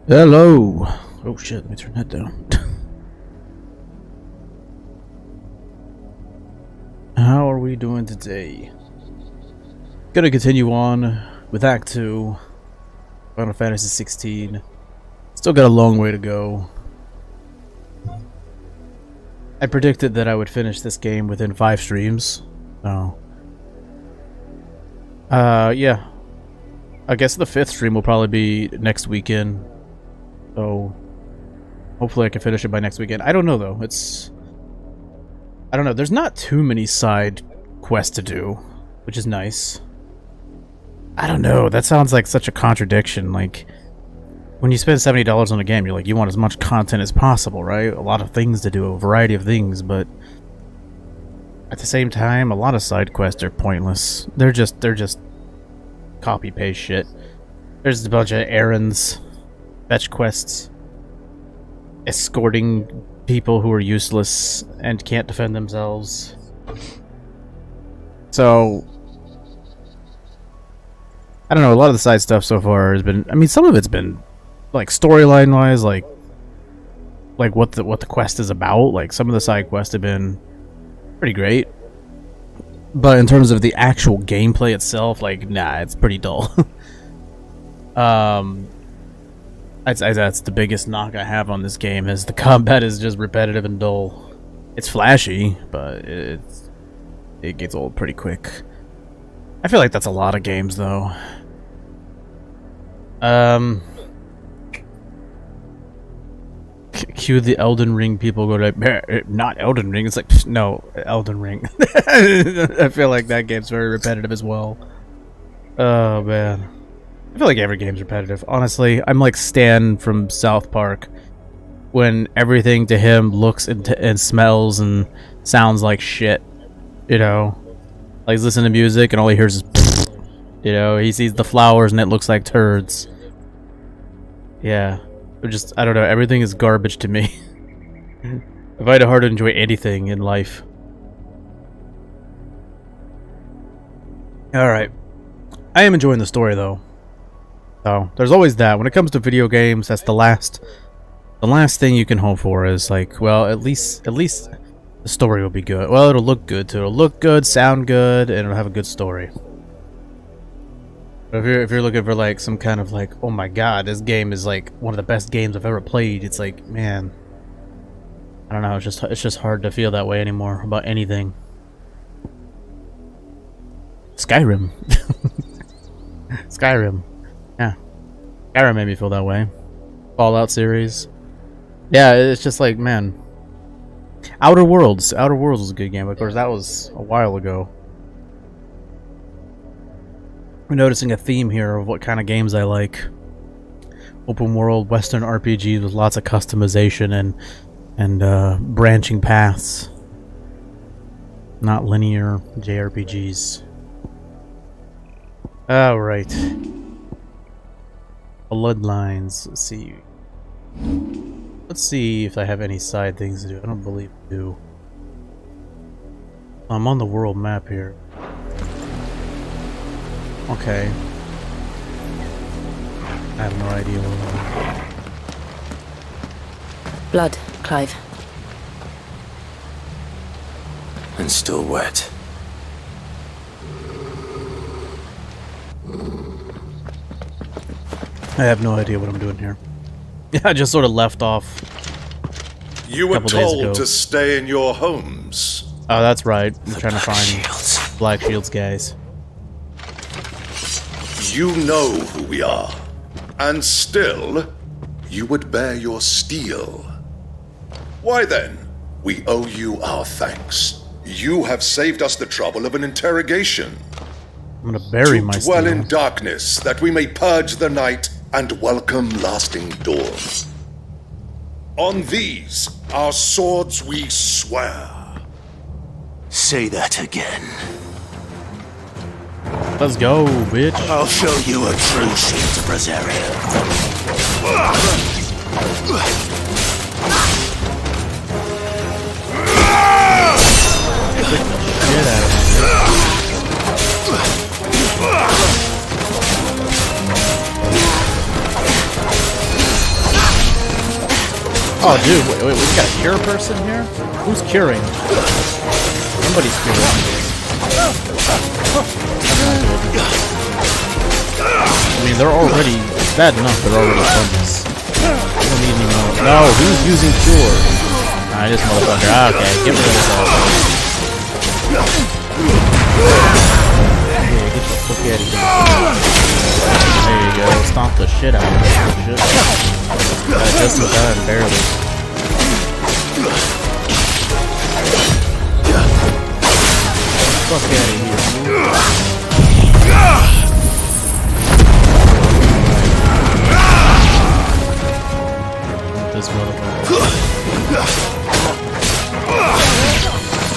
Hello. Oh shit, let me turn that down. How are we doing today? Gonna continue on with Act 2, Final Fantasy 16. Still got a long way to go. I predicted that I would finish this game within 5 streams. So, yeah. I guess the 5th stream will probably be next weekend. So, hopefully I can finish it by next weekend. I don't know though. I don't know. There's not too many side quests to do, which is nice. I don't know. That sounds like such a contradiction. Like, when you spend $70 on a game, you're like, you want as much content as possible, right? A lot of things to do, a variety of things, but at the same time, a lot of side quests are pointless. They're just copy paste shit. There's a bunch of errands, fetch quests, escorting people who are useless and can't defend themselves. So, I don't know, a lot of the side stuff so far has been, I mean, some of it's been like storyline wise, like what the quest is about. Like some of the side quests have been pretty great. But in terms of the actual gameplay itself, like, nah, it's pretty dull. That's the biggest knock I have on this game, is the combat is just repetitive and dull. It's flashy, but it gets old pretty quick. I feel like that's a lot of games, though. Cue the Elden Ring people go like, not Elden Ring. It's like, no, Elden Ring. I feel like that game's very repetitive as well. Oh man, I feel like every game's repetitive. Honestly, I'm like Stan from South Park, when everything to him looks and smells and sounds like shit. You know, like he's listening to music and all he hears is, you know, he sees the flowers and it looks like turds. Yeah. I don't know, everything is garbage to me. I find it hard to enjoy anything in life. Alright. I am enjoying the story though. So, there's always that. When it comes to video games, that's the last thing you can hope for is like, well, at least the story will be good. Well, it'll look good too. It'll look good, sound good, and it'll have a good story. But if you're looking for like some kind of like, oh my god, this game is like one of the best games I've ever played, it's like, man, I don't know, it's just hard to feel that way anymore about anything. Skyrim. Skyrim. Yeah. Skyrim made me feel that way. Fallout series. Yeah, it's just like, man. Outer Worlds. Outer Worlds was a good game. Of course, that was a while ago. We're noticing a theme here of what kind of games I like. Open world Western RPGs with lots of customization and branching paths. Not linear JRPGs. Alright. Bloodlines. Let's see if I have any side things to do. I don't believe I do. I'm on the world map here. Okay. I have no idea what Blood, Clive. And still wet. I have no idea what I'm doing here. Yeah, I just sort of left off. You were told to stay in your homes. Oh, that's right. I'm trying to find Black Shields guys. You know who we are, and still, you would bear your steel. Why then, we owe you our thanks. You have saved us the trouble of an interrogation. I'm gonna bury my steel. To dwell in darkness, that we may purge the night and welcome lasting dawn. On these, our swords we swear. Say that again. Let's go, bitch. I'll show you a true shield Brazzarian. Get out of here. Oh, dude, wait, we got a cure person here? Who's curing? Somebody's curing. I mean, they're already... It's bad enough they're already zombies. We don't need any more. No, who's using cure? Nah, this motherfucker. Ah, okay, get rid of this all. Yeah, get the fuck out of here. There you go. Stomp the shit out of this shit. Just in time, barely. Fuck out of here. This motherfucker.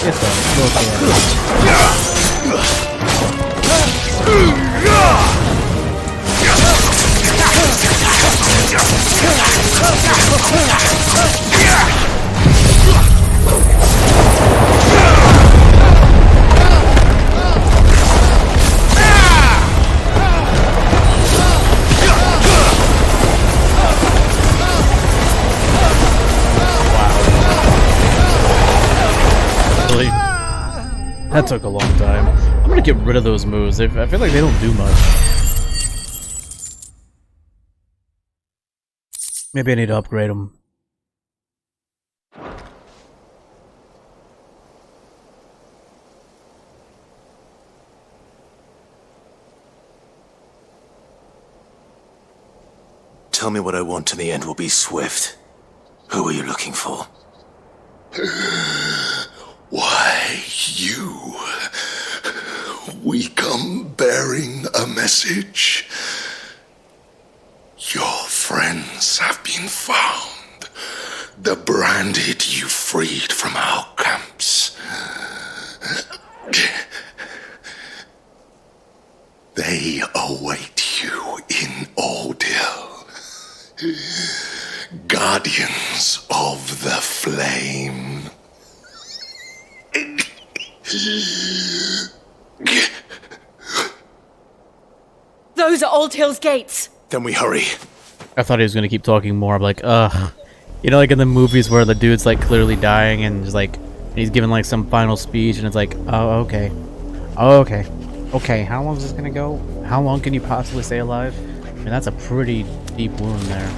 Get the fuck out of That took a long time. I'm gonna get rid of those moves. I feel like they don't do much. Maybe I need to upgrade them. Tell me what I want and the end will be swift. Who are you looking for? Why, you. We come bearing a message. Your friends have been found. The branded you freed from our camps. They await you in Ordeal. Guardians of the Flame. Those are Old Hill's gates. Then we hurry. I thought he was gonna keep talking more. I'm like, ugh. You know, like in the movies where the dude's like clearly dying and just like he's giving like some final speech and it's like, oh okay, oh okay, okay. How long is this gonna go? How long can you possibly stay alive? I mean, that's a pretty deep wound there.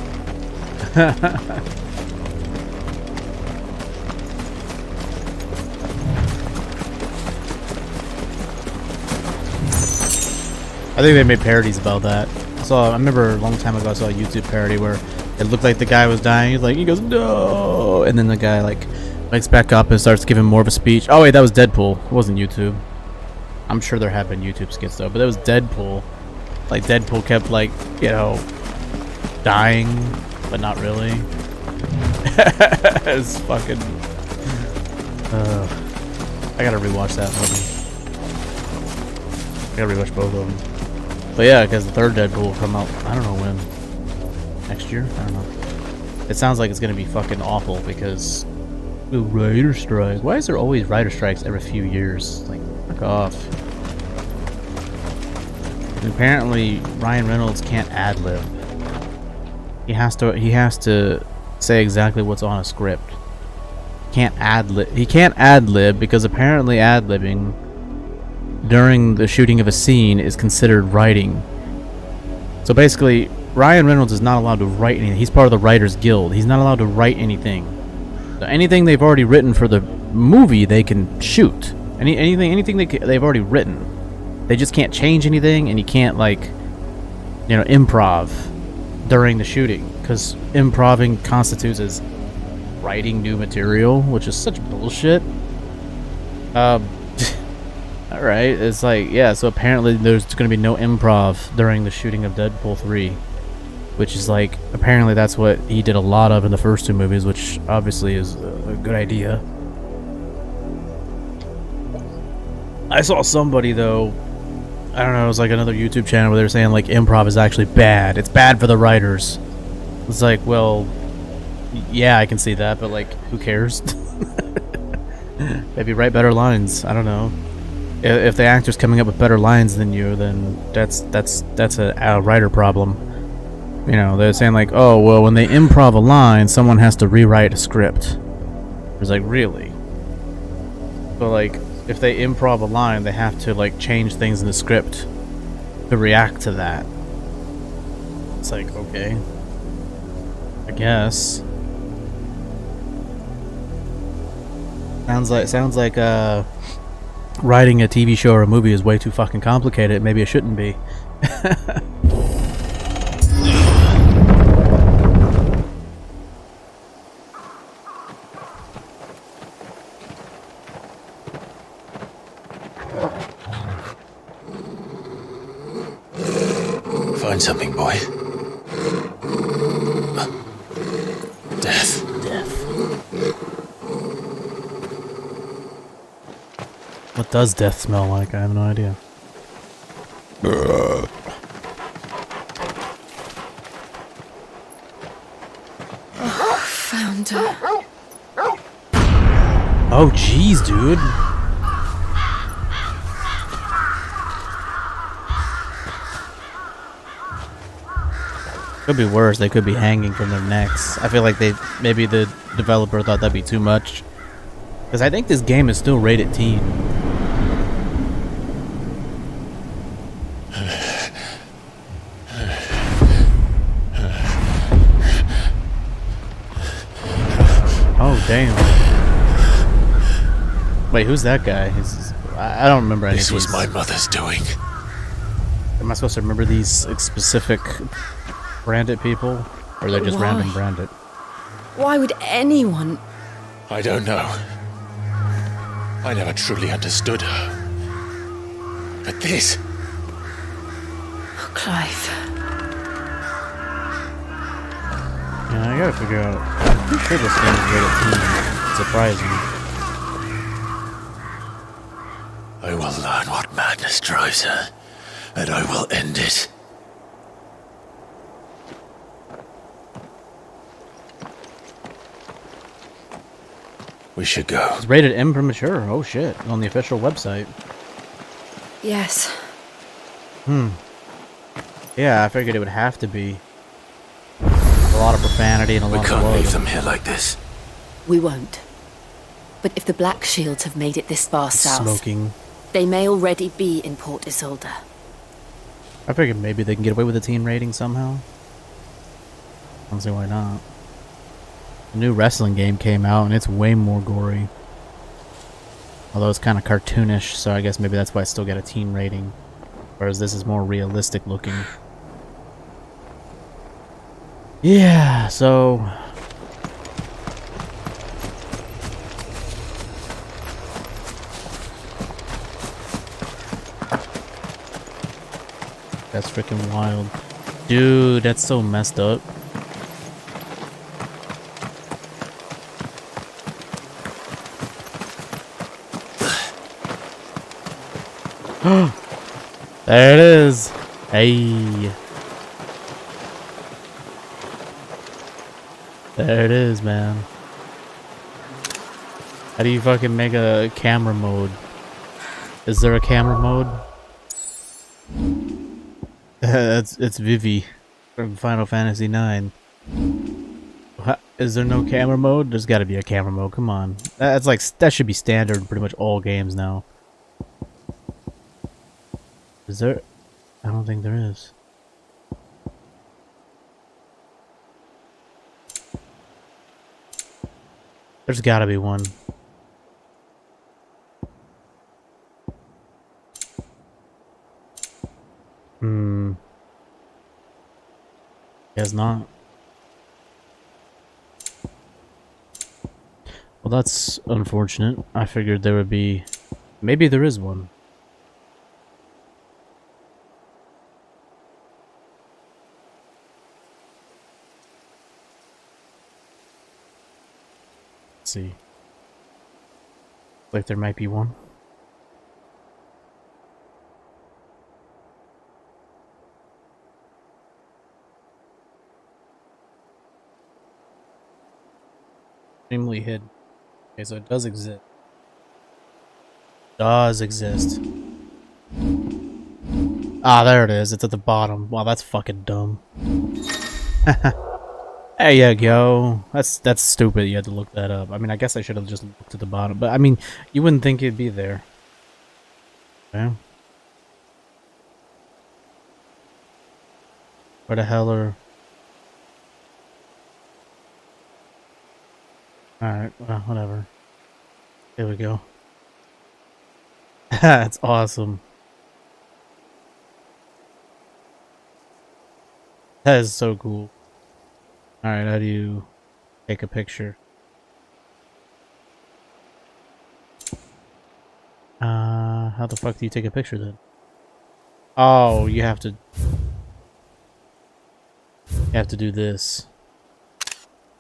I think they made parodies about that. I remember a long time ago I saw a YouTube parody where it looked like the guy was dying. He goes, no, and then the guy like wakes back up and starts giving more of a speech. Oh wait, that was Deadpool. It wasn't YouTube. I'm sure there have been YouTube skits though, but that was Deadpool. Like Deadpool kept like, you know, dying, but not really. It's fucking. I gotta rewatch that movie. I gotta rewatch both of them. But yeah, because the third Deadpool will come out, I don't know when. Next year? I don't know. It sounds like it's gonna be fucking awful because the writer strike. Why is there always writer strikes every few years? Like, fuck off. And apparently, Ryan Reynolds can't ad-lib. He has to say exactly what's on a script. He can't ad-lib because apparently ad-libbing during the shooting of a scene is considered writing. So basically, Ryan Reynolds is not allowed to write anything. He's part of the Writers Guild. He's not allowed to write anything. So anything they've already written for the movie, they can shoot. Anything they've already written. They just can't change anything, and you can't, like, you know, improv during the shooting, because improving constitutes as writing new material, which is such bullshit. Alright, it's like, yeah, so apparently there's going to be no improv during the shooting of Deadpool 3. Which is like, apparently that's what he did a lot of in the first two movies, which obviously is a good idea. I saw somebody, though, I don't know, it was like another YouTube channel where they were saying, like, improv is actually bad. It's bad for the writers. It's like, well, yeah, I can see that, but, like, who cares? Maybe write better lines. I don't know. If the actor's coming up with better lines than you, then that's a writer problem. You know, they're saying like, oh, well, when they improv a line, someone has to rewrite a script. It's like, really? So, like, if they improv a line, they have to, like, change things in the script to react to that. It's like, okay. I guess. Sounds like, writing a TV show or a movie is way too fucking complicated. Maybe it shouldn't be. Find something, boy. Death. What does death smell like? I have no idea. Found her. Oh, jeez, dude. Could be worse. They could be hanging from their necks. I feel like maybe the developer thought that'd be too much. Because I think this game is still rated teen. Oh, damn. Wait, who's that guy? I don't remember any of This these. was my mother's doing. Am I supposed to remember these like, specific branded people? Or they're just Why? random branded? Why would anyone? I don't know. I never truly understood her. But this... Oh, Clive. Yeah, I gotta figure out. I'm pretty sure this game is rated teen. Surprising. I will learn what madness drives her, and I will end it. We should go. It's rated M for mature. Oh shit. On the official website. Yes. Yeah, I figured it would have to be. A lot of profanity and a We lot of can't blood. leave them here like this. We won't. But if the Black Shields have made it this far south, Smoking. they may already be in Port Isolde. I figured maybe they can get away with a teen rating somehow. I don't see why not. A new wrestling game came out and it's way more gory. Although it's kind of cartoonish, so I guess maybe that's why I still get a teen rating. Whereas this is more realistic looking. Yeah, so... That's freaking wild. Dude, that's so messed up. There it is. Hey. There it is, man. How do you fucking make a camera mode? Is there a camera mode? It's Vivi from Final Fantasy IX. Is there no camera mode? There's got to be a camera mode. Come on, that should be standard in pretty much all games now. Is there? I don't think there is. There's got to be one. Guess not. Well, that's unfortunate. I figured there would be... Maybe there is one. Let's see. Like there might be one. Extremely hidden. Okay, so it does exist. Does exist. Ah, there it is. It's at the bottom. Wow, that's fucking dumb. There you go. That's stupid. You had to look that up. I mean, I guess I should have just looked at the bottom, but I mean, you wouldn't think it'd be there. Okay. Where the hell are... Alright, well, whatever. There we go. That's awesome. That is so cool. Alright, how do you take a picture? How the fuck do you take a picture then? Oh, you have to do this.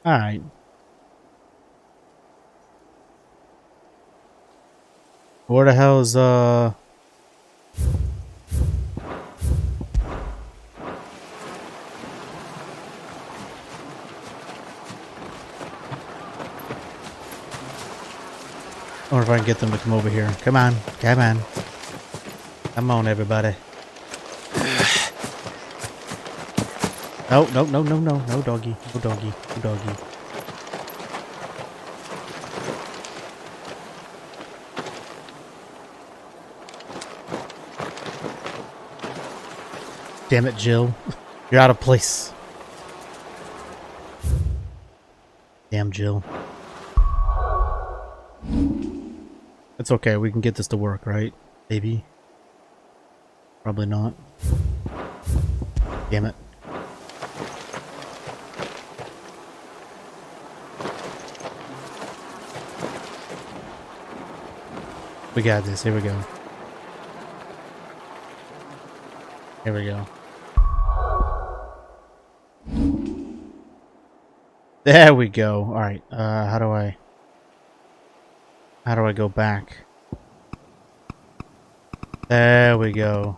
Alright. Where the hell is I wonder if I can get them to come over here. Come on, come on. Come on, everybody. No, no, no, no, no, no doggy, no doggy, no doggy. Damn it, Jill. You're out of place. Damn, Jill. It's okay, we can get this to work, right? Maybe. Probably not. Damn it. We got this, here we go. Here we go. There we go. Alright, how do I go back? There we go.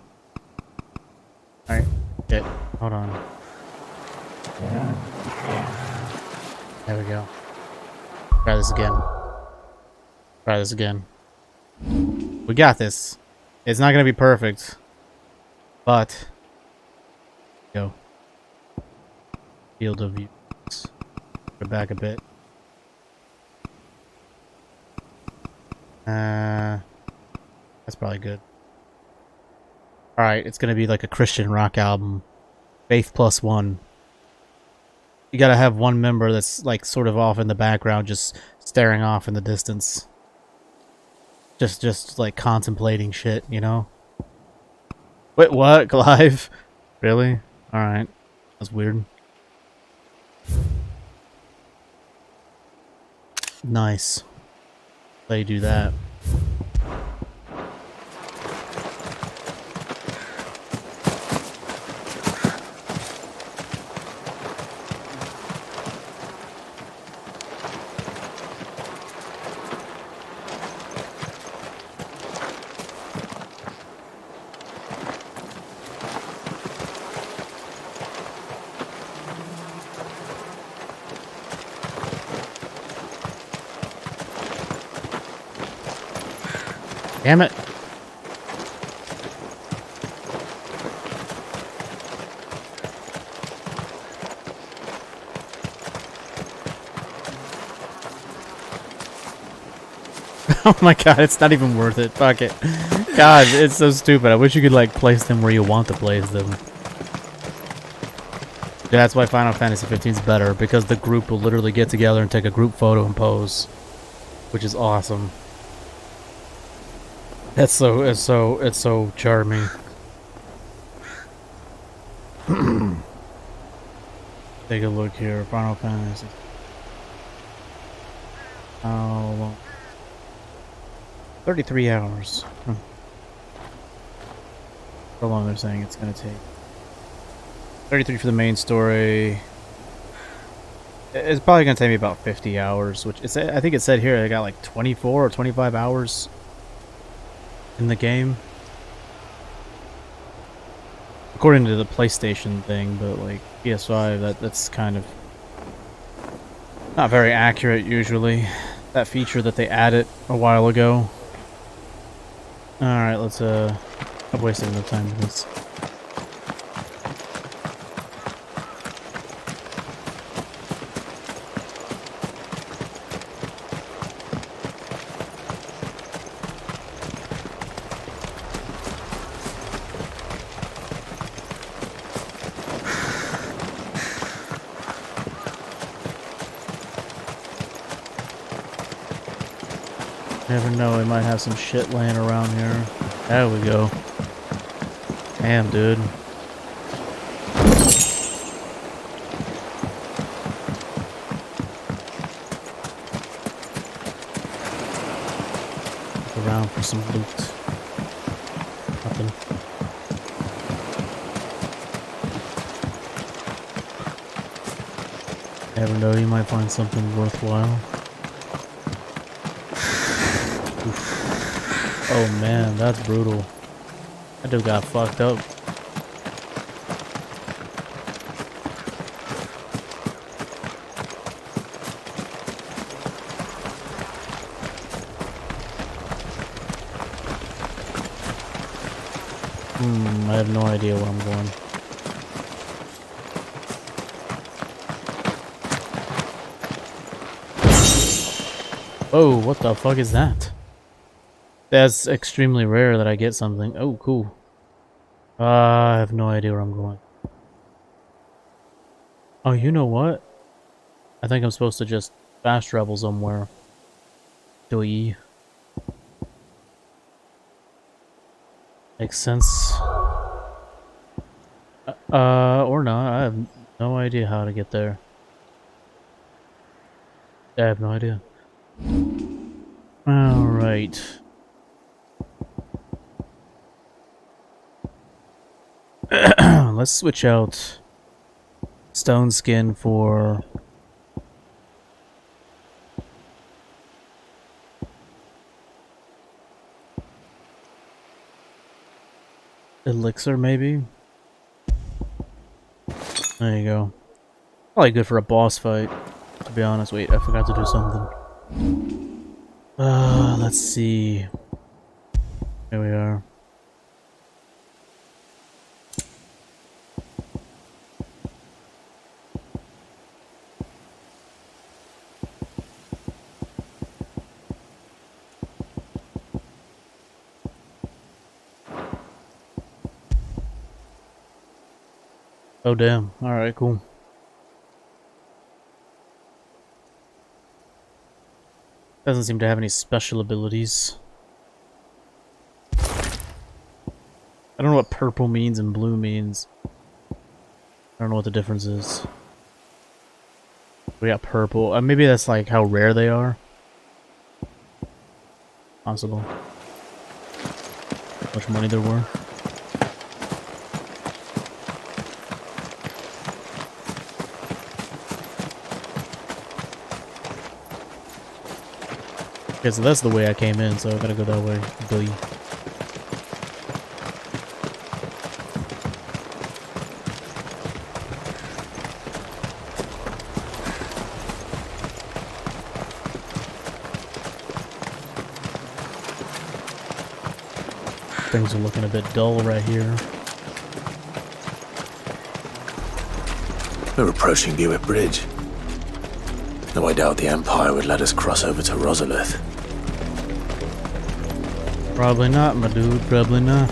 Alright, shit. Hold on. There we go. Try this again. Try this again. We got this. It's not gonna be perfect. But go. Field of view. Go back a bit. That's probably good. Alright, it's gonna be like a Christian rock album. Faith plus one. You gotta have one member that's like sort of off in the background, just staring off in the distance. Just like contemplating shit, you know? Wait, what? Clive? Really? Alright. That's weird. Nice. Let you do that. Damn it. Oh my god, it's not even worth it. Fuck it. God, it's so stupid. I wish you could like place them where you want to place them. Yeah, that's why Final Fantasy 15 is better, because the group will literally get together and take a group photo and pose, which is awesome. It's so charming. Take a look here, Final Fantasy. How long? 33 hours. How long they're saying it's gonna take. 33 for the main story. It's probably gonna take me about 50 hours, which is, I think it said here I got like 24 or 25 hours in the game, according to the PlayStation thing, but like PS5, that's kind of not very accurate usually. That feature that they added a while ago. Alright, let's I'm wasting enough time with this. Never know, we might have some shit laying around here. There we go. Damn, dude. Look around for some loot. Nothing. Never know, you might find something worthwhile. Oof. Oh man, that's brutal. That dude got fucked up. I have no idea where I'm going. Oh, what the fuck is that? That's extremely rare that I get something. Oh, cool. I have no idea where I'm going. Oh, you know what? I think I'm supposed to just fast travel somewhere. Doi. Makes sense. Or not. I have no idea how to get there. I have no idea. Alright. Let's switch out stone skin for elixir, maybe? There you go. Probably good for a boss fight, to be honest. Wait, I forgot to do something. Let's see. Here we are. Oh damn, alright, cool. Doesn't seem to have any special abilities. I don't know what purple means and blue means. I don't know what the difference is. We got purple. Maybe that's like how rare they are. Possible. How much money there were. Okay, so that's the way I came in, so I gotta go that way. Billy. Things are looking a bit dull right here. We're approaching Buick Bridge. Though I doubt the Empire would let us cross over to Rosalith. Probably not, my dude. Probably not.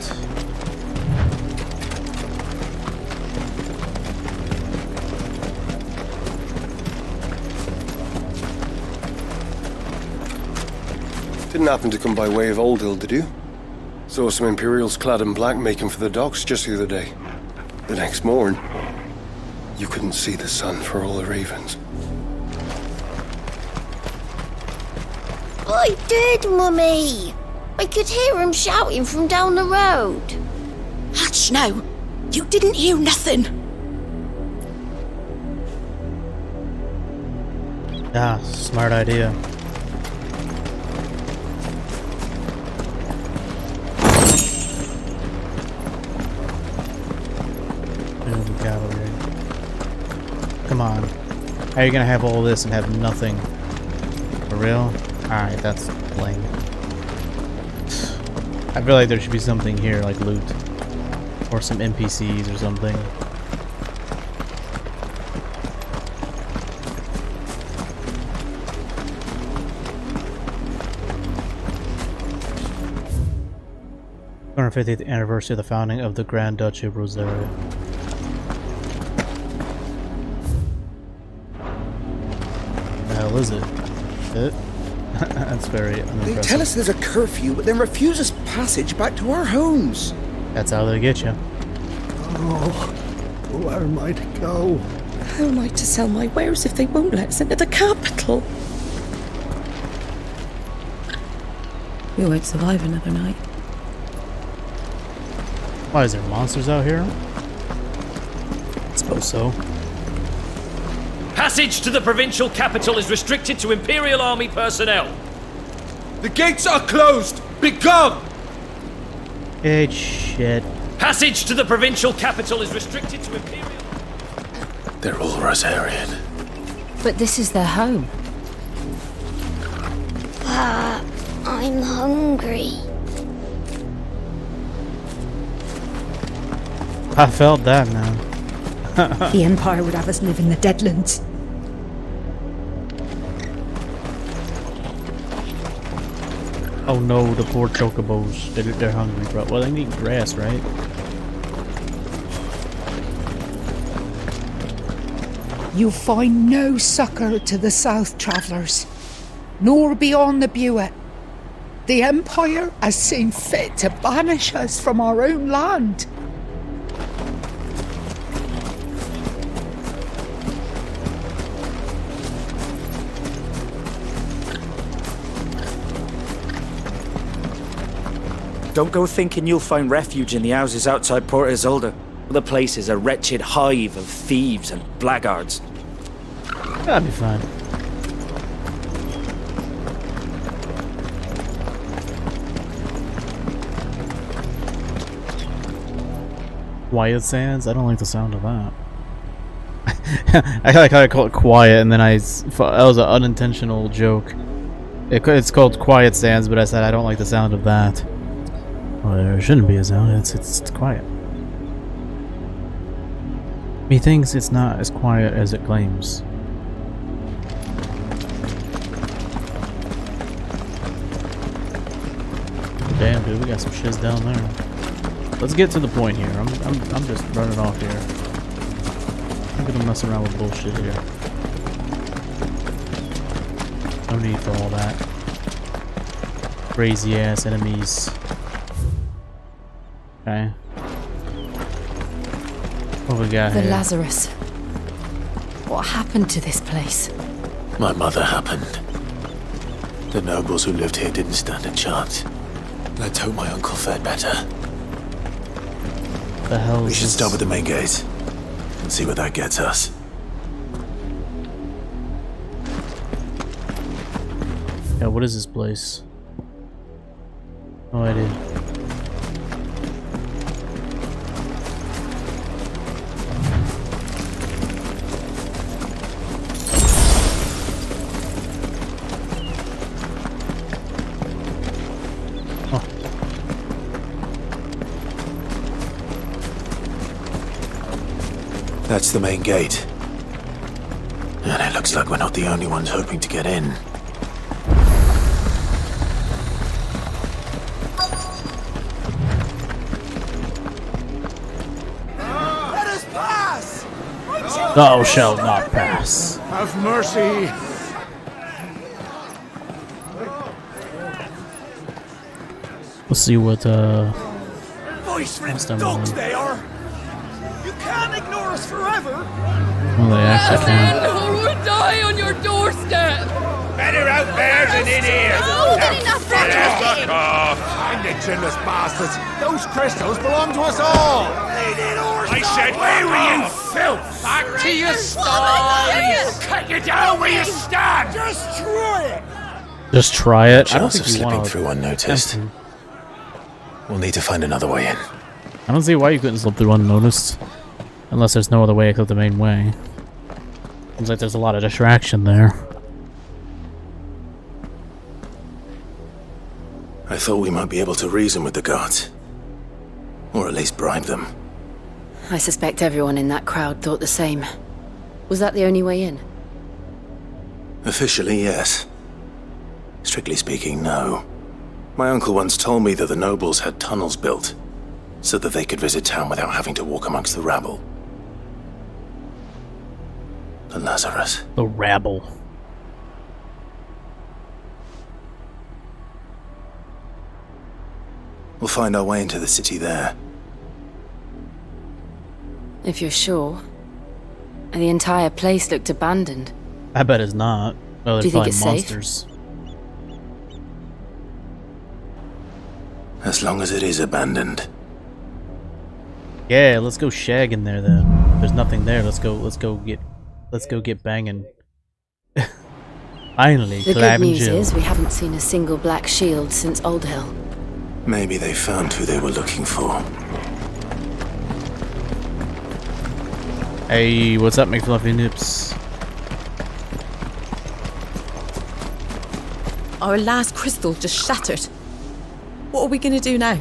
Didn't happen to come by way of Old Hill, did you? Saw some Imperials clad in black making for the docks just the other day. The next morn, you couldn't see the sun for all the ravens. I did, Mummy! I could hear him shouting from down the road. Hush now! You didn't hear nothing! Yeah, smart idea. Come on. How are you gonna have all this and have nothing? For real? Alright, that's lame. I feel like there should be something here, like loot. Or some NPCs or something. The 150th anniversary of the founding of the Grand Duchy of Rosaria. What the hell is it? It? That's very They unimpressive. tell us there's a curfew, but then refuse us passage back to our homes. That's how they get you. Oh, where am I to go? How am I to sell my wares if they won't let us into the capital? We won't survive another night. Why, is there monsters out here? I suppose so. Passage to the provincial capital is restricted to Imperial Army personnel. The gates are closed! Begone! Hey, shit. Passage to the provincial capital is restricted to Imperial... They're all Rosarian. But this is their home. I'm hungry. I felt that, man. The Empire would have us live in the Deadlands. Oh no, the poor chocobos. They're hungry, bro. Well, they need grass, right? You find no succour to the south travellers, nor beyond the Buet. The Empire has seen fit to banish us from our own land. Don't go thinking you'll find refuge in the houses outside Port Isolde. The place is a wretched hive of thieves and blackguards. That'd be fine. Quiet Sands? I don't like the sound of that. I like how I call it quiet, and then that was an unintentional joke. It's called Quiet Sands, but I said I don't like the sound of that. Well, there shouldn't be a sound. It's quiet. Methinks it's not as quiet as it claims. Damn, dude, we got some shiz down there. Let's get to the point here. I'm just running off here. I'm gonna mess around with bullshit here. No need for all that. Crazy ass enemies. Okay. What we got The here? Lazarus. What happened to this place? My mother happened. The nobles who lived here didn't stand a chance. Let's hope my uncle fared better. The hell We is should this? start with the main gate and see where that gets us. Yeah, what is this place? No idea. That's the main gate. And it looks like we're not the only ones hoping to get in. Let us pass! Thou shalt not pass. Have mercy! We'll see what Voice Last ripped time dogs around. they are! You can't ignore us forever! well they actually can. Or die on your doorstep! Better out there than in here! Oh, get enough Fuck off! Find the chinless bastards! Those crystals belong to us all! I said, where were you, filth? Back to your stall! Cut you down where you stand! Just try it! Just try it. I don't Chance of think you slipping want through unnoticed. We'll need to find another way in. I don't see why you couldn't slip through unnoticed. Unless there's no other way except the main way. Seems like there's a lot of distraction there. I thought we might be able to reason with the guards. Or at least bribe them. I suspect everyone in that crowd thought the same. Was that the only way in? Officially, yes. Strictly speaking, no. My uncle once told me that the nobles had tunnels built, so that they could visit town without having to walk amongst the rabble. The Lazarus. The rabble. We'll find our way into the city there. If you're sure. The entire place looked abandoned. I bet it's not. Well, Do there's you probably think it's monsters. As long as it is abandoned. Yeah, let's go shag in there then. There's nothing there. Let's go get banging. Finally, The good Clive and news Jill. is we haven't seen a single black shield since Old Hill. Maybe they found who they were looking for. Hey, what's up, McFluffy Nips? Our last crystal just shattered. What are we going to do now?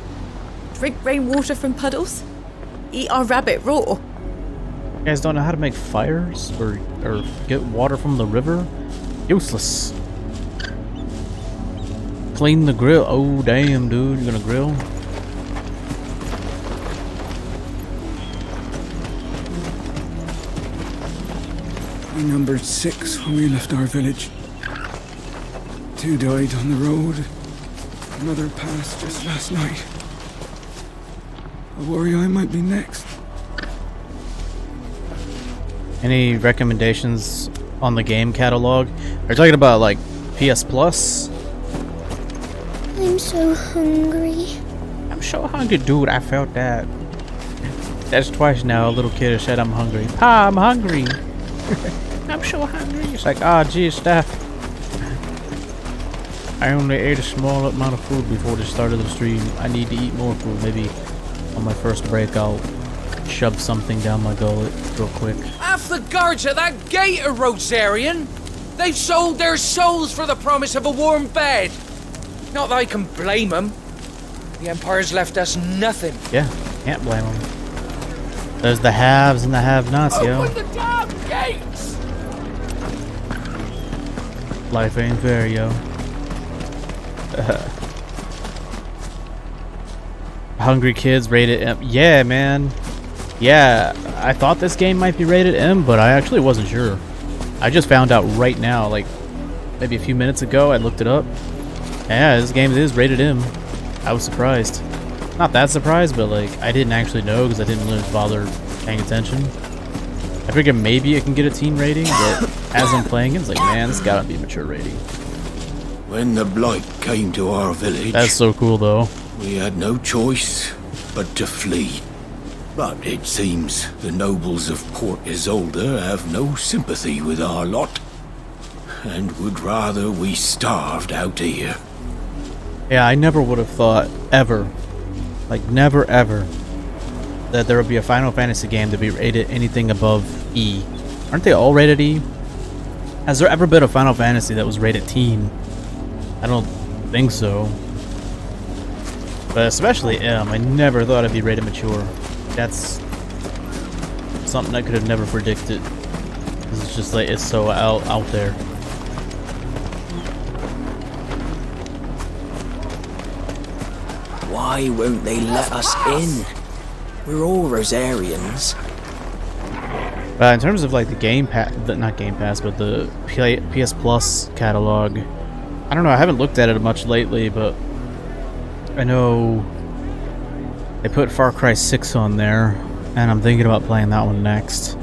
Drink rainwater from puddles? Eat our rabbit raw? You guys don't know how to make fires or get water from the river? Useless. Clean the grill. Oh damn, dude, you're gonna grill? We numbered 6 when we left our village. 2 died on the road. Another passed just last night. I worry I might be next. Any recommendations on the game catalog? Are you talking about like PS Plus? I'm so hungry. I'm so hungry, dude. I felt that. That's twice now. A little kid has said I'm hungry. Pa, I'm hungry. I'm so hungry. It's like, ah, geez, Steph. I only ate a small amount of food before the start of the stream. I need to eat more food. Maybe on my first break, I'll shove something down my gullet real quick. Half the guards at that gate are Rosarian. They've sold their souls for the promise of a warm bed. Not that I can blame them. The Empire's left us nothing. Yeah, can't blame them. There's the haves and the have-nots, yo. Open the damn gates! Life ain't fair, yo. Hungry Kids rated M. Yeah, man. Yeah, I thought this game might be rated M, but I actually wasn't sure. I just found out right now, like maybe a few minutes ago. I looked it up. Yeah, this game is rated M. I was surprised. Not that surprised, but like I didn't actually know because I didn't really bother paying attention. I figured maybe it can get a teen rating, but as I'm playing it, it's like, man, this gotta be a mature rating. When the Blight came to our village... That's so cool, though. We had no choice but to flee. But it seems the nobles of Port Isolde have no sympathy with our lot, and would rather we starved out here. Yeah, I never would have thought, ever, like never ever, that there would be a Final Fantasy game to be rated anything above E. Aren't they all rated E? Has there ever been a Final Fantasy that was rated teen? I don't think so. But especially M, I never thought it'd be rated mature. That's something I could have never predicted. It's just like, it's so out there. Why won't they let us in? We're all Rosarians. In terms of like the Game Pass, not Game Pass, but the PS Plus catalog, I don't know, I haven't looked at it much lately, but I know they put Far Cry 6 on there, and I'm thinking about playing that one next.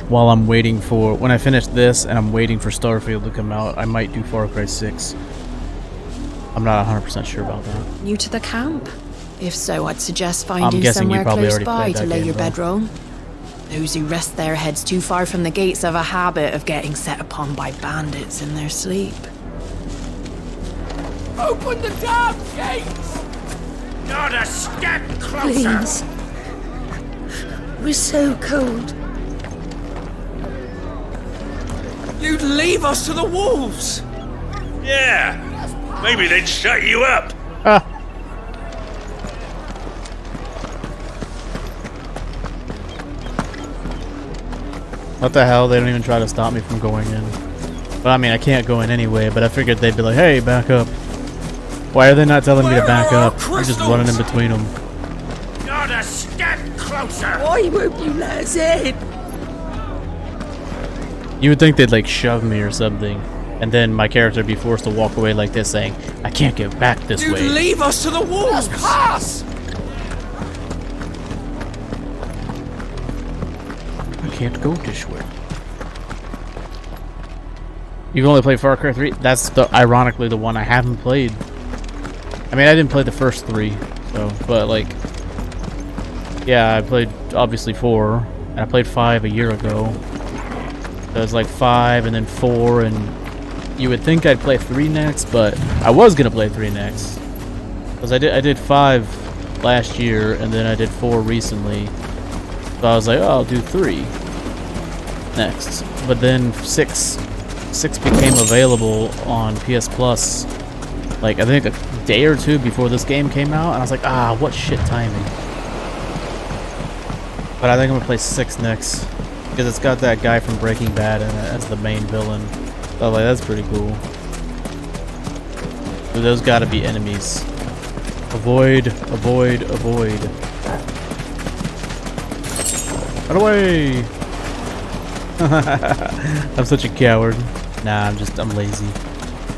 While I'm waiting for, when I finish this and I'm waiting for Starfield to come out, I might do Far Cry 6. I'm not 100% sure about that. New to the camp? If so, I'd suggest I'm finding guessing you somewhere probably close already by played to that lay game, your though. bedroll. Those who rest their heads too far from the gates have a habit of getting set upon by bandits in their sleep. Open the damn gates! Not a step closer! Please. We're so cold. You'd leave us to the wolves! Yeah, maybe they'd shut you up. What the hell? They don't even try to stop me from going in. But I mean, I can't go in anyway, but I figured they'd be like, hey, back up. Why are they not telling me to back up? I'm just running in between them. Not a step closer. Why won't you let us in? You would think they'd like shove me or something, and then my character would be forced to walk away like this, saying, I can't get back this You'd way. leave us to the wolves! Pass! can't go this way. You've only played Far Cry 3? That's ironically the one I haven't played. I mean, I didn't play the first 3, so, but like, yeah, I played obviously 4, and I played 5 a year ago. So it was like 5 and then 4, and you would think I'd play 3 next, but I was gonna play 3 next. Because I did 5 last year, and then I did 4 recently. So I was like, oh, I'll do 3 next. But then 6 became available on PS Plus, like I think a day or 2 before this game came out, and I was like, ah, what shit timing. But I think I'm gonna play 6 next, because it's got that guy from Breaking Bad in it as the main villain. So like, that's pretty cool. So those gotta be enemies. Avoid, avoid, avoid. Run away! I'm such a coward. Nah, I'm lazy.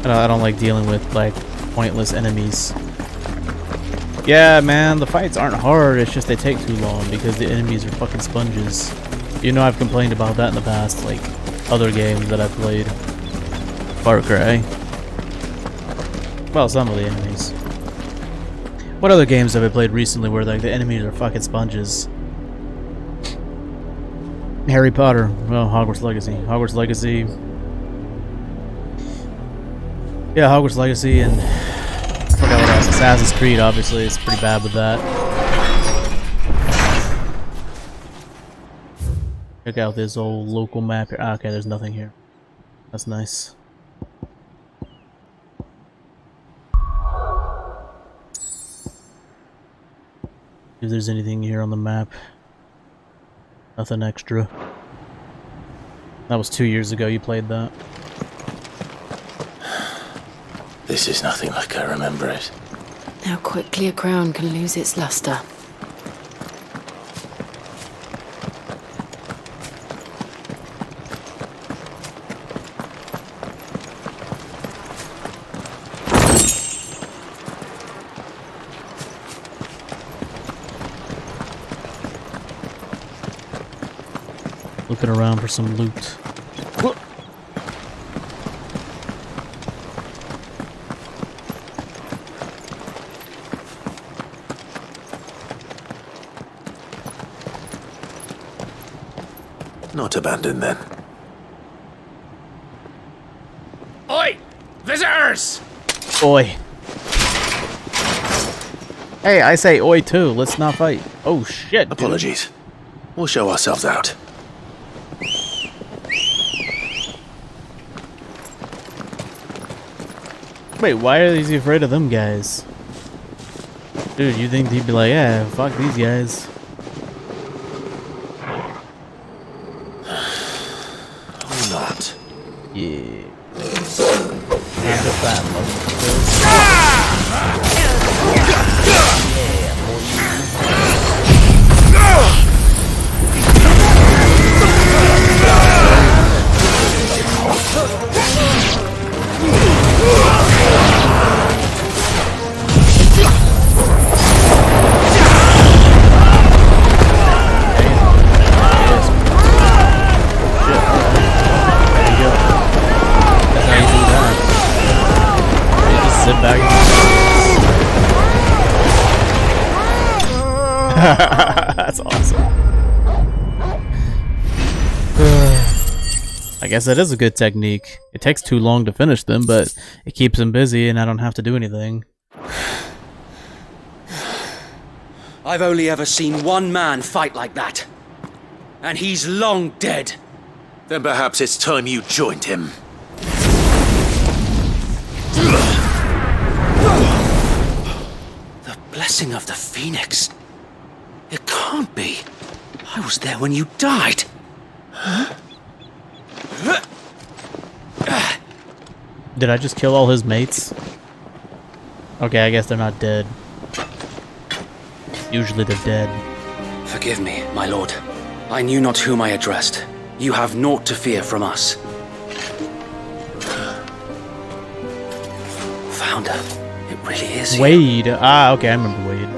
I don't like dealing with like pointless enemies. Yeah, man, the fights aren't hard, it's just they take too long because the enemies are fucking sponges. You know, I've complained about that in the past, like other games that I've played. Far Cry. Well, some of the enemies. What other games have I played recently where like the enemies are fucking sponges? Harry Potter. Well, Hogwarts Legacy. Hogwarts Legacy. Yeah, Hogwarts Legacy, and I forgot what else. Assassin's Creed, obviously, it's pretty bad with that. Check out this old local map here. Ah, okay, there's nothing here. That's nice. If there's anything here on the map. Nothing extra. That was 2 years ago you played that. This is nothing like I remember it. How quickly a crown can lose its luster. Looking around for some loot. Not abandoned then. Oi! Visitors! Oi. Hey, I say oi too. Let's not fight. Oh shit. Apologies. We'll show ourselves out. Wait, why are they afraid of them guys? Dude, you think he'd be like, yeah, fuck these guys. Or not. Yeah. That's awesome. I guess that is a good technique. It takes too long to finish them, but it keeps them busy and I don't have to do anything. I've only ever seen one man fight like that. And he's long dead. Then perhaps it's time you joined him. The blessing of the Phoenix. It can't be. I was there when you died. Did I just kill all his mates? Okay, I guess they're not dead. Usually they're dead. Forgive me, my lord. I knew not whom I addressed. You have naught to fear from us. Founder, it really is Wade. Ah, okay, I remember Wade.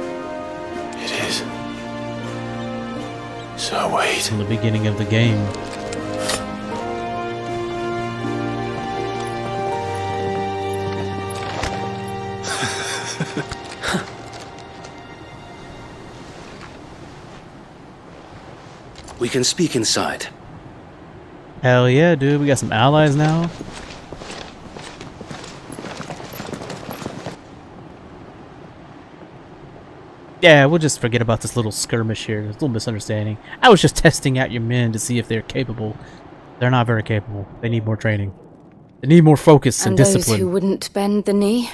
It is. Sir Wade. from the beginning of the game. We can speak inside. Hell yeah, dude. We got some allies now. Yeah, we'll just forget about this little skirmish here. This little misunderstanding. I was just testing out your men to see if they're capable. They're not very capable. They need more training. They need more focus and discipline. Those who wouldn't bend the knee?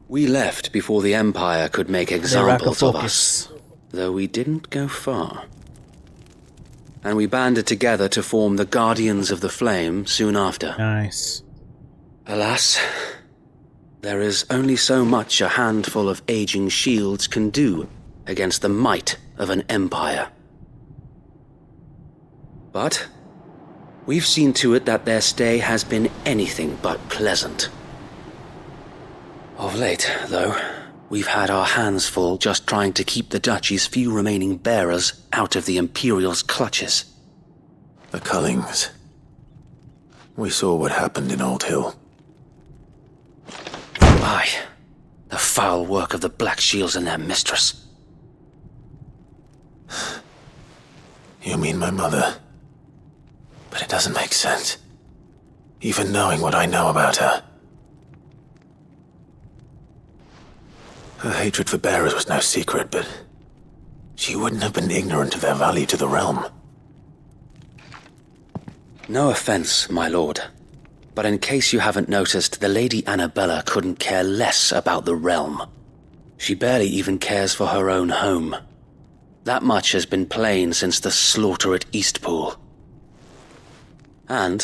We left before the Empire could make examples of us, though we didn't go far. And we banded together to form the Guardians of the Flame soon after. Nice. Alas, there is only so much a handful of aging shields can do against the might of an empire. But we've seen to it that their stay has been anything but pleasant. Of late, though, we've had our hands full just trying to keep the Duchy's few remaining bearers out of the Imperial's clutches. The Cullings. We saw what happened in Old Hill. Aye, the foul work of the Black Shields and their mistress. You mean my mother? But it doesn't make sense. Even knowing what I know about her. Her hatred for bearers was no secret, but she wouldn't have been ignorant of their value to the realm. No offense, my lord, but in case you haven't noticed, the Lady Annabella couldn't care less about the realm. She barely even cares for her own home. That much has been plain since the slaughter at Eastpool. And,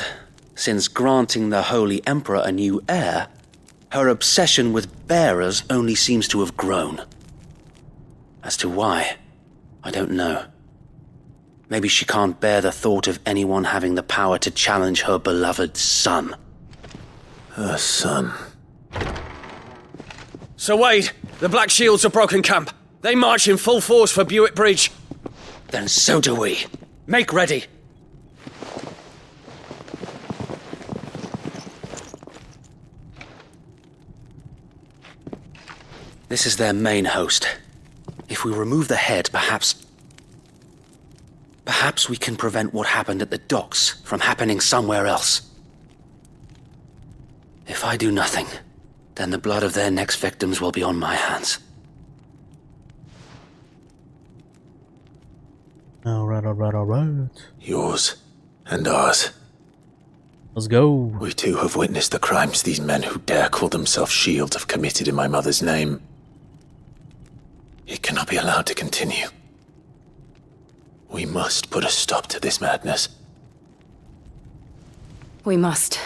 since granting the Holy Emperor a new heir, her obsession with bearers only seems to have grown. As to why, I don't know. Maybe she can't bear the thought of anyone having the power to challenge her beloved son. Her son. Sir Wade, the Black Shields have broken camp. They march in full force for Buick Bridge. Then so do we. Make ready. This is their main host. If we remove the head, perhaps we can prevent what happened at the docks from happening somewhere else. If I do nothing, then the blood of their next victims will be on my hands. Alright. Yours and ours. Let's go. We too have witnessed the crimes these men who dare call themselves shields have committed in my mother's name. It cannot be allowed to continue. We must put a stop to this madness. We must.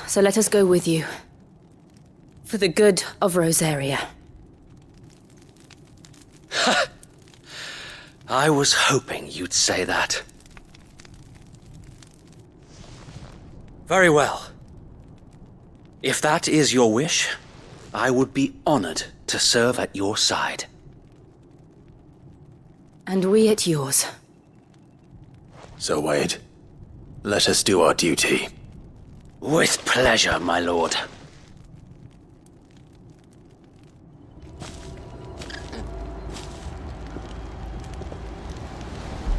So let us go with you. For the good of Rosaria. I was hoping you'd say that. Very well. If that is your wish, I would be honored to serve at your side. And we at yours. So, Wade, let us do our duty. With pleasure, my lord.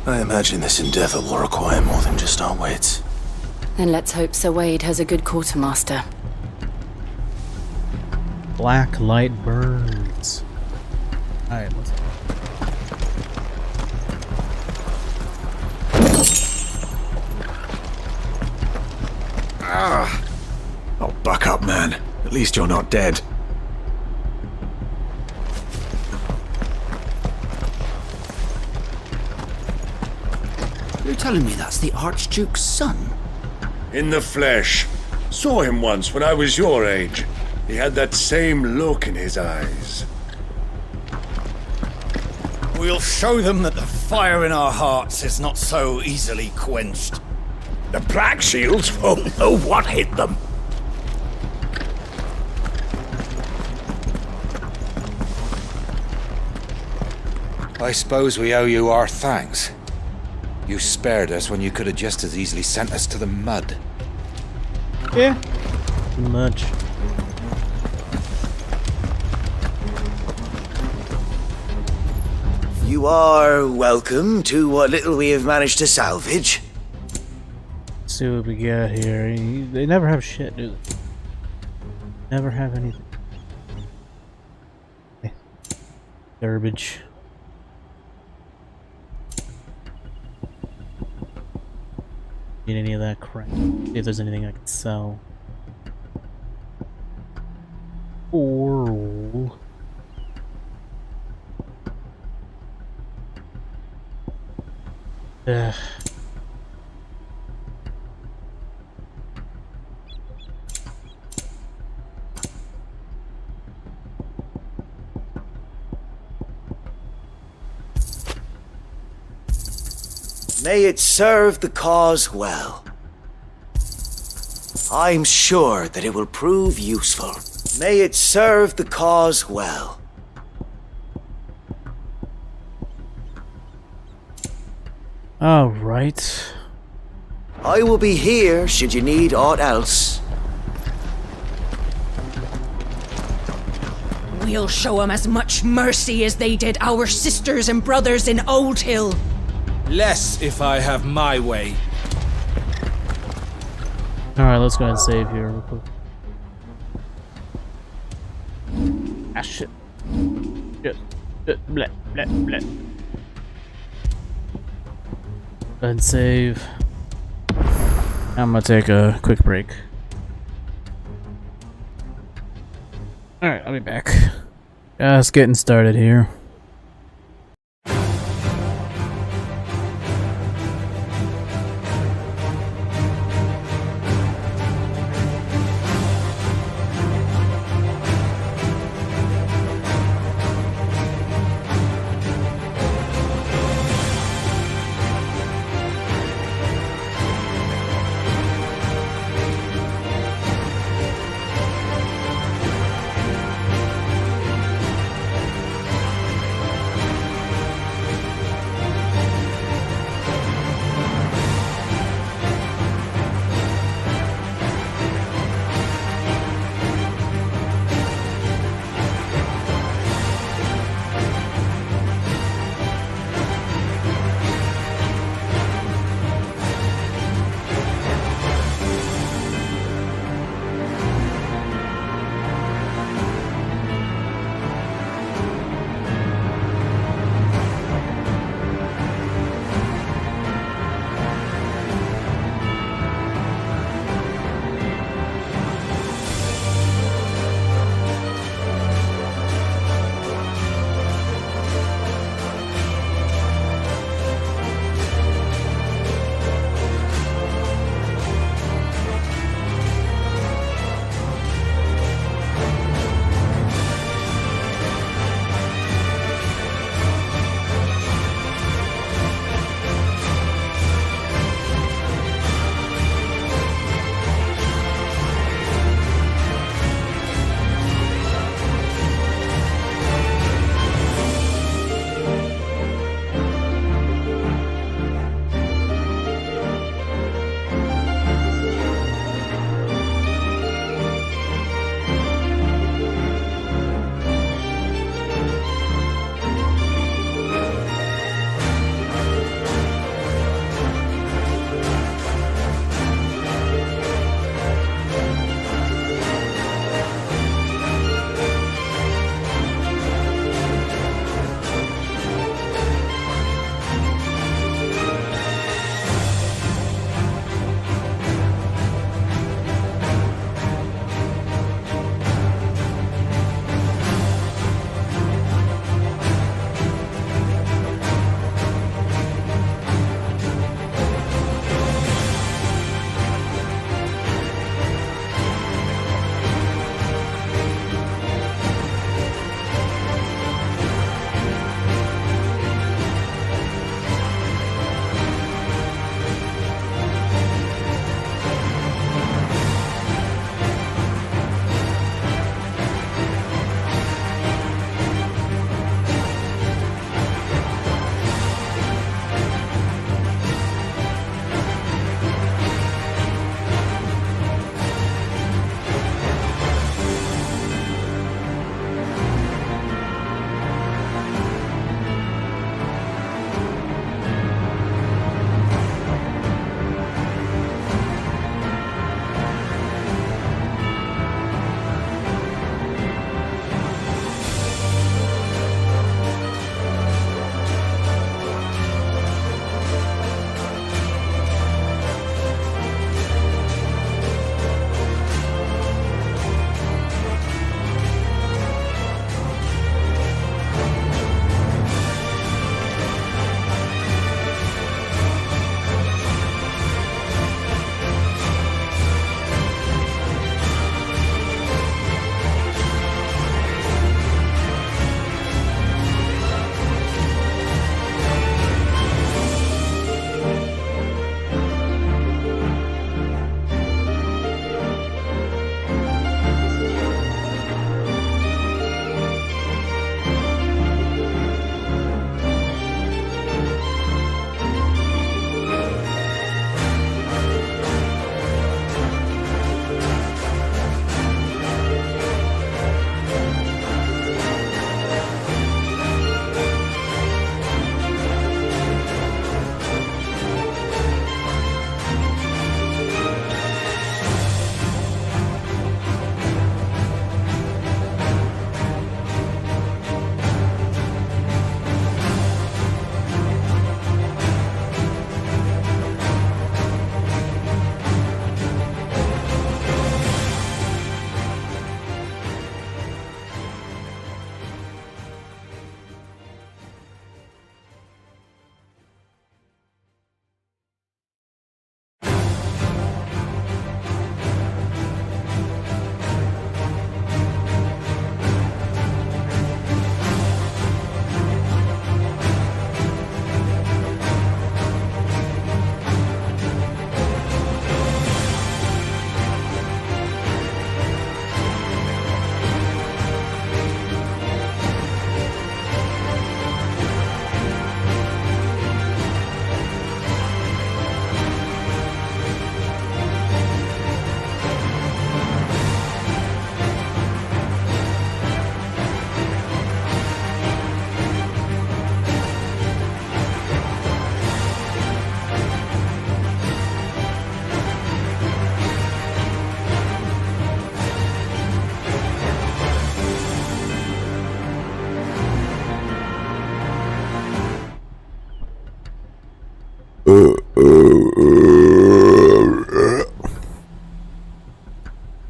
I imagine this endeavor will require more than just our wits. Then let's hope Sir Wade has a good quartermaster. Black light birds. Alright, let's go. Oh, buck up, man. At least you're not dead. You're telling me that's the Archduke's son? In the flesh. Saw him once when I was your age. He had that same look in his eyes. We'll show them that the fire in our hearts is not so easily quenched. The Black Shields won't know what hit them. I suppose we owe you our thanks. You spared us when you could have just as easily sent us to the mud. Yeah. Too much. You are welcome to what little we have managed to salvage. Let's see what we got here. They never have shit, do they? Never have anything. Okay. Garbage. Need any of that crap. See if there's anything I can sell. Or May it serve the cause well. I'm sure that it will prove useful. May it serve the cause well. all right. I will be here should you need aught else. We'll show 'em as much mercy as they did our sisters and brothers in Old Hill. Less if I have my way. Alright, let's go ahead and save here real quick. Ah, shit. Shit. Bleh, bleh, bleh. Go ahead and save. I'm gonna take a quick break. Alright, I'll be back. Just getting started here.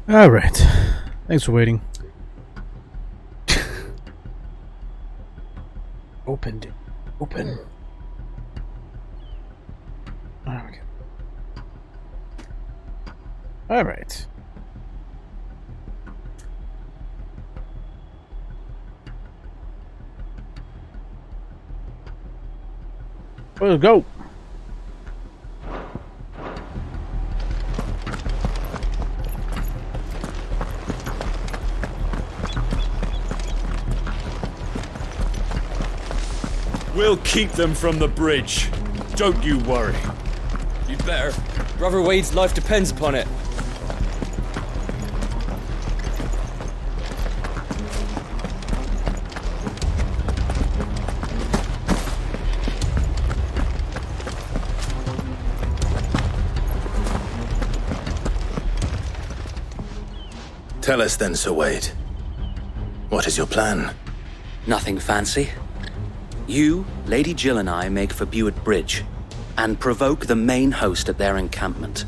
Alright. Thanks for waiting. Opened it. Open. There we go. Alright. Let's go. We'll keep them from the bridge. Don't you worry. You'd better. Brother Wade's life depends upon it. Tell us then, Sir Wade. What is your plan? Nothing fancy. You, Lady Jill and I make for Buett Bridge and provoke the main host at their encampment.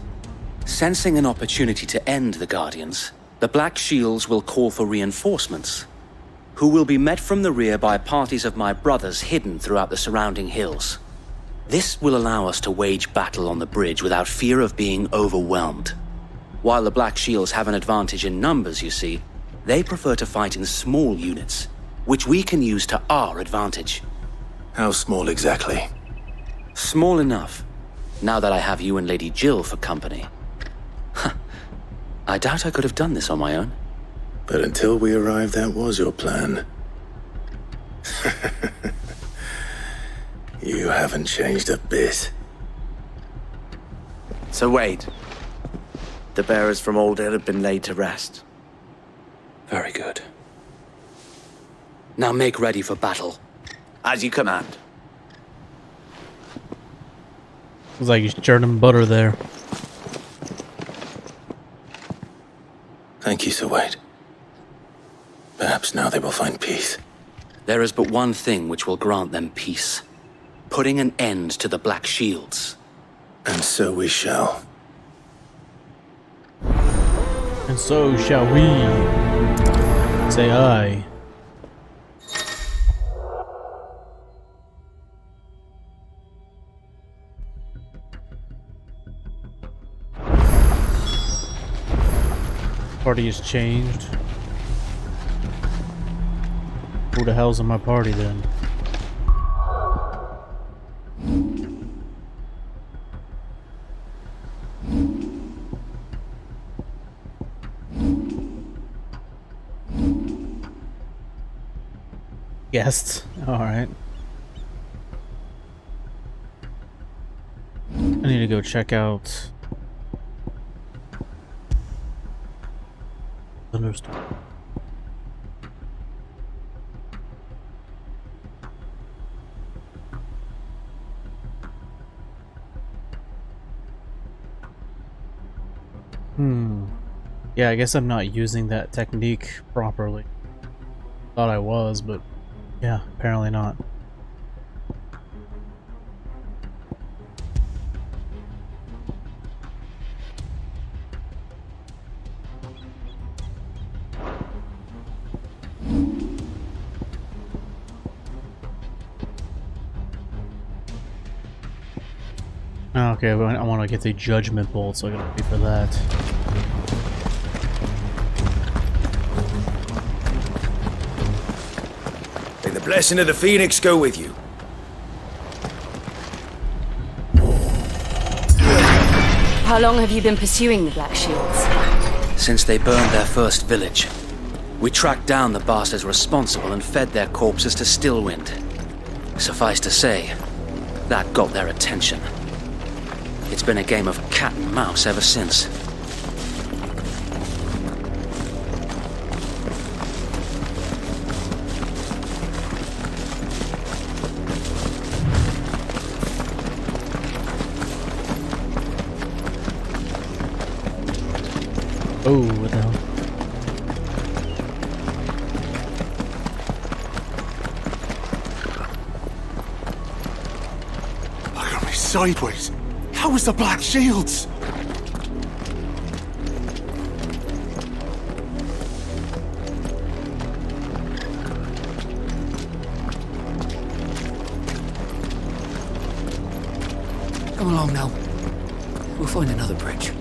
Sensing an opportunity to end the Guardians, the Black Shields will call for reinforcements, who will be met from the rear by parties of my brothers hidden throughout the surrounding hills. This will allow us to wage battle on the bridge without fear of being overwhelmed. While the Black Shields have an advantage in numbers, you see, they prefer to fight in small units, which we can use to our advantage. How small exactly? Small enough, now that I have you and Lady Jill for company. I doubt I could have done this on my own. But until we arrived, that was your plan. You haven't changed a bit. So Wade, the bearers from Old Hill have been laid to rest. Very good. Now make ready for battle. As you command. It's like he's churning butter there. Thank you, Sir Wade. Perhaps now they will find peace. There is but one thing which will grant them peace. Putting an end to the Black Shields. And so we shall. And so shall we. Say aye. Party has changed. Who the hell's in my party then? Guests. Alright. I need to go check out Thunderstorm. Yeah, I guess I'm not using that technique properly. Thought I was, but yeah, apparently not. Okay, but I want to get the Judgment Bolt, so I gotta pay for that. May the blessing of the Phoenix go with you. How long have you been pursuing the Black Shields? Since they burned their first village. We tracked down the bastards responsible and fed their corpses to Stillwind. Suffice to say, that got their attention. It's been a game of cat and mouse ever since. Oh, what the hell? Look at me sideways. How was the Black Shields? along now. We'll find another bridge.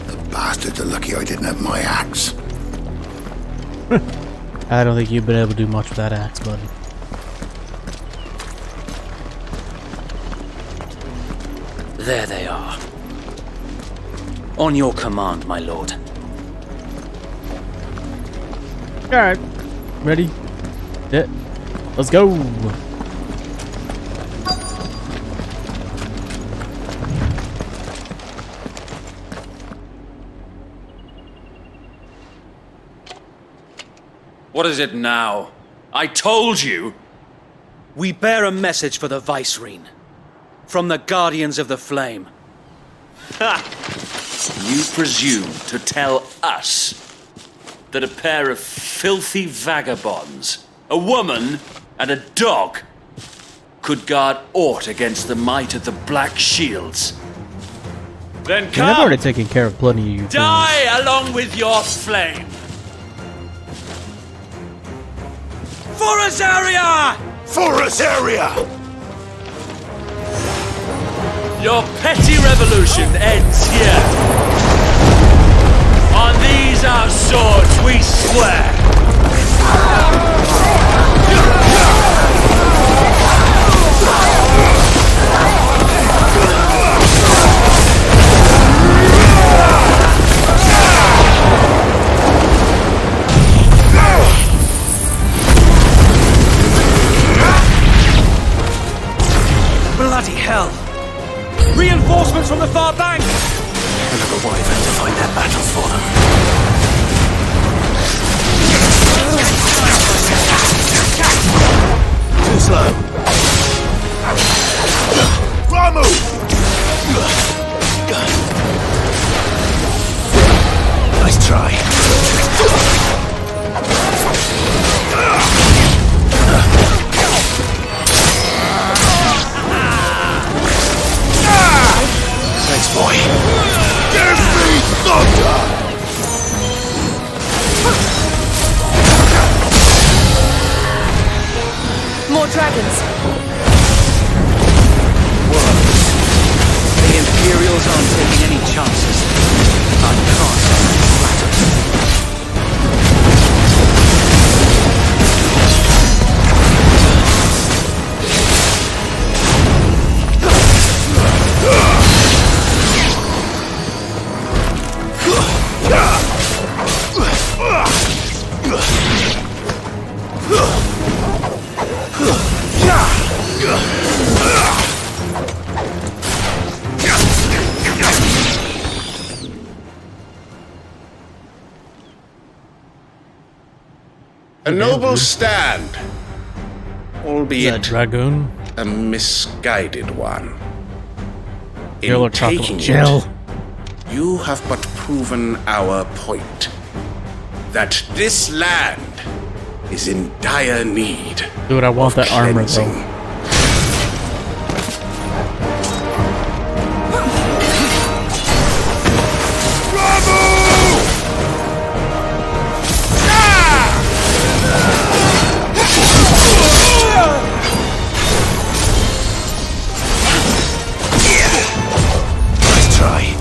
The bastards are lucky I didn't have my axe. I don't think you've been able to do much with that axe, buddy. There they are. On your command, my lord. Alright. Ready? Yeah. Let's go! What is it now? I told you! We bear a message for the Vicereine. From the Guardians of the Flame. Ha! You presume to tell us that a pair of filthy vagabonds, a woman and a dog, could guard aught against the might of the Black Shields? Then I've come! already taken care of plenty of you. Die along with your flame! For Azaria! For Azaria! Your petty revolution ends here. On these our swords we swear. Bloody hell! Reinforcements from the far bank! Another wyvern to find their battles for them. Too slow. Ramu! Nice try. Thanks, boy. Give me thunder! More dragons. The Imperials aren't taking any chances. I can't say I'm flattered. A noble stand, albeit dragoon, a misguided one. Jill or In chocolate? taking Jill. it, you have but proven our point. That this land is in dire need. Dude, I want that armor cleansing. though. Nice try.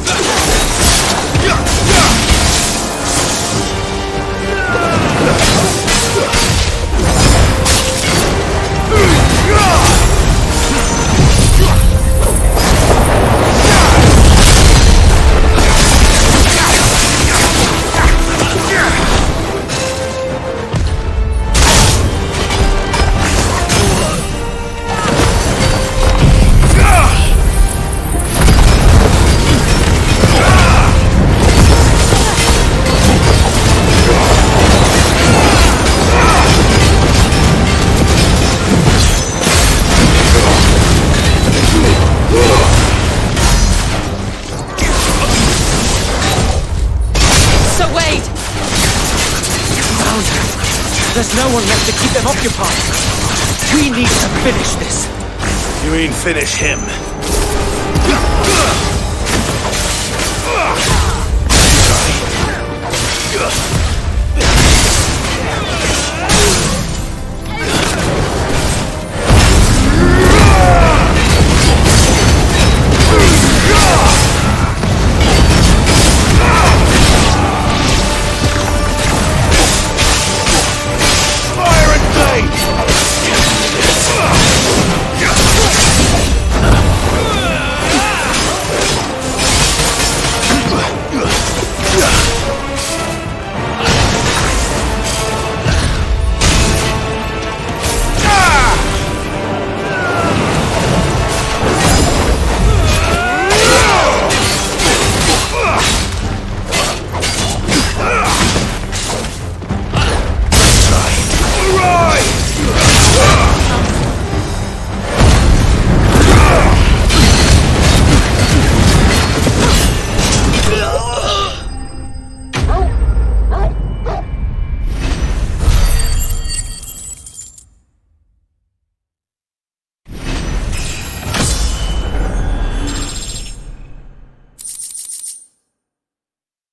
There's no one left to keep them occupied. We need to finish this. You mean finish him?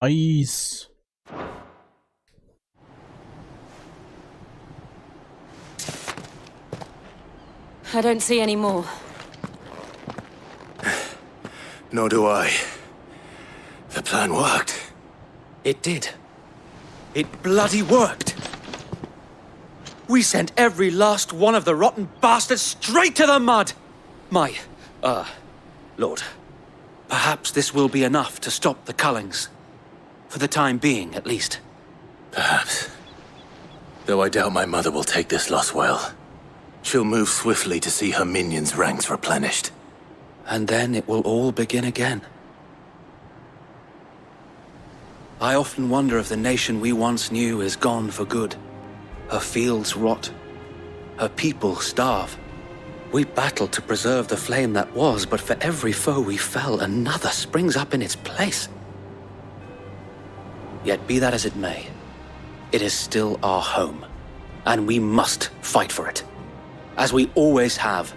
Ice. I don't see any more. Nor do I. The plan worked. It did. It bloody worked. We sent every last one of the rotten bastards straight to the mud! Lord, perhaps this will be enough to stop the Cullings. For the time being, at least. Perhaps. Though I doubt my mother will take this loss well. She'll move swiftly to see her minions' ranks replenished. And then it will all begin again. I often wonder if the nation we once knew is gone for good. Her fields rot. Her people starve. We battled to preserve the flame that was, but for every foe we fell, another springs up in its place. Yet be that as it may, it is still our home, and we must fight for it. As we always have,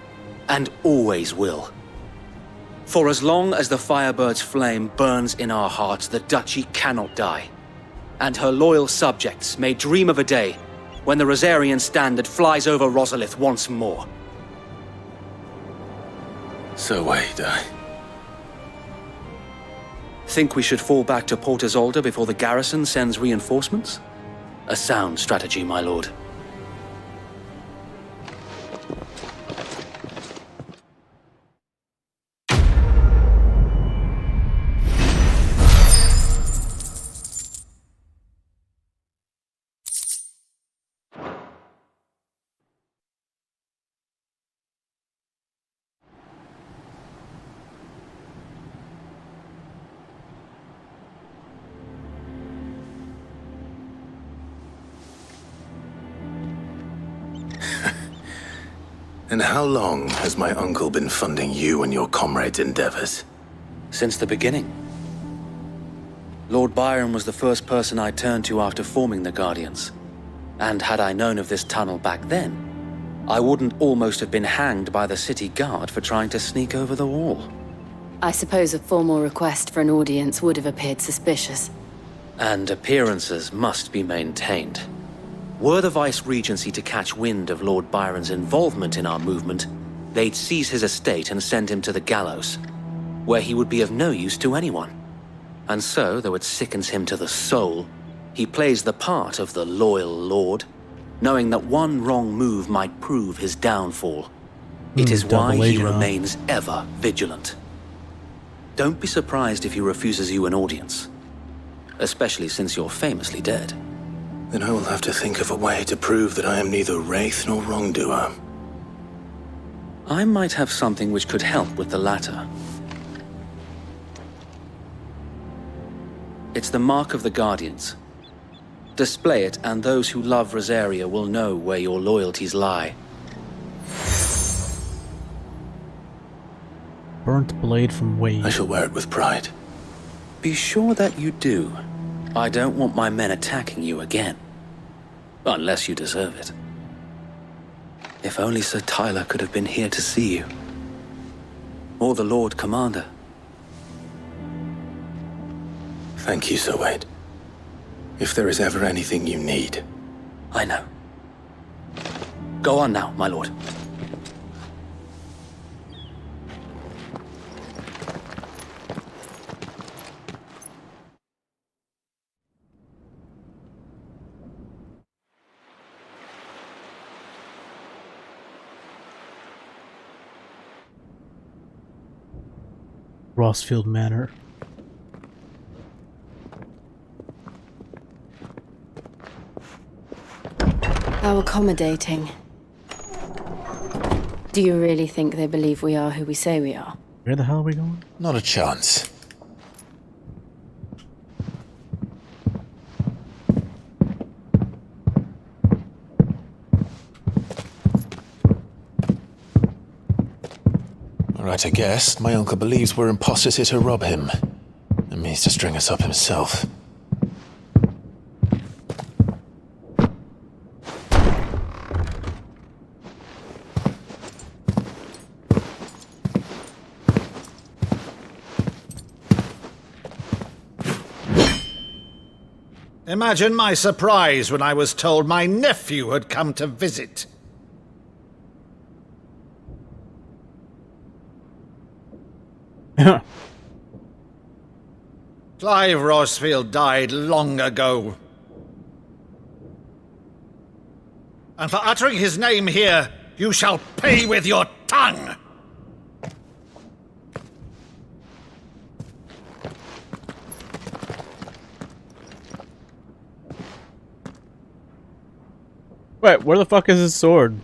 and always will. For as long as the Firebird's flame burns in our hearts, the Duchy cannot die. And her loyal subjects may dream of a day when the Rosarian standard flies over Rosalith once more. So wait, Think we should fall back to Port Isolde before the garrison sends reinforcements? A sound strategy, my lord. And how long has my uncle been funding you and your comrades' endeavors? Since the beginning. Lord Byron was the first person I turned to after forming the Guardians. And had I known of this tunnel back then, I wouldn't almost have been hanged by the city guard for trying to sneak over the wall. I suppose a formal request for an audience would have appeared suspicious. And appearances must be maintained. Were the Vice-Regency to catch wind of Lord Byron's involvement in our movement, they'd seize his estate and send him to the gallows, where he would be of no use to anyone. And so, though it sickens him to the soul, he plays the part of the loyal lord, knowing that one wrong move might prove his downfall. It is why he remains ever vigilant. Don't be surprised if he refuses you an audience, especially since you're famously dead. Then I will have to think of a way to prove that I am neither wraith nor wrongdoer. I might have something which could help with the latter. It's the mark of the Guardians. Display it, and those who love Rosaria will know where your loyalties lie. Burnt blade from Wade. I shall wear it with pride. Be sure that you do. I don't want my men attacking you again. Unless you deserve it. If only Sir Tyler could have been here to see you. Or the Lord Commander. Thank you, Sir Wade. If there is ever anything you need. I know. Go on now, my lord. Rossfield Manor. How accommodating. Do you really think they believe we are who we say we are? Where the hell are we going? Not a chance. Alright, I guess. My uncle believes we're imposters here to rob him. And means to string us up himself. Imagine my surprise when I was told my nephew had come to visit. Clive Rosfield died long ago. And for uttering his name here, you shall pay with your tongue! Wait, where the fuck is his sword?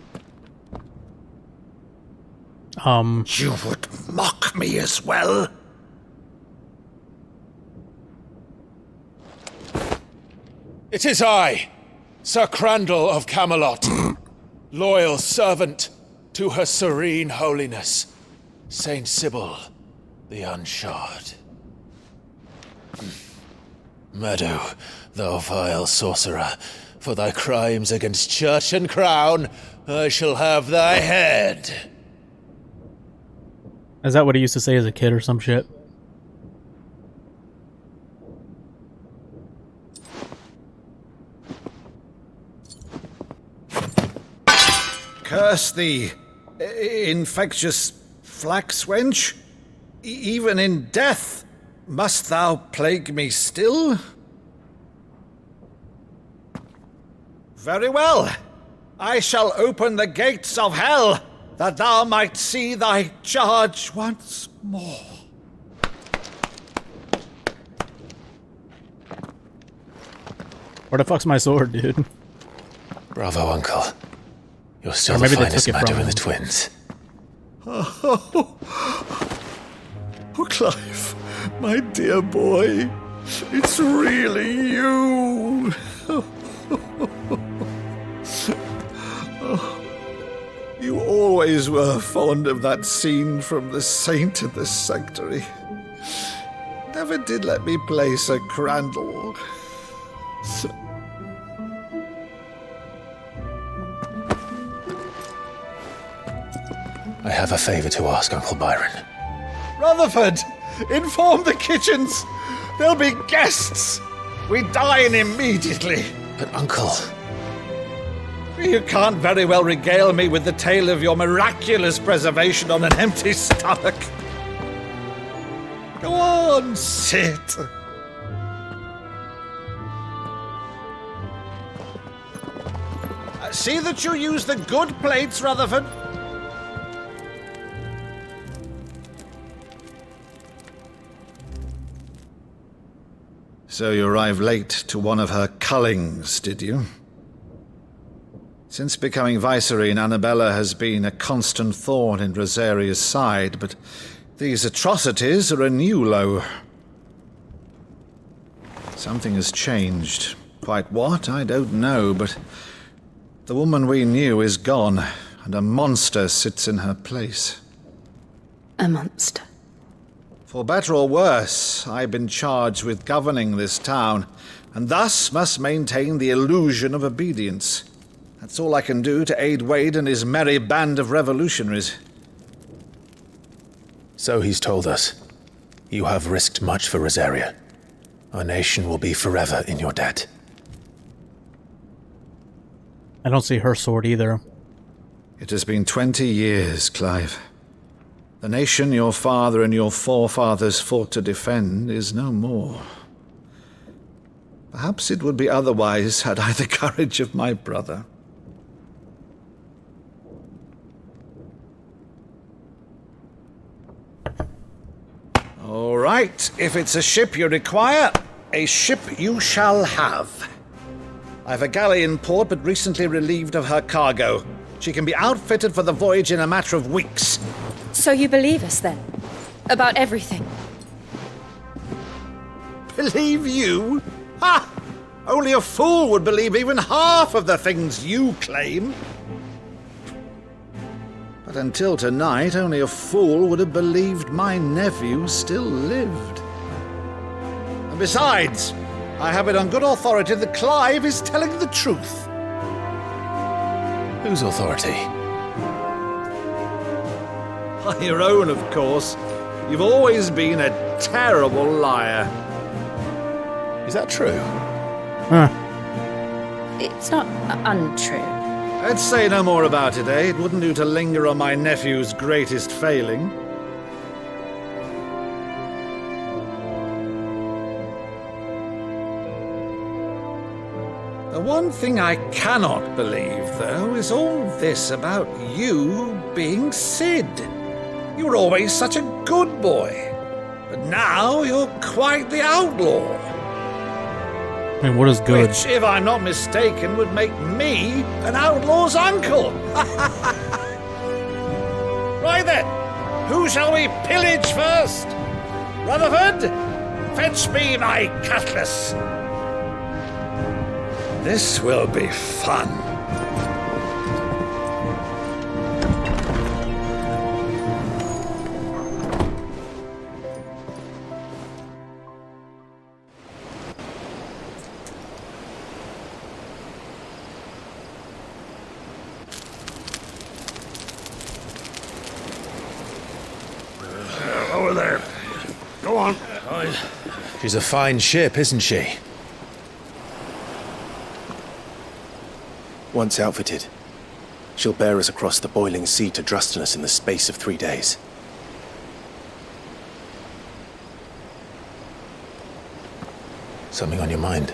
You would mock me as well? It is I, Sir Crandall of Camelot, loyal servant to Her Serene Holiness, Saint Sybil the Unshod. Meadow, thou vile sorcerer, for thy crimes against church and crown, I shall have thy head. Is that what he used to say as a kid or some shit? Curse thee, infectious flax wench. Even in death, must thou plague me still? Very well. I shall open the gates of hell, that thou might see thy charge once more. Where the fuck's my sword, dude? Bravo, Uncle. You're still Or the maybe they finest took it Meadow from in the him. twins. Oh, Clive, my dear boy, it's really you. You always were fond of that scene from The Saint of the Sanctuary. Never did let me play Sir Crandall. I have a favor to ask, Uncle Byron. Rutherford, inform the kitchens. There'll be guests. We dine immediately. But, Uncle... You can't very well regale me with the tale of your miraculous preservation on an empty stomach. Go on, sit. See that you use the good plates, Rutherford. So you arrived late to one of her cullings, did you? Since becoming Vicereine, Annabella has been a constant thorn in Rosaria's side, but these atrocities are a new low. Something has changed. Quite what, I don't know, but the woman we knew is gone, and a monster sits in her place. A monster. For better or worse, I've been charged with governing this town, and thus must maintain the illusion of obedience. That's all I can do to aid Wade and his merry band of revolutionaries. So he's told us. You have risked much for Rosaria. Our nation will be forever in your debt. I don't see her sword either. It has been 20 years, Clive. The nation your father and your forefathers fought to defend is no more. Perhaps it would be otherwise had I the courage of my brother. All right, if it's a ship you require, a ship you shall have. I've a galley in port, but recently relieved of her cargo. She can be outfitted for the voyage in a matter of weeks. So you believe us then? About everything? Believe you? Ha! Only a fool would believe even half of the things you claim. But until tonight, only a fool would have believed my nephew still lived. And besides, I have it on good authority that Clive is telling the truth. Whose authority? On your own, of course. You've always been a terrible liar. Is that true? It's not untrue. I'd say no more about it, eh? It wouldn't do to linger on my nephew's greatest failing. The one thing I cannot believe, though, is all this about you being Sid. You were always such a good boy, but now you're quite the outlaw. I mean, what is good? Which, if I'm not mistaken, would make me an outlaw's uncle. Right then, who shall we pillage first? Rutherford, fetch me my cutlass. This will be fun. Over there. Go on. She's a fine ship, isn't she? Once outfitted, she'll bear us across the boiling sea to Drustinus in the space of 3 days. Something on your mind?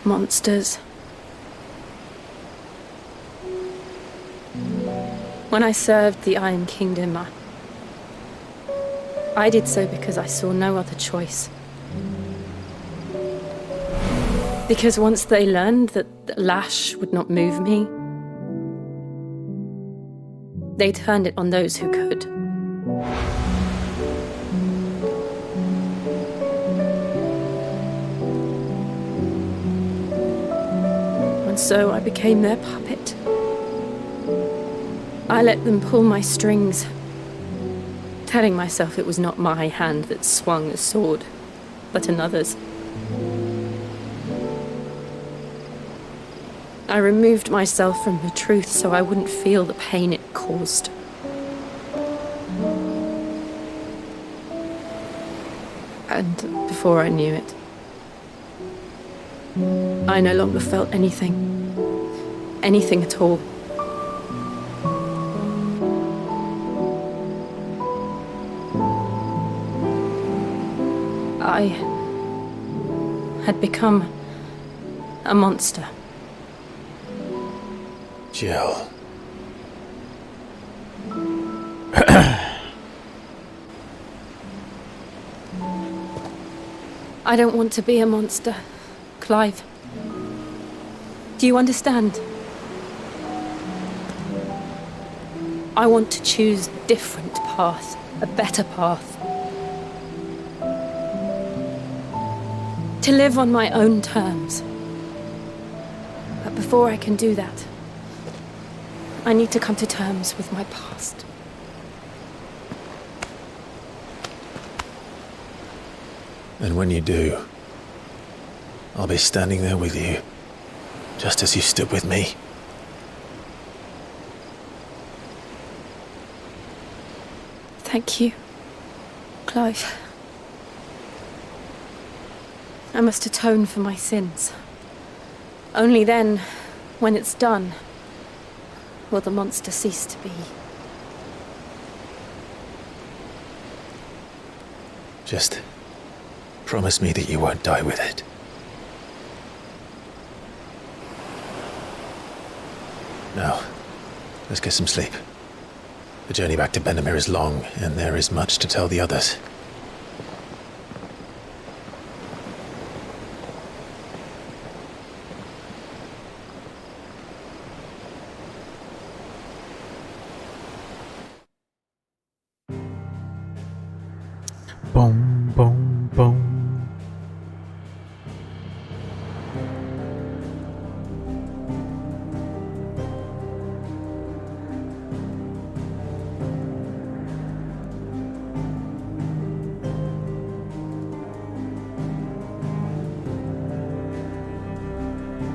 Monsters. When I served the Iron Kingdom, I did so because I saw no other choice. Because once they learned that the lash would not move me, they turned it on those who could. And so I became their puppet. I let them pull my strings, telling myself it was not my hand that swung the sword, but another's. I removed myself from the truth so I wouldn't feel the pain it caused. And before I knew it, I no longer felt anything. Anything at all. I had become a monster. Jill. I don't want to be a monster, Clive. Do you understand? I want to choose a different path, a better path. To live on my own terms. But before I can do that, I need to come to terms with my past. And when you do, I'll be standing there with you, just as you stood with me. Thank you, Clive. I must atone for my sins. Only then, when it's done, will the monster cease to be. Just promise me that you won't die with it. Now, let's get some sleep. The journey back to Benamir is long, and there is much to tell the others. Boom, boom, boom.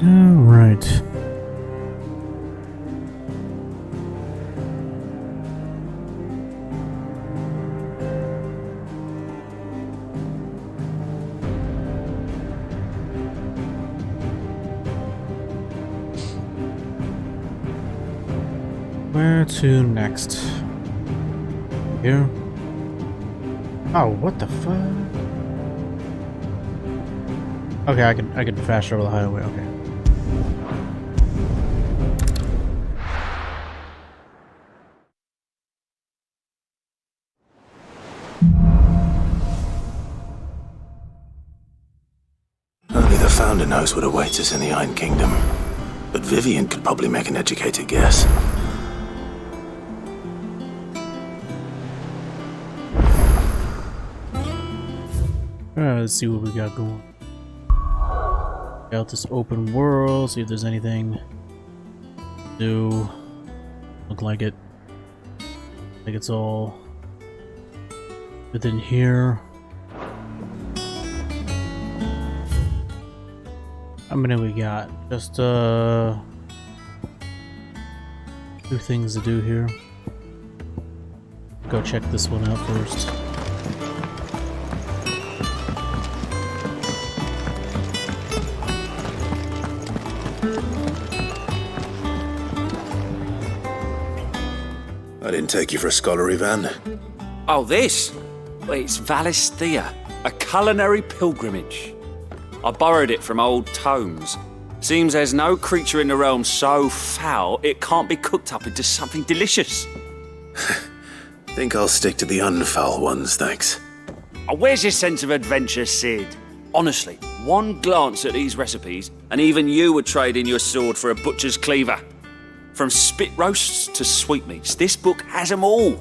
All right. Where to next? Here? Oh, what the fuck? Okay, I can fast travel the highway, okay. Only the Founder knows what awaits us in the Iron Kingdom. But Vivian could probably make an educated guess. Let's see what we got going. Out this open world, see if there's anything new. Look like it. I think it's all within here. How many we got? Just 2 things to do here. Go check this one out first. I didn't take you for a scholar, Ivan. Oh, this? Well, it's Valisthea, a culinary pilgrimage. I borrowed it from old tomes. Seems there's no creature in the realm so foul it can't be cooked up into something delicious. Think I'll stick to the unfoul ones, thanks. Oh, where's your sense of adventure, Sid? Honestly, one glance at these recipes, and even you would trade in your sword for a butcher's cleaver. From spit roasts to sweetmeats, this book has them all.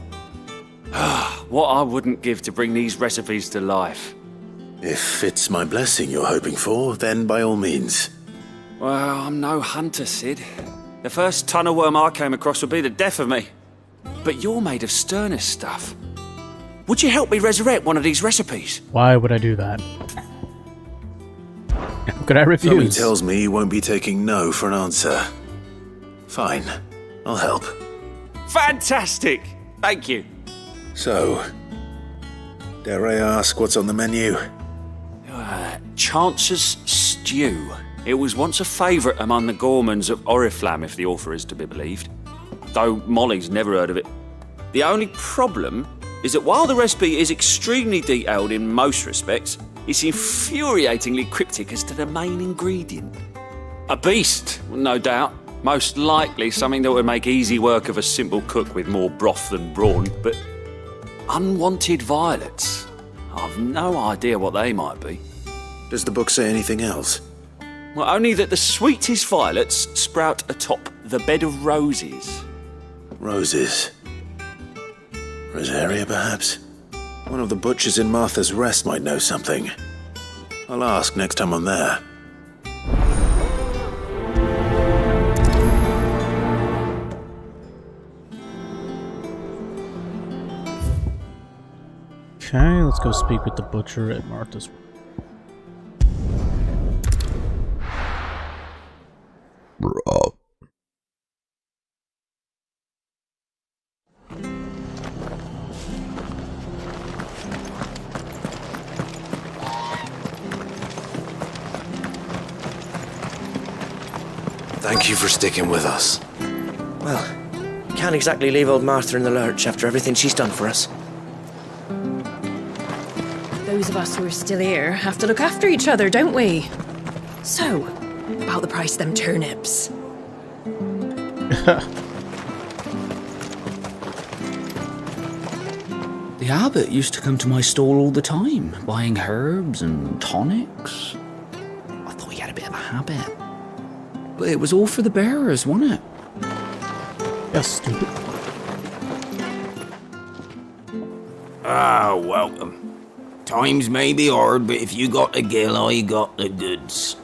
What I wouldn't give to bring these recipes to life. If it's my blessing you're hoping for, then by all means. Well, I'm no hunter, Sid. The first tunnel worm I came across would be the death of me. But you're made of sterner stuff. Would you help me resurrect one of these recipes? Why would I do that? How could I refuse? Something tells me you won't be taking no for an answer. Fine, I'll help. Fantastic! Thank you. So, dare I ask what's on the menu? Chance's Stew. It was once a favourite among the gourmands of Oriflamme, if the author is to be believed. Though Molly's never heard of it. The only problem is that while the recipe is extremely detailed in most respects, it's infuriatingly cryptic as to the main ingredient. A beast, no doubt. Most likely something that would make easy work of a simple cook with more broth than brawn, but unwanted violets. I've no idea what they might be. Does the book say anything else? Well, only that the sweetest violets sprout atop the bed of roses. Roses. Rosaria, perhaps? One of the butchers in Martha's Rest might know something. I'll ask next time I'm there. Okay, let's go speak with the butcher at Martha's. Bro. Thank you for sticking with us. Well, can't exactly leave old Martha in the lurch after everything she's done for us. Those of us who are still here have to look after each other, don't we? So, about the price of them turnips. The abbot used to come to my stall all the time, buying herbs and tonics. I thought he had a bit of a habit. But it was all for the bearers, wasn't it? Yes, stupid. Ah, welcome. Times may be hard, but if you got the gill, I got the goods.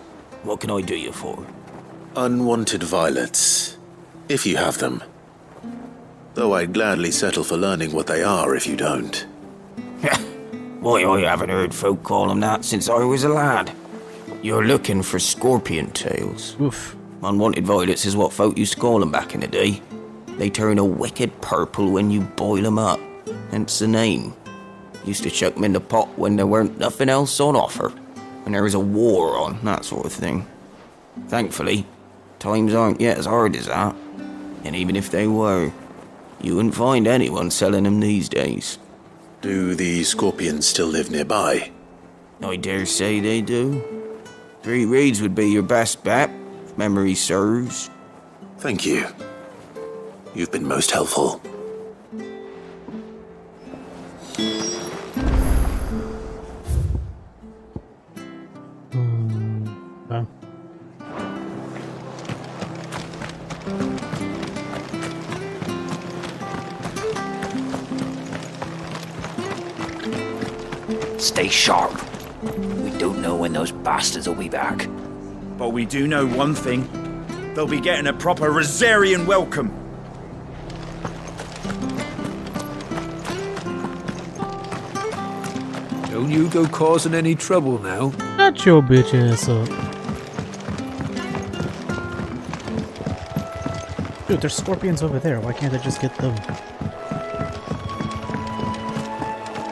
What can I do you for? Unwanted violets, if you have them. Though I'd gladly settle for learning what they are if you don't. Why, I haven't heard folk call them that since I was a lad. You're looking for scorpion tails. Oof. Unwanted violets is what folk used to call them back in the day. They turn a wicked purple when you boil them up, hence the name. Used to chuck them in the pot when there weren't nothing else on offer, when there was a war on, that sort of thing. Thankfully, times aren't yet as hard as that. And even if they were, You wouldn't find anyone selling them these days. Do the scorpions still live nearby? I dare say they do. 3 Reeds would be your best bet, if memory serves. Thank you. You've been most helpful. Stay sharp. We don't know when those bastards will be back. But we do know one thing. They'll be getting a proper Rosarian welcome. Don't you go causing any trouble now. Shut your bitch ass up. Dude, there's scorpions over there. Why can't I just get them?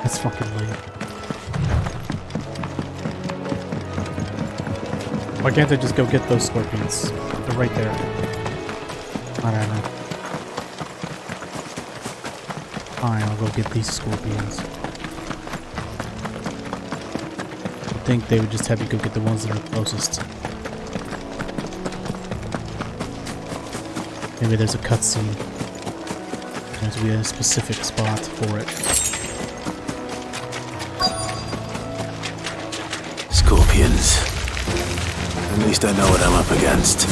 That's fucking lame. Why can't I just go get those scorpions? They're right there. I don't know. Fine, I'll go get these scorpions. I think they would just have you go get the ones that are closest. Maybe there's a cutscene. There's to be a specific spot for it. Scorpions. At least I know what I'm up against.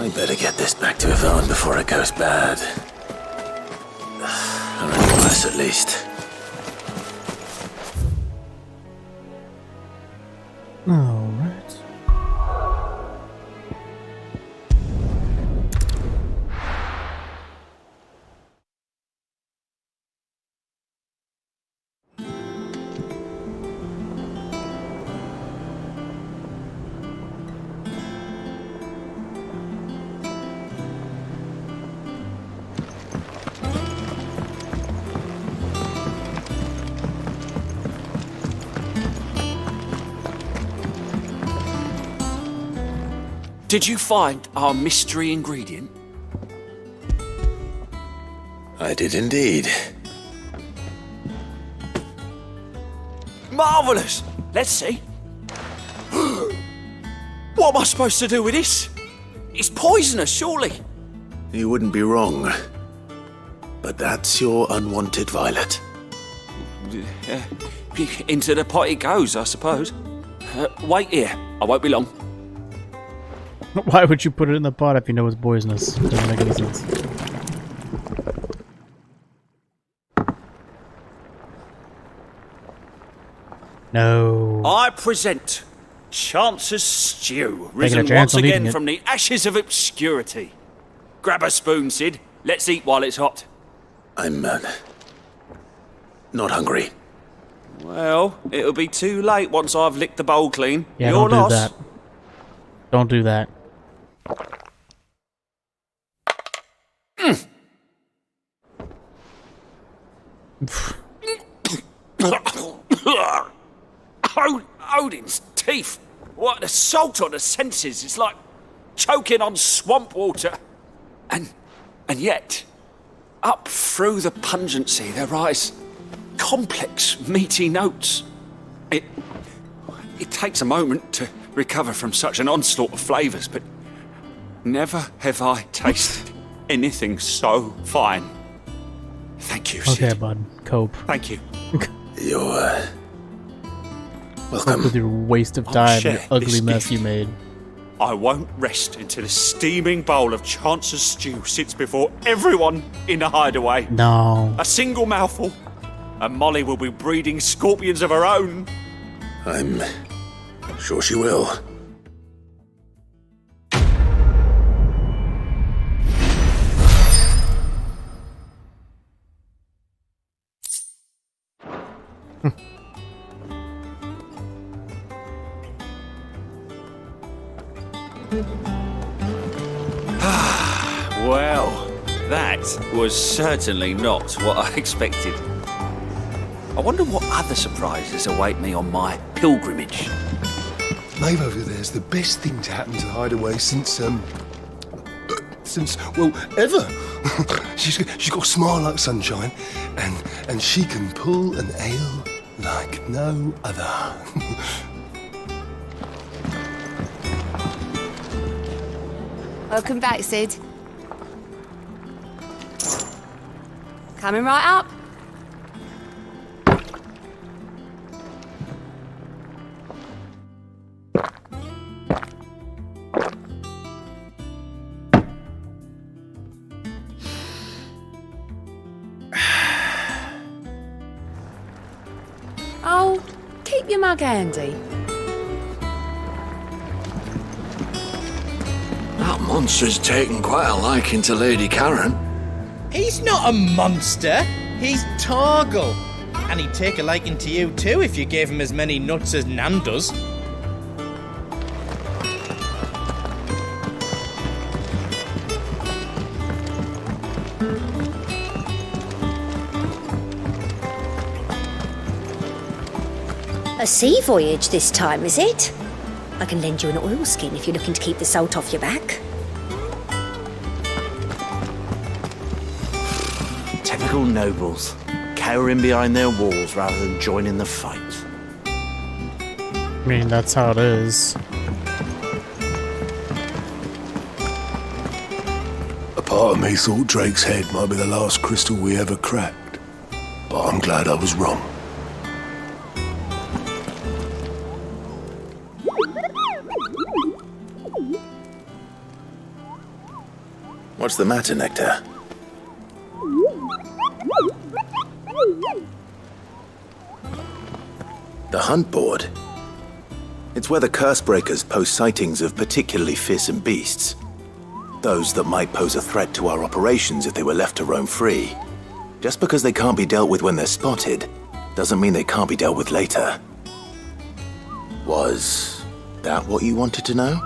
I better get this back to Yvonne before it goes bad. Or any worse, at least. Alright. Did you find our mystery ingredient? I did indeed. Marvellous! Let's see. What am I supposed to do with this? It's poisonous, surely. You wouldn't be wrong. But that's your unwanted violet. Into the pot it goes, I suppose. Wait here. I won't be long. Why would you put it in the pot if you know it's poisonous? Doesn't make any sense. No. I present Chance's Stew, Taking a risen chance once on eating again it. from the ashes of obscurity. Grab a spoon, Sid. Let's eat while it's hot. I'm, not hungry. Well, it'll be too late once I've licked the bowl clean. Yeah, Your don't loss. do that. Don't do that. Odin's teeth. What an assault on the senses. It's like choking on swamp water. And yet, up through the pungency, there rise complex, meaty notes. It takes a moment to recover from such an onslaught of flavours, but never have I tasted anything so fine. Thank you, Sid. Okay, bud. Cope. Thank you. You're welcome. Cope with your waste of time and ugly mess you made. I won't rest until a steaming bowl of Chance's stew sits before everyone in the hideaway. No. A single mouthful, and Molly will be breeding scorpions of her own. I'm sure she will. Well, that was certainly not what I expected. I wonder what other surprises await me on my pilgrimage. Maeve over there's the best thing to happen to the hideaway since, well, ever. she's got a smile like sunshine, and she can pull an ale like no other. Welcome back, Sid. Coming right up. Oh, keep your mug handy. That monster's taken quite a liking to Lady Karen. He's not a monster. He's Torgal. And he'd take a liking to you too if you gave him as many nuts as Nan does. A sea voyage this time, is it? I can lend you an oilskin if you're looking to keep the salt off your back. Typical nobles, cowering behind their walls rather than joining the fight. I mean, that's how it is. A part of me thought Drake's head might be the last crystal we ever cracked, but I'm glad I was wrong. What's the matter, Nectar? The hunt board? It's where the Cursebreakers post sightings of particularly fearsome beasts. Those that might pose a threat to our operations if they were left to roam free. Just because they can't be dealt with when they're spotted, doesn't mean they can't be dealt with later. Was that what you wanted to know?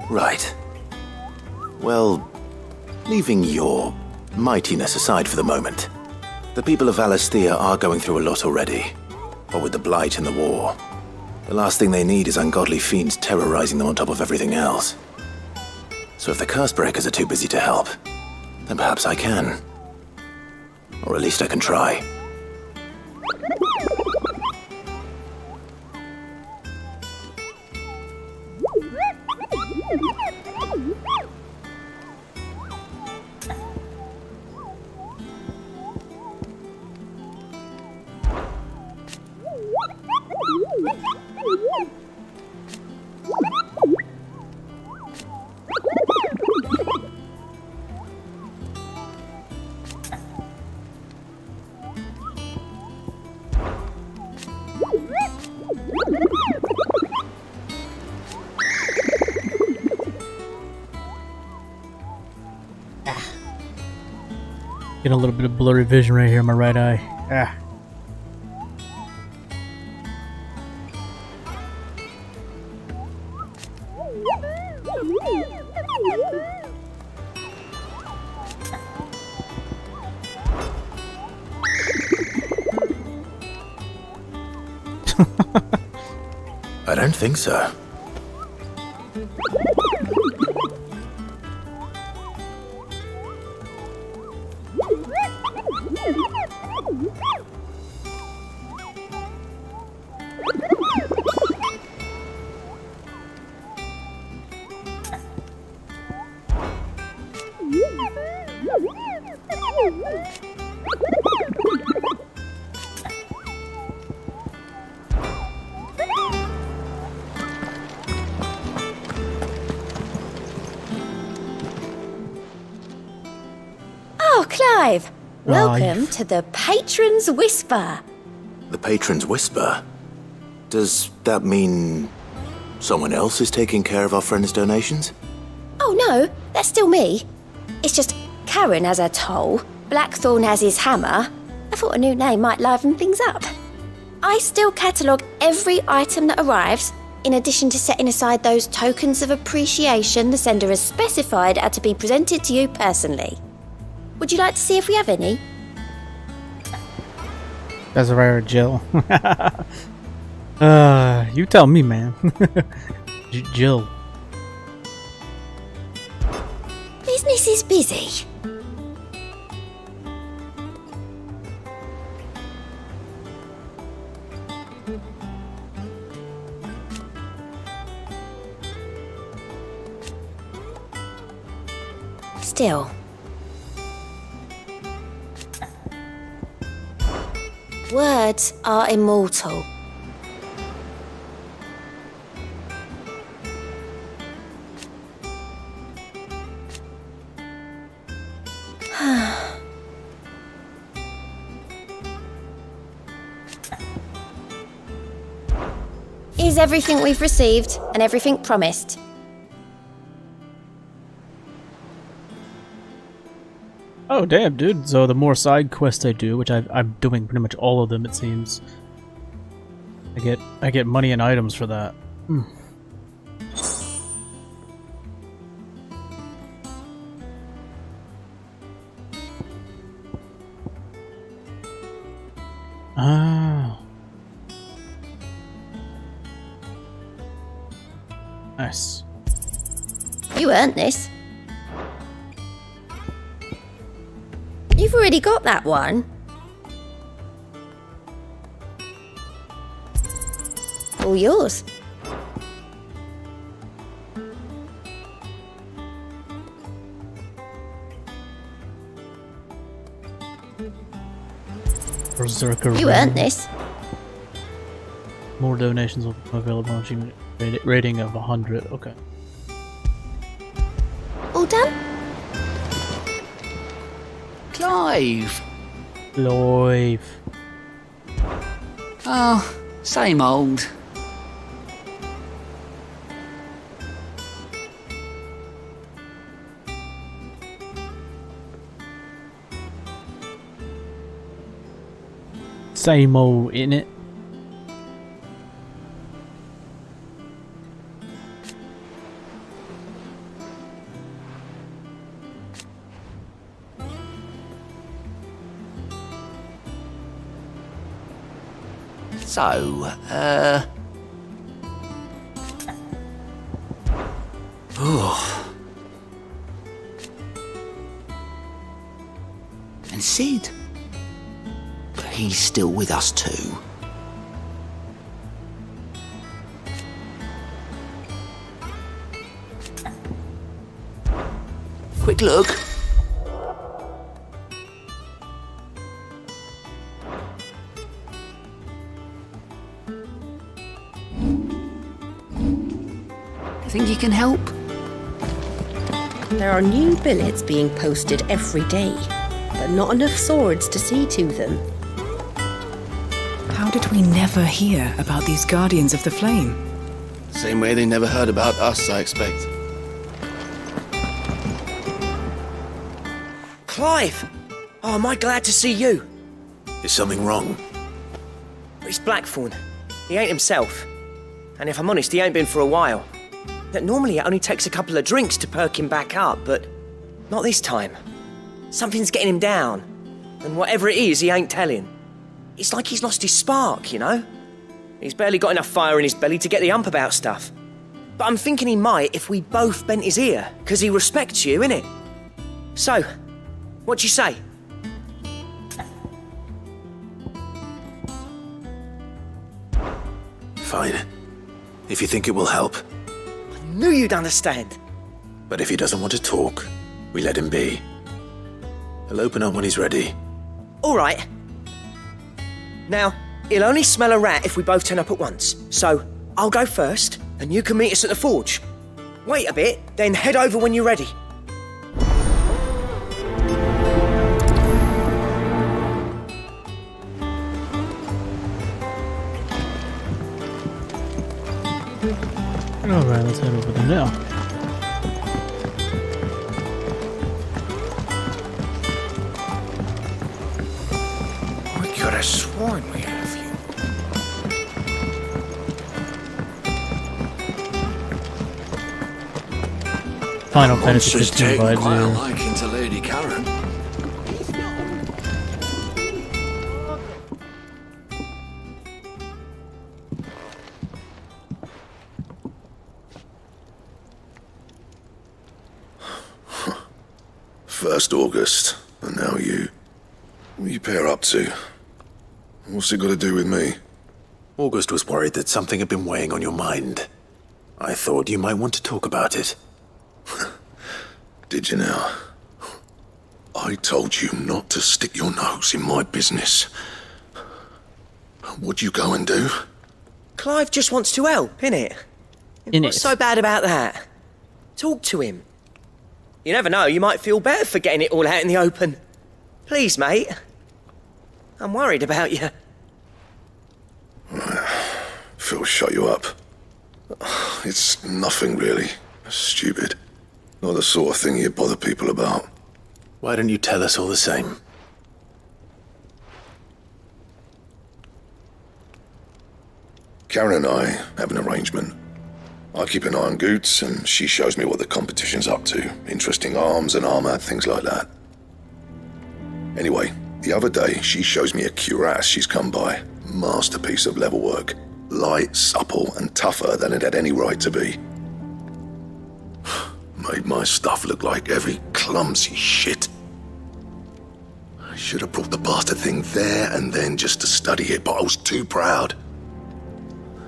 Right. Well, leaving your mightiness aside for the moment, the people of Alastia are going through a lot already. What with the Blight and the war. The last thing they need is ungodly fiends terrorizing them on top of everything else. So if the Cursebreakers are too busy to help, then perhaps I can. Or at least I can try. Getting a little bit of blurry vision right here in my right eye. Ah. I don't think so. Oh, Clive! Welcome to the Patron's Whisper. The Patron's Whisper? Does that mean someone else is taking care of our friend's donations? Oh no, that's still me. It's just Karen has her toll, Blackthorn has his hammer. I thought a new name might liven things up. I still catalogue every item that arrives, in addition to setting aside those tokens of appreciation the sender has specified are to be presented to you personally. Would you like to see if we have any? That's a rare Jill. You tell me, man. Jill. Business is busy. Still. Words are immortal. Is everything we've received and everything promised? Oh damn, dude! So the more side quests I do, which I'm doing pretty much all of them, it seems, I get money and items for that. Ah, nice. You earned this. You've already got that one. All yours. Berserker. You earned this. More donations will be available on achievement rating of 100. Okay. All done? Clive! Clive. Oh, same old. Same old, innit? So, oh. And Sid? He's still with us too. Quick look. Think you can help? There are new billets being posted every day, but not enough swords to see to them. How did we never hear about these Guardians of the Flame? Same way they never heard about us, I expect. Clive! Oh, am I glad to see you? Is something wrong? It's Blackthorn. He ain't himself. And if I'm honest, he ain't been for a while. Normally it only takes a couple of drinks to perk him back up, but not this time. Something's getting him down. And whatever it is, he ain't telling. It's like he's lost his spark, you know? He's barely got enough fire in his belly to get the hump about stuff. But I'm thinking he might if we both bent his ear, because he respects you, innit? So, what do you say? Fine. If you think it will help. I knew you'd understand. But if he doesn't want to talk, we let him be. He'll open up when he's ready. All right. Now, he'll only smell a rat if we both turn up at once. So, I'll go first, and you can meet us at the forge. Wait a bit, then head over when you're ready. Alright, let's head over there now. I could have sworn we had a few. Final Fantasy Monster's 15 taken vibes quite a here. liking to Lady Karen. First August, and now you. What are you pair up to? What's it got to do with me? August was worried that something had been weighing on your mind. I thought you might want to talk about it. Did you now? I told you not to stick your nose in my business. What'd you go and do? Clive just wants to help, innit? What's so bad about that? Talk to him. You never know, you might feel better for getting it all out in the open. Please, mate. I'm worried about you. Phil shut you up. It's nothing really. Stupid. Not the sort of thing you bother people about. Why don't you tell us all the same? Karen and I have an arrangement. I keep an eye on Goots, and she shows me what the competition's up to. Interesting arms and armor, things like that. Anyway, the other day, she shows me a cuirass she's come by. Masterpiece of level work. Light, supple, and tougher than it had any right to be. Made my stuff look like every clumsy shit. I should have brought the bastard thing there and then just to study it, but I was too proud.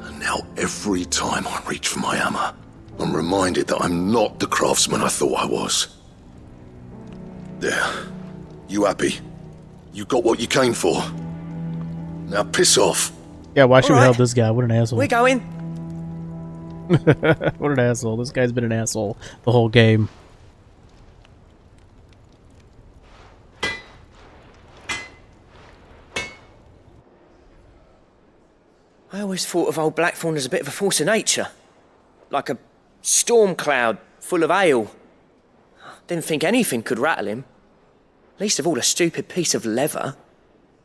And now every time I reach for my hammer, I'm reminded that I'm not the craftsman I thought I was. There. You happy? You got what you came for. Now piss off. Yeah, why should we Alright. help this guy? What an asshole. We're going. What an asshole. This guy's been an asshole the whole game. I always thought of old Blackthorn as a bit of a force of nature. Like a storm cloud full of ale. Didn't think anything could rattle him. Least of all a stupid piece of leather.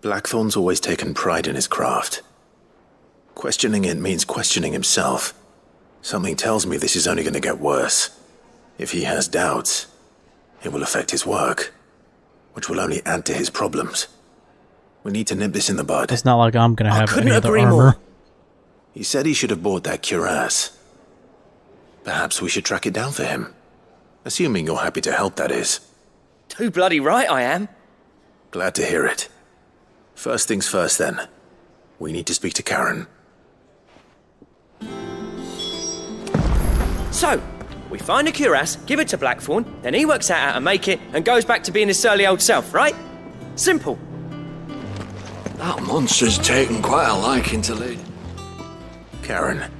Blackthorn's always taken pride in his craft. Questioning it means questioning himself. Something tells me this is only going to get worse. If he has doubts, it will affect his work, which will only add to his problems. We need to nip this in the bud. It's not like I'm going to have couldn't any other agree armor. more. He said he should have bought that cuirass. Perhaps we should track it down for him. Assuming you're happy to help, that is. Too bloody right I am. Glad to hear it. First things first, then. We need to speak to Karen. So, we find a cuirass, give it to Blackthorn, then he works out how to make it and goes back to being his surly old self, right? Simple. That monster's taken quite a liking to Lady. Karen,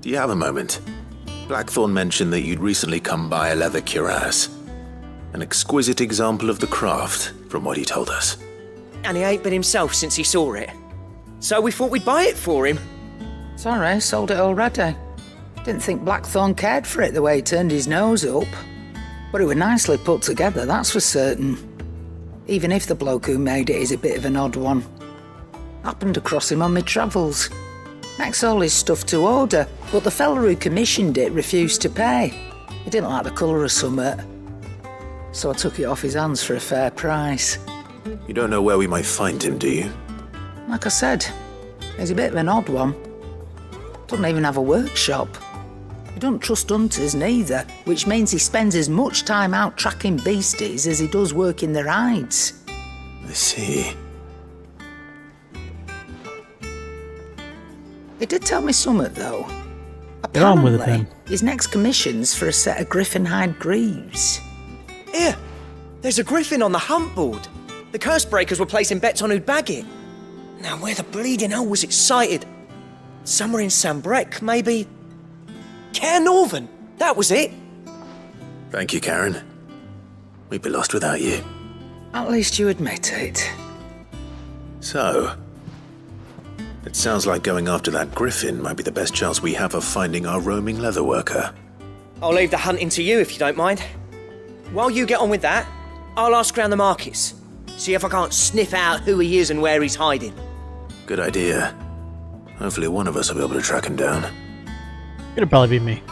do you have a moment? Blackthorn mentioned that you'd recently come by a leather cuirass. An exquisite example of the craft, from what he told us. And he ain't been himself since he saw it. So we thought we'd buy it for him. Sorry, sold it already. Didn't think Blackthorn cared for it the way he turned his nose up. But it was nicely put together, that's for certain. Even if the bloke who made it is a bit of an odd one. Happened across him on my travels. Makes all his stuff to order, but the fella who commissioned it refused to pay. He didn't like the colour of summit. So I took it off his hands for a fair price. You don't know where we might find him, do you? Like I said, He's a bit of an odd one. Doesn't even have a workshop. He doesn't trust hunters neither, which means he spends as much time out tracking beasties as he does working their hides. I see. He did tell me something, though. Get on with it, Apparently, then. his next commission's for a set of griffin hide greaves. Here, there's a griffin on the hunt board. The curse breakers were placing bets on who'd bag it. Now, where the bleeding hell was it sighted? Somewhere in Sambrec, maybe? Care Northern, that was it. Thank you, Karen. We'd be lost without you. At least you admit it. So, it sounds like going after that griffin might be the best chance we have of finding our roaming leatherworker. I'll leave the hunting to you if you don't mind. While you get on with that, I'll ask around the markets. See if I can't sniff out who he is and where he's hiding. Good idea. Hopefully one of us will be able to track him down. It'll probably be me.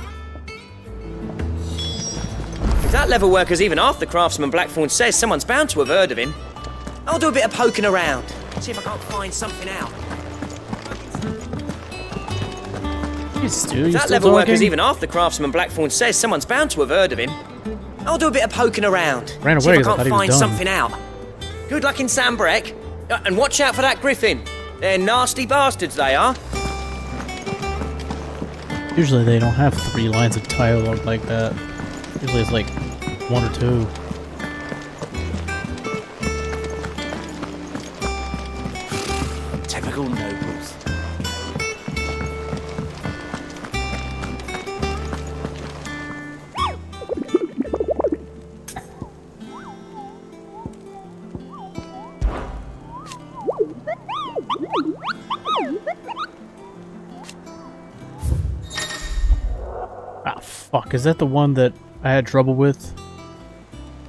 If that leatherworker's even half the craftsman Blackthorn says, someone's bound to have heard of him. I'll do a bit of poking around. See if I can't find something out. If that leatherworker's even half the craftsman Blackthorn says, someone's bound to have heard of him. I'll do a bit of poking around. Ran away See if I because I can't thought he was find done. something out. Good luck in Sambrec. And watch out for that griffin. They're nasty bastards, they are. Usually they don't have 3 lines of dialogue like that. Usually it's like 1 or 2. Typical nobles. Ah, fuck. Is that the one that I had trouble with?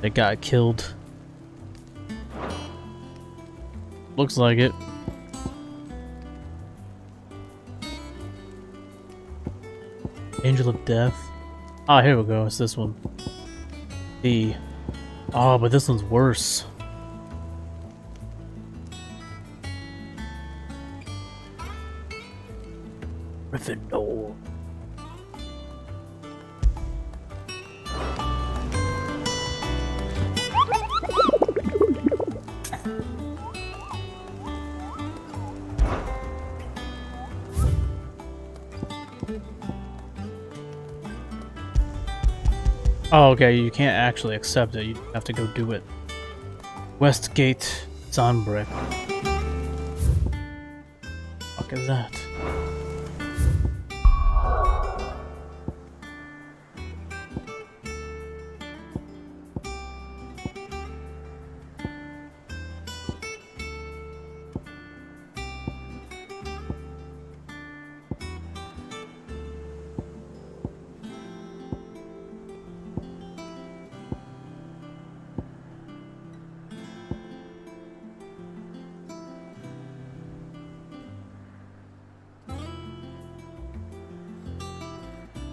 That got killed? Looks like it. Angel of Death. Ah, here we go. It's this one. Oh, but this one's worse. Gryffindor. Oh, okay, you can't actually accept it. You have to go do it. Westgate Zonbrick. Fuck is that?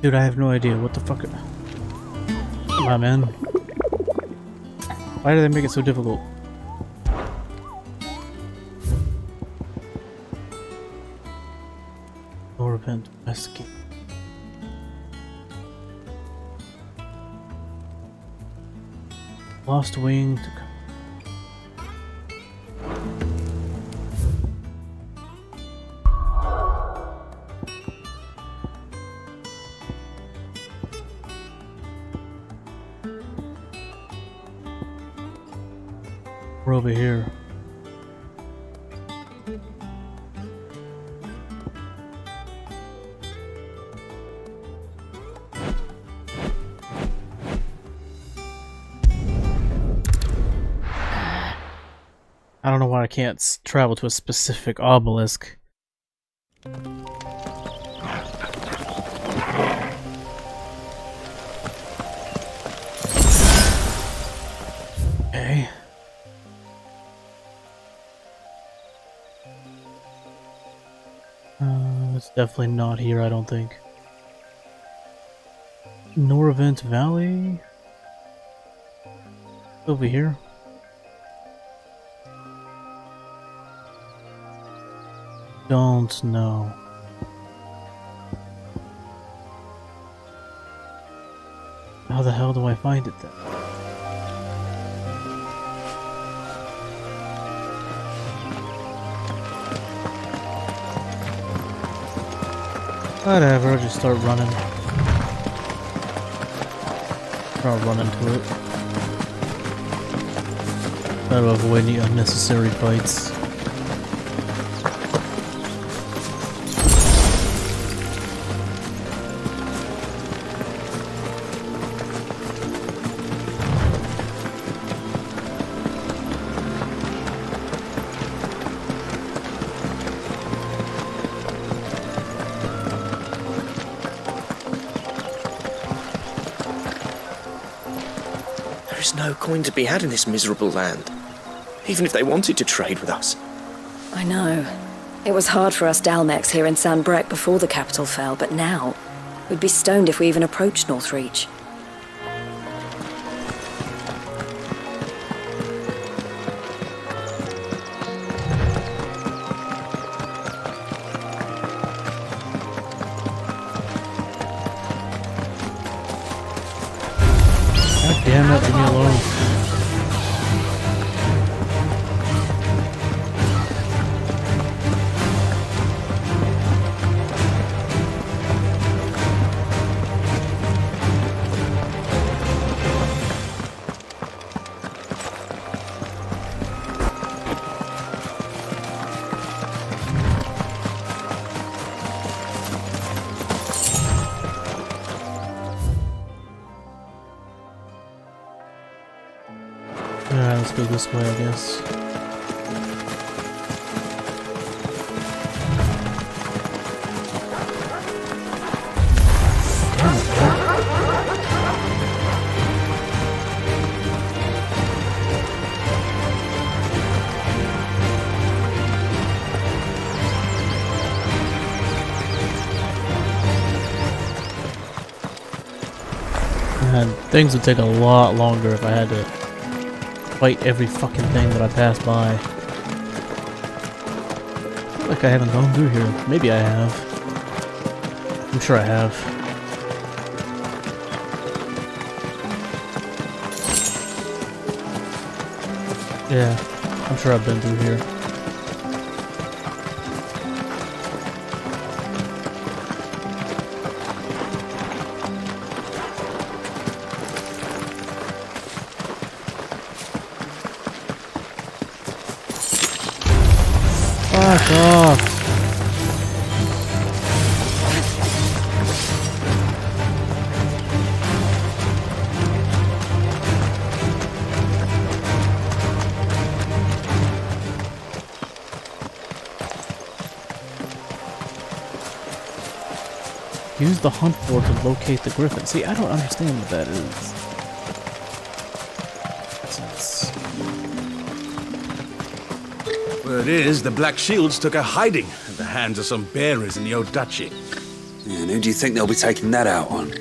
Dude, I have no idea. What the fuck? Come on, man. Why do they make it so difficult? No repent. Escape. Lost wing to We're over here. I don't know why I can't travel to a specific obelisk. Okay. It's definitely not here, I don't think. Noravent Valley? Over here. don't know. How the hell do I find it then? Whatever, I'll just start running. I'll run into it. Try to avoid any unnecessary fights. There's no coin to be had in this miserable land, even if they wanted to trade with us. I know. It was hard for us Dalmex here in Sanbreque before the capital fell, but now we'd be stoned if we even approached Northreach. God damn it, leave me alone. Alright, let's go this way, I guess. Man, things would take a lot longer if I had to fight every fucking thing that I pass by. I feel like I haven't gone through here. Maybe I have. I'm sure I have. Yeah, I'm sure I've been through here. Fuck off. Use the hunt board to locate the griffin. See, I don't understand what that is. Word is, the Black Shields took a hiding at the hands of some bearers in the old duchy. Yeah, and who do you think they'll be taking that out on?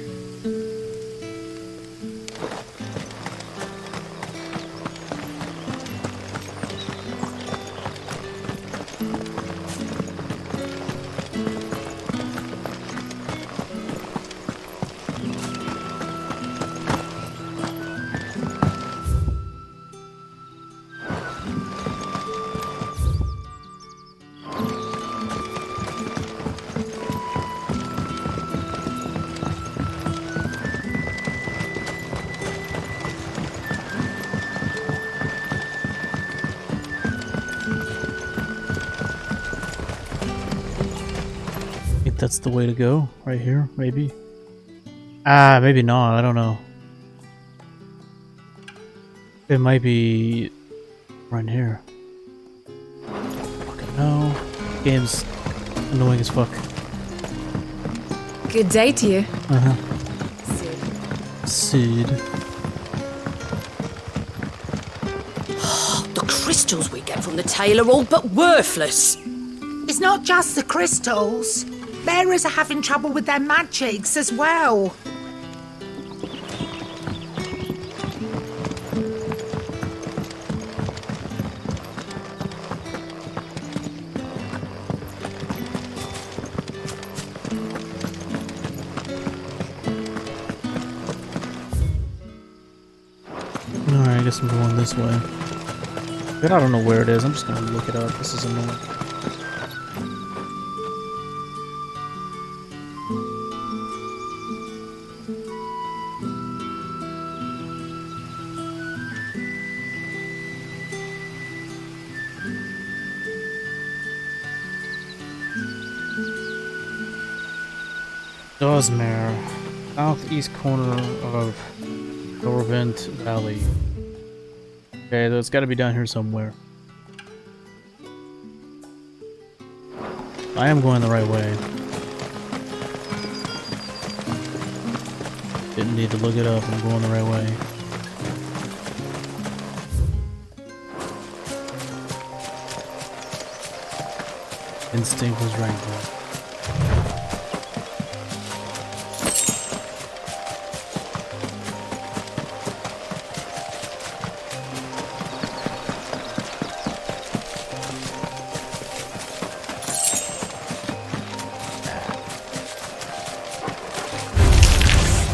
That's the way to go, right here, maybe. Ah, maybe not, I don't know. It might be right here. Fucking no. Game's annoying as fuck. Good day to you. Uh-huh. Sid. The crystals we get from the tail are all but worthless. It's not just the crystals. Bearers are having trouble with their magics as well. guess I'm going this way. But I don't know where it is. I'm just gonna look it up. This is annoying. Dosmere, southeast corner of Dorvent Valley. Okay, it's got to be down here somewhere. I am going the right way. Didn't need to look it up. I'm going the right way. Instinct was right there.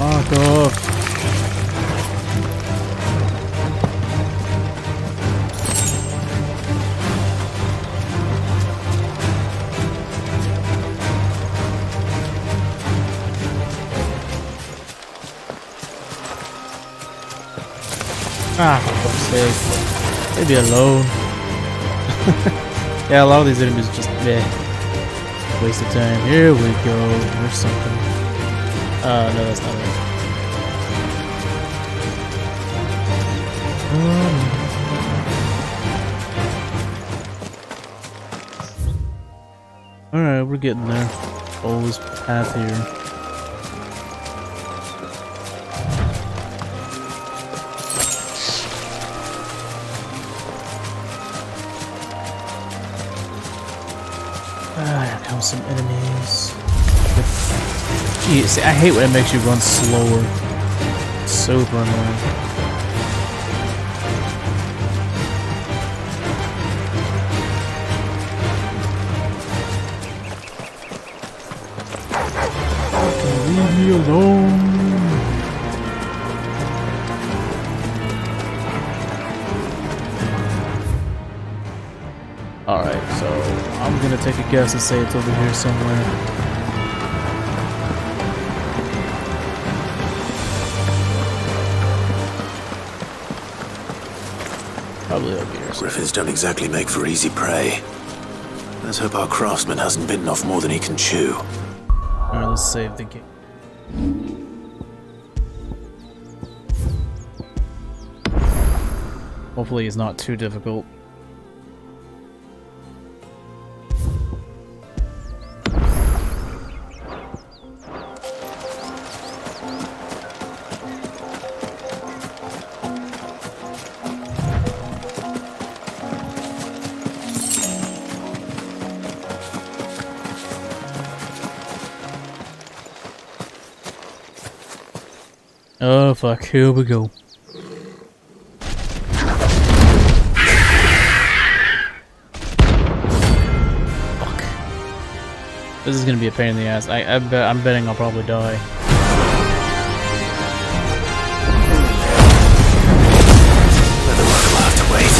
Fuck off. Ah, for fuck's sake. Leave me alone. Yeah, a lot of these enemies just waste of time. Here we go. There's something. No, that's not it. Alright, we're getting there. Follow this path here. Here comes some enemies. Jeez, I hate when it makes you run slower. It's super annoying. Leave me alone. Alright, so I'm gonna take a guess and say it's over here somewhere. Probably over here. Griffins don't exactly make for easy prey. Let's hope our craftsman hasn't bitten off more than he can chew. Alright, let's save the game. Hopefully it's not too difficult. Oh fuck, here we go. Fuck. This is gonna be a pain in the ass. I'm betting I'll probably die. We'll have to wait.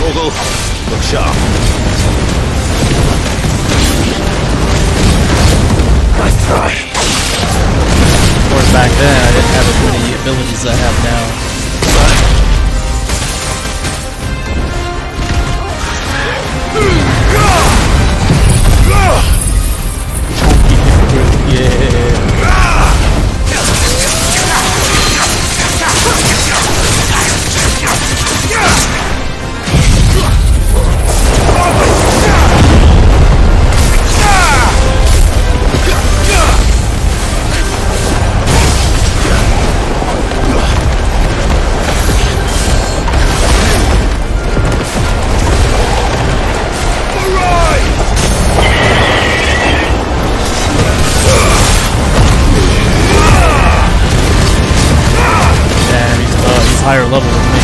Vogel, look sharp. Nice try. Of course, back then I didn't have as many abilities as I have now. Higher level than me.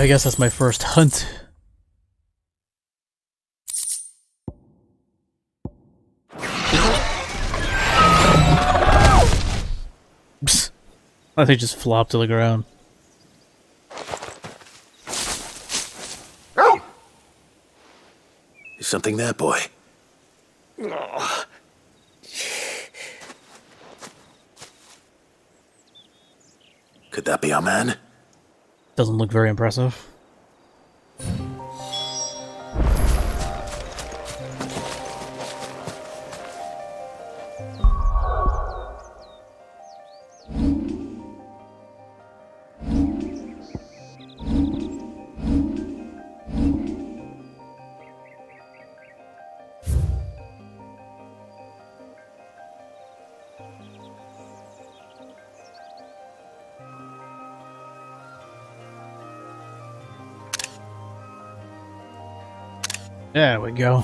I guess that's my first hunt. Psst. I think just flopped to the ground. Is something there, boy? Could that be our man? Doesn't look very impressive. There we go.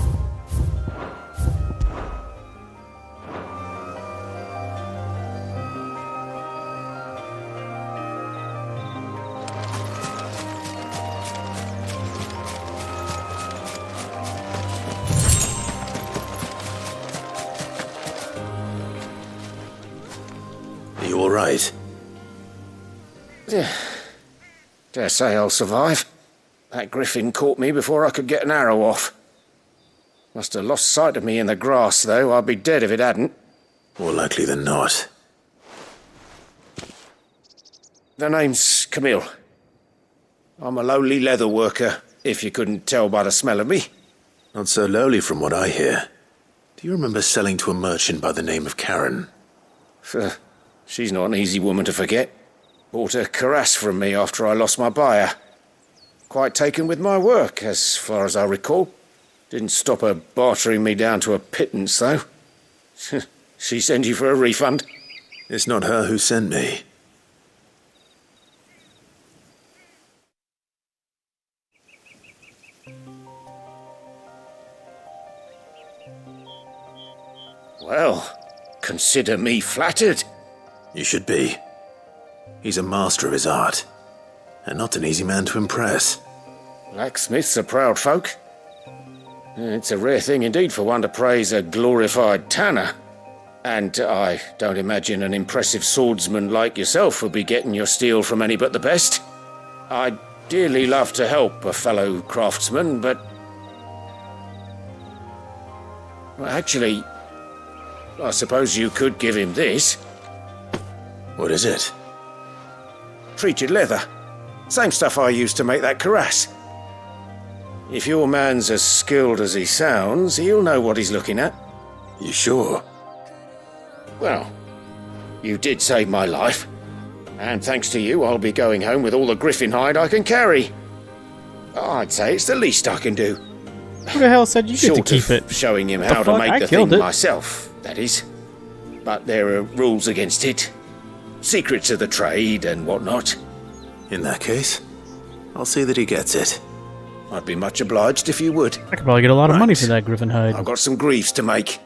Are you all right? Dare say I'll survive. That griffin caught me before I could get an arrow off. Must have lost sight of me in the grass, though. I'd be dead if it hadn't. More likely than not. The name's Camille. I'm a lowly leather worker, if you couldn't tell by the smell of me. Not so lowly from what I hear. Do you remember selling to a merchant by the name of Karen? She's not an easy woman to forget. Bought a cuirass from me after I lost my buyer. Quite taken with my work, as far as I recall. Didn't stop her bartering me down to a pittance, though. She sent you for a refund? It's not her who sent me. Well, consider me flattered. You should be. He's a master of his art, and not an easy man to impress. Blacksmiths are proud folk. It's a rare thing indeed for one to praise a glorified tanner. And I don't imagine an impressive swordsman like yourself would be getting your steel from any but the best. I'd dearly love to help a fellow craftsman, but... Well, actually, I suppose you could give him this. What is it? Treated leather. Same stuff I used to make that cuirass. If your man's as skilled as he sounds, he'll know what he's looking at. You sure? Well, you did save my life. And thanks to you, I'll be going home with all the griffin hide I can carry. I'd say it's the least I can do. Who the hell said you get to keep it? Showing him how to make the thing myself, that is. But there are rules against it. Secrets of the trade and whatnot. In that case, I'll see that he gets it. I'd be much obliged if you would. I could probably get a lot of money for that griffin hide. I've got some griefs to make.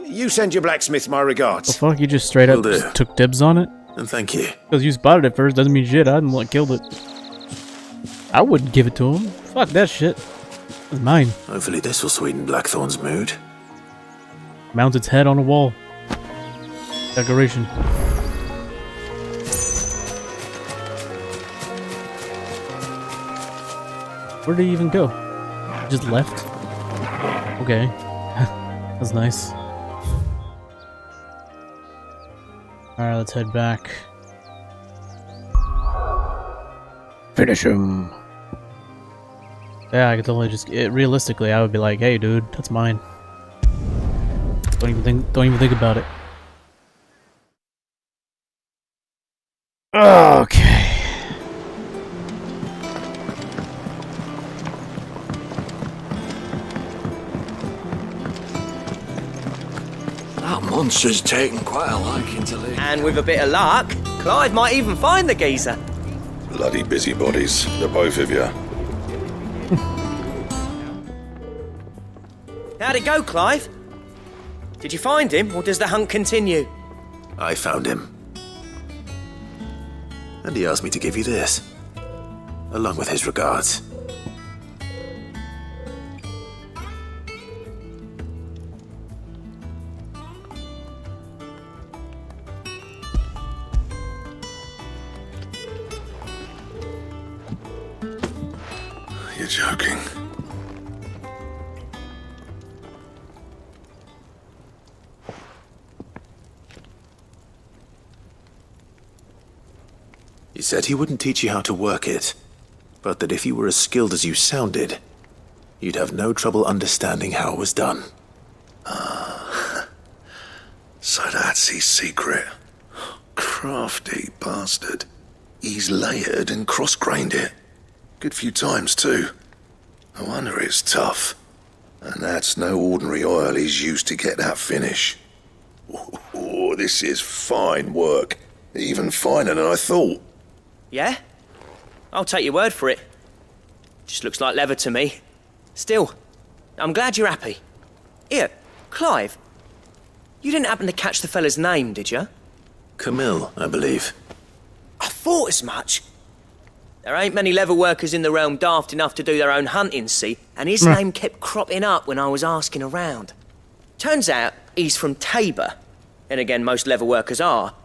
You send your blacksmith my regards. The fuck? You just straight up just took dibs on it? And thank you. Because you spotted it first doesn't mean shit. I didn't killed it. I wouldn't give it to him. Fuck that shit. It's mine. Hopefully this will sweeten Blackthorn's mood. Mount its head on a wall. Decoration. Where did he even go? Just left? Okay. That's nice. Alright, let's head back. Finish him! Yeah, I could totally just... realistically, I would be like, hey dude, that's mine. Don't even think about it. Okay. That monster's taken quite a liking to Lady. And with a bit of luck, Clive might even find the geezer. Bloody busybodies, the both of you. How'd it go, Clive? Did you find him, or does the hunt continue? I found him. And he asked me to give you this, along with his regards. You're joking. You said he wouldn't teach you how to work it, but that if you were as skilled as you sounded, you'd have no trouble understanding how it was done. So that's his secret. Crafty bastard. He's layered and cross-grained it. Good few times, too. No wonder it's tough. And that's no ordinary oil he's used to get that finish. Oh, this is fine work. Even finer than I thought. Yeah? I'll take your word for it. Just looks like leather to me. Still, I'm glad you're happy. Here, Clive. You didn't happen to catch the fella's name, did you? Camille, I believe. I thought as much. There ain't many leather workers in the realm daft enough to do their own hunting, see? And his name kept cropping up when I was asking around. Turns out he's from Tabor. And again, most leather workers are.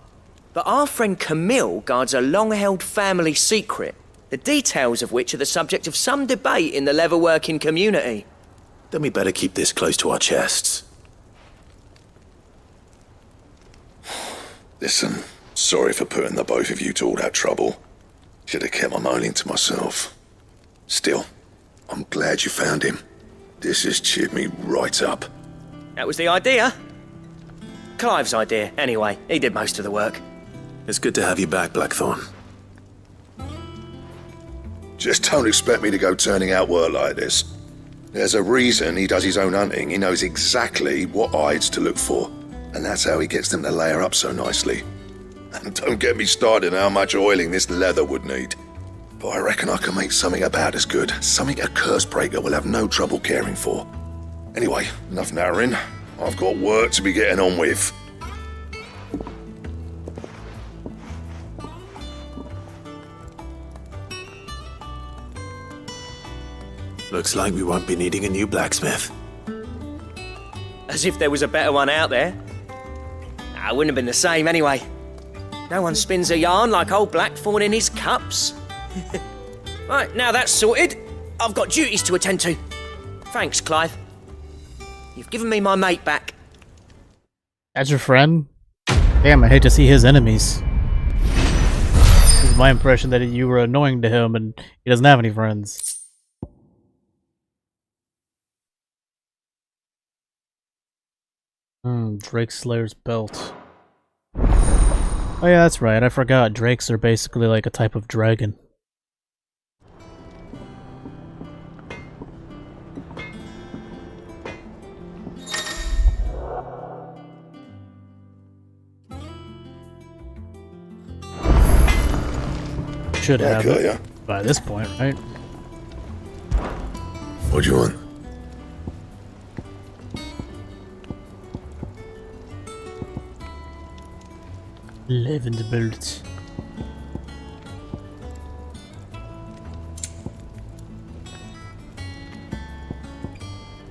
But our friend Camille guards a long-held family secret, the details of which are the subject of some debate in the leather-working community. Then we better keep this close to our chests. Listen, sorry for putting the both of you to all that trouble. Should have kept my moaning to myself. Still, I'm glad you found him. This has cheered me right up. That was the idea. Clive's idea, anyway. He did most of the work. It's good to have you back, Blackthorn. Just don't expect me to go turning out work like this. There's a reason he does his own hunting. He knows exactly what hides to look for. And that's how he gets them to layer up so nicely. And don't get me started on how much oiling this leather would need. But I reckon I can make something about as good. Something a Cursebreaker will have no trouble caring for. Anyway, enough narrowing. I've got work to be getting on with. Looks like we won't be needing a new blacksmith. As if there was a better one out there. I wouldn't have been the same anyway. No one spins a yarn like old Blackthorn in his cups. Right, now that's sorted, I've got duties to attend to. Thanks, Clive. You've given me my mate back. That's your friend? Damn, I hate to see his enemies. This is my impression that you were annoying to him and he doesn't have any friends. Drake Slayer's belt. Oh yeah, that's right, I forgot. Drakes are basically like a type of dragon. Should have it by this point, right? What do you want? Levende belt.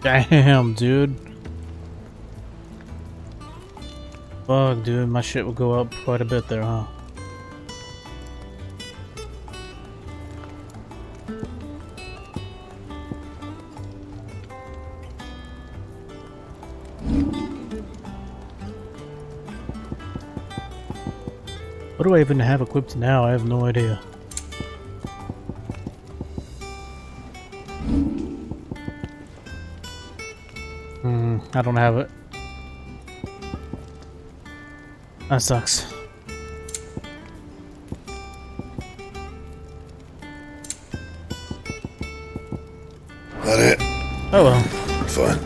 Damn, dude. Fuck, dude, my shit will go up quite a bit there, huh? What do I even have equipped now? I have no idea. I don't have it. That sucks. That it? Oh well. Fine.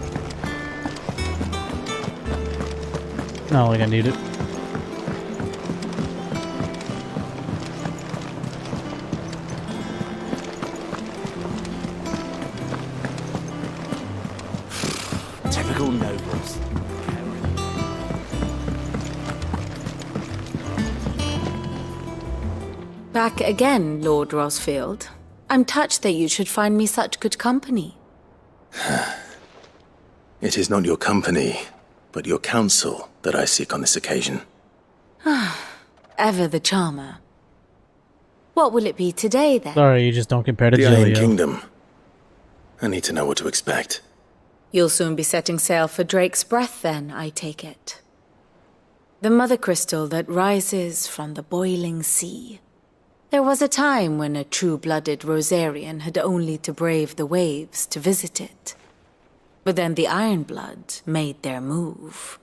Not like I need it. Typical nobles. Back again, Lord Rosfield. I'm touched that you should find me such good company. It is not your company, but your counsel that I seek on this occasion. Ever the charmer. What will it be today, then? Sorry, you just don't compare to The Iron Gilio. Kingdom. I need to know what to expect. You'll soon be setting sail for Drake's Breath, then, I take it. The mother crystal that rises from the boiling sea. There was a time when a true-blooded Rosarian had only to brave the waves to visit it. But then the Ironblood made their move.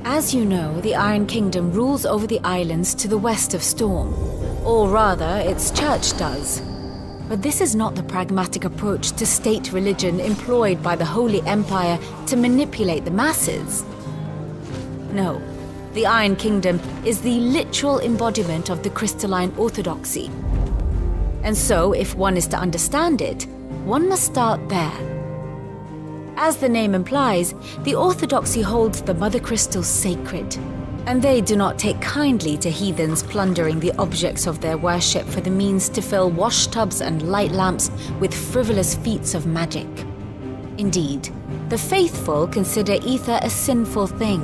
As you know, the Iron Kingdom rules over the islands to the west of Storm. Or rather, its church does. But this is not the pragmatic approach to state religion employed by the Holy Empire to manipulate the masses. No, the Iron Kingdom is the literal embodiment of the crystalline orthodoxy. And so, if one is to understand it, one must start there. As the name implies, the orthodoxy holds the Mother Crystals sacred, and they do not take kindly to heathens plundering the objects of their worship for the means to fill washtubs and light lamps with frivolous feats of magic. Indeed, the faithful consider ether a sinful thing,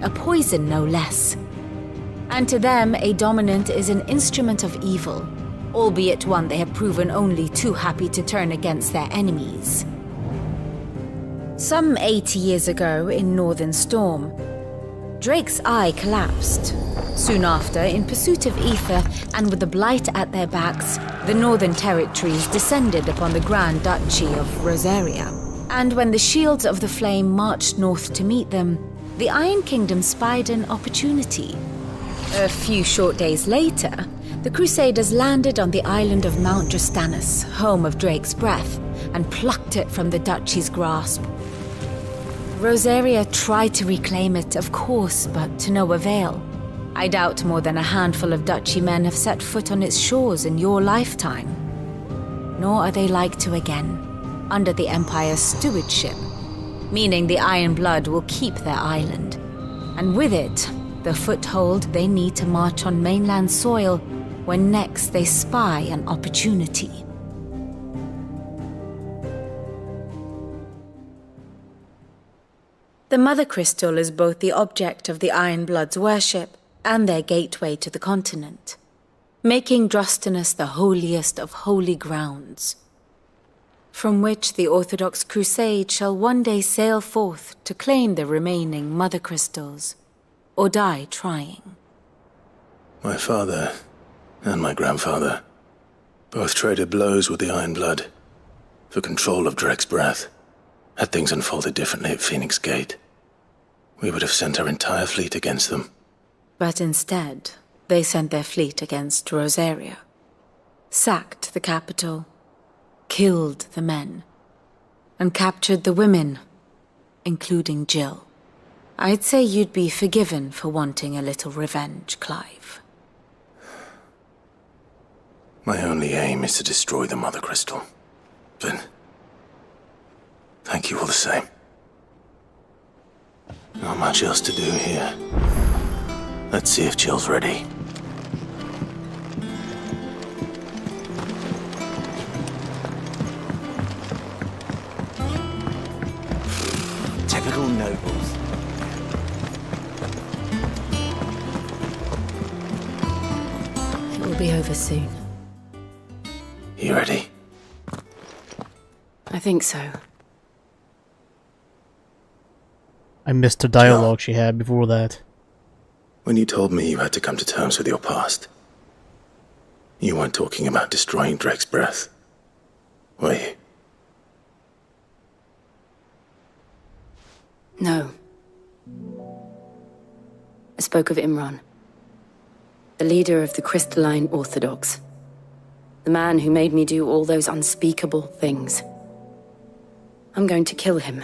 a poison no less. And to them, a dominant is an instrument of evil, albeit one they have proven only too happy to turn against their enemies. Some 80 years ago in Northern Storm, Drake's eye collapsed. Soon after, in pursuit of ether and with the Blight at their backs, the Northern Territories descended upon the Grand Duchy of Rosaria. And when the Shields of the Flame marched north to meet them, the Iron Kingdom spied an opportunity. A few short days later, the Crusaders landed on the island of Mount Justanus, home of Drake's breath, and plucked it from the Duchy's grasp. Rosaria tried to reclaim it, of course, but to no avail. I doubt more than a handful of Duchy men have set foot on its shores in your lifetime. Nor are they like to again, under the Empire's stewardship, meaning the Iron Blood will keep their island, and with it, the foothold they need to march on mainland soil when next they spy an opportunity. The Mother Crystal is both the object of the Iron Blood's worship and their gateway to the continent, making Drostanus the holiest of holy grounds, from which the Orthodox Crusade shall one day sail forth to claim the remaining Mother Crystals, or die trying. My father and my grandfather both traded blows with the Iron Blood for control of Drake's breath. Had things unfolded differently at Phoenix Gate, we would have sent our entire fleet against them. But instead, they sent their fleet against Rosaria, sacked the capital, killed the men, and captured the women, including Jill. I'd say you'd be forgiven for wanting a little revenge, Clive. My only aim is to destroy the Mother Crystal. But thank you all the same. Not much else to do here. Let's see if Jill's ready. Typical nobles. It will be over soon. You ready? I think so. I missed the dialogue she had before that. When you told me you had to come to terms with your past, you weren't talking about destroying Drake's breath, were you? No. I spoke of Imran, the leader of the Crystalline Orthodox. The man who made me do all those unspeakable things. I'm going to kill him.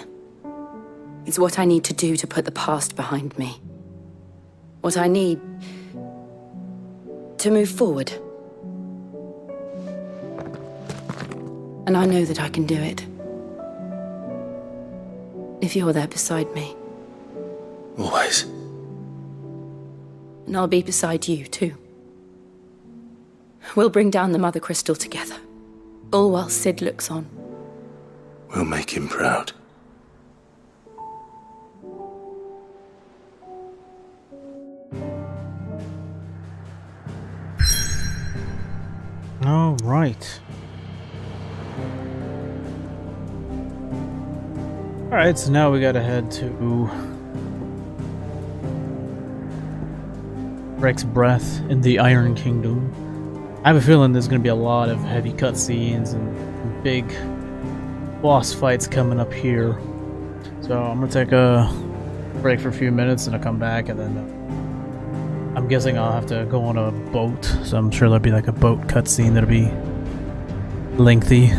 It's what I need to do to put the past behind me. What I need to move forward. And I know that I can do it. If you're there beside me. Always. And I'll be beside you, too. We'll bring down the Mother Crystal together. All while Sid looks on. We'll make him proud. All right. Alright, so now we gotta head to Rex Breath in the Iron Kingdom. I have a feeling there's gonna be a lot of heavy cutscenes and big boss fights coming up here. So I'm gonna take a break for a few minutes and I'll come back, and then I'm guessing I'll have to go on a boat. So I'm sure there'll be like a boat cutscene that'll be lengthy.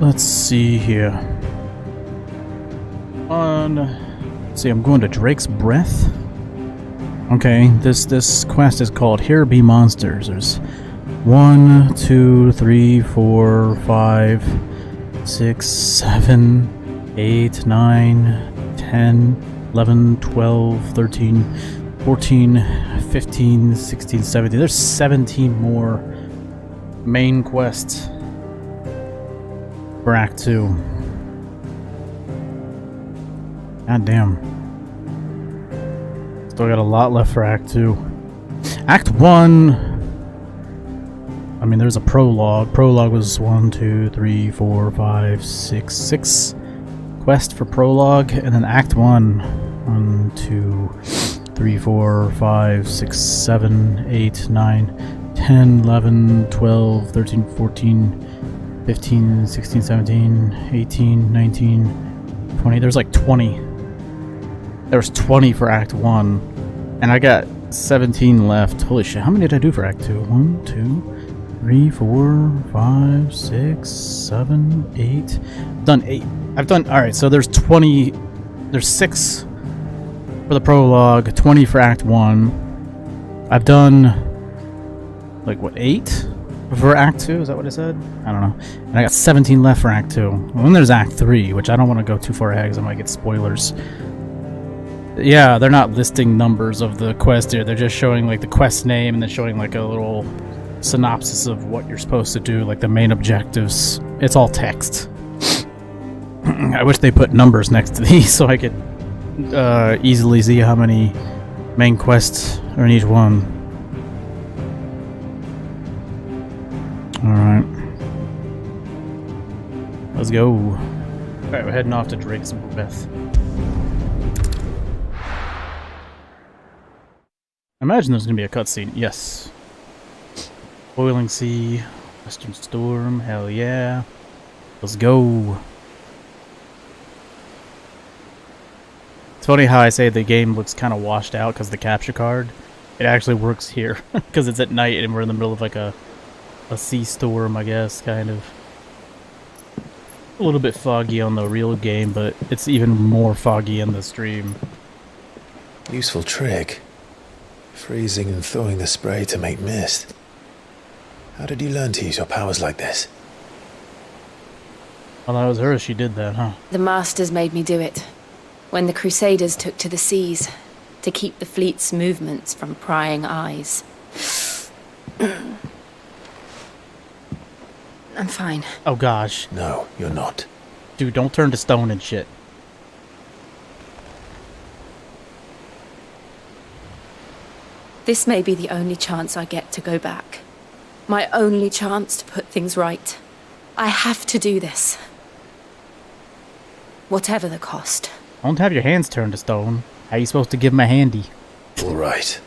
let's see here. Let's see, I'm going to Drake's Breath. Okay, this quest is called Here Be Monsters. There's 1, 2, 3, 4, 5, 6, 7, 8, 9, 10, 11, 12, 13, 14, 15, 16, 17. There's 17 more main quests for Act 2. God damn. Still got a lot left for Act 2. Act 1... I mean, there's a prologue. Prologue was 1, 2, 3, 4, 5, 6, 6 quest for prologue, and then Act 1. 1, 2, 3, 4, 5, 6, 7, 8, 9, 10, 11, 12, 13, 14, 15, 16, 17, 18, 19, 20. There's like 20. There was 20 for Act 1, and I got 17 left. Holy shit, how many did I do for Act 2? 1, 2, 3, 4, 5, 6, 7, 8. I've done 8. I've done... Alright, so there's 20... There's 6 for the prologue, 20 for Act 1. I've done... like, what, 8 for Act 2? Is that what I said? I don't know. And I got 17 left for Act 2. Well, then there's Act 3, which I don't want to go too far ahead because I might get spoilers. Yeah, they're not listing numbers of the quest here. They're just showing, like, the quest name and then showing, like, a little... synopsis of what you're supposed to do, like the main objectives. It's all text. I wish they put numbers next to these so I could easily see how many main quests are in each one. Alright. Let's go. Alright, we're heading off to Drake's Breath. I imagine there's gonna be a cutscene. Yes. Boiling Sea, Western Storm, hell yeah. Let's go. It's funny how I say the game looks kind of washed out because the capture card. It actually works here because it's at night and we're in the middle of like a sea storm, I guess, kind of. A little bit foggy on the real game, but it's even more foggy in the stream. Useful trick. Freezing and thawing the spray to make mist. How did you learn to use your powers like this? Well, that was her. She did that, huh? The Masters made me do it. When the Crusaders took to the seas, to keep the fleet's movements from prying eyes. I'm fine. Oh gosh. No, you're not. Dude, don't turn to stone and shit. This may be the only chance I get to go back. My only chance to put things right. I have to do this. Whatever the cost. Don't have your hands turned to stone. How are you supposed to give them a handy? All right.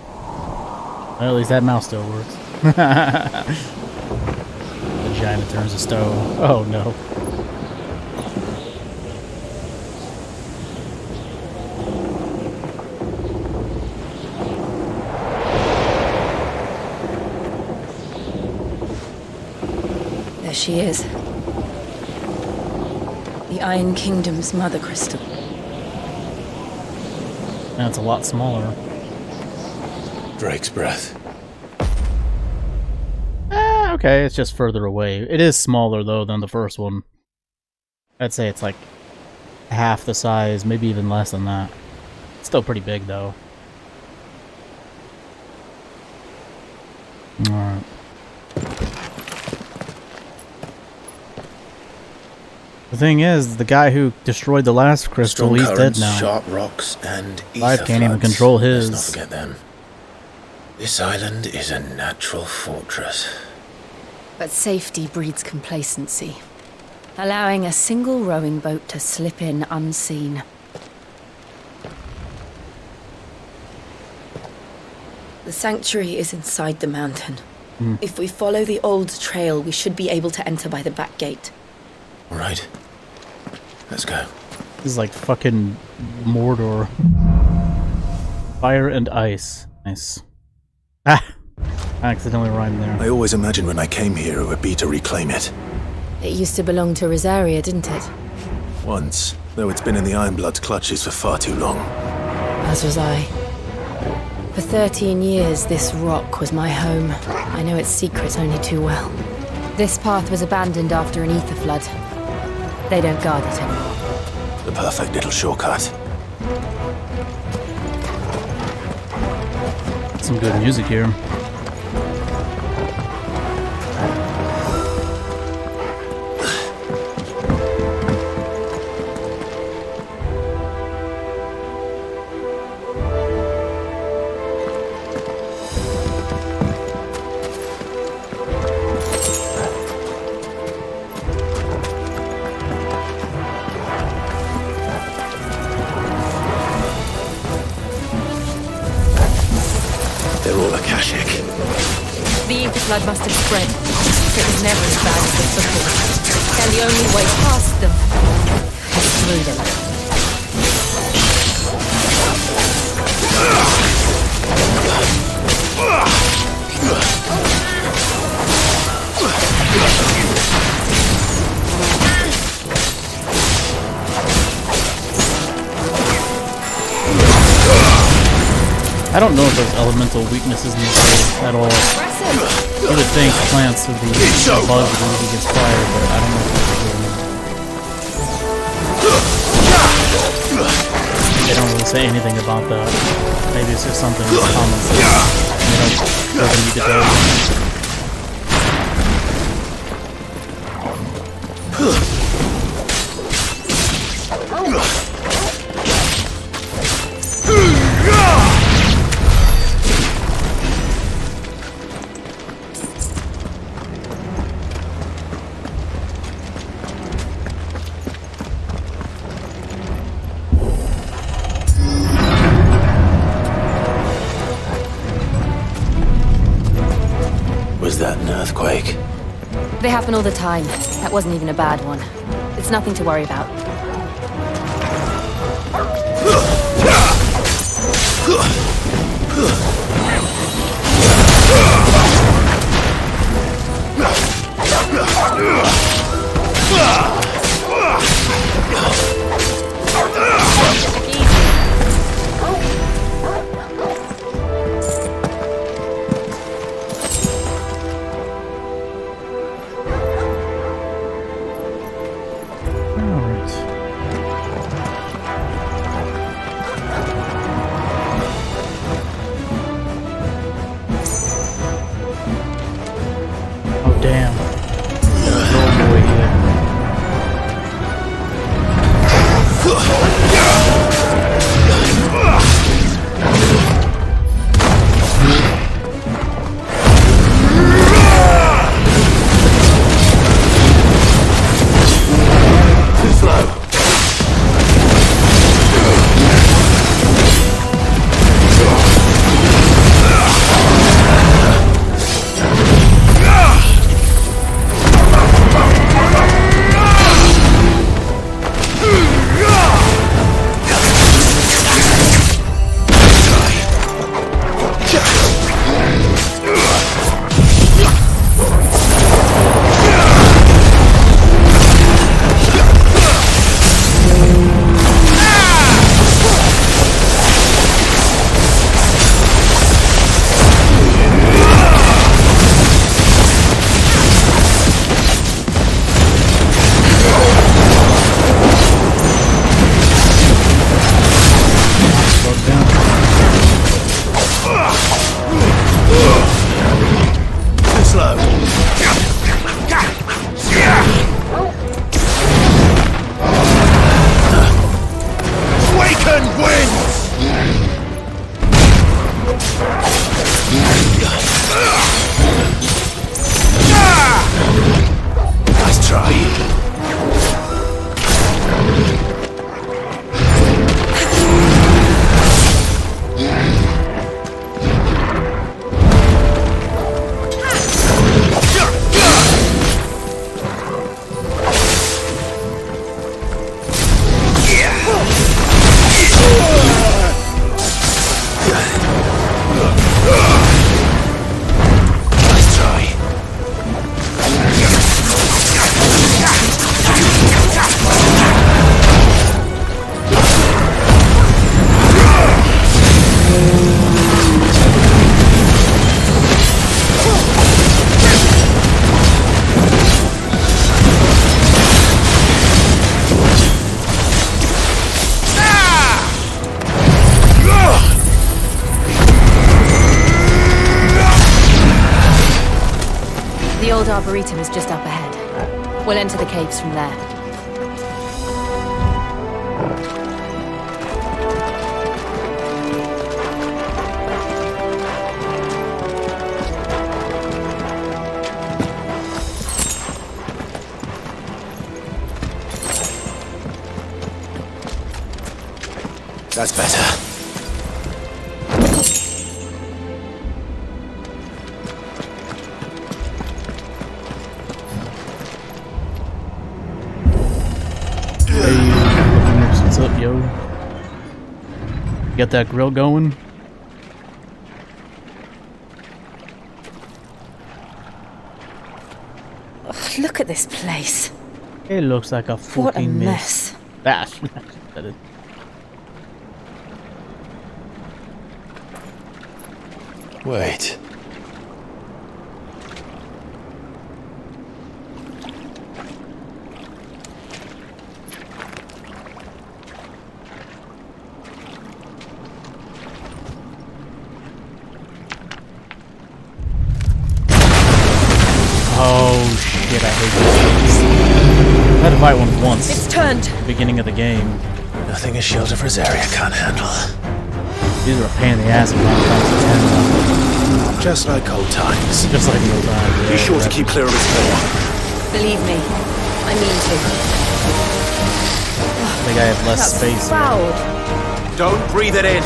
Well, at least that mouse still works. Vagina turns to stone. Oh no. There she is. The Iron Kingdom's mother crystal. And it's a lot smaller. Drake's Breath. Okay, it's just further away. It is smaller, though, than the first one. I'd say it's like half the size, maybe even less than that. It's still pretty big, though. Alright. The thing is, the guy who destroyed the last crystal, Strong he's dead currents, now. Sharp rocks, and Life can't even control his. Let's not forget them. This island is a natural fortress. But safety breeds complacency, allowing a single rowing boat to slip in unseen. The sanctuary is inside the mountain. If we follow the old trail, we should be able to enter by the back gate. All right. Let's go. This is like fucking Mordor. Fire and ice. Nice. Ah! I accidentally rhymed there. I always imagined when I came here it would be to reclaim it. It used to belong to Rosaria, didn't it? Once, though it's been in the Ironblood's clutches for far too long. As was I. For 13 years, this rock was my home. I know its secrets only too well. This path was abandoned after an ether flood. They don't guard it anymore. The perfect little shortcut. Some good music here. They're all Akashic. The ether flood must have spread. It was never as bad as this before. And the only way past them is through them. I don't know if there's elemental weaknesses in this game at all. You would think plants would be bugs that would be against fire, but I don't know if that's they don't really say anything about that. Maybe it's just something that's common sense. They don't really need to go. Was that an earthquake? They happen all the time. That wasn't even a bad one. It's nothing to worry about. old arboretum is just up ahead. We'll enter the caves from there. That's better. What's up, yo? Got that grill going? Oh, look at this place. It looks like a fucking What a mess. mess. That is. Wait. Oh shit, I hate this. I had to fight one once. It's turned. At the beginning of the game. Nothing a shield of Rosaria can't handle. These are a pain in the ass. Just like old times. Just like old times. Yeah, Be sure to keep clear of his floor. Believe me, I mean to. I think I have less That's space. foul. Don't breathe it in.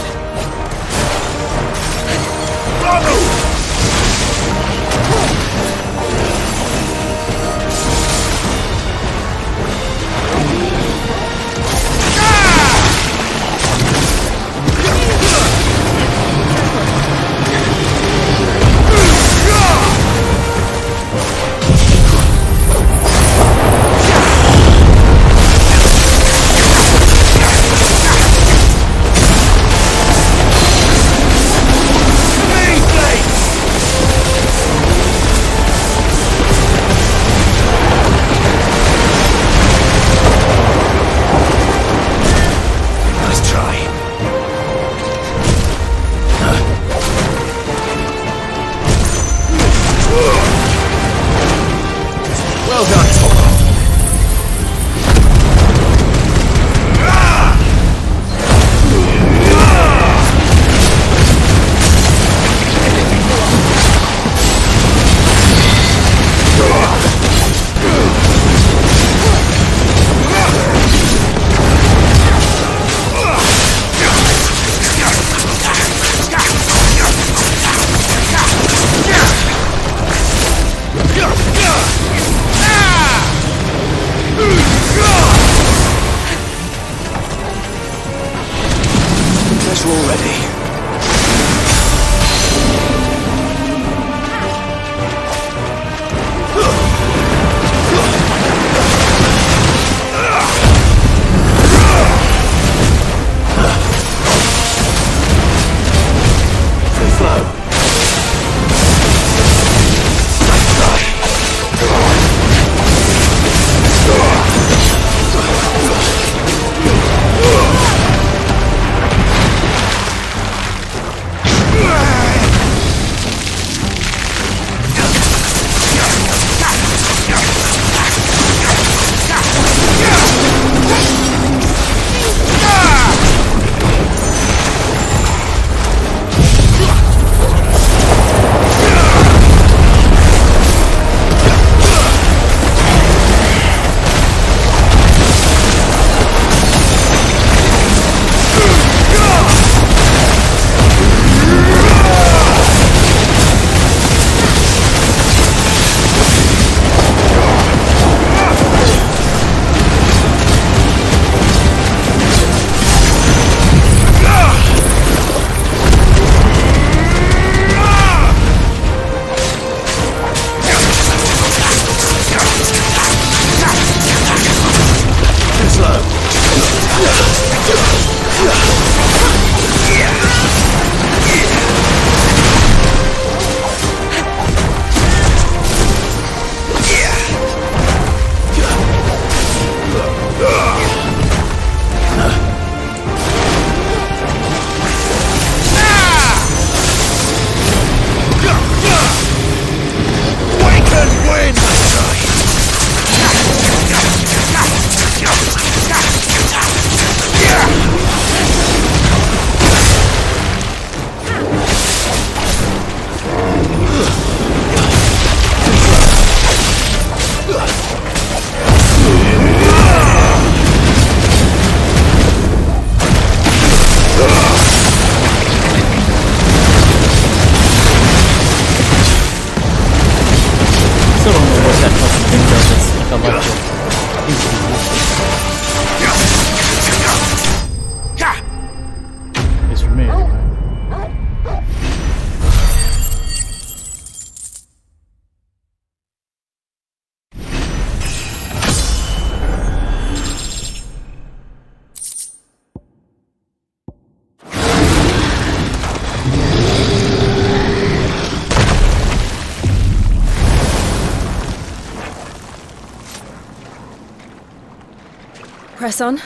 press on?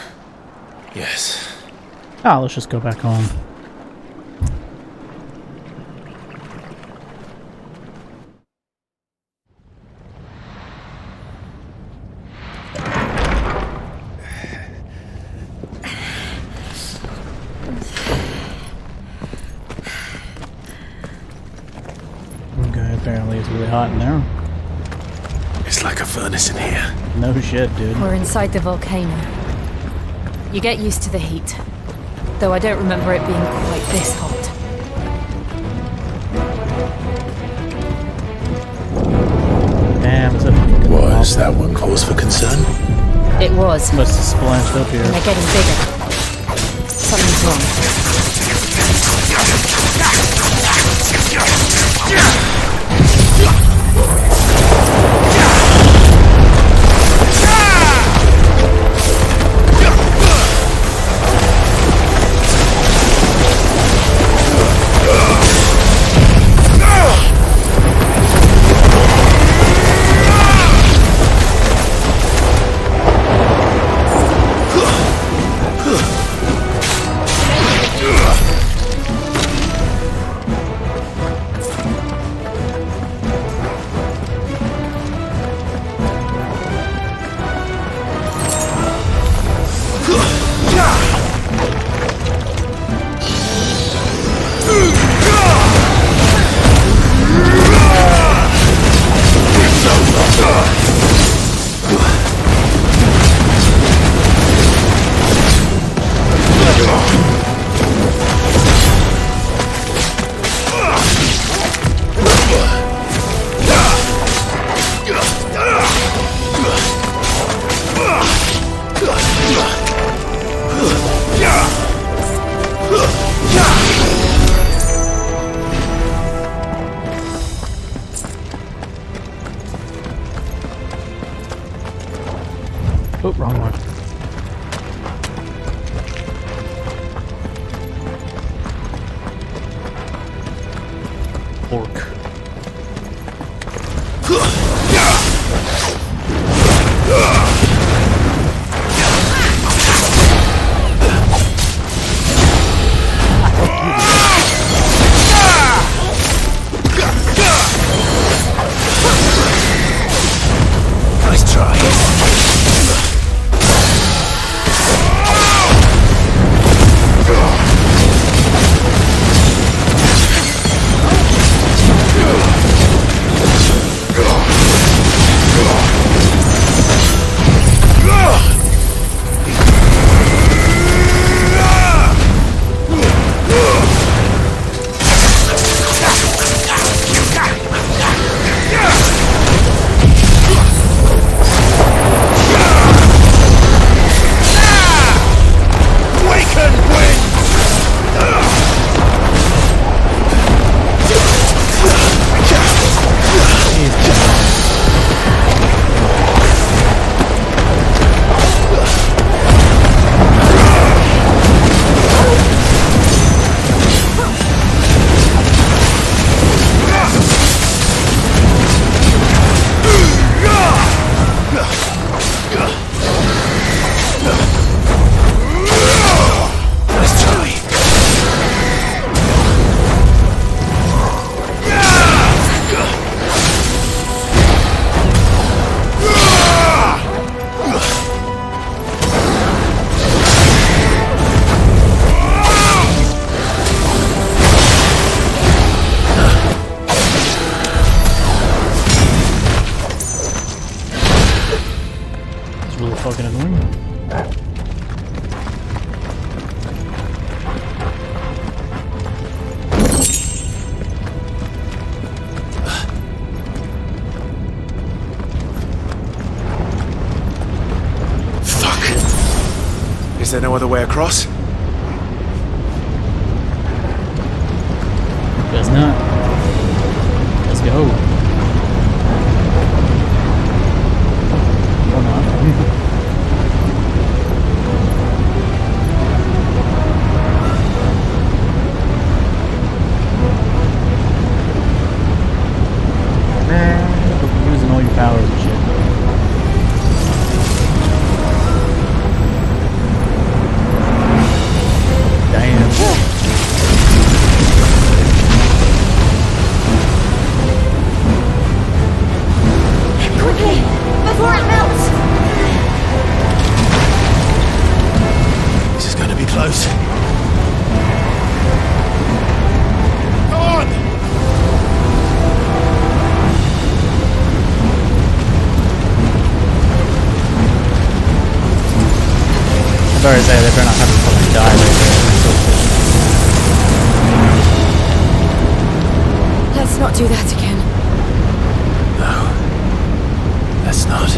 Yes. Let's just go back home. Okay, apparently it's really hot in there. It's like a furnace in here. No shit, dude. We're inside the volcano. You get used to the heat. Though I don't remember it being quite this hot. Damn, was that one cause for concern? It was. Must have splashed up here. And they're getting bigger. Something's wrong. Oh, wrong one. Orc. Nice try. Fucking annoying. Fuck. Is there no other way across? Guess not. Let's go. Or not. Using all your powers and shit. sorry to say, they better not have to fucking die right there. Let's not do that again. No. Let's not.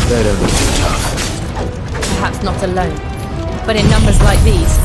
They don't look too tough. Perhaps not alone, but in numbers like these.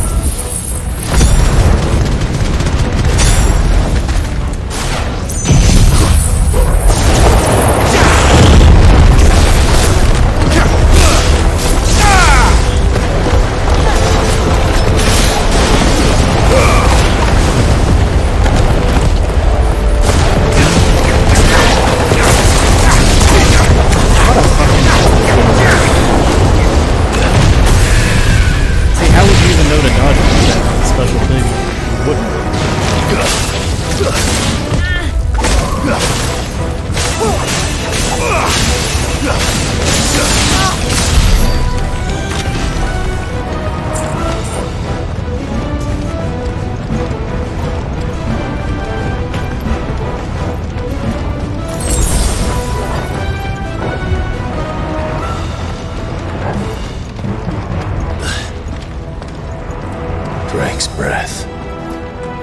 Drake's breath.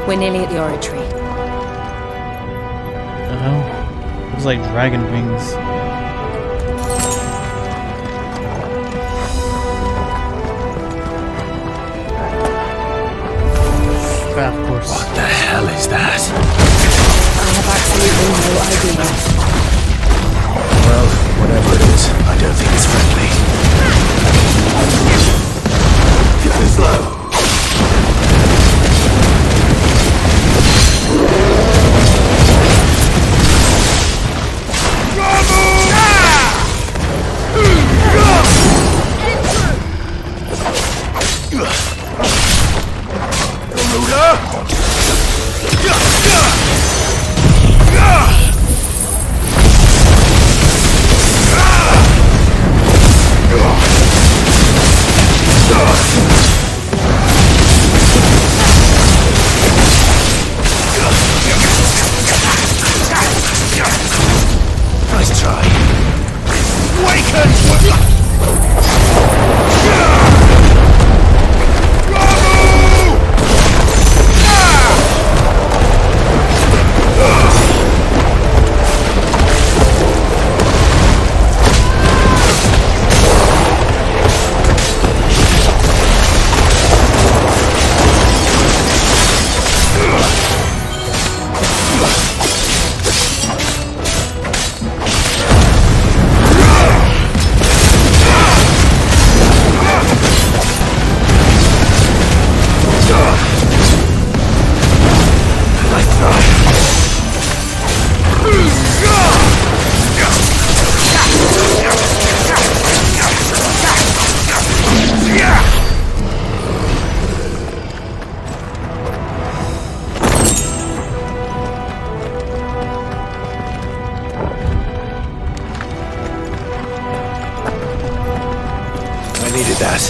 We're nearly at the oratory. The hell? It was like dragon wings. Of course. What the hell is that? I have absolutely no idea. Well, whatever it is, I don't think it's friendly. Slow. Nice try. Needed that.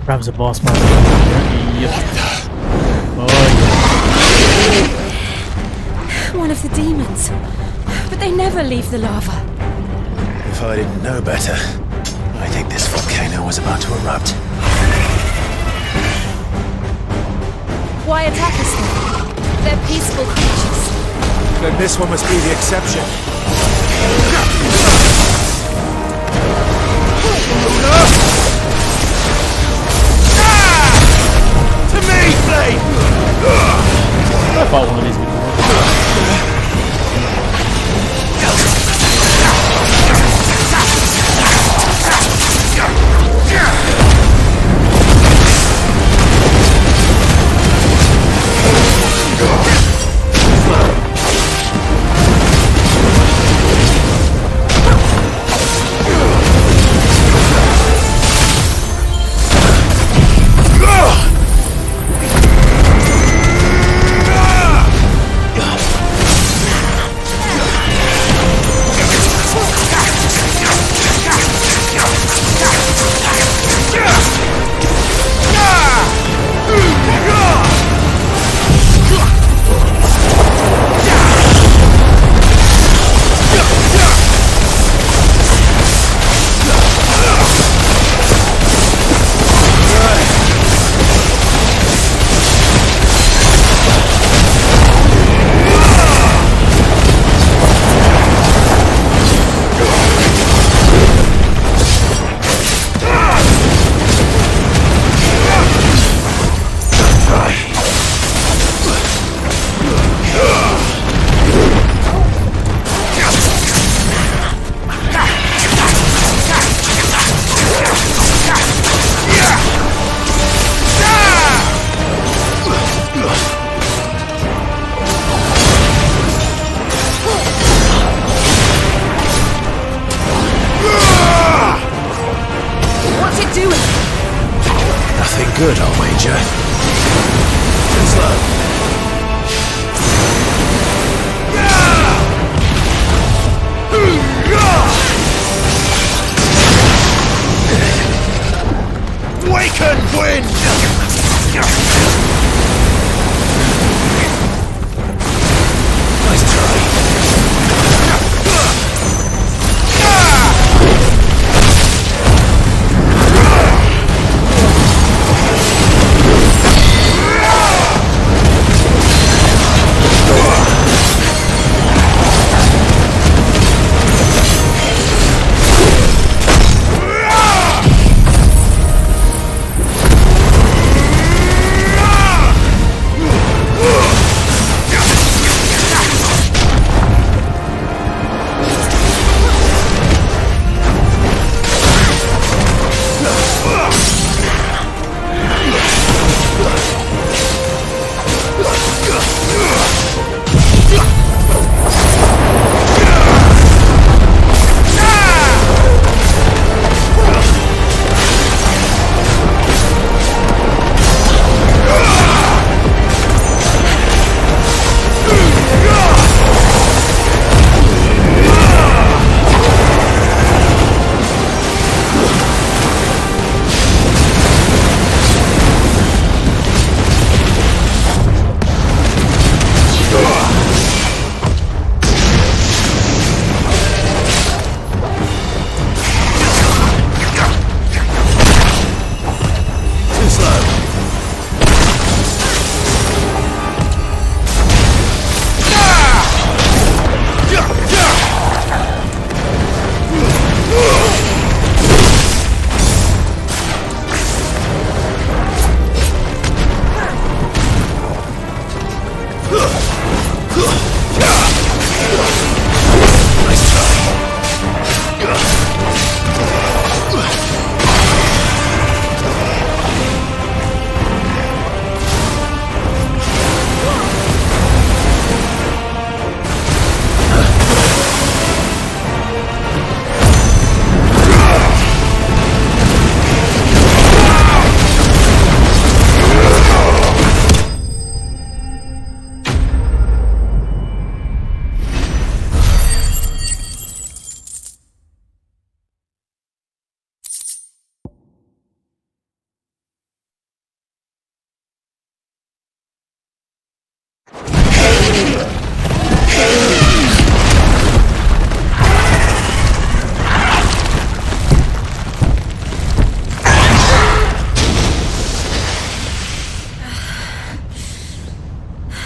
Grabs a boss monster. Yep. Oh yeah. One of the demons. But they never leave the lava. If I didn't know better, I think this volcano was about to erupt. Why attack us then? They're peaceful creatures. Then this one must be the exception. To me, Blade! I fought one of these before. Nothing good, I'll wager. Too slow. Waken wind! Nice try.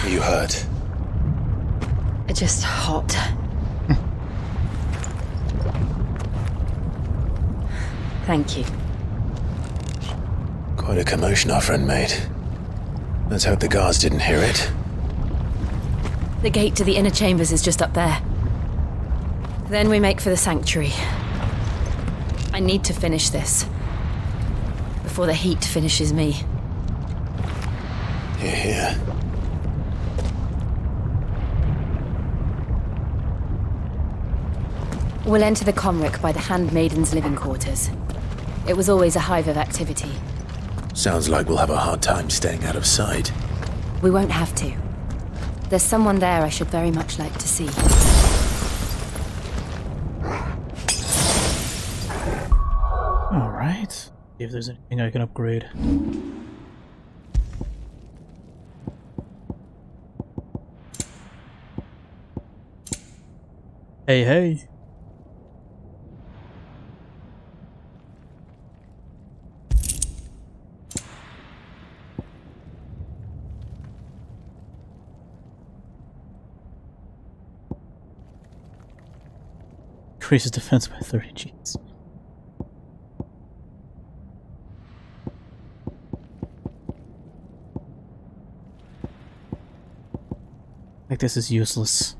You hurt? Just hot. Thank you. Quite a commotion our friend made. Let's hope the guards didn't hear it. The gate to the inner chambers is just up there. Then we make for the sanctuary. I need to finish this. Before the heat finishes me. Hear, hear. We'll enter the Comric by the Handmaiden's living quarters. It was always a hive of activity. Sounds like we'll have a hard time staying out of sight. We won't have to. There's someone there I should very much like to see. Alright. See if there's anything I can upgrade. Hey, hey. Increases defense by 30 Gs. Like this is useless.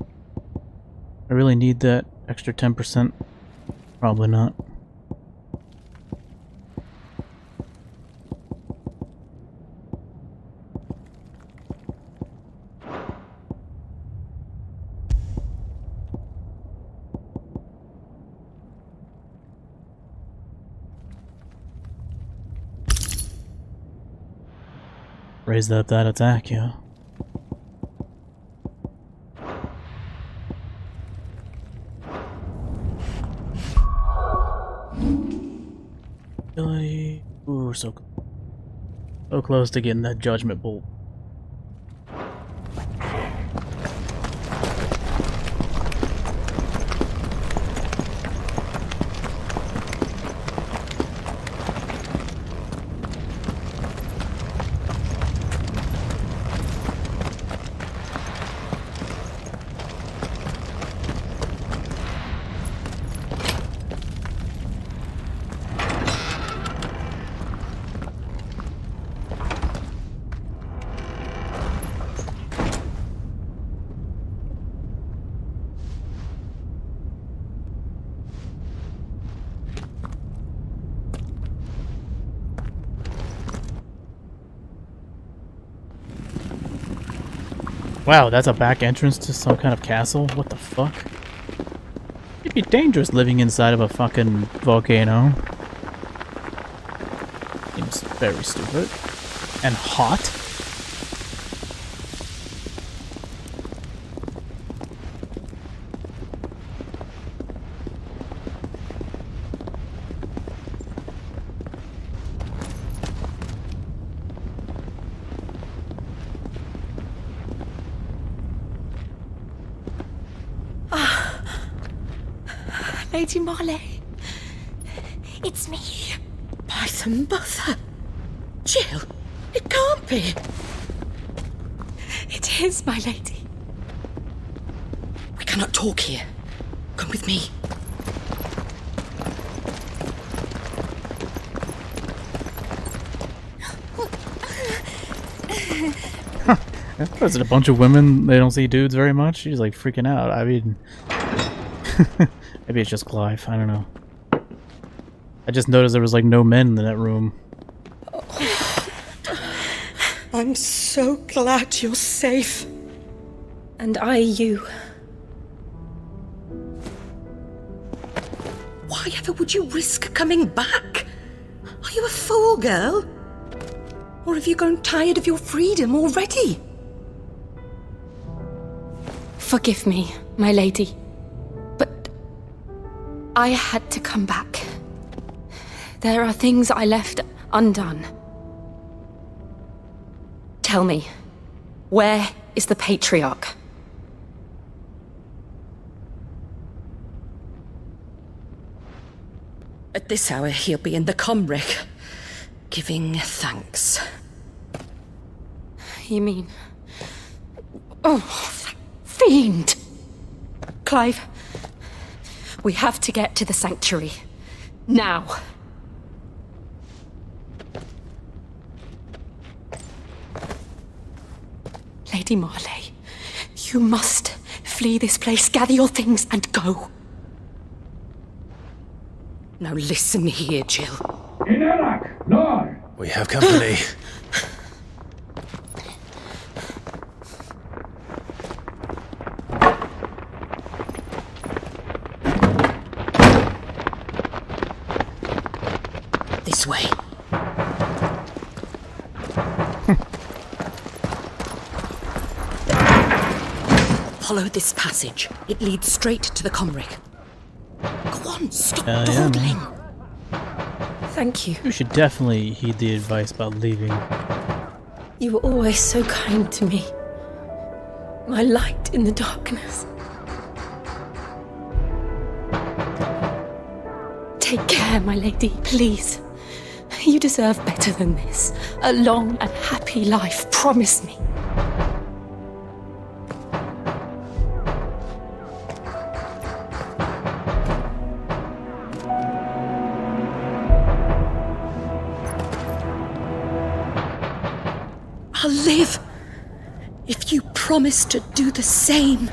I really need that extra 10%. Probably not. Raised up that attack, yeah. Ooh, so close to getting that judgment bolt. Wow, that's a back entrance to some kind of castle? What the fuck? It'd be dangerous living inside of a fucking volcano. Seems very stupid. And hot. Lady Marley. It's me. Python Buther. Jill, it can't be. It is, my lady. We cannot talk here. Come with me. Was it a bunch of women? They don't see dudes very much? She's like freaking out. I mean... Maybe it's just Clive, I don't know. I just noticed there was like no men in that room. I'm so glad you're safe. And I you. Why ever would you risk coming back? Are you a fool, girl? Or have you grown tired of your freedom already? Forgive me, my lady. I had to come back. There are things I left undone. Tell me, where is the Patriarch? At this hour, he'll be in the Comric, giving thanks. You mean... Oh, that fiend! Clive... We have to get to the sanctuary. Now. Lady Marley, you must flee this place, gather your things and go. Now listen here, Jill. We have company. This way. Follow this passage. It leads straight to the Comric. Go on, stop dawdling. Thank you. You should definitely heed the advice about leaving. You were always so kind to me. My light in the darkness. Take care, my lady, please. You deserve better than this. A long and happy life, promise me. I'll live if you promise to do the same.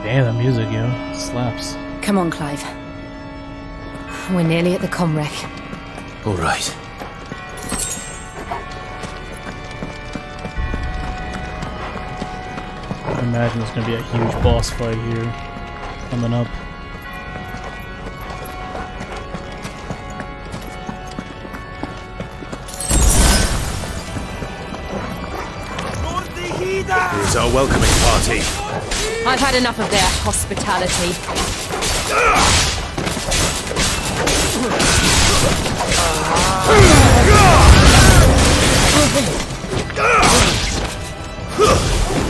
Damn, that music, yo. Slaps. Come on, Clive. We're nearly at the Comric. All right. I imagine there's gonna be a huge boss fight here coming up. Here's our welcoming party. I've had enough of their hospitality.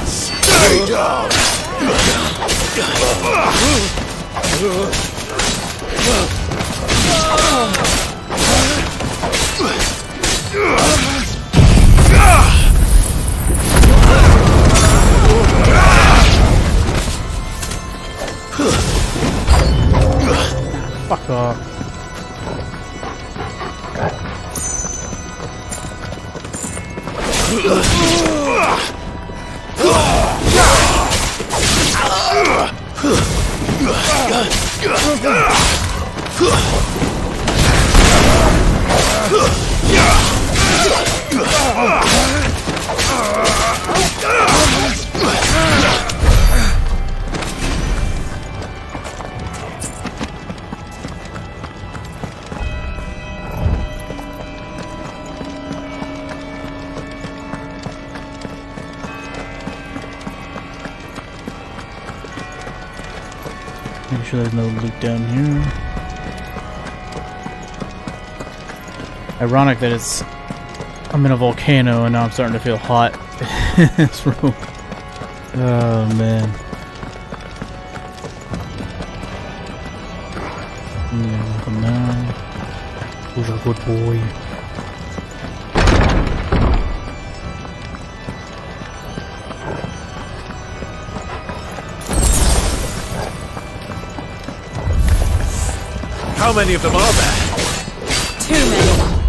Stay down! Fuck off. Make sure there's no loot down here. Ironic that I'm in a volcano and now I'm starting to feel hot in this room. Oh man. Nothing now. Who's a good boy? How many of them are there? Too many.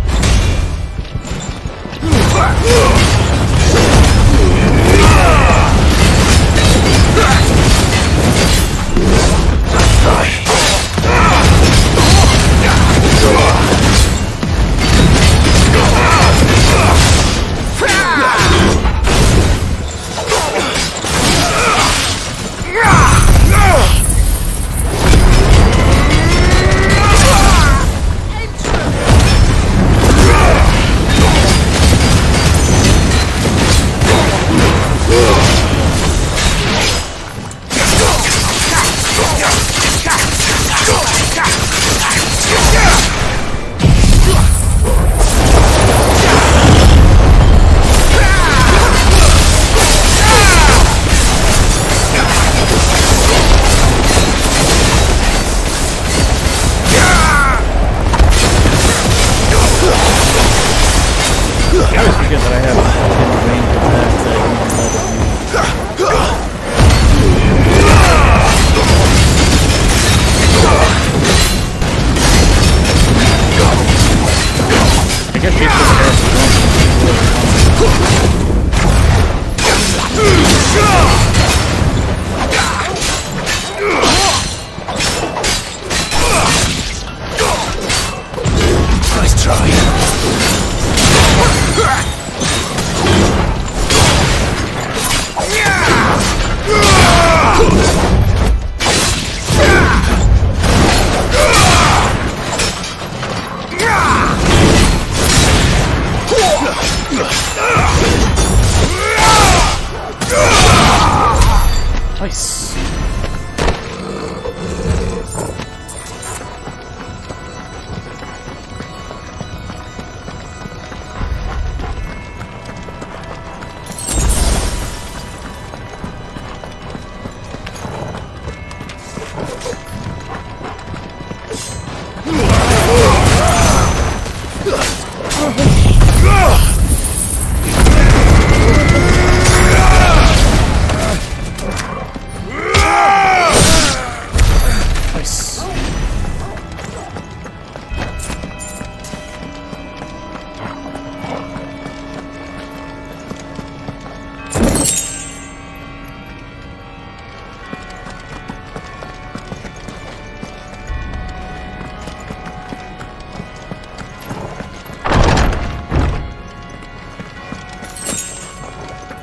I always forget that I have fucking range attacks that I can I guess he's Nice try. Nice.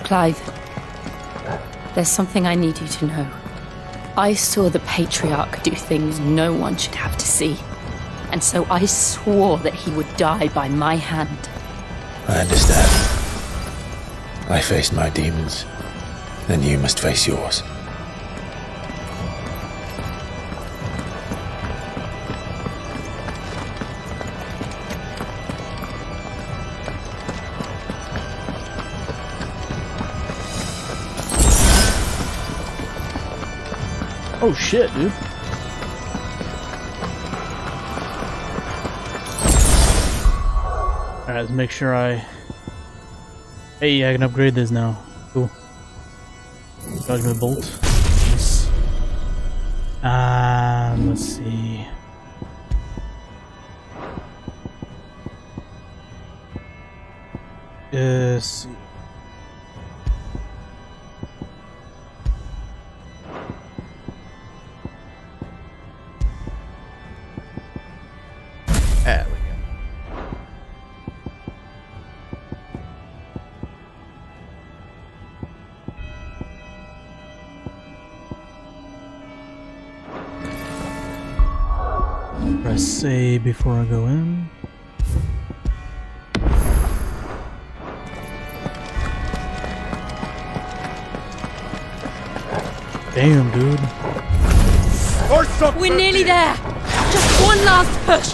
Clive, there's something I need you to know. I saw the Patriarch do things no one should have to see, and so I swore that he would die by my hand. I understand. I faced my demons. then you must face yours. Oh shit, dude. Alright, let's make sure I... Hey, I can upgrade this now. Cool. Judgment Bolt. Nice. Let's see. Yes. There we go. Press save before I go in. Damn, dude. We're nearly there. Just one last push.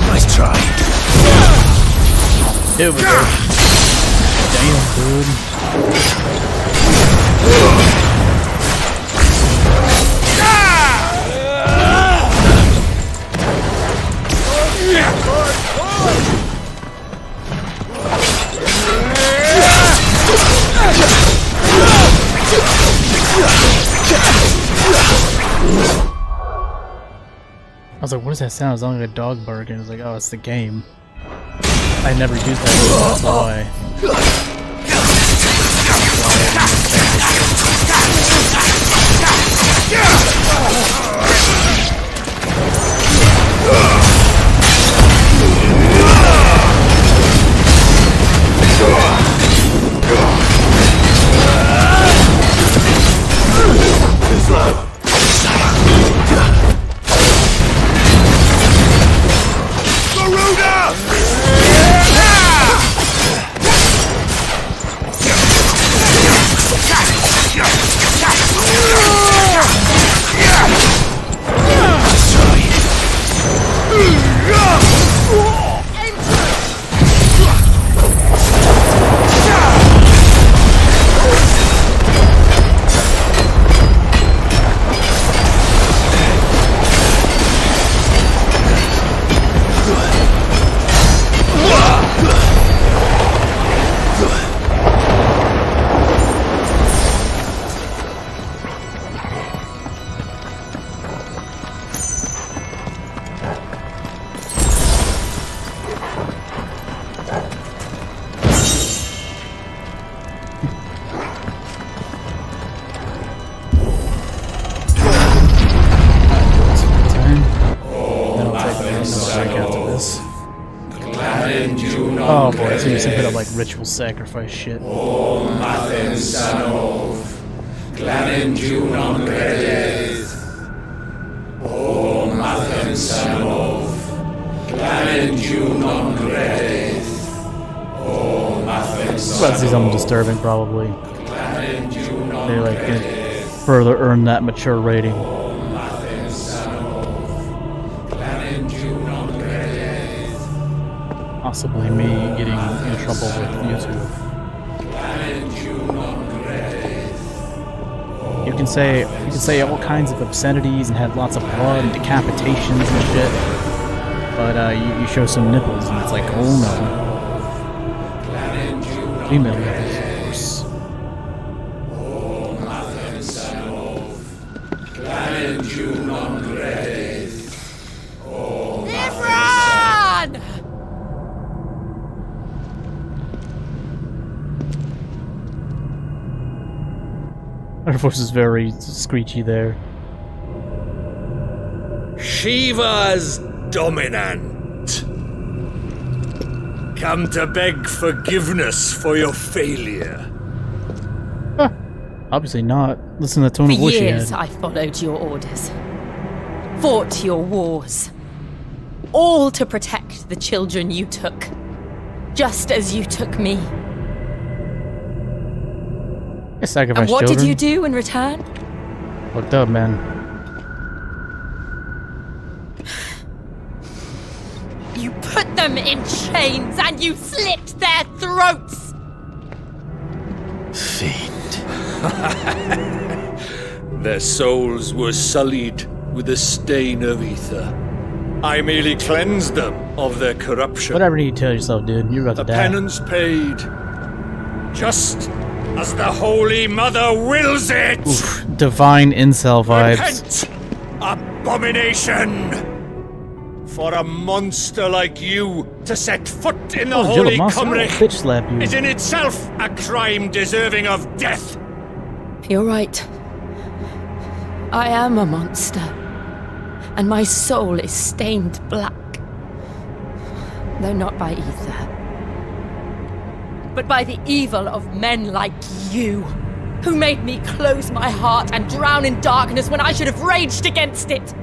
Nice try. Here we go. Damn, dude. I was like, what does that sound? It sounds like a dog barking. I was like, oh, it's the game. I never used that move, that's why. Oh boy, so you some bit of like ritual sacrifice shit. O Mathen Sanov, Glanen on Credith. O Mathen Sanov, Glanen on Credith. O Mathen Sanov. Let's see something disturbing, probably. They like can further earn that mature rating. Possibly me getting in trouble with YouTube. You can say all kinds of obscenities and have lots of blood and decapitations and shit, but you show some nipples and it's like, oh no. Female nipples, of course. Her voice is very screechy there. Shiva's dominant. Come to beg forgiveness for your failure. Obviously not. Listen to the tone of For voice she years, had. I followed your orders. Fought your wars. All to protect the children you took. Just as you took me. I sacrificed And what children. did you do in return? Fucked up, man. You put them in chains and you slit their throats! Their souls were sullied with the stain of ether. I merely cleansed them of their corruption. Whatever you tell yourself, dude. You're about to The die. penance paid, just as the Holy Mother wills it. Oof, divine incel vibes. Repent, abomination! For a monster like you to set foot in the Holy Cymric bitch slap you. is in itself a crime deserving of death. You're right. I am a monster. And my soul is stained black. Though not by ether. But by the evil of men like you, who made me close my heart and drown in darkness when I should have raged against it.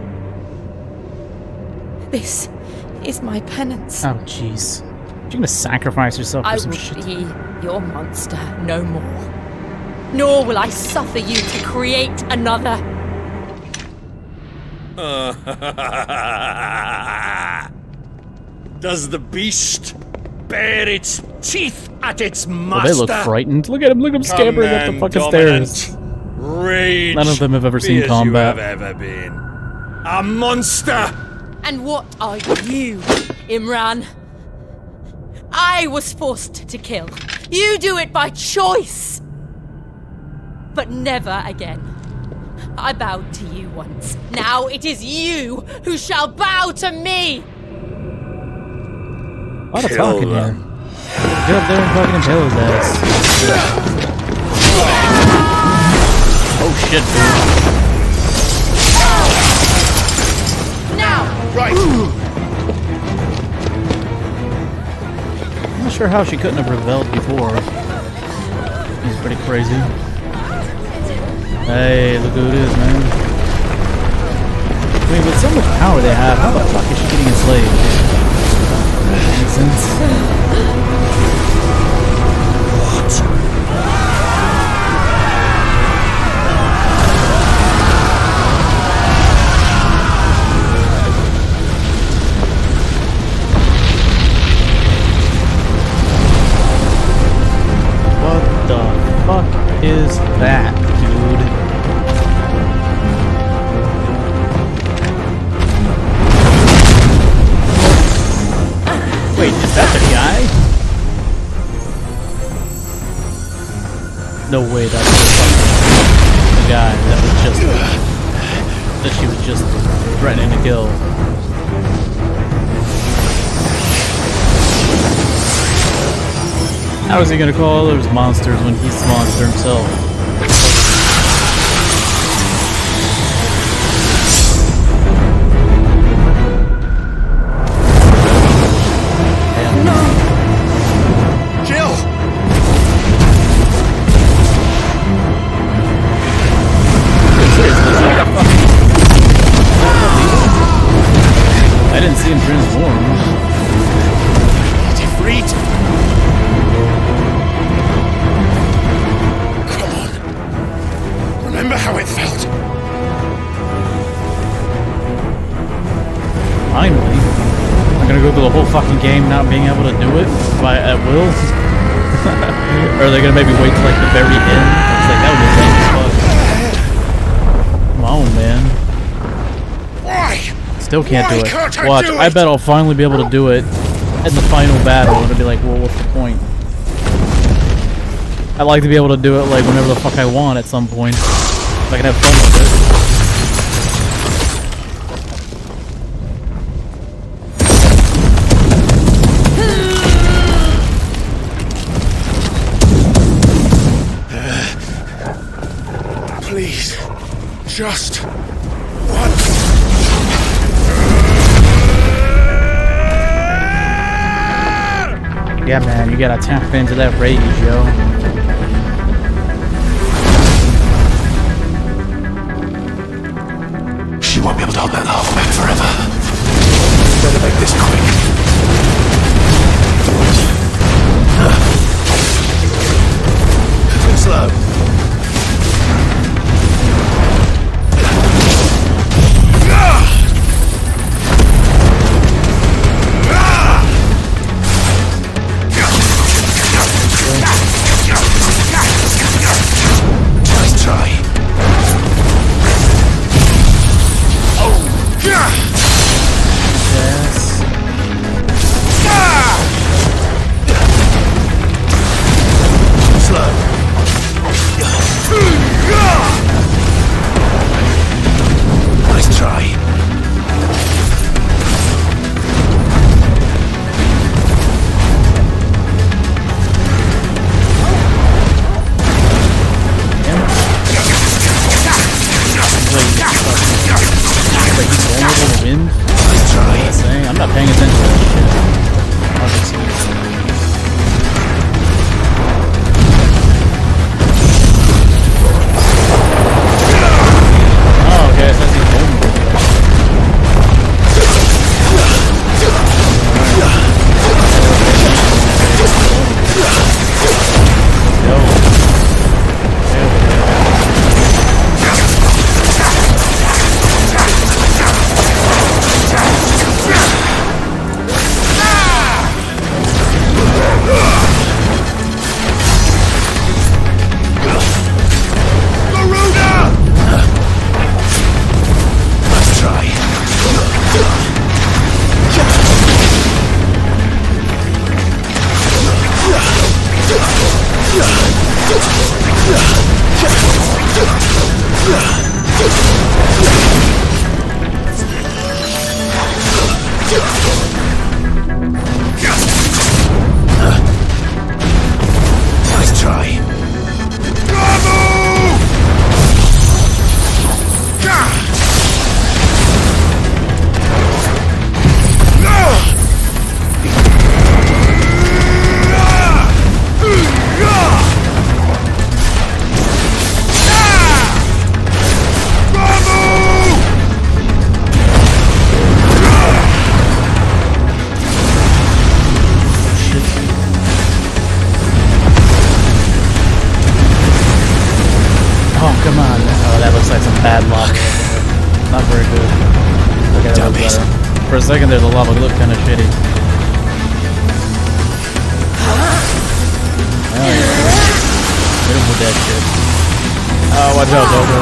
This is my penance. Oh, jeez. You're gonna sacrifice yourself for I some will shit. be your monster no more. Nor will I suffer you to create another. Does the beast bare its teeth at its Oh, master? they look frightened. Look at him scampering up the fucking stairs. Rage None of them have ever seen as combat. You have ever been. A monster! And what are you, Imran? I was forced to kill. You do it by choice. But never again. I bowed to you once. Now it is you who shall bow to me. A lot of talking here. Get up there and fucking impale his ass. Oh shit, dude. Now! Right! I'm not sure how she couldn't have rebelled before. He's pretty crazy. Hey, look who it is, man. I mean, with so much power they have, how the fuck is she getting enslaved? Makes sense. What the fuck is that, dude? Wait, is that the guy? No way, that's the guy that she was just threatening to kill. How is he gonna call others monsters when he's a monster himself? Jill! I didn't see him transform. Defeat! Remember how it felt? Finally. I'm gonna go through the whole fucking game not being able to do it at will. Or are they gonna maybe wait till like the very end? It's like that would be lame as fuck. Come on, man. Why? Still can't Why do it. can't I Watch, do I it? bet I'll finally be able to do it in the final battle, and it'll be like, well, what's the point? I'd like to be able to do it like whenever the fuck I want at some point. So I can have fun with it. Just Yeah, man, you gotta tap into that rage, yo. She won't be able to hold that lava back forever. Better make this quick. Too slow. Nice try. Nice try. Like he's vulnerable to wind? Nice try. I'm not paying attention to that shit. Obviously. Oh, okay, it says he's vulnerable. Nice try. Oh, come on. Oh, that looks like some bad lava. Not very good. Look at it. For a second there, the lava looked kind of shitty. Oh, yeah. Hit him with that shit. Oh, watch out, Dodo.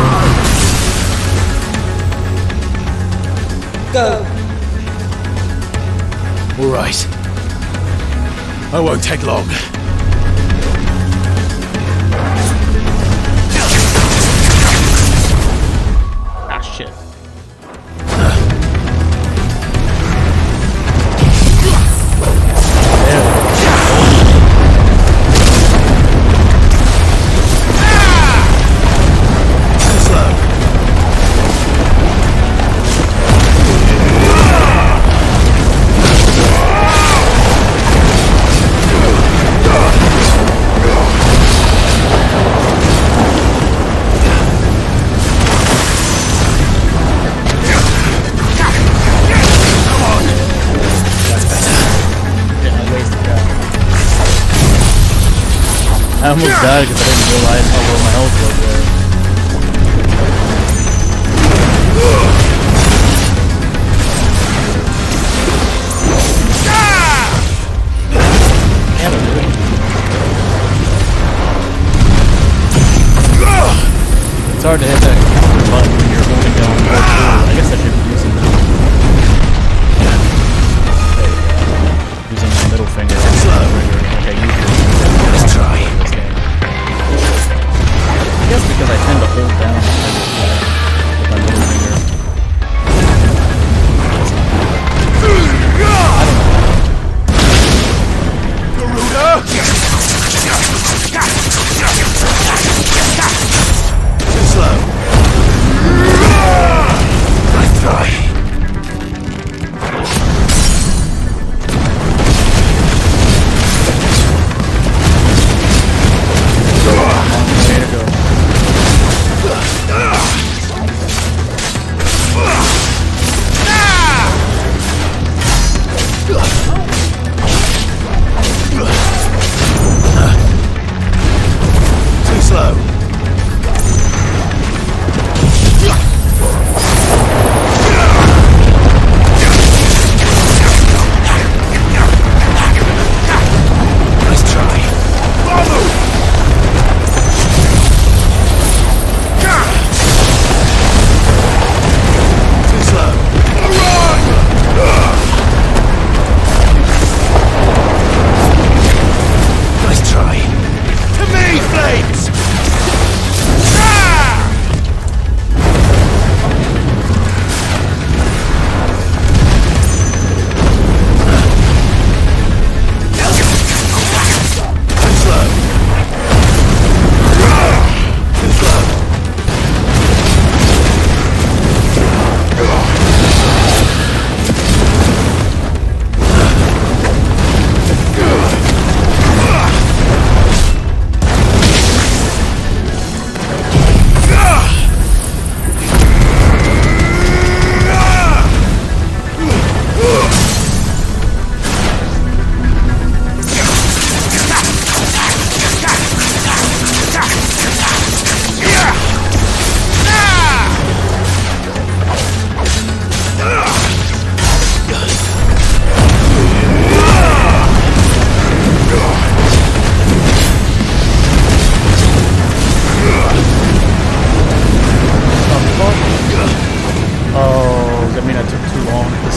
Go. All right. I won't take long. Ah, shit. I almost died because I didn't realize how low my health was there. Damn it, dude. It's hard to hit that counter button when you're holding down R2. I guess I should be using the middle finger. Like I usually do. Let's try. I guess because I tend to hold down with my middle finger. Too slow.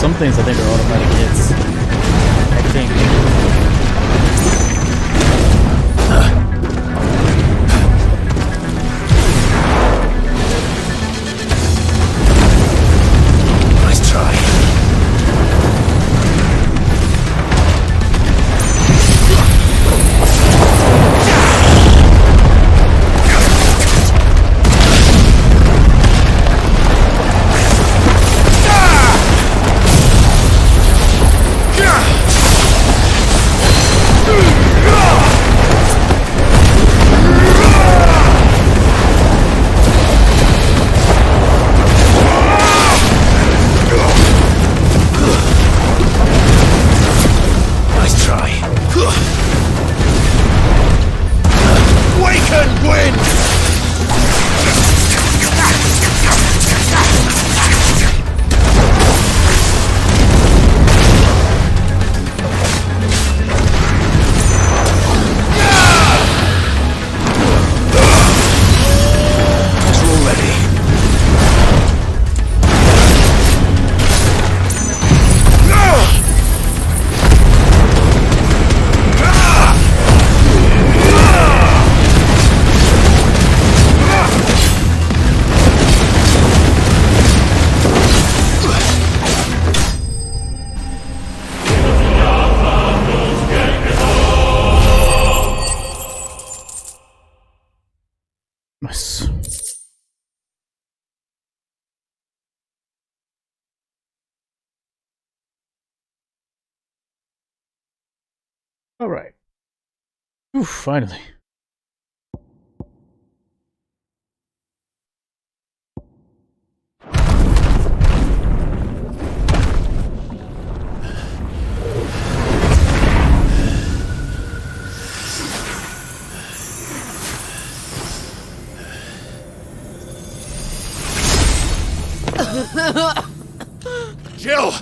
some things I think are automatic hits. I think. Nice try. Nice. All right. Ooh, finally. Jill!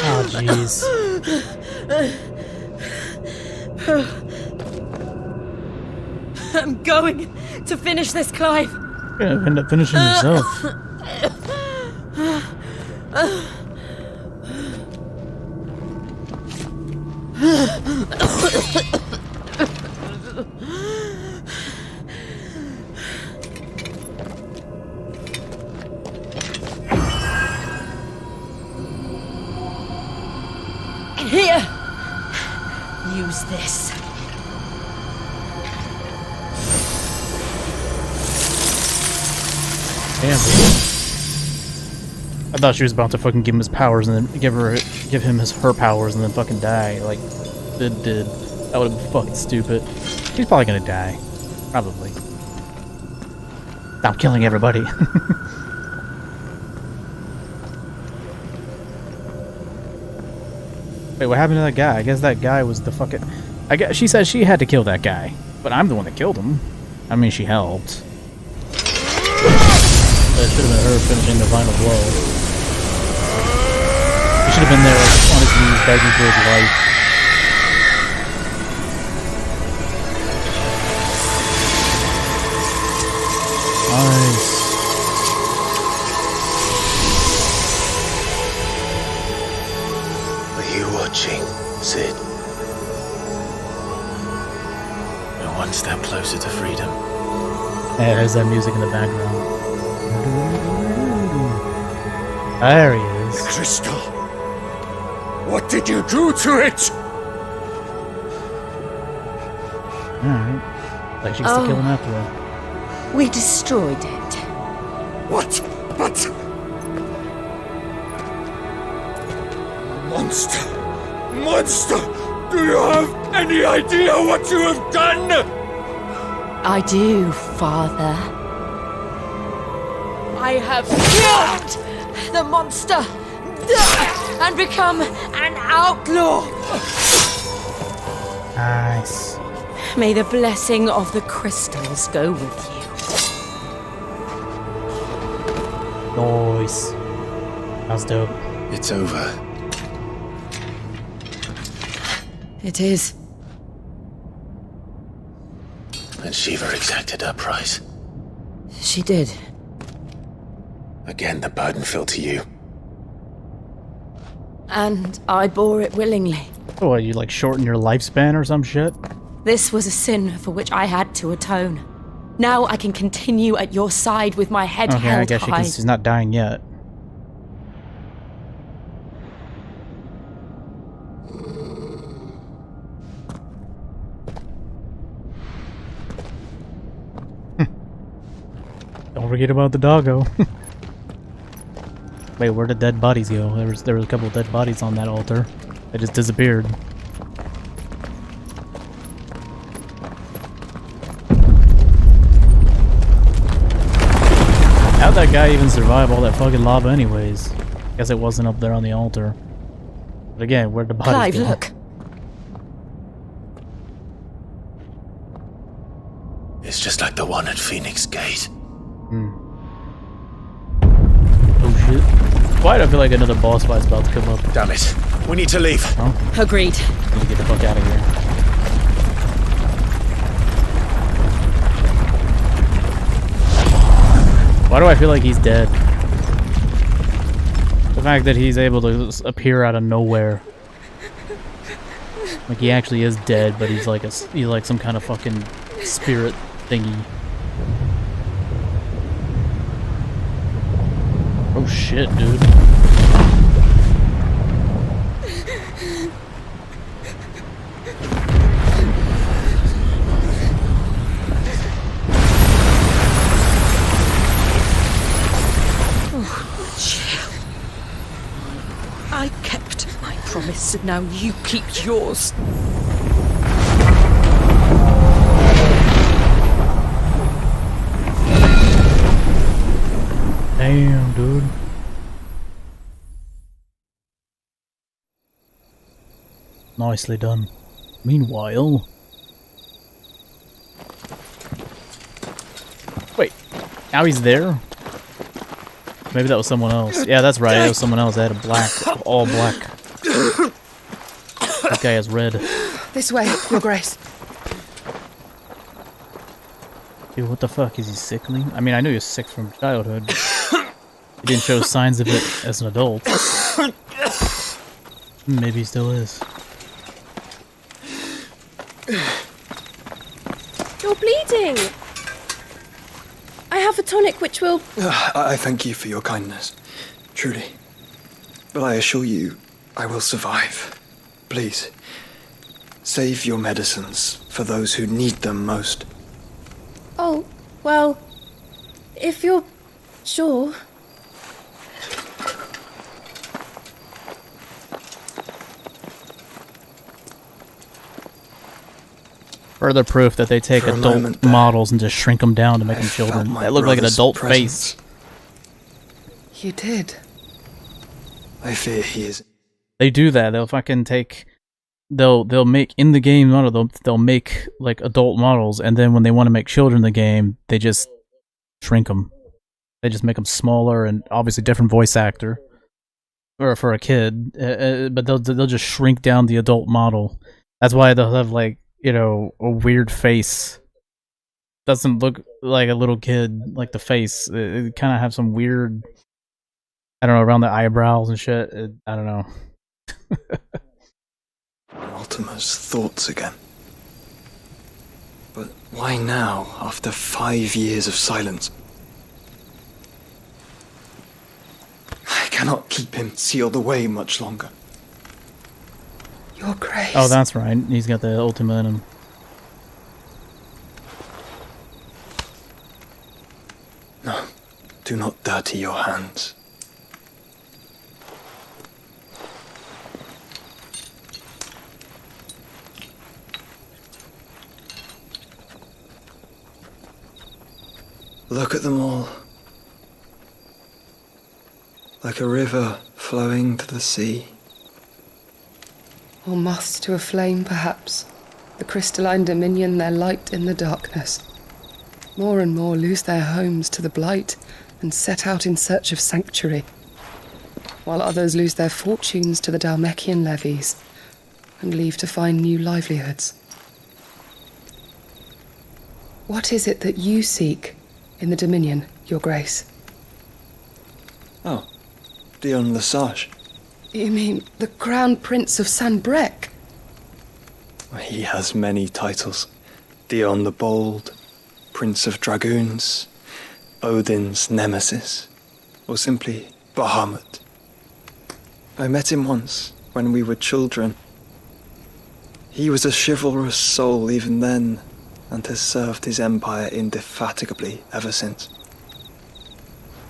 Oh, jeez. I'm going to finish this, Clive. You're gonna end up finishing yourself. Here! Use this. Damn. I thought she was about to fucking give him his powers and then give him her powers and then fucking die. Like, it did. That would have been fucking stupid. She's probably gonna die. Probably. Stop killing everybody. Wait, what happened to that guy? I guess that guy was the fucking... I guess she said she had to kill that guy. But I'm the one that killed him. I mean, she helped. It should have been her finishing the final blow. He should have been there, like, on his knees, begging for his life. Nice. Are you watching, Sid? We're one step closer to freedom. Yeah, there's that music in the background. There he is. Crystal! What did you do to it? Alright. Like she gets to kill him after all. We destroyed it. What? But... Monster! Monster! Do you have any idea what you have done? I do, Father. I have killed the monster and become an outlaw. Nice. May the blessing of the crystals go with you. Nice. That's dope. It's over. It is. And Shiva exacted her price. She did. Again, the burden fell to you. And I bore it willingly. Oh, you like shorten your lifespan or some shit? This was a sin for which I had to atone. Now I can continue at your side with my head Okay, held I guess high. she's not dying yet. Don't forget about the doggo. Wait, where did dead bodies go? There was a couple of dead bodies on that altar. They just disappeared. How'd that guy even survive all that fucking lava anyways? Guess it wasn't up there on the altar. But again, where'd the bodies Clive, go? look. It's just like the one at Phoenix Gate. Oh shit. Why do I feel like another boss fight's about to come up? Damn it. We need to leave. Huh? Agreed. Need to get the fuck out of here. Why do I feel like he's dead? The fact that he's able to appear out of nowhere. Like he actually is dead, but he's like some kind of fucking spirit thingy. Oh shit, dude. I kept my promise, and now you keep yours. Damn, dude. Nicely done. Meanwhile... Wait, now he's there? Maybe that was someone else. Yeah, that's right, it was someone else. They had a black, all black. That guy has red. This way, Your Grace. Dude, what the fuck? Is he sickly? I mean, I knew he was sick from childhood. He didn't show signs of it as an adult. Maybe he still is. You're bleeding! I have a tonic which will... I thank you for your kindness, truly. But I assure you, I will survive. Please, save your medicines for those who need them most. Oh, well... If you're... sure... Further proof that they take adult models and just shrink them down to make them children. That look like an adult face. You did. I fear he is. They do that. They'll fucking take... They'll make in the game model. They'll make like adult models, and then when they want to make children in the game, they just shrink them. They just make them smaller and obviously different voice actor, or for a kid. But they'll just shrink down the adult model. That's why they'll have like, you know, a weird face. Doesn't look like a little kid, like the face. It kind of have some weird, I don't know, around the eyebrows and shit. I don't know. Ultima's thoughts again. But why now, after 5 years of silence? I cannot keep him sealed away much longer. Your Grace. Oh, that's right. He's got the Ultima in him. No, do not dirty your hands. Look at them all. Like a river flowing to the sea. Or moths to a flame, perhaps. The crystalline dominion their light in the darkness. More and more lose their homes to the blight and set out in search of sanctuary, while others lose their fortunes to the Dalmekian levies and leave to find new livelihoods. What is it that you seek in the Dominion, Your Grace? Oh, Dion Lesage. You mean the Crown Prince of Sanbrec? He has many titles. Dion the Bold, Prince of Dragoons, Odin's Nemesis, or simply Bahamut. I met him once, when we were children. He was a chivalrous soul even then, and has served his empire indefatigably ever since.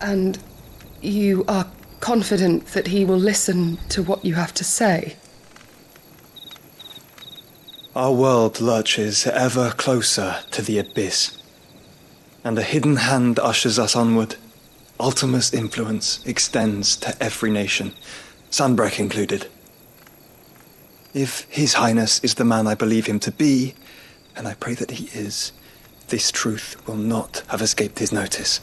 And you are confident that he will listen to what you have to say? Our world lurches ever closer to the abyss, and a hidden hand ushers us onward. Ultima's influence extends to every nation, Sanbrec included. If His Highness is the man I believe him to be, and I pray that he is, this truth will not have escaped his notice.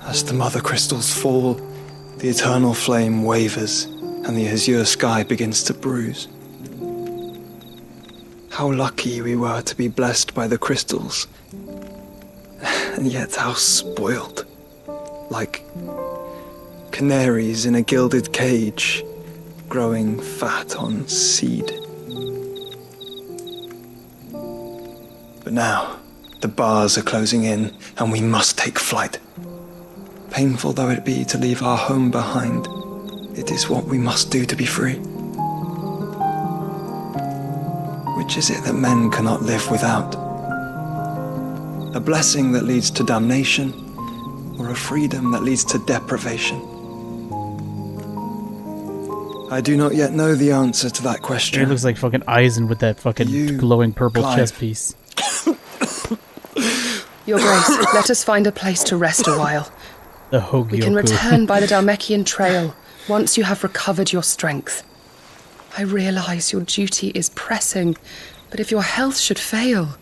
As the mother crystals fall, the eternal flame wavers, and the azure sky begins to bruise. How lucky we were to be blessed by the crystals, and yet how spoiled. Like canaries in a gilded cage, growing fat on seed. But now, the bars are closing in, and we must take flight. Painful though it be to leave our home behind, it is what we must do to be free. Which is it that men cannot live without? A blessing that leads to damnation, or a freedom that leads to deprivation? I do not yet know the answer to that question. It looks like fucking Eisen with that fucking glowing purple Clive. chest piece. Your Grace, let us find a place to rest a while. The Hogyoku. We can return by the Dalmekian trail once you have recovered your strength. I realize your duty is pressing, but if your health should fail...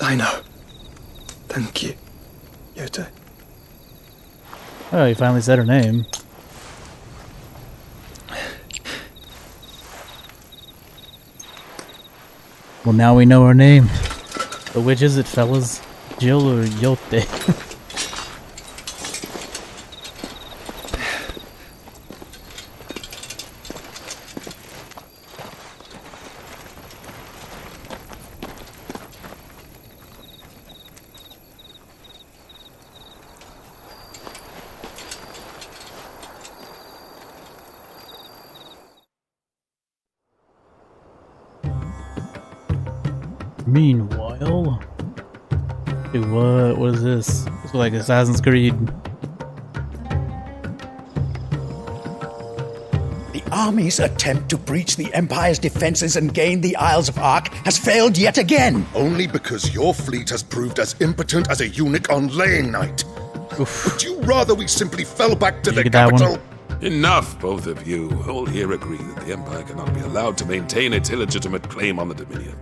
I know. Thank you, Yote. Oh, you finally said her name. Well, now we know her name. But which is it, fellas? Jill or Yote? Meanwhile, dude, what is this? It's like Assassin's Creed. The army's attempt to breach the Empire's defenses and gain the Isles of Ark has failed yet again. Only because your fleet has proved as impotent as a eunuch on laying night. Would you rather we simply fell back to the capital? Enough, both of you. All here agree that the Empire cannot be allowed to maintain its illegitimate claim on the Dominion.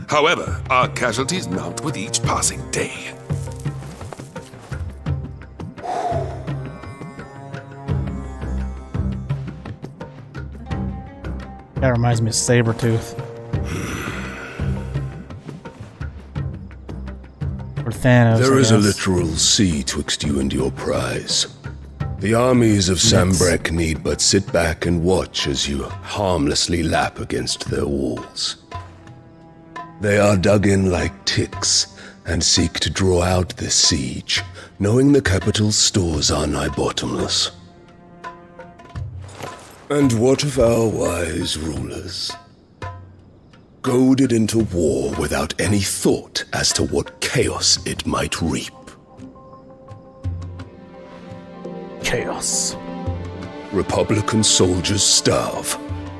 However, our casualties mount with each passing day. That reminds me of Sabretooth. Or Thanos. There is a literal sea twixt you and your prize. The armies of Sanbrec need but sit back and watch as you harmlessly lap against their walls. They are dug in like ticks and seek to draw out this siege, knowing the capital's stores are nigh bottomless. And what of our wise rulers? Goaded into war without any thought as to what chaos it might reap. Chaos. Republican soldiers starve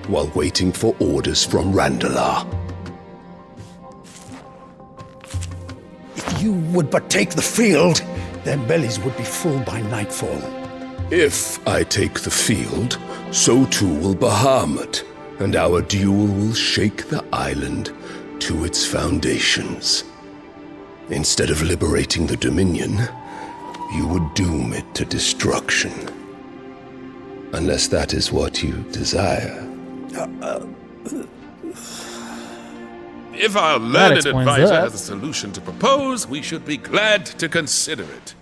while waiting for orders from Randalar. If you would but take the field, their bellies would be full by nightfall. If I take the field, so too will Bahamut, and our duel will shake the island to its foundations. Instead of liberating the Dominion, you would doom it to destruction. Unless that is what you desire. If our learned advisor has a solution to propose, we should be glad to consider it.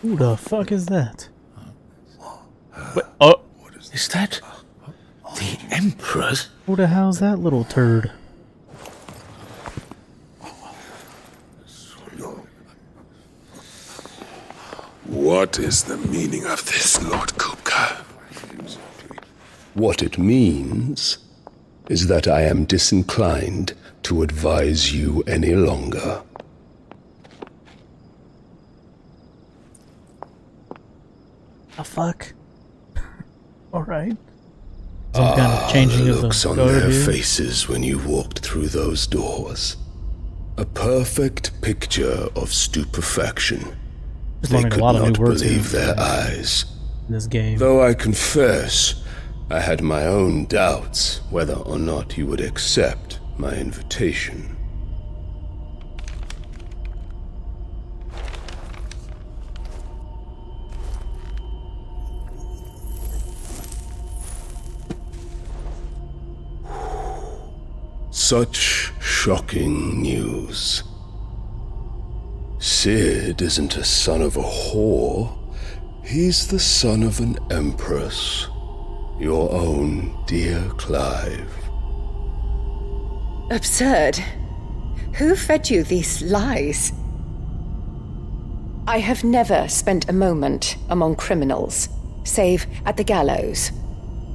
Who the fuck is that? Wait, oh, is that the Emperor's? Who the hell's that little turd? What is the meaning of this, Lord Kupka? What it means is that I am disinclined to advise you any longer. The fuck? Alright. Some kind of changing the of the looks on guard their here. faces when you walked through those doors. A perfect picture of stupefaction. Just They learning a could lot of not new words believe here. their eyes. In this game. Though I confess, I had my own doubts whether or not you would accept my invitation. Such shocking news. Sid isn't a son of a whore. He's the son of an empress. Your own dear Clive. Absurd. Who fed you these lies? I have never spent a moment among criminals, save at the gallows.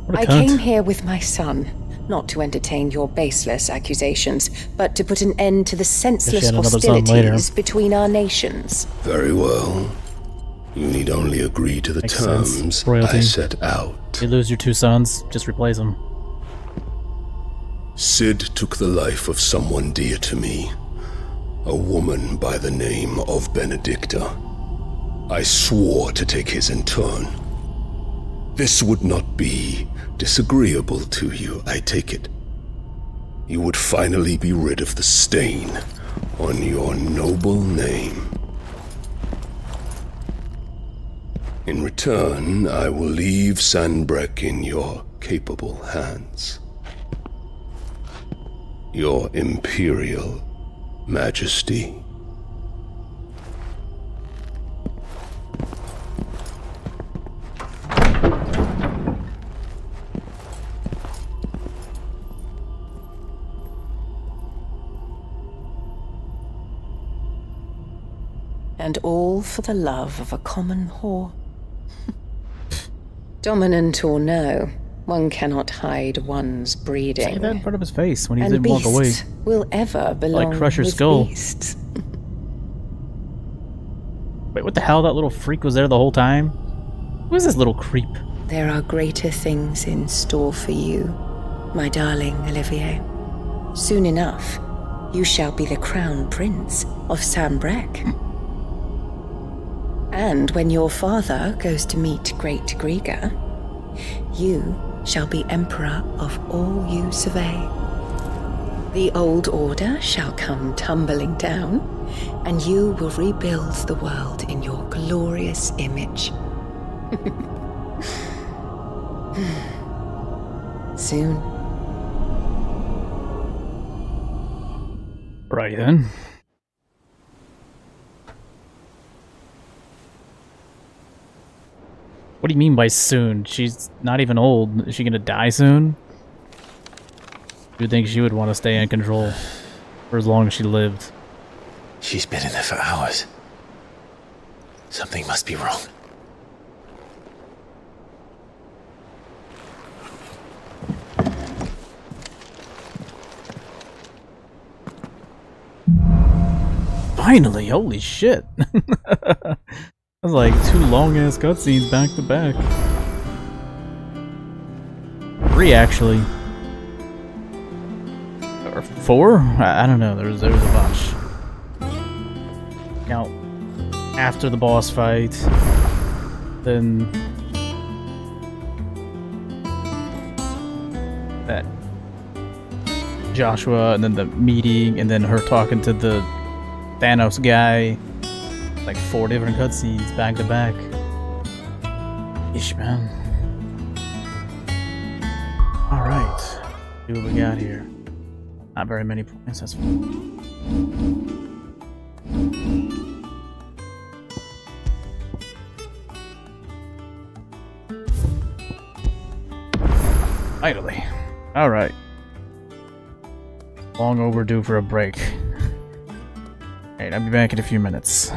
What a I cunt. came here with my son, not to entertain your baseless accusations, but to put an end to the senseless had another son later. hostilities between our nations. Very well. You need only agree to the Makes terms sense. Royalty. I set out. You lose your two sons, just replace them. Sid took the life of someone dear to me, a woman by the name of Benedicta. I swore to take his in turn. This would not be disagreeable to you, I take it. You would finally be rid of the stain on your noble name. In return, I will leave Sanbreque in your capable hands. Your Imperial Majesty. And all for the love of a common whore. Dominant or no, one cannot hide one's breeding. Say that in front of his face when he And didn't walk away. beasts will ever belong Like crush your with skull. beasts. Wait, what the hell? That little freak was there the whole time? Who is this little creep? There are greater things in store for you, my darling Olivier. Soon enough, you shall be the crown prince of Sanbreque. And when your father goes to meet Great Griga, you shall be emperor of all you survey. The old order shall come tumbling down, and you will rebuild the world in your glorious image. Soon. Right then. What do you mean by soon? She's not even old. Is she gonna die soon? You'd think she would want to stay in control for as long as she lived. She's been in there for hours. Something must be wrong. Finally, holy shit. That was like 2 long-ass cutscenes back to back. 3 actually. Or 4? I don't know, there was a bunch. Now, after the boss fight, then that Joshua, and then the meeting, and then her talking to the Thanos guy. Like 4 different cutscenes back to back. Ish, man. Alright. See what we got here. Not very many points, that's fine. Finally. Alright. Long overdue for a break. Alright, I'll be back in a few minutes.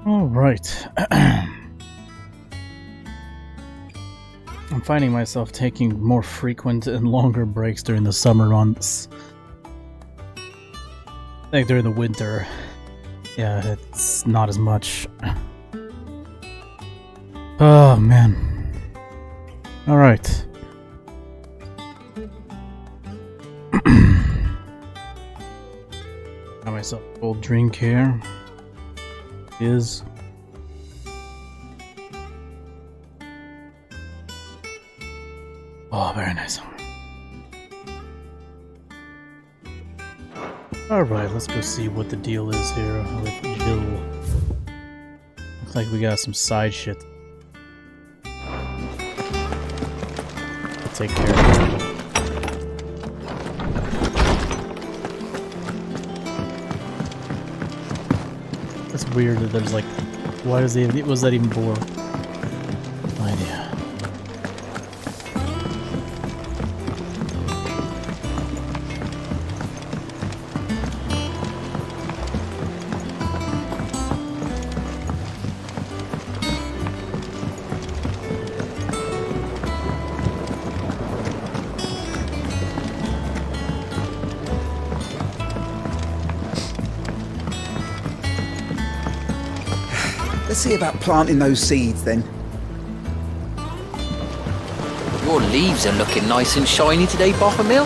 All right. I'm finding myself taking more frequent and longer breaks during the summer months. I think during the winter, yeah, it's not as much. Oh, man. All right. Got myself a cold drink here. Is oh, very nice. Alright, let's go see what the deal is here with Jill. Looks like we got some side shit. I'll take care of it. It's weird that there's like, why does it, was that even bore? No idea. Let's see about planting those seeds then. Your leaves are looking nice and shiny today, Bottomil.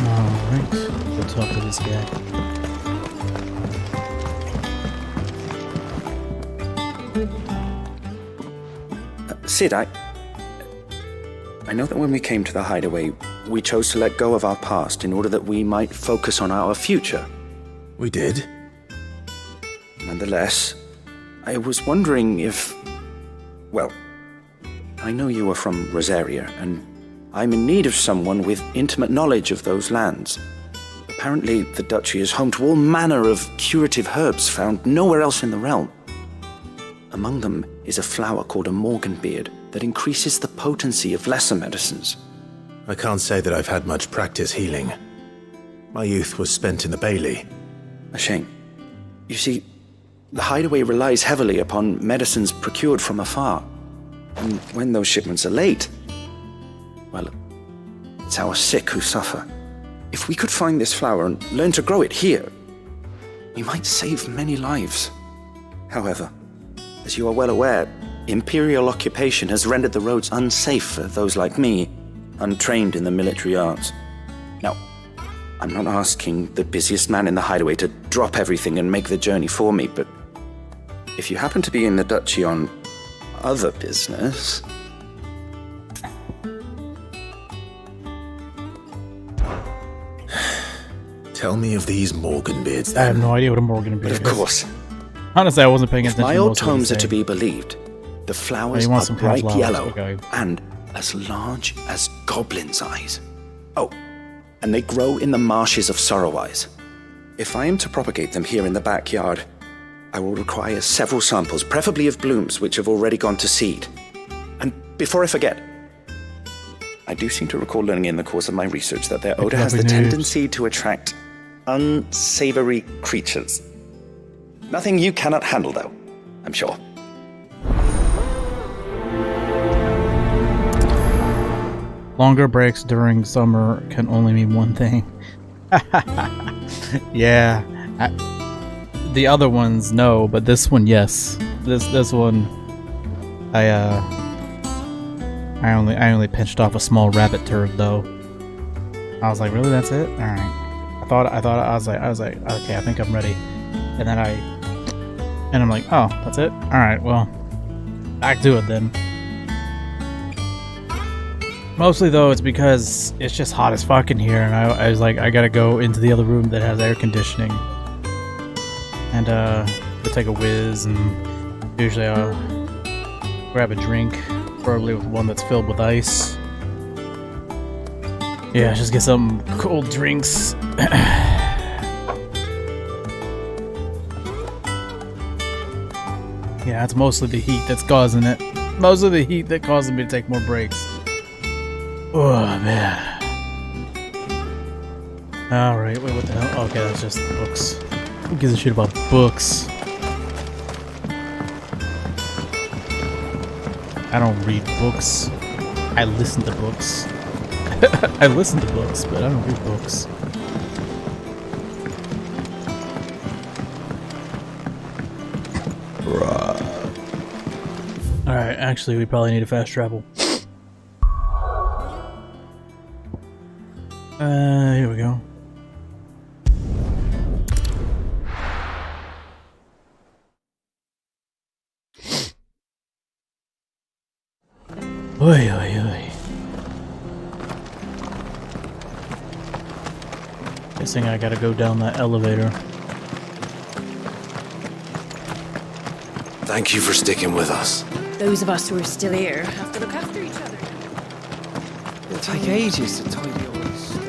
Alright, we'll talk to this guy. Sid, I know that when we came to the hideaway, we chose to let go of our past in order that we might focus on our future. We did. Nonetheless, I was wondering if... Well, I know you are from Rosaria, and I'm in need of someone with intimate knowledge of those lands. Apparently, the duchy is home to all manner of curative herbs found nowhere else in the realm. Among them is a flower called a morganbeard that increases the potency of lesser medicines. I can't say that I've had much practice healing. My youth was spent in the Bailey. A shame. You see, the hideaway relies heavily upon medicines procured from afar. And when those shipments are late, well, it's our sick who suffer. If we could find this flower and learn to grow it here, we might save many lives. However, as you are well aware, imperial occupation has rendered the roads unsafe for those like me, untrained in the military arts. Now, I'm not asking the busiest man in the hideaway to drop everything and make the journey for me, but if you happen to be in the duchy on other business... Tell me of these morganbeards then. I have no idea what a morganbeard is. Of course. Honestly, I wasn't paying attention. If my to old most of what tomes he are to said. be believed, the flowers Oh, you want are some kind of bright flowers, yellow okay. and as large as goblins' eyes. Oh, and they grow in the marshes of Sorrowwise. If I am to propagate them here in the backyard, I will require several samples, preferably of blooms which have already gone to seed. And before I forget, I do seem to recall learning in the course of my research that their odor has the tendency to attract unsavory creatures. Nothing you cannot handle, though, I'm sure. Longer breaks during summer can only mean one thing. Yeah. The other ones, no, but this one, yes. This one, I only pinched off a small rabbit turd though. I was like, really? That's it? All right. I was like, okay, I think I'm ready. And then I'm like, oh, that's it? All right, well, back to it then. Mostly though, it's because it's just hot as fuck in here, and I was like, I gotta go into the other room that has air conditioning, and to take a whiz, and usually I'll grab a drink, preferably with one that's filled with ice. Yeah, just get some cold drinks. Yeah, it's mostly the heat that's causing it. Mostly the heat that causes me to take more breaks. Oh, man. Alright, wait, what the hell? Okay, that's just the books. Who gives a shit about books? I don't read books. I listen to books. I listen to books, but I don't read books. Alright, actually, we probably need to fast travel. Here we go. Oi, oi, oi. Guessing I gotta go down that elevator. Thank you for sticking with us. Those of us who are still here have to look after each other. It'll take ages to tidy all this stuff.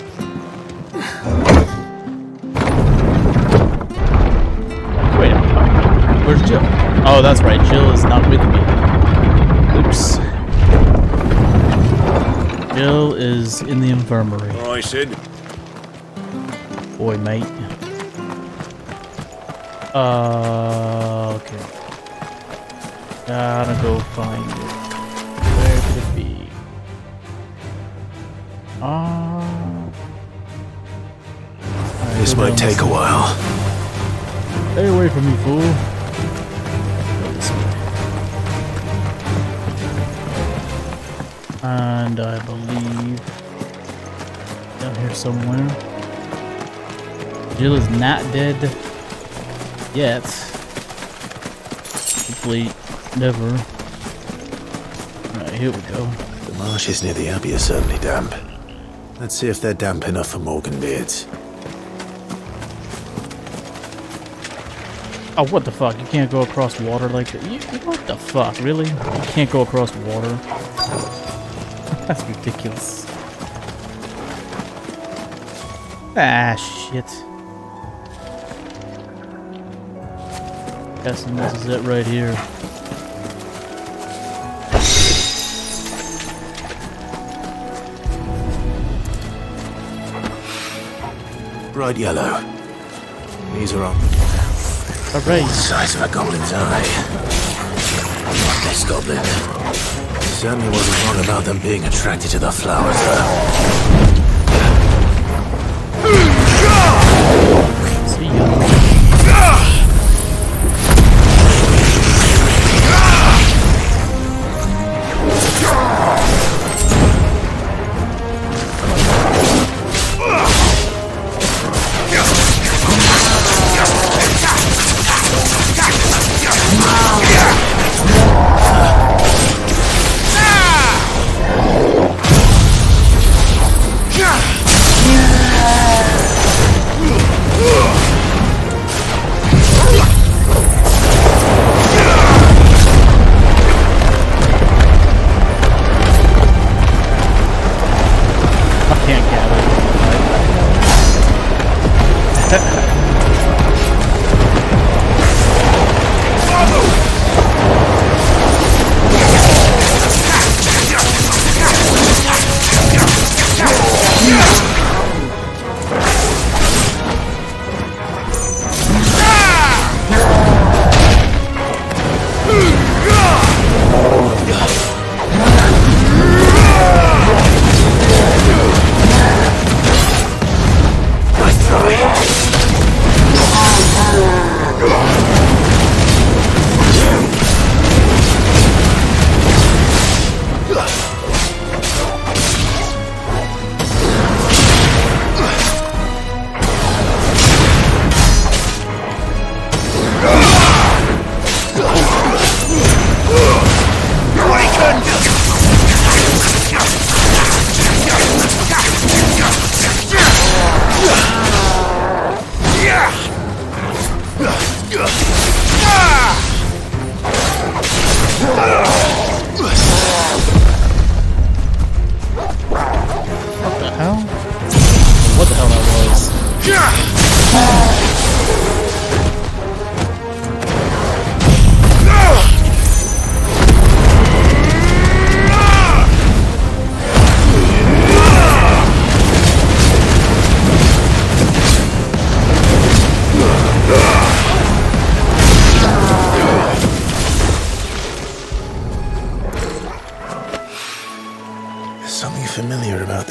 Wait a minute. Where's Jill? Oh, that's right. Jill is not with me. Oops. Jill is in the infirmary. All right, Sid. Boy, mate. Okay. Gotta go find it. Where could it be? This might take a while. Stay away from me, fool. Go this way. And I believe down here somewhere. Jill is not dead yet. Hopefully, never. Alright, here we go. The marshes near the Abbey are certainly damp. Let's see if they're damp enough for Morgan beards. Oh, what the fuck? You can't go across water like that? What the fuck? Really? You can't go across water? That's ridiculous. Ah, shit. Guessing this is it right here. Bright yellow. These are on Alright. the size of a goblin's eye. This goblin. Certainly wasn't wrong about them being attracted to the flowers, though. See ya.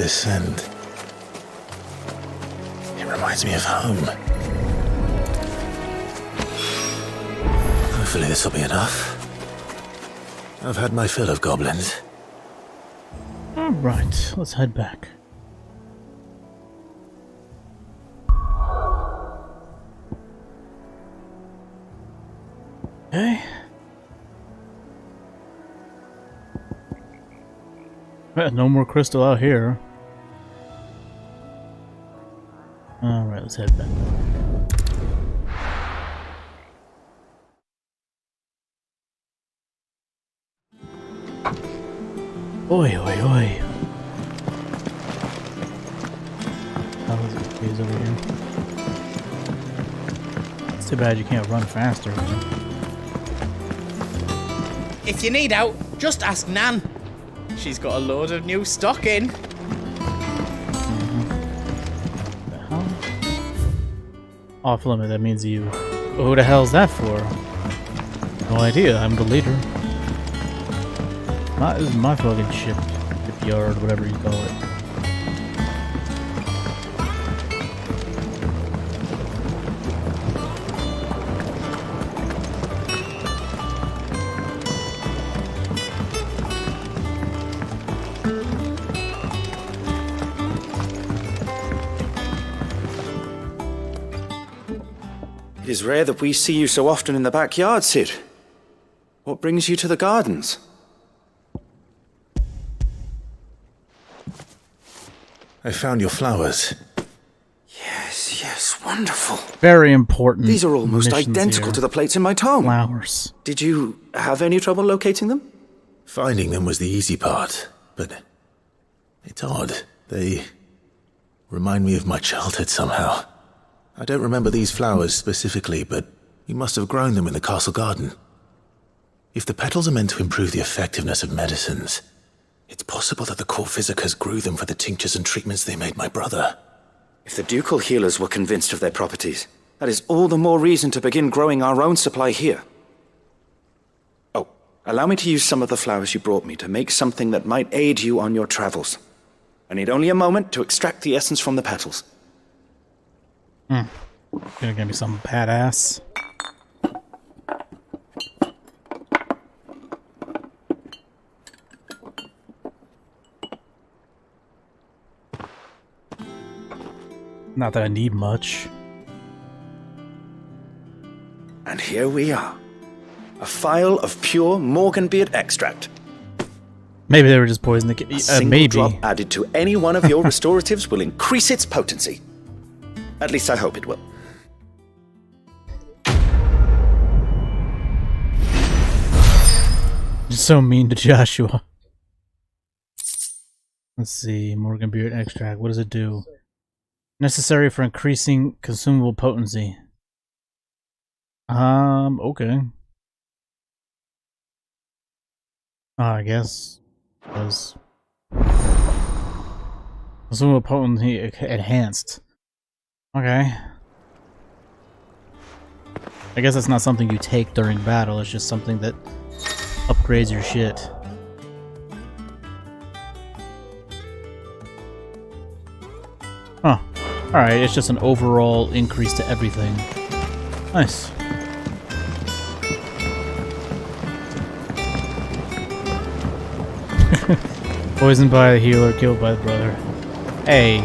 this scent. It reminds me of home. Hopefully this will be enough. I've had my fill of goblins. Alright, let's head back. Okay. No more crystal out here. Alright, let's head back. Oi, oi, oi. How is it trees over here? It's too bad you can't run faster. If you need out, just ask Nan. She's got a load of new stock in. Off limit, that means you. Who the hell's that for? No idea, I'm the leader. This is my fucking shipyard, whatever you call it. It is rare that we see you so often in the backyard, Sid. What brings you to the gardens? I found your flowers. Yes, wonderful. Very important. These are almost identical to the plates in my tome. Flowers. Did you have any trouble locating them? Finding them was the easy part, but it's odd. They remind me of my childhood somehow. I don't remember these flowers specifically, but you must have grown them in the castle garden. If the petals are meant to improve the effectiveness of medicines, it's possible that the court physicers grew them for the tinctures and treatments they made my brother. If the ducal healers were convinced of their properties, that is all the more reason to begin growing our own supply here. Oh, allow me to use some of the flowers you brought me to make something that might aid you on your travels. I need only a moment to extract the essence from the petals. Gonna give me some badass. Not that I need much. And here we are. A phial of pure Morganbeard extract. Maybe they were just poisoning the A single maybe. drop added to any one of your restoratives will increase its potency. At least I hope it will. You're so mean to Joshua. Let's see, Morganbeard extract. What does it do? Necessary for increasing consumable potency. Okay. I guess was consumable potency enhanced. Okay. I guess that's not something you take during battle, it's just something that upgrades your shit. Huh. Alright, it's just an overall increase to everything. Nice. Poisoned by the healer, killed by the brother. Hey,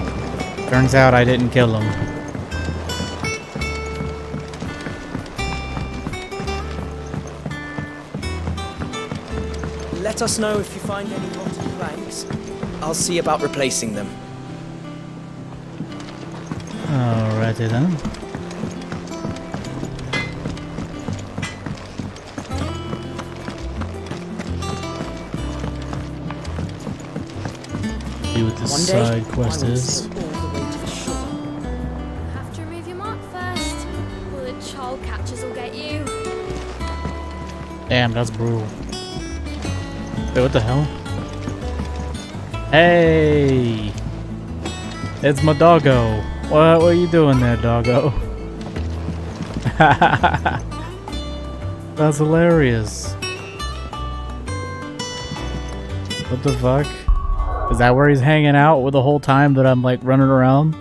turns out I didn't kill him. Let us know if you find any rotten planks. I'll see about replacing them. Alrighty then. See what this side quest is. Have to remove your mark first, or the child catchers will get you. Damn, that's brutal. Wait, what the hell? Hey! It's my doggo. What are you doing there, doggo? That's hilarious. What the fuck? Is that where he's hanging out with the whole time that I'm like running around?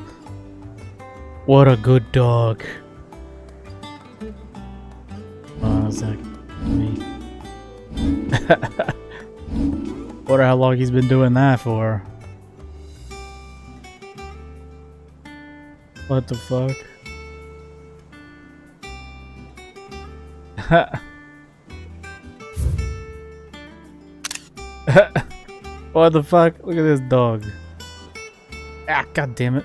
What a good dog. One sec. Wonder how long he's been doing that for. What the fuck? What the fuck? Look at this dog. Ah, god damn it.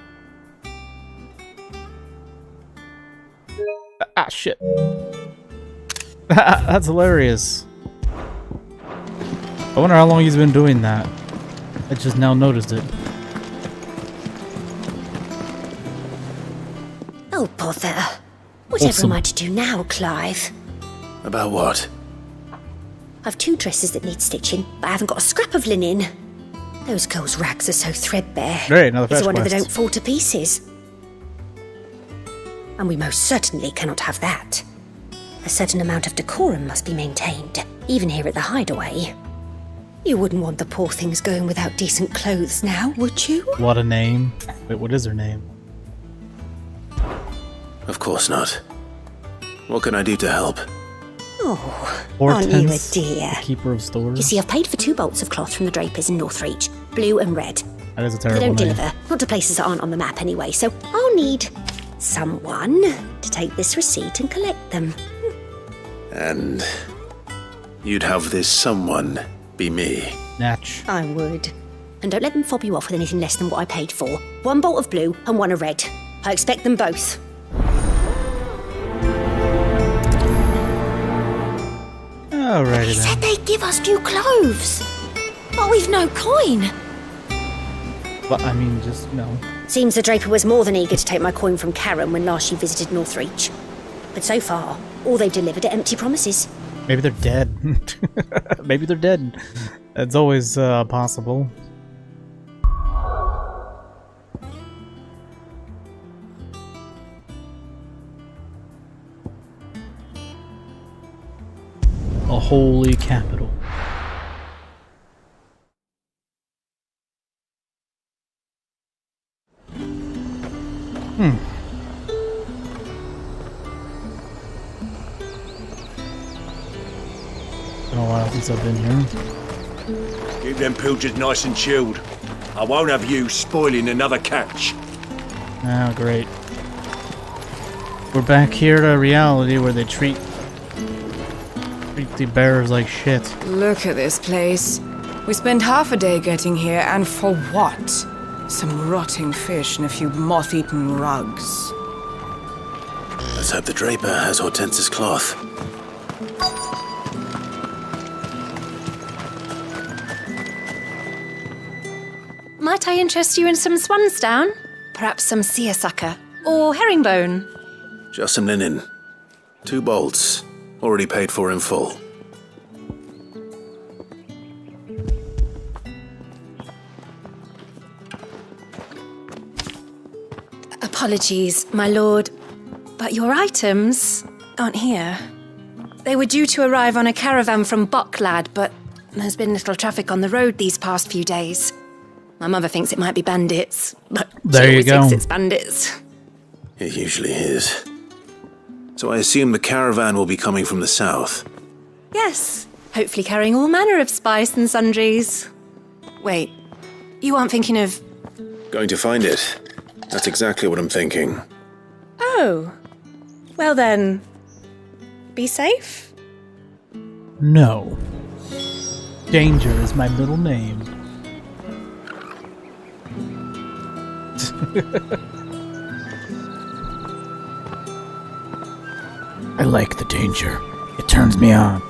Ah, shit. That's hilarious. I wonder how long he's been doing that. I just now noticed it. Oh, bother. Whatever Awesome. am I to do now, Clive? About what? I've 2 dresses that need stitching, but I haven't got a scrap of linen. Those girls' rags are so threadbare. Great, another It's a fetch wonder they quest. don't fall to pieces. And we most certainly cannot have that. A certain amount of decorum must be maintained, even here at the hideaway. You wouldn't want the poor things going without decent clothes now, would you? What a name. Wait, what is her name? Of course not. What can I do to help? Oh, aren't you a Hortense, dear? the keeper of stores. You see, I've paid for 2 bolts of cloth from the drapers in Northreach, blue and red. That is a They terrible don't name. deliver, not to places that aren't on the map anyway, so I'll need someone to take this receipt and collect them. And you'd have this someone be me. Natch. I would. And don't let them fob you off with anything less than what I paid for. 1 bolt of blue and 1 of red. I expect them both. Alrighty They then. said they'd give us new clothes. But we've no coin. But I mean, just no. Seems the draper was more than eager to take my coin from Karen when last she visited Northreach. But so far, all they've delivered are empty promises. Maybe they're dead. Maybe they're dead. That's always possible. A holy capital. Hmm. Been a while since I've been here. Keep them pilgers nice and chilled. I won't have you spoiling another catch. Ah, great. We're back here to reality where they treat the bearers like shit. Look at this place. We spent half a day getting here, and for what? Some rotting fish and a few moth-eaten rugs. Let's hope the draper has Hortense's cloth. Might I interest you in some swansdown? Perhaps some seersucker? Or herringbone? Just some linen. 2 bolts. Already paid for in full. Apologies, my lord, but your items aren't here. They were due to arrive on a caravan from Bucklad, but there's been little traffic on the road these past few days. My mother thinks it might be bandits, but There she you always go. thinks it's bandits. It usually is. So I assume the caravan will be coming from the south. Yes, hopefully carrying all manner of spice and sundries. Wait, you aren't thinking of... Going to find it. That's exactly what I'm thinking. Oh, well then, be safe? No. Danger is my middle name. I like the danger. It turns me on.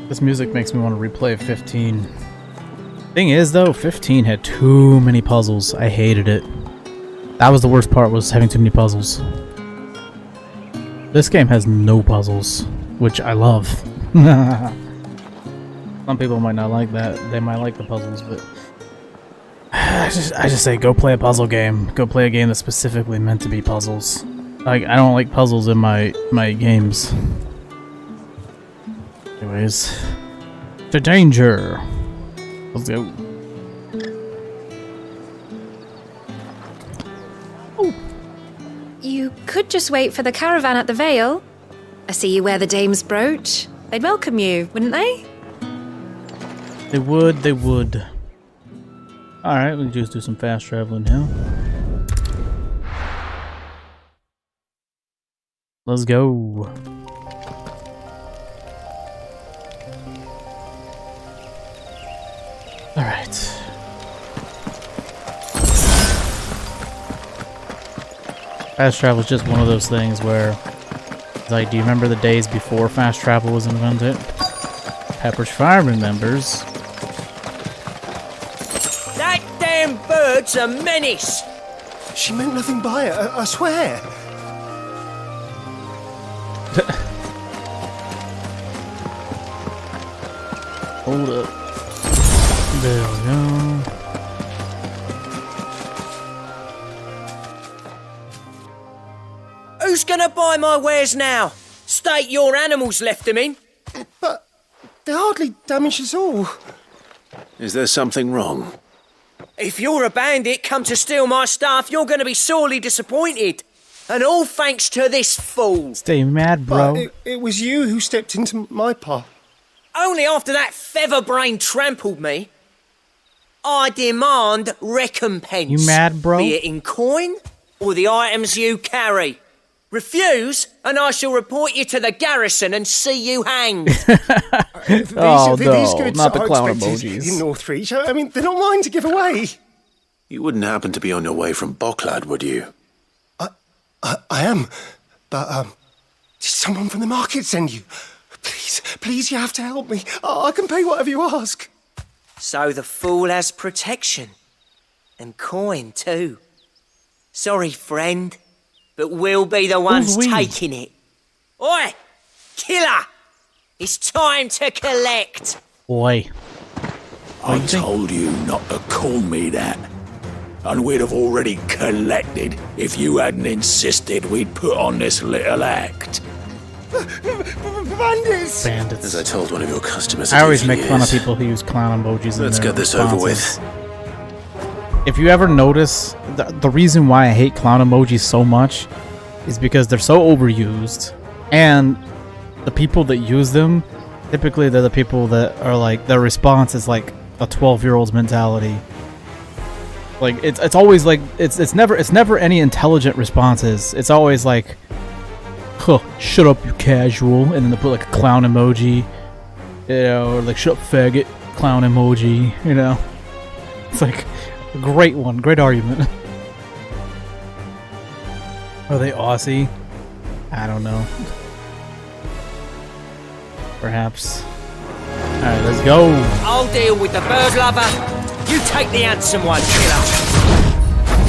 This music makes me want to replay 15. Thing is, though, 15 had too many puzzles. I hated it. That was the worst part, was having too many puzzles. This game has no puzzles, which I love. Some people might not like that. They might like the puzzles, but I just say go play a puzzle game. Go play a game that's specifically meant to be puzzles. Like, I don't like puzzles in my games. Anyways, to danger. Let's go. You could just wait for the caravan at the Vale. I see you wear the dame's brooch. They'd welcome you, wouldn't they? They would, they would. Alright, we'll just do some fast traveling now. Let's go. Alright. Fast travel is just one of those things where, like, do you remember the days before fast travel was invented? Pepper's Fire remembers. That damn bird's a menace! She meant nothing by it, I swear. Hold up. There we go. Who's gonna buy my wares now? State your animals left them in. But they're hardly damaged at all. Is there something wrong? If you're a bandit come to steal my stuff, you're gonna be sorely disappointed. And all thanks to this fool. Stay mad, bro. But it was you who stepped into my path. Only after that feather-brain trampled me. I demand recompense. You mad, bro? Be it in coin or the items you carry. Refuse, and I shall report you to the garrison and see you hanged. These goods not the are clown expected emojis. in Northreach. I mean, they're not mine to give away. You wouldn't happen to be on your way from Bocklad, would you? I am, but did someone from the market send you? Please, you have to help me. I can pay whatever you ask. So the fool has protection. And coin, too. Sorry, friend, but we'll be the ones taking it. Oi! Killer! It's time to collect! Oi. I told you not to call me that. And we'd have already collected if you hadn't insisted we'd put on this little act. Bandits! Bandits. As I told one of your customers, I always make fun of people who use clown emojis in Let's their get this over responses. If you ever notice, the reason why I hate clown emojis so much is because they're so overused, and the people that use them, typically they're the people that are like, their response is like a 12-year-old's mentality. Like, it's always like, it's never any intelligent responses. It's always like, huh, shut up, you casual, and then they put like a clown emoji, you know, or like, shut up, faggot, clown emoji, you know. It's like a great one, great argument. Are they Aussie? I don't know. Perhaps. Alright, let's go. I'll deal with the bird lover. You take the handsome one, killer.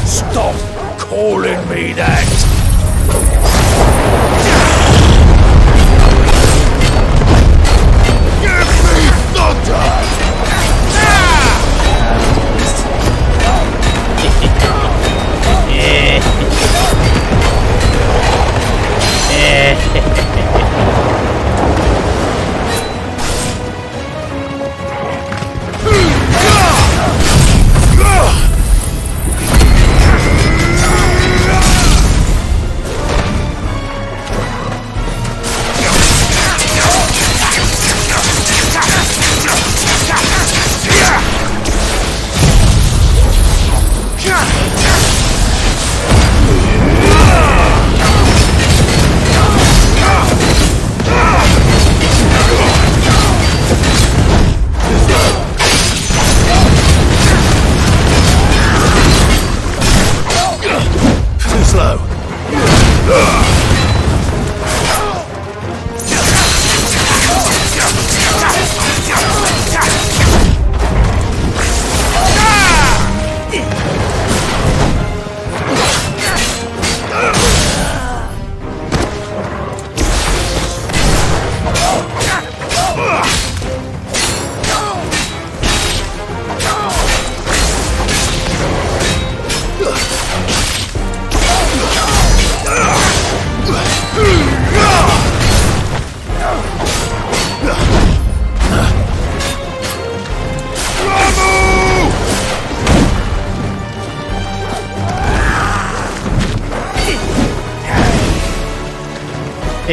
Stop calling me that. Give me thunder!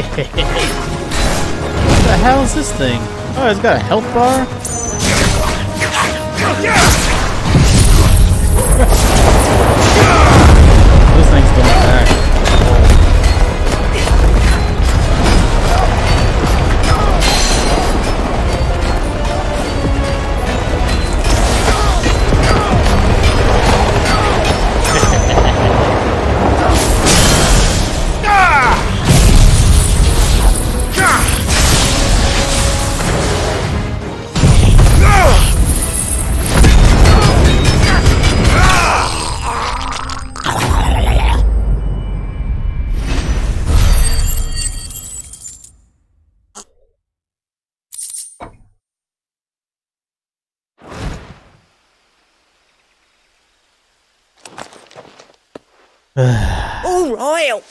the hell is this thing? Oh, it's got a health bar? This thing's going back.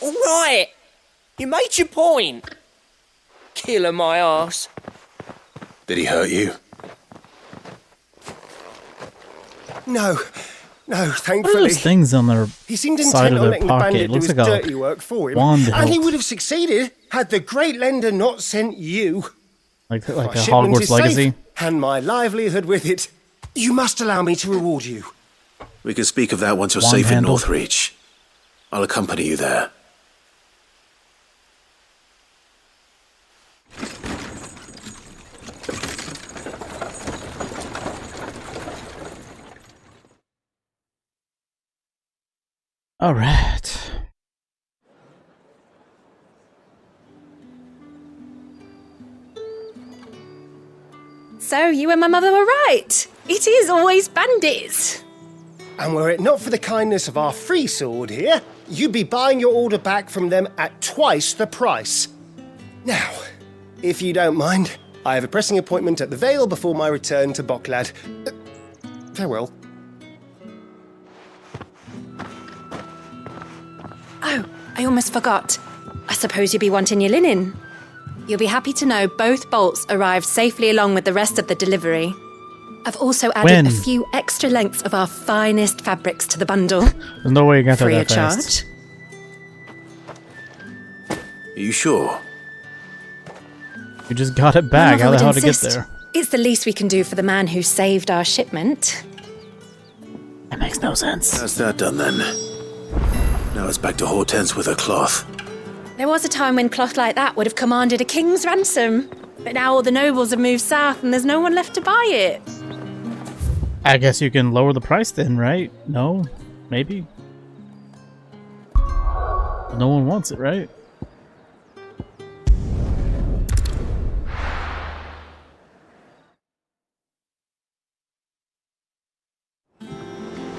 All right. You made your point. Killer my ass. Did he hurt you? No, thankfully. What are those things on their he seemed side intent of on their letting the pocket? bandit It do looks his like a dirty work for him, wand and he hilt. would have succeeded had the great lender not sent you. Like My a shipment Hogwarts is Legacy? safe, and my livelihood with it. You must allow me to reward you. We can speak of that once you're Wand safe handle. in Northreach. I'll accompany you there. All right. So, you and my mother were right. It is always bandits. And were it not for the kindness of our free sword here, you'd be buying your order back from them at twice the price. Now, if you don't mind, I have a pressing appointment at the Vale before my return to Bocklad. Farewell. Oh, I almost forgot. I suppose you'll be wanting your linen. You'll be happy to know both bolts arrived safely along with the rest of the delivery. I've also added a few extra lengths of our finest fabrics to the bundle. There's no way you got Free that of fast. charge. Are you sure? You just got it back. My How the mother hell would to get insist. there? It's the least we can do for the man who saved our shipment. That makes no sense. That's that done then. Now it's back to Hortense with her cloth. There was a time when cloth like that would have commanded a king's ransom. But now all the nobles have moved south and there's no one left to buy it. I guess you can lower the price then, right? No? Maybe? No one wants it, right?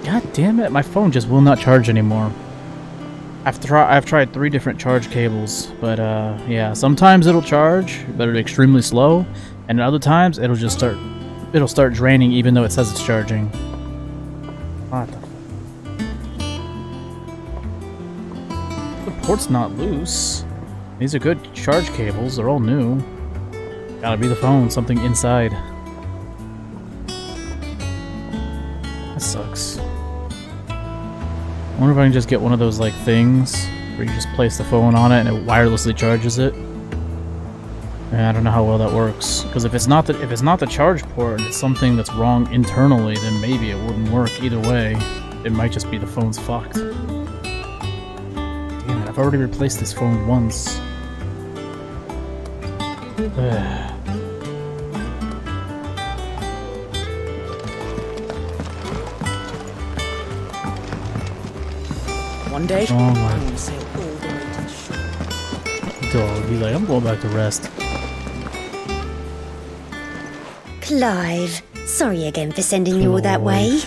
God damn it, my phone just will not charge anymore. I've tried 3 different charge cables, but yeah, sometimes it'll charge, but it's extremely slow, and other times it'll just start draining even though it says it's charging. What the port's not loose. These are good charge cables, they're all new. Gotta be the phone, something inside. That sucks. I wonder if I can just get one of those like things where you just place the phone on it and it wirelessly charges it. I don't know how well that works, because if it's not the charge port and it's something that's wrong internally, then maybe it wouldn't work either way. It might just be the phone's fucked. Damn it, I've already replaced this phone once. One day, Oh my I will sail all the way to the shore. dog, he's like, I'm going back to rest. Clive, sorry again for sending you all that way.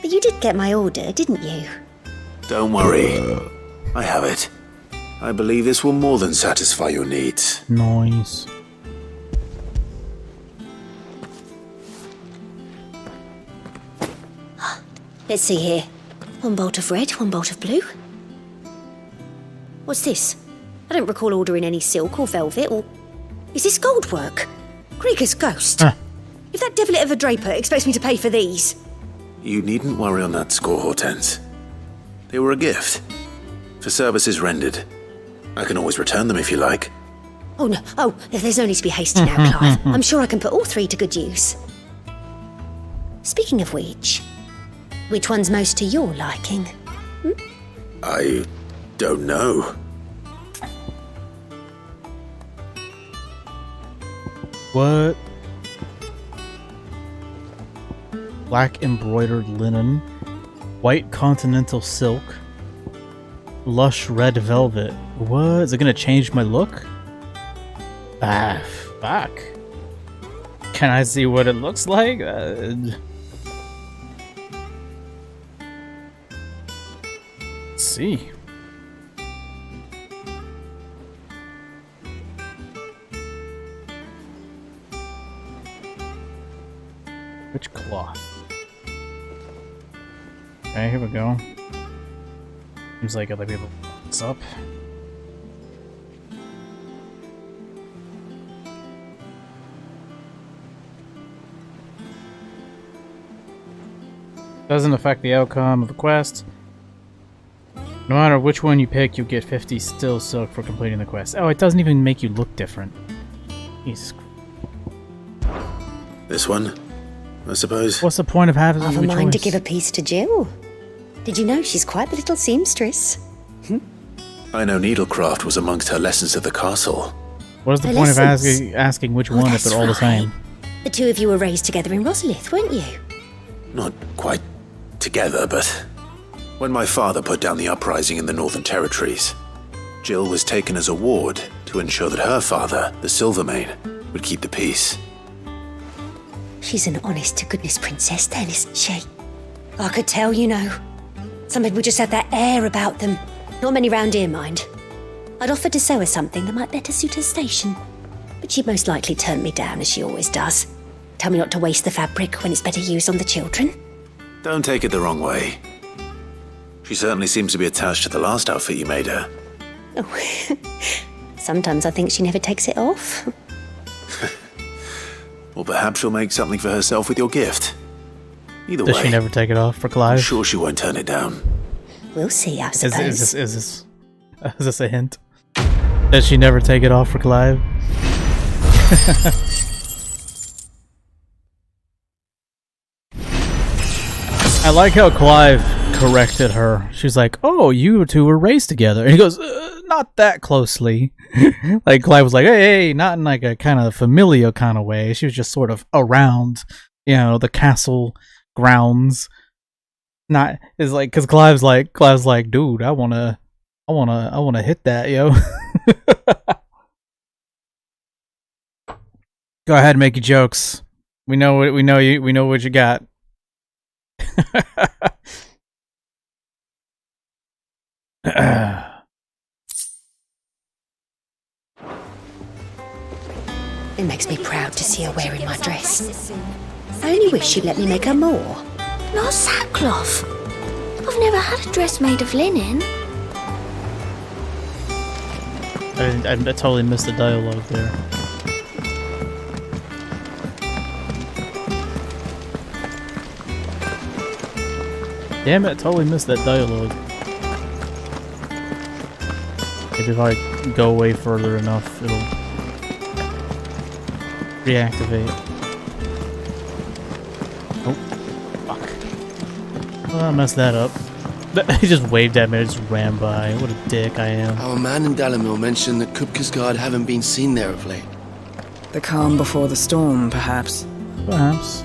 But you did get my order, didn't you? Don't worry. I have it. I believe this will more than satisfy your needs. Nice. Let's see here. 1 bolt of red, 1 bolt of blue. What's this? I don't recall ordering any silk or velvet or... Is this gold work? Krieger's ghost. If that devilit of a draper expects me to pay for these... You needn't worry on that score, Hortense. They were a gift. For services rendered. I can always return them if you like. Oh, no. Oh, there's no need to be hasty now, Clive. I'm sure I can put all 3 to good use. Speaking of which one's most to your liking? I don't know. What? Black embroidered linen, white continental silk, lush red velvet. What? Is it gonna change my look? Ah, fuck. Can I see what it looks like? Let's see. Which cloth? Okay, here we go. Seems like other people. What's up? Doesn't affect the outcome of the quest. No matter which one you pick, you get 50 still silk for completing the quest. Oh, it doesn't even make you look different. Jesus. This one, I suppose. What's the point of having I've a a mind to choice? give a piece to Jill. Did you know she's quite the little seamstress? I know needlecraft was amongst her lessons at the castle. What is the Her point of lessons? asking which Oh, one if that's they're all the same? The 2 of you were raised together in Rosalith, weren't you? Not quite together, but when my father put down the uprising in the Northern Territories, Jill was taken as a ward to ensure that her father, the Silvermane, would keep the peace. She's an honest-to-goodness princess then, isn't she? I could tell, you know. Some people just have that air about them. Not many round here, mind. I'd offered to sew her something that might better suit her station. But she'd most likely turn me down, as she always does. Tell me not to waste the fabric when it's better used on the children. Don't take it the wrong way. She certainly seems to be attached to the last outfit you made her. Oh, sometimes I think she never takes it off. Or perhaps she'll make something for herself with your gift. Either Does way, she never take it off for Clive? I'm sure she won't turn it down. We'll see, I suppose. Is this a hint? Does she never take it off for Clive? I like how Clive corrected her. She's like, "Oh, you two were raised together." And he goes, "Not that closely." Like Clive was like, "Hey, not in like a kind of familial kind of way." She was just sort of around, you know, the castle grounds. Not is like because Clive's like, "Dude, I wanna hit that, yo." Go ahead, make your jokes. We know what you got. It makes me proud to see her wearing my dress. I only wish she'd let me make her more. Not sackcloth. I've never had a dress made of linen. I totally missed the dialogue there. Damn it, I totally missed that dialogue. Maybe if I go away further enough, it'll reactivate. Oh, fuck. Well, I messed that up. He just waved at me and just ran by. What a dick I am. Our man in Dalamil mentioned that Kupka's guard haven't been seen there of late. The calm before the storm, perhaps. Perhaps.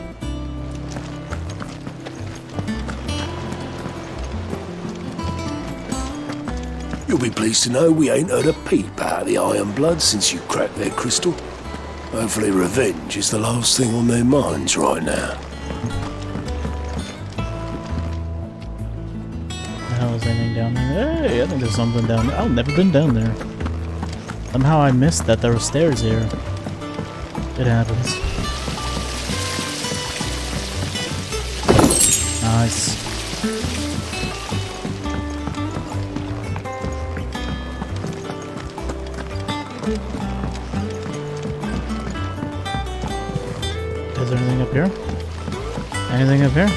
You'll be pleased to know we ain't heard a peep out of the Iron Blood since you cracked their crystal. Hopefully revenge is the last thing on their minds right now. The hell is anything down there? Hey, I think there's something down there. I've never been down there. Somehow I missed that there were stairs here. It happens. Nice. Is there anything up here? Anything up here?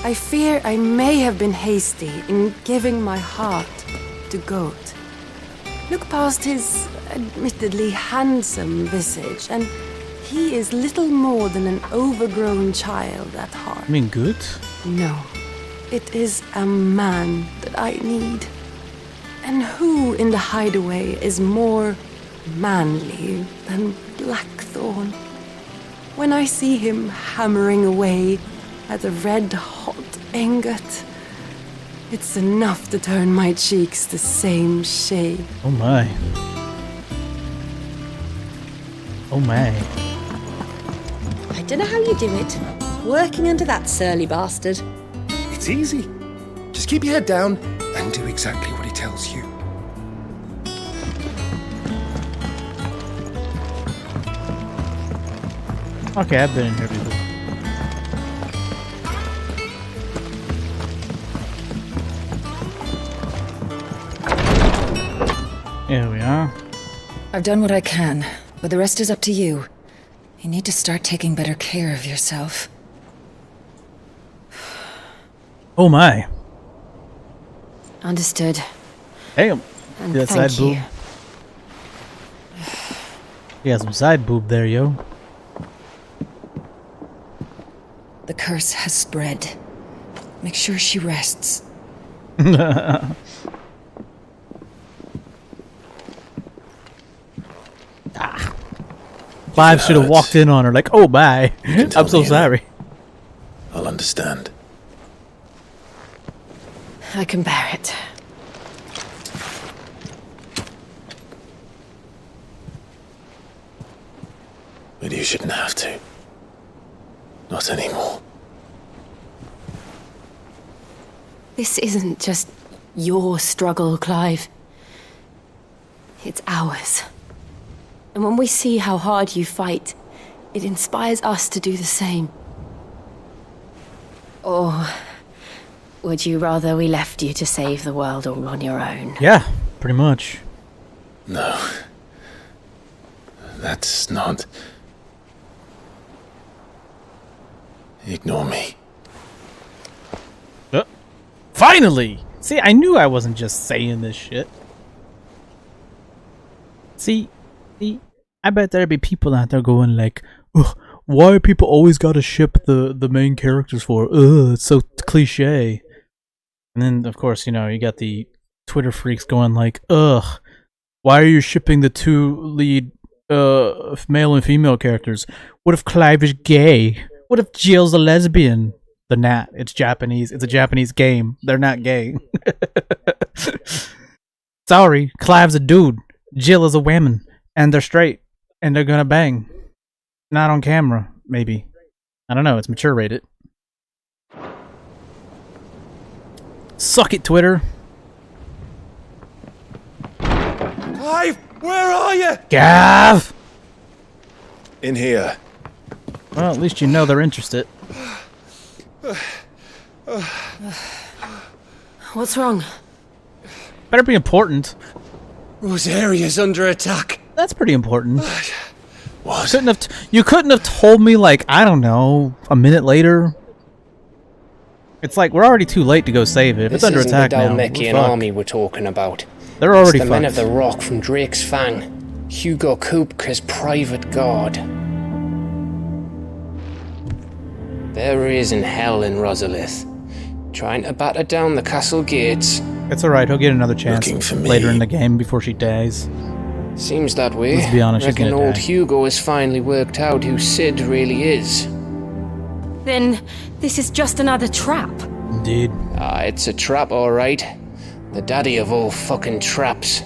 I fear I may have been hasty in giving my heart to Goat. Look past his admittedly handsome visage, and he is little more than an overgrown child at heart. I mean, good? No, it is a man that I need. And who in the hideaway is more manly than Blackthorn? When I see him hammering away at a red-hot ingot, it's enough to turn my cheeks the same shade. Oh my. Oh my. I don't know how you do it. Working under that surly bastard. It's easy. Just keep your head down and do exactly what he tells you. Okay, I've been in here before. Here we are. I've done what I can, but the rest is up to you. You need to start taking better care of yourself. Oh my. Understood. Damn. And See that thank side boob? You got some side boob there, yo. The curse has spread. Make sure she rests. Clive should have walked in on her like, oh bye. I'm so sorry. I'll understand. I can bear it. But you shouldn't have to. Not anymore. This isn't just your struggle, Clive. It's ours. And when we see how hard you fight, it inspires us to do the same. Or would you rather we left you to save the world all on your own? Yeah, pretty much. No. That's not... Ignore me. Finally! See, I knew I wasn't just saying this shit. See, I bet there'd be people out there going like, ugh, why people always gotta ship the main characters for? Ugh, it's so cliche. And then, of course, you know, you got the Twitter freaks going like, ugh, why are you shipping the two lead male and female characters? What if Clive is gay? What if Jill's a lesbian? The Nat, it's Japanese. It's a Japanese game. They're not gay. Sorry, Clive's a dude. Jill is a woman. And they're straight. And they're gonna bang. Not on camera, maybe. I don't know, it's mature rated. Suck it, Twitter. Clive, where are you? Gav! In here. Well, at least you know they're interested. What's wrong? Better be important. Rosaria's under attack. That's pretty important. What? You couldn't have told me, like, I don't know, a minute later? It's like, we're already too late to go save it. If it's under attack now, This isn't the Dalmekian army we're talking about. They're already it's the men of fucked. the Rock from Drake's Fang. Hugo Kupka's private guard. There he is in hell in Rosalith, trying to batter down the castle gates. It's alright, he'll get another chance for me. later in the game before she dies. Seems that way. Let's be honest, she's Reckon gonna old die. Hugo has finally worked out who Sid really is. Then this is just another trap. Indeed. It's a trap, alright. The daddy of all fucking traps.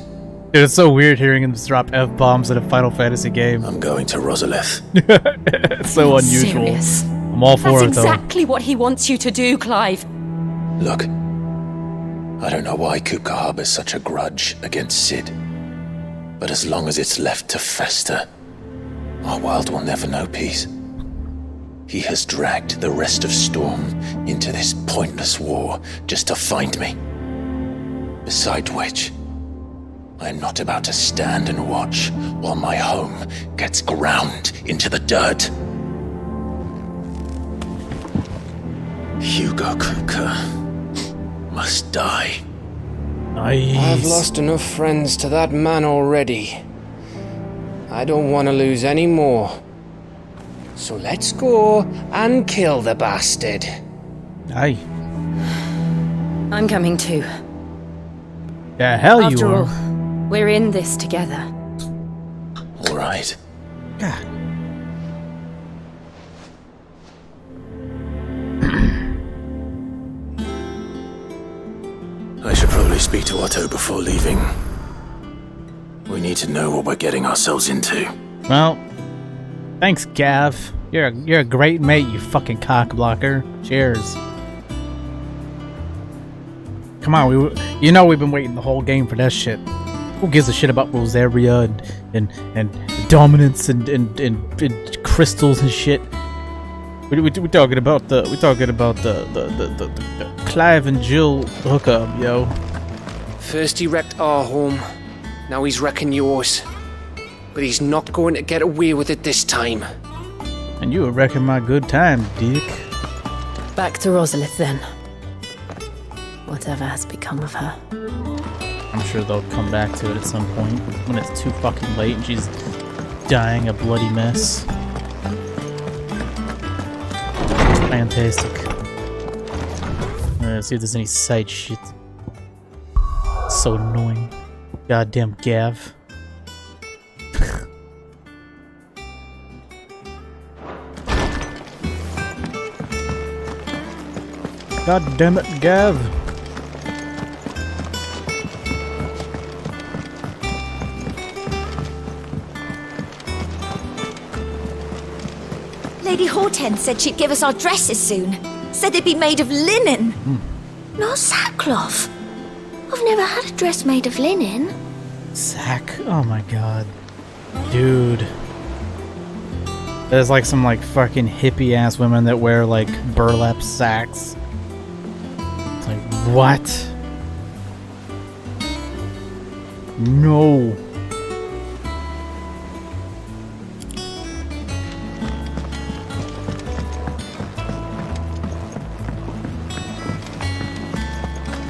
Dude, it's so weird hearing him drop F-bombs in a Final Fantasy game. I'm going to Rosalith. It's so unusual. Serious? I'm all for That's it, though. exactly what he wants you to do, Clive. Look, I don't know why Kupka harbors such a grudge against Sid. But as long as it's left to fester, our world will never know peace. He has dragged the rest of Storm into this pointless war just to find me. Beside which, I am not about to stand and watch while my home gets ground into the dirt. Hugo Kupka must die. Nice. I've lost enough friends to that man already. I don't want to lose any more. So let's go and kill the bastard. Aye. I'm coming too. The hell After you are. all, we're in this together. All right. God. I should probably speak to Otto before leaving. We need to know what we're getting ourselves into. Well, thanks, Gav. You're a great mate, you fucking cock blocker. Cheers. Come on, we've been waiting the whole game for that shit. Who gives a shit about Rosaria and dominance and crystals and shit? We talking about the Clive and Jill hookup, yo. First he wrecked our home, now he's wrecking yours. But he's not going to get away with it this time. And you were wrecking my good time, dick. Back to Rosalith then. Whatever has become of her. I'm sure they'll come back to it at some point when it's too fucking late and she's dying a bloody mess. Fantastic. See if there's any side shit. So annoying. Goddamn Gav. God damn it, Gav. Lady Hortense said she'd give us our dresses soon. Said they'd be made of linen. Not sackcloth. I've never had a dress made of linen. Sack? Oh my god. Dude. There's like some like fucking hippie ass women that wear like burlap sacks. It's like, what? No.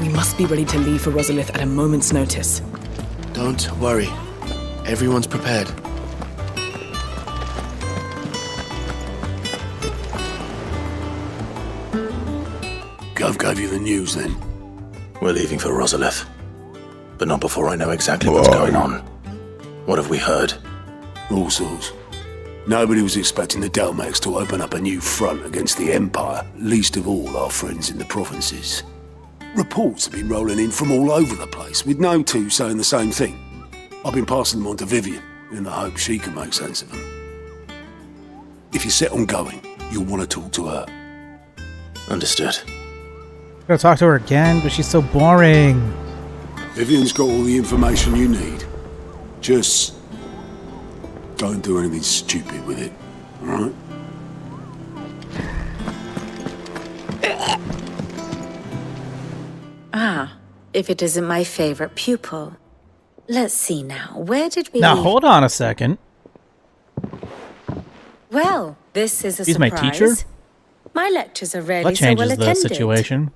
We must be ready to leave for Rosalith at a moment's notice. Don't worry. Everyone's prepared. Gov gave you the news then? We're leaving for Rosalith. But not before I know exactly what's going on. What have we heard? All sorts. Nobody was expecting the Delmex to open up a new front against the Empire, least of all our friends in the provinces. Reports have been rolling in from all over the place, with no two saying the same thing. I've been passing them on to Vivian, in the hope she can make sense of them. If you're set on going, you'll want to talk to her. Understood. Gotta talk to her again, but she's so boring. Vivian's got all the information you need. Just don't do anything stupid with it, alright? Ah, if it isn't my favorite pupil. Let's see now, where did we Now leave? hold on a second. Well, this is a He's surprise. my teacher? My lectures are rarely That so well changes the attended. situation.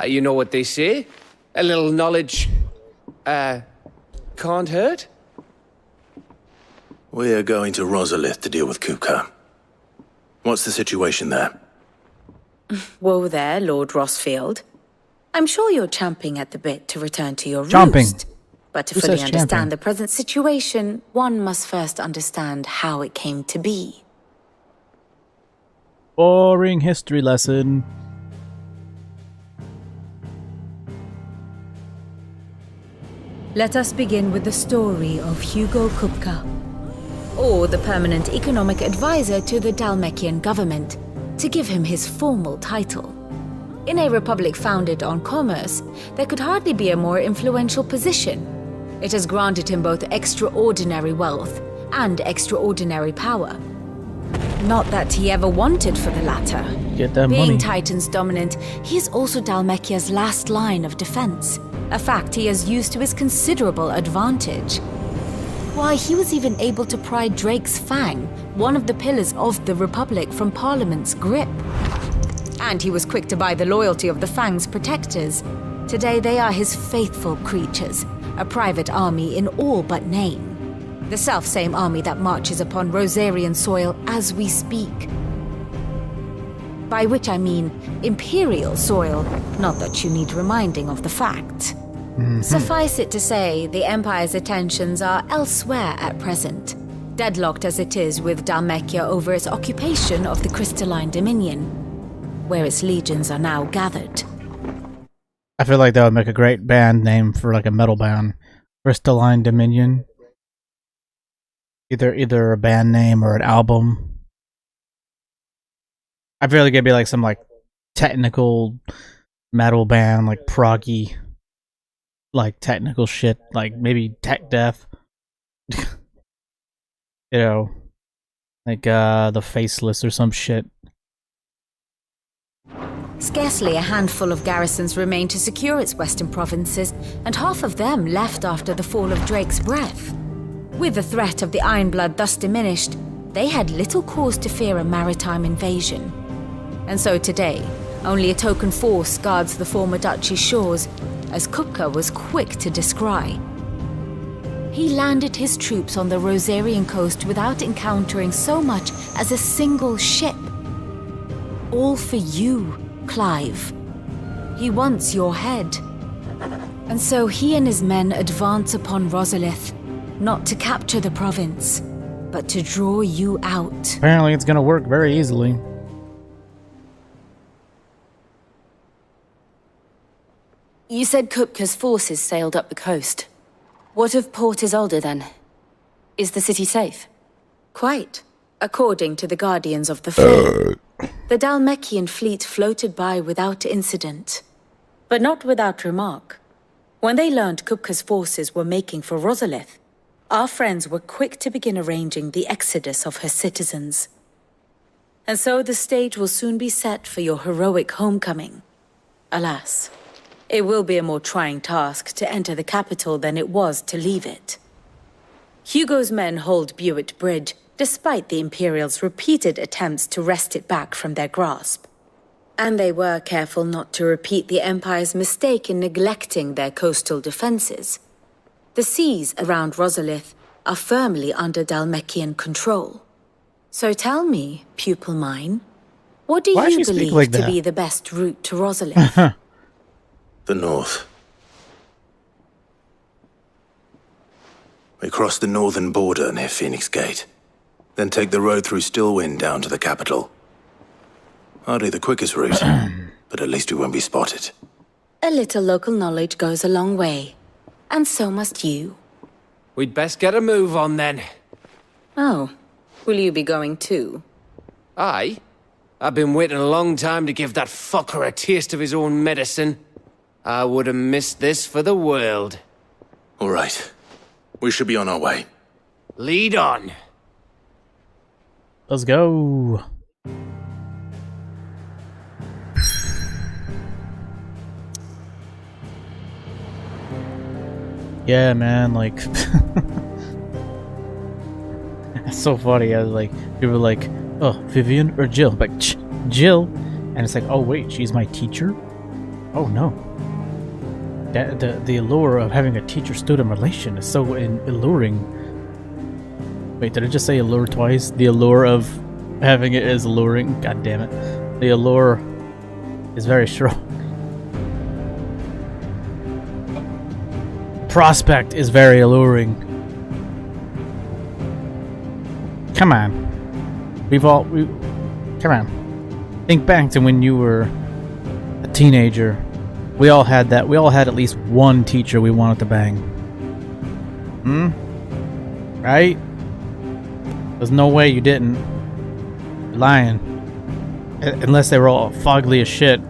You know what they say? A little knowledge, can't hurt? We're going to Rosalith to deal with Kupka. What's the situation there? Whoa there, Lord Rossfield. I'm sure you're champing at the bit to return to your Chomping. roost. But to Who fully says understand champing? the present situation, one must first understand how it came to be. Boring history lesson. Let us begin with the story of Hugo Kupka, or the permanent economic advisor to the Dalmekian government, to give him his formal title. In a republic founded on commerce, there could hardly be a more influential position. It has granted him both extraordinary wealth and extraordinary power. Not that he ever wanted for the latter. Get that Being money. Titan's dominant, he is also Dalmekia's last line of defense, a fact he has used to his considerable advantage. Why, he was even able to pry Drake's Fang, one of the pillars of the Republic, from Parliament's grip. And he was quick to buy the loyalty of the Fang's protectors, Today they are his faithful creatures, a private army in all but name. The self-same army that marches upon Rosarian soil as we speak. By which I mean Imperial soil, not that you need reminding of the fact. Suffice it to say, the Empire's attentions are elsewhere at present, deadlocked as it is with Dhalmekia over its occupation of the Crystalline Dominion, where its legions are now gathered. I feel like that would make a great band name for like a metal band. Crystalline Dominion. Either a band name or an album. I feel like it'd be like some like technical metal band, like proggy, like technical shit, like maybe tech death. You know, like the Faceless or some shit. Scarcely a handful of garrisons remain to secure its western provinces, and half of them left after the fall of Drake's Breath. With the threat of the Ironblood thus diminished, they had little cause to fear a maritime invasion. And so today, only a token force guards the former duchy's shores, as Kupka was quick to descry. He landed his troops on the Rosarian coast without encountering so much as a single ship. All for you, Clive. He wants your head. And so he and his men advance upon Rosalith, not to capture the province, but to draw you out. Apparently it's gonna work very easily. You said Kupka's forces sailed up the coast. What of Port Isolde then? Is the city safe? Quite, according to the Guardians of the Fae. The Dhalmekian fleet floated by without incident. But not without remark. When they learned Kupka's forces were making for Rosalith, our friends were quick to begin arranging the exodus of her citizens. And so the stage will soon be set for your heroic homecoming. Alas, it will be a more trying task to enter the capital than it was to leave it. Hugo's men hold Buet Bridge, despite the Imperials' repeated attempts to wrest it back from their grasp. And they were careful not to repeat the Empire's mistake in neglecting their coastal defenses. The seas around Rosalith are firmly under Dhalmekian control. So tell me, pupil mine, what do you believe to be the best route to Rosalith? The north. We cross the northern border near Phoenix Gate, then take the road through Stillwind down to the capital. Hardly the quickest route, but at least we won't be spotted. A little local knowledge goes a long way. And so must you. We'd best get a move on then. Oh, will you be going too? Aye. I've been waiting a long time to give that fucker a taste of his own medicine. I would have missed this for the world. All right. We should be on our way. Lead on. Let's go. Yeah, man, like it's so funny. I was like, people were like, "Oh, Vivian or Jill?" I'm like, Jill, and it's like, "Oh wait, she's my teacher." Oh no, the allure of having a teacher-student relation is so alluring. Wait, did I just say allure twice? The allure of having it is alluring. God damn it, the allure is very strong. Prospect is very alluring. Come on. Come on. Think back to when you were a teenager. We all had that. We all had at least one teacher we wanted to bang. Right? There's no way you didn't. You're lying. Unless they were all fugly as shit.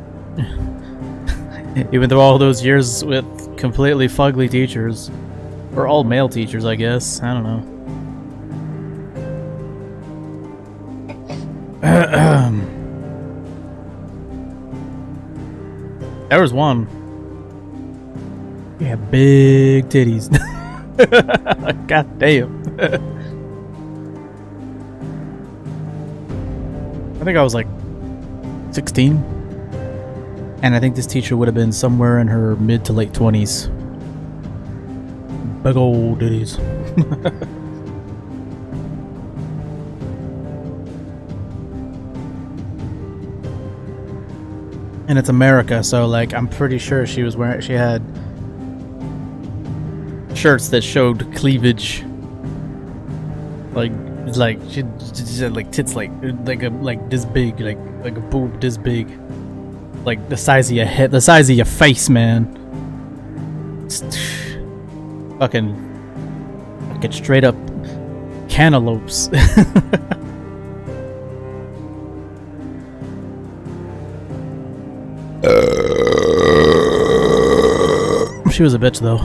Even though all those years with completely fugly teachers. Or all male teachers, I guess. I don't know. There was one. Yeah, big titties. God damn. I think I was like 16. And I think this teacher would have been somewhere in her mid to late 20s. Big old ditties. And it's America, so like I'm pretty sure she had shirts that showed cleavage. Like she had like tits like this big, like a boob this big. Like the size of your head, the size of your face, man. Fucking straight up cantaloupes. She was a bitch, though.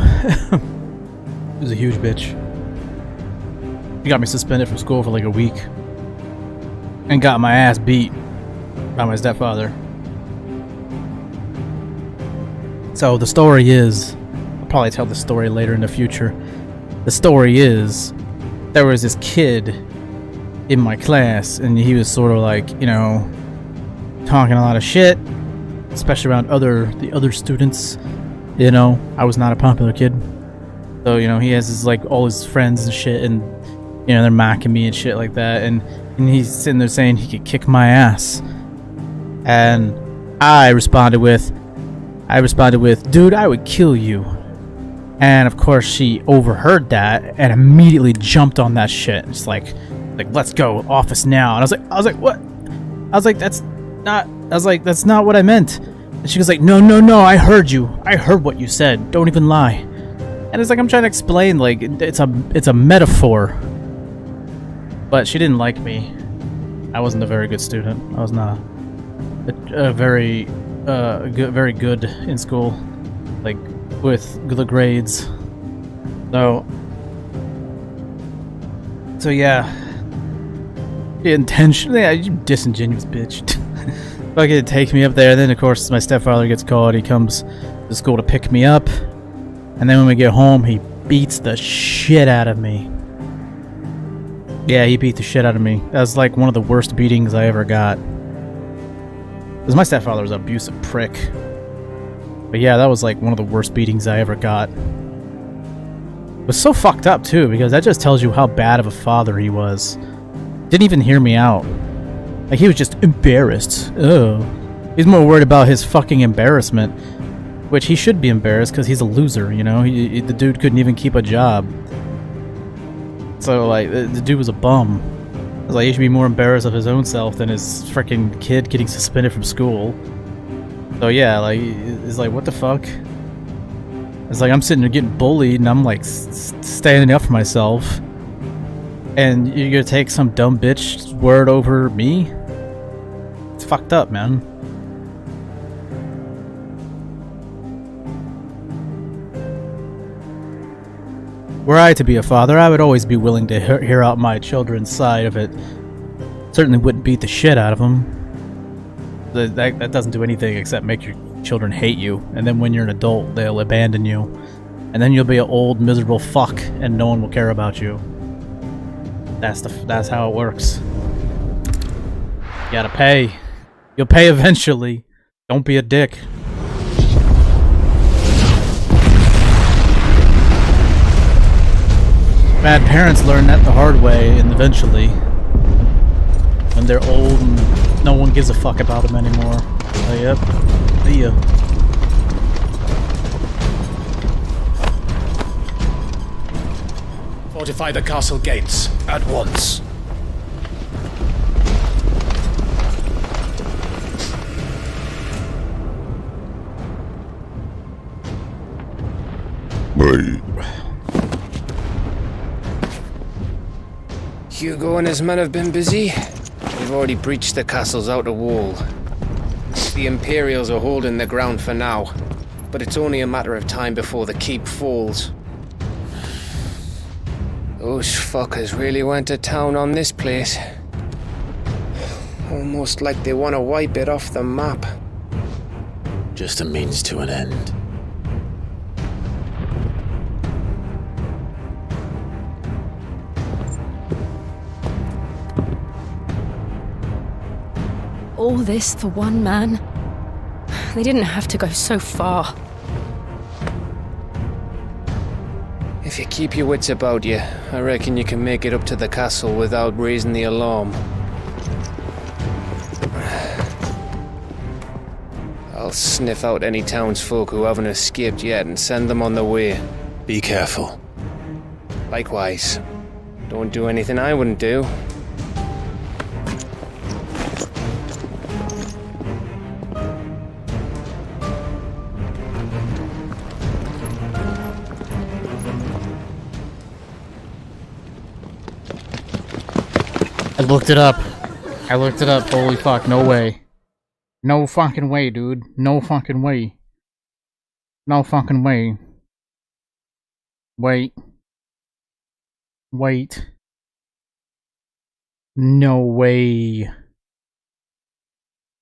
She was a huge bitch. She got me suspended from school for like a week. And got my ass beat by my stepfather. So the story is, I'll probably tell the story later in the future. The story is, there was this kid in my class, and he was sort of like, you know, talking a lot of shit, especially around the other students. You know, I was not a popular kid, so you know he has his like all his friends and shit, and you know they're mocking me and shit like that, and he's sitting there saying he could kick my ass, and I responded with, dude, I would kill you. And of course she overheard that and immediately jumped on that shit. It's like let's go, office now. And I was like, what? I was like, that's not what I meant. And she was like, no, I heard you. I heard what you said. Don't even lie. And it's like, I'm trying to explain, like, it's a metaphor. But she didn't like me. I wasn't a very good student. I was not a very good in school, like with the grades. So yeah, intentionally, you disingenuous bitch. Fucking take me up there. And then of course my stepfather gets called. He comes to school to pick me up, and then when we get home, he beats the shit out of me. Yeah, he beat the shit out of me. That was like one of the worst beatings I ever got. Because my stepfather was an abusive prick. But yeah, that was like one of the worst beatings I ever got. It was so fucked up too, because that just tells you how bad of a father he was. Didn't even hear me out. Like, he was just embarrassed. Oh. He's more worried about his fucking embarrassment. Which he should be embarrassed because he's a loser, you know? The dude couldn't even keep a job. So, like, the dude was a bum. I was like, he should be more embarrassed of his own self than his freaking kid getting suspended from school. So, yeah, like, it's like, what the fuck? It's like, I'm sitting there getting bullied, and I'm, like, standing up for myself. And you're gonna take some dumb bitch word over me? It's fucked up, man. Were I to be a father, I would always be willing to hear out my children's side of it. Certainly wouldn't beat the shit out of them. That doesn't do anything except make your children hate you. And then when you're an adult, they'll abandon you. And then you'll be an old, miserable fuck, and no one will care about you. That's how it works. You gotta pay. You'll pay eventually. Don't be a dick. Bad parents learn that the hard way, and eventually, when they're old and no one gives a fuck about them anymore. Oh, yep. See ya. Fortify the castle gates at once. Hugo and his men have been busy. We've already breached the castle's outer wall. The Imperials are holding the ground for now, but it's only a matter of time before the keep falls. Those fuckers really went to town on this place. Almost like they want to wipe it off the map. Just a means to an end. All this for one man? They didn't have to go so far. If you keep your wits about you, I reckon you can make it up to the castle without raising the alarm. I'll sniff out any townsfolk who haven't escaped yet and send them on their way. Be careful. Likewise. Don't do anything I wouldn't do. I looked it up. Holy fuck, no way. No fucking way, dude. No fucking way. No fucking way. Wait. No way.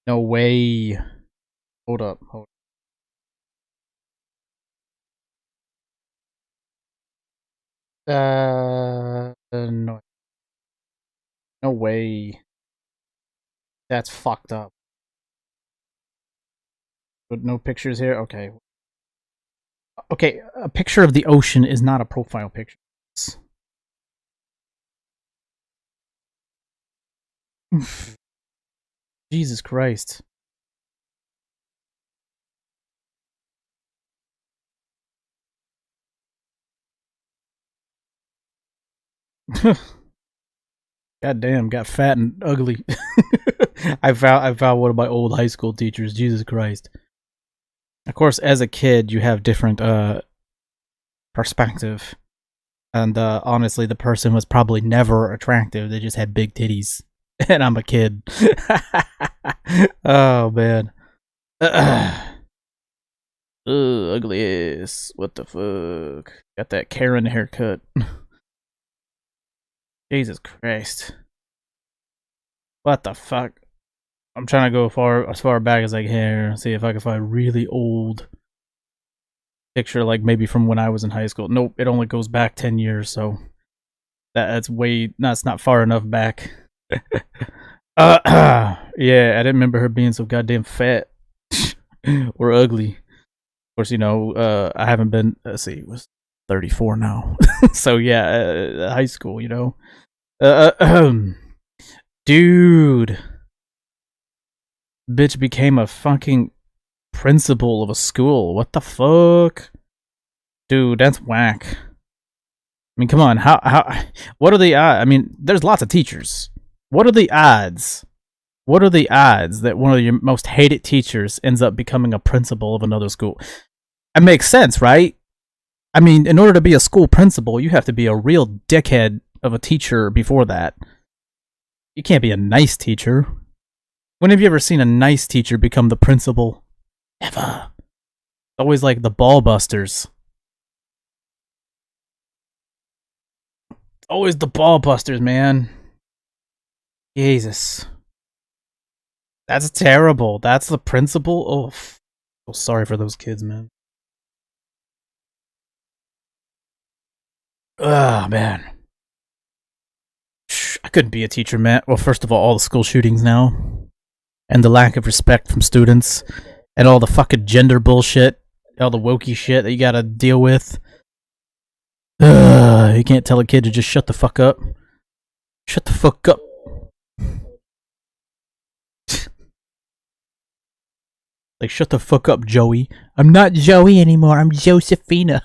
No way. Hold up. No. No way. That's fucked up. But no pictures here? Okay. Okay, a picture of the ocean is not a profile picture. Jesus Christ. Goddamn, got fat and ugly. I found one of my old high school teachers. Jesus Christ. Of course, as a kid, you have different perspective. And honestly, the person was probably never attractive. They just had big titties. And I'm a kid. Oh, man. Ugly ass. What the fuck? Got that Karen haircut. Jesus Christ. What the fuck? I'm trying to go as far back as I can here. See if I can find a really old picture, like maybe from when I was in high school. Nope, it only goes back 10 years, so that's not far enough back. Yeah, I didn't remember her being so goddamn fat or ugly. Of course, you know, I haven't been, let's see, was 34 now. So yeah, high school, you know. Dude. Bitch became a fucking principal of a school. What the fuck? Dude, that's whack. I mean, come on. What are the odds? I mean, there's lots of teachers. What are the odds? What are the odds that one of your most hated teachers ends up becoming a principal of another school? It makes sense, right? I mean, in order to be a school principal, you have to be a real dickhead of a teacher before that. You can't be a nice teacher. When have you ever seen a nice teacher become the principal? Never. It's always like the ball busters. Always the ball busters, man. Jesus. That's terrible. That's the principal? Oh, feel sorry for those kids, man. Oh, man. I couldn't be a teacher, man. Well, first of all the school shootings now. And the lack of respect from students. And all the fucking gender bullshit. All the wokey shit that you gotta deal with. You can't tell a kid to just shut the fuck up. Shut the fuck up. Like, shut the fuck up, Joey. I'm not Joey anymore. I'm Josephina.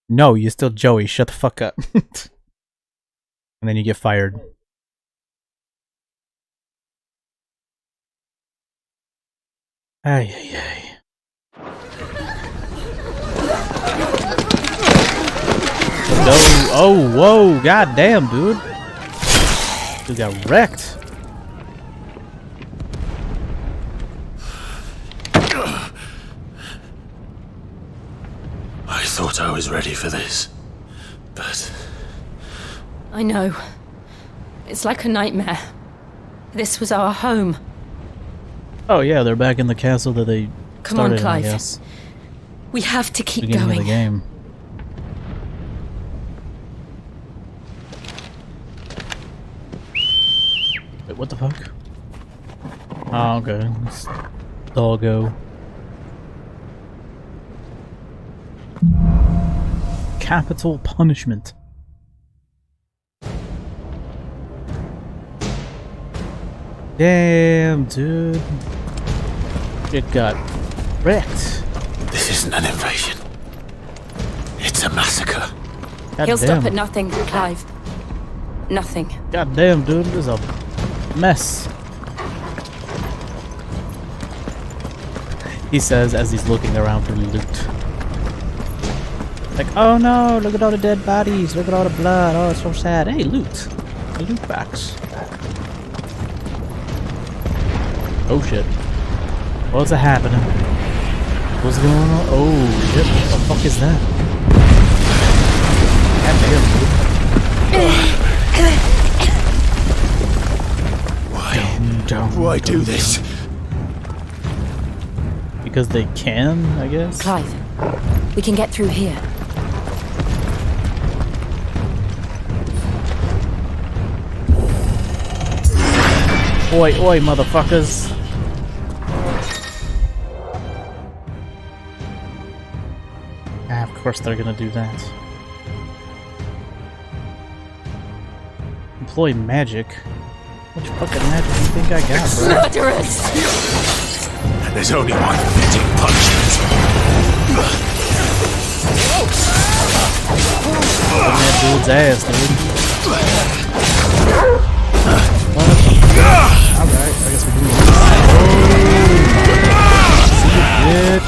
No, you're still Joey. Shut the fuck up. And then you get fired. Ay, ay, ay. No. Oh, whoa. God damn, dude. You got wrecked. I thought I was ready for this, but... I know. It's like a nightmare. This was our home. Oh yeah, they're back in the castle that they Come on, started Clive. in, I guess. We have to keep Beginning going. of the game. Wait, what the fuck? Oh, okay. Doggo. Capital punishment. Damn, dude. It got wrecked. This isn't an invasion. It's a massacre. He'll stop at nothing, Clive. Nothing. God damn, dude. This is a mess. He says as he's looking around for loot. Like, oh no, look at all the dead bodies. Look at all the blood. Oh, it's so sad. Hey, loot. A loot box. Oh shit. What's happening? What's going on? Oh shit. What the fuck is that? Why do this? Because they can, I guess. Clive, we can get through here. Oi, oi, motherfuckers. Ah, of course they're gonna do that. Employ magic? How much fucking magic do you think I got, bro? Murderers! There's only one fitting punishment. Putting that dude's ass, dude. Alright, I guess we're doing this.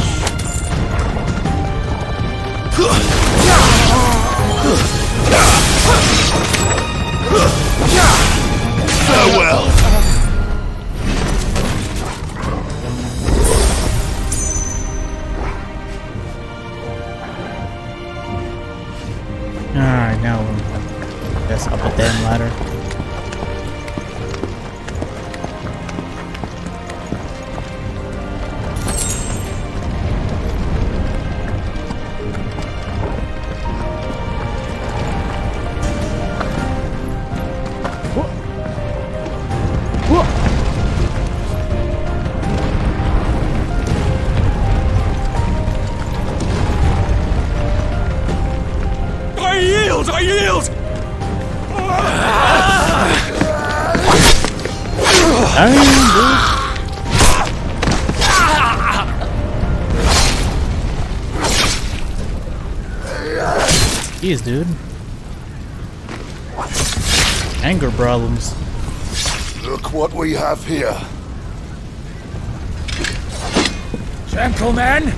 Farewell. Alright, now we'll guess up a damn ladder. I yield! Jeez, dude. Anger problems. Look what we have here. Gentlemen!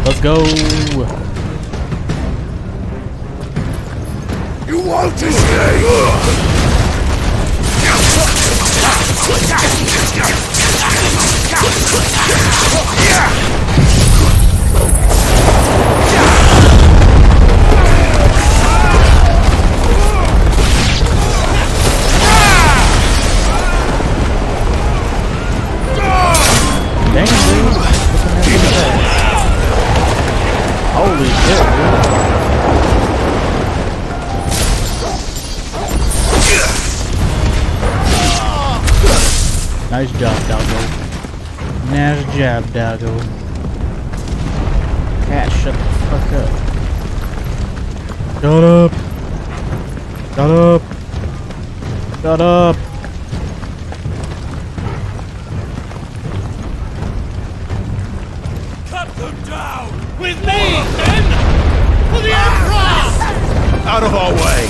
Let's go. You won't escape! Dang it, dude. Holy shit, dude. Nice job, doggo. Nice job, doggo. Cat, shut the fuck up. Shut up. Shut up. Shut up. Cut them down! With me, men! For the Emperor! Out of our way!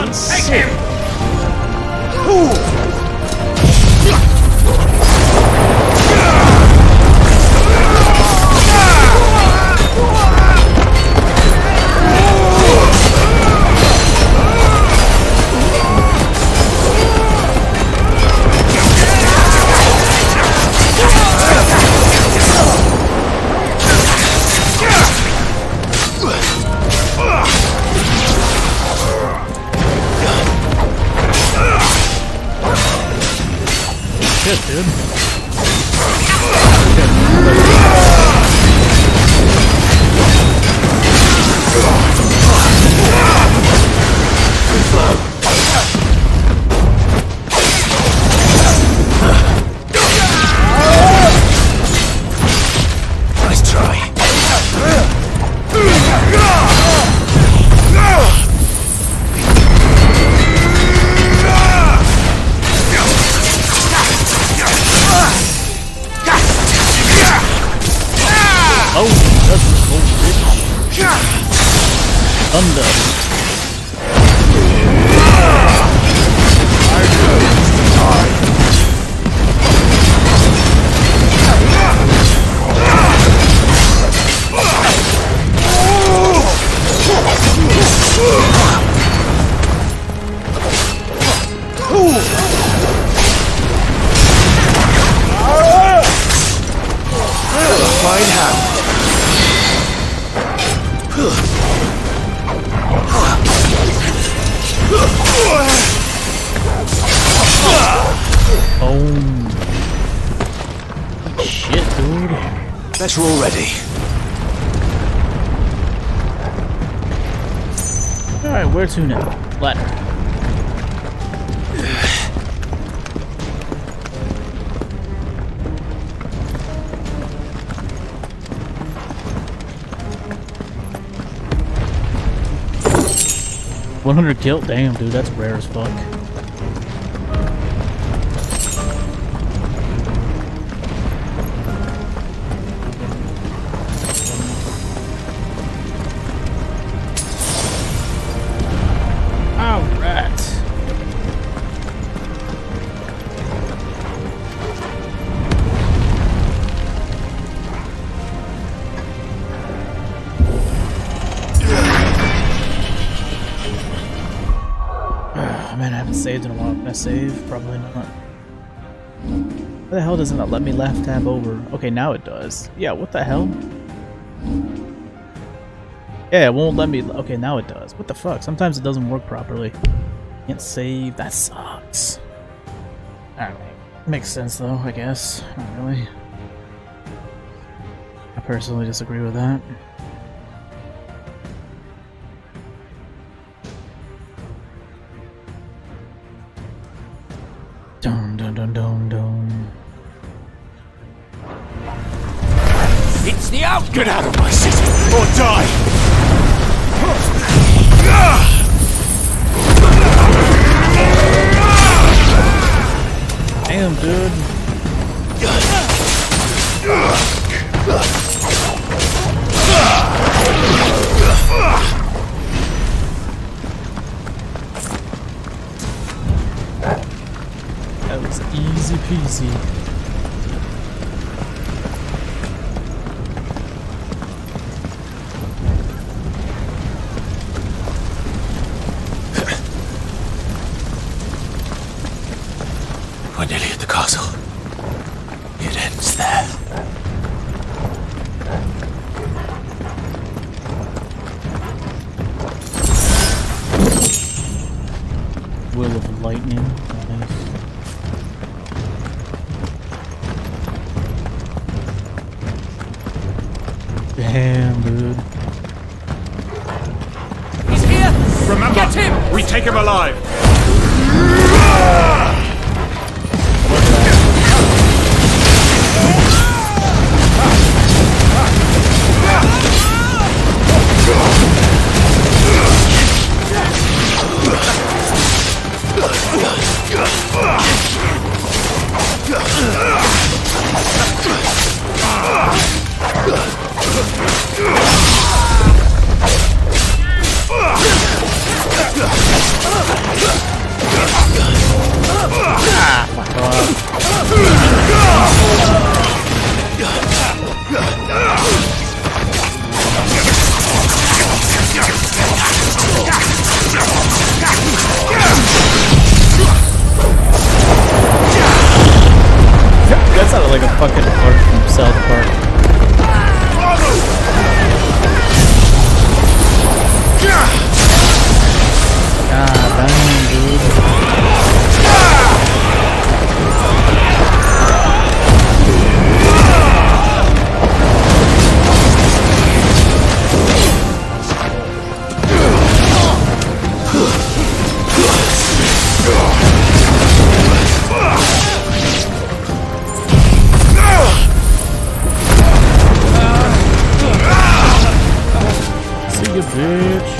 one sick. Shit, dude. Nice try. Oh, that's a cold bitch. Thunder. Fine hand. Oh. Shit, dude. Let's roll ready. Alright, where to now? Ladder. $100 kill? Damn, dude, that's rare as fuck. Alright. Man, I haven't saved in a while. Can I save? Probably not. Why the hell doesn't it let me left tab over? Okay, now it does. Yeah, what the hell? Yeah, it won't let me. Okay, now it does. What the fuck? Sometimes it doesn't work properly. Can't save. That sucks. Alright. Makes sense though, I guess. Not really. I personally disagree with that. Dun dun dun dun dun. It's the out. Get out of my city or die. Damn, dude. That was easy peasy. We're nearly at the castle. It ends there. Will of lightning. Nice. Damn, dude. He's here. Remember, get him. We take him alive. Park from South Park. God damn, dude. See you, bitch.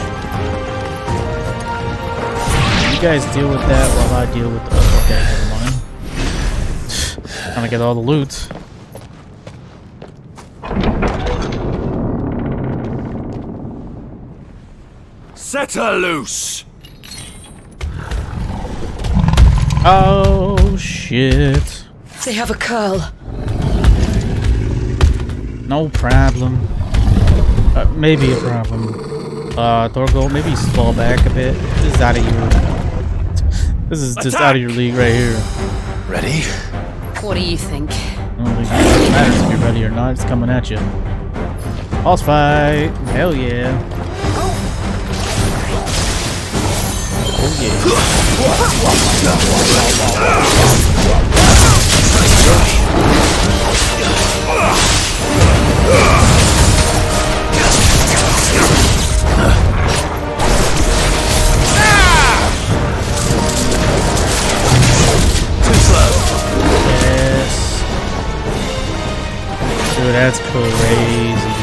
You guys deal with that while I deal with the... Okay, never mind. Trying to get all the loot. Set her loose! Oh, shit. They have a curl. No problem. Maybe a problem. Thorgo, maybe fall back a bit. This is out of your... This is just out of your league right here. Ready? What do you think? I don't think it matters if you're ready or not. It's coming at you. Boss fight. Hell yeah. Oh Too slow. Yes. Dude, that's crazy, dude.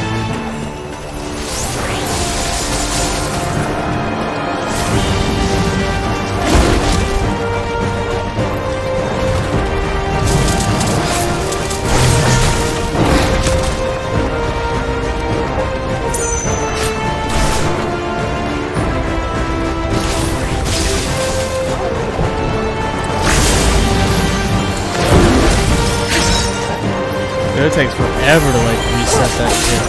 It takes forever to like reset that shit.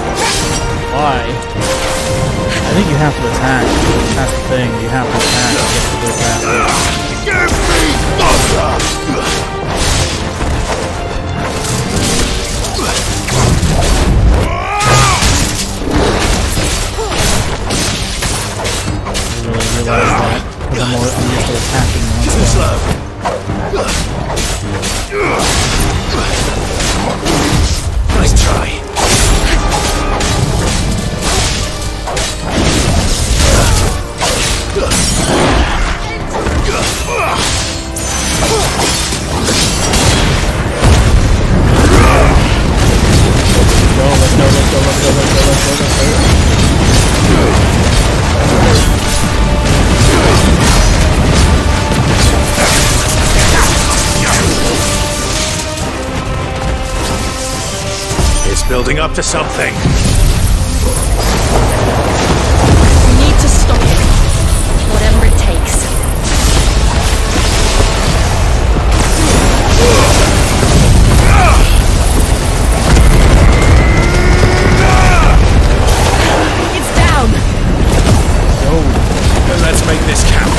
Why? I think you have to attack. That's the thing. You have to attack to get to go faster. Give me butter! I really realize that. Because I'm used to attacking once. Too slow. Nice try. It's building up to something. We need to stop it. Whatever it takes. It's down! Then let's make this count.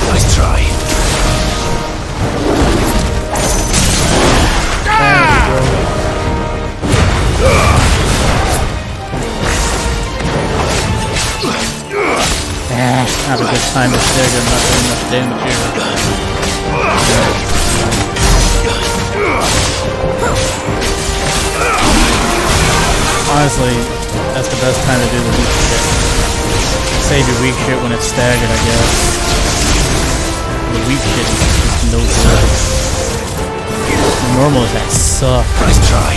Nice try. Have a good time to stay. I'm not doing much damage here. Honestly, that's the best time to do the weak shit. Save your weak shit when it's staggered, I guess. The weak shit is just no good. The normal attacks suck. Nice try.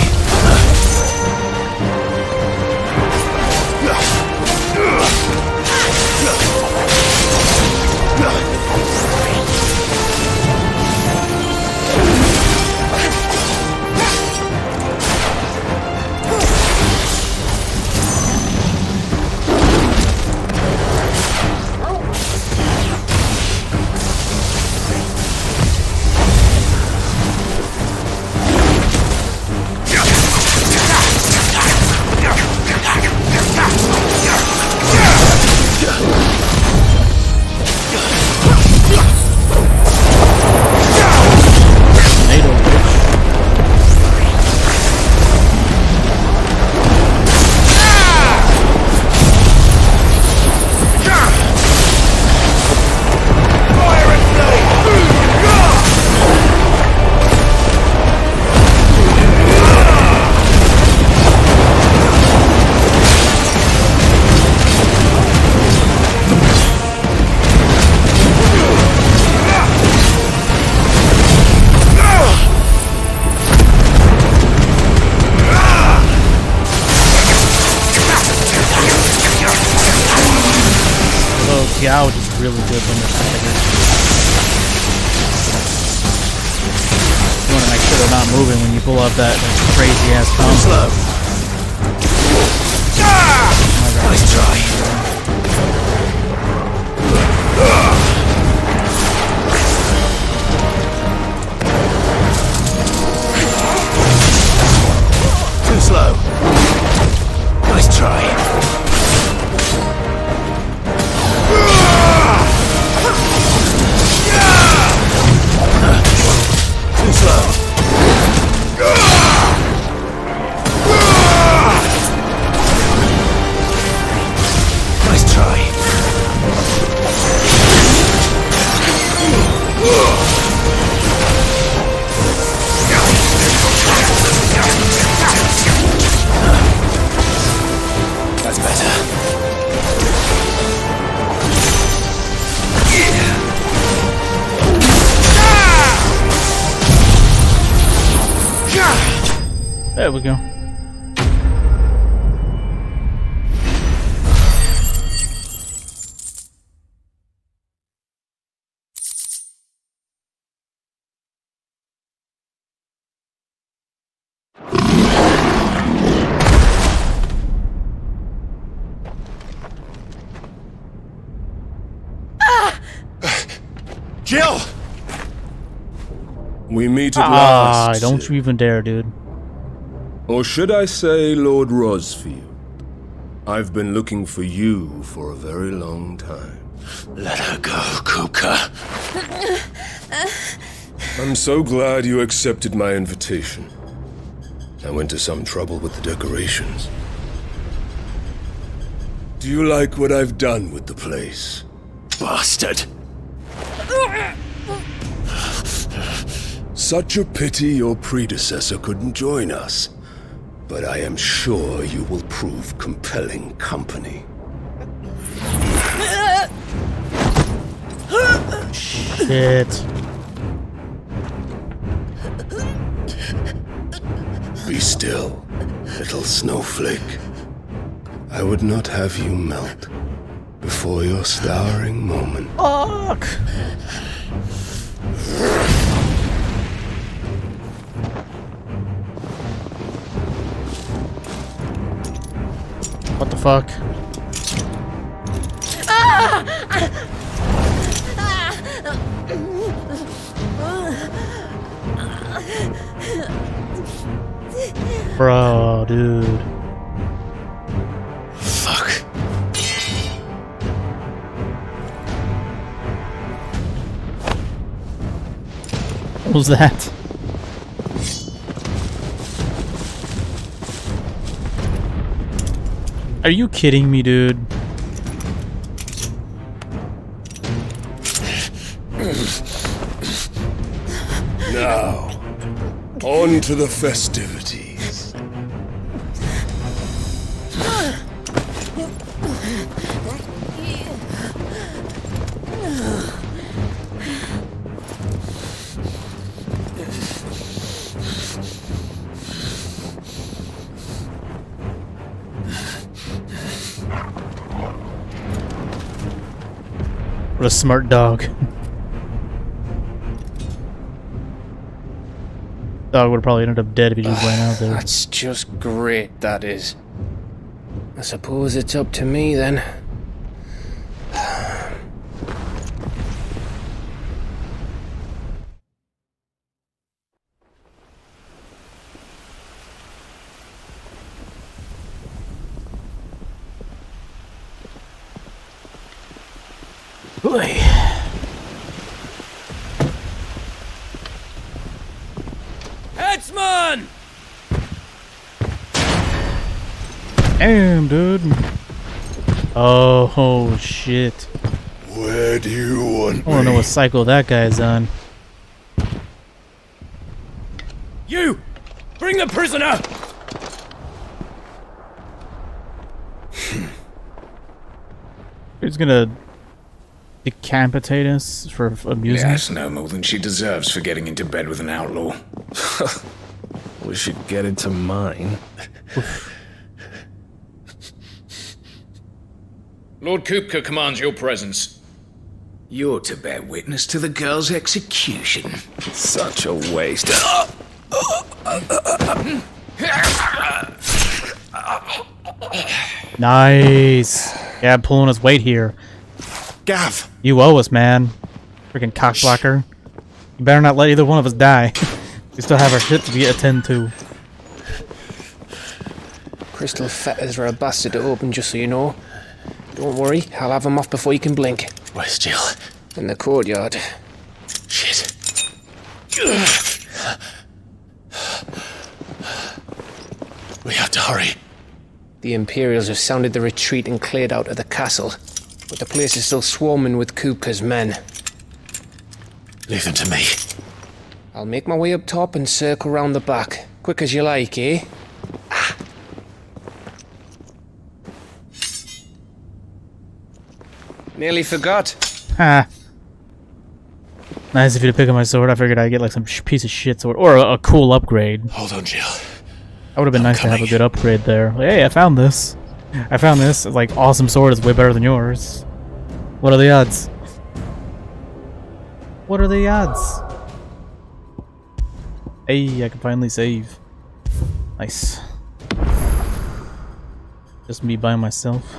out is really good when they're staggered. You want to make sure they're not moving when you pull off that crazy ass combo. Slow. Nice try. Too slow. Nice try. Too slow. Nice try. That's better. There we go. Jill! We meet at last. Don't you even dare, dude. Or should I say, Lord Rosfield? I've been looking for you for a very long time. Let her go, Kupka. I'm so glad you accepted my invitation. I went to some trouble with the decorations. Do you like what I've done with the place? Bastard. Such a pity your predecessor couldn't join us. But I am sure you will prove compelling company. Shit. Be still, little snowflake. I would not have you melt before your starring moment. Fuck! What the fuck? Bro, dude. Fuck. What was that? Are you kidding me, dude? Now, on to the festivities. What a smart dog. Dog would have probably ended up dead if he just ran out there. That's just great, that is. I suppose it's up to me then. Boy. Headsman! Damn, dude. Oh, shit. Where do you want I wanna know what cycle that guy's on. You! Bring the prisoner! Who's gonna decapitate us for amusement? That's no more than she deserves for getting into bed with an outlaw. We should get into mine. Lord Kupka commands your presence. You're to bear witness to the girl's execution. Such a waste. Nice. Yeah, I'm pulling his weight here. Gav! You owe us, man. Freaking cockblocker. You better not let either one of us die. We still have our shit to attend to. Crystal fetters are a bastard to open, just so you know. Don't worry, I'll have them off before you can blink. Where's Jill? In the courtyard. Shit. We have to hurry. The Imperials have sounded the retreat and cleared out of the castle, but the place is still swarming with Kupka's men. Leave them to me. I'll make my way up top and circle round the back. Quick as you like, eh? Nearly forgot. Ha. Nice of you to pick up my sword. I figured I'd get like some piece of shit sword. Or a cool upgrade. Hold on, Jill. That would have been nice to have a good upgrade there. Like, hey, I found this. I found this. It's like, awesome sword is way better than yours. What are the odds? What are the odds? Hey, I can finally save. Nice. Just me by myself.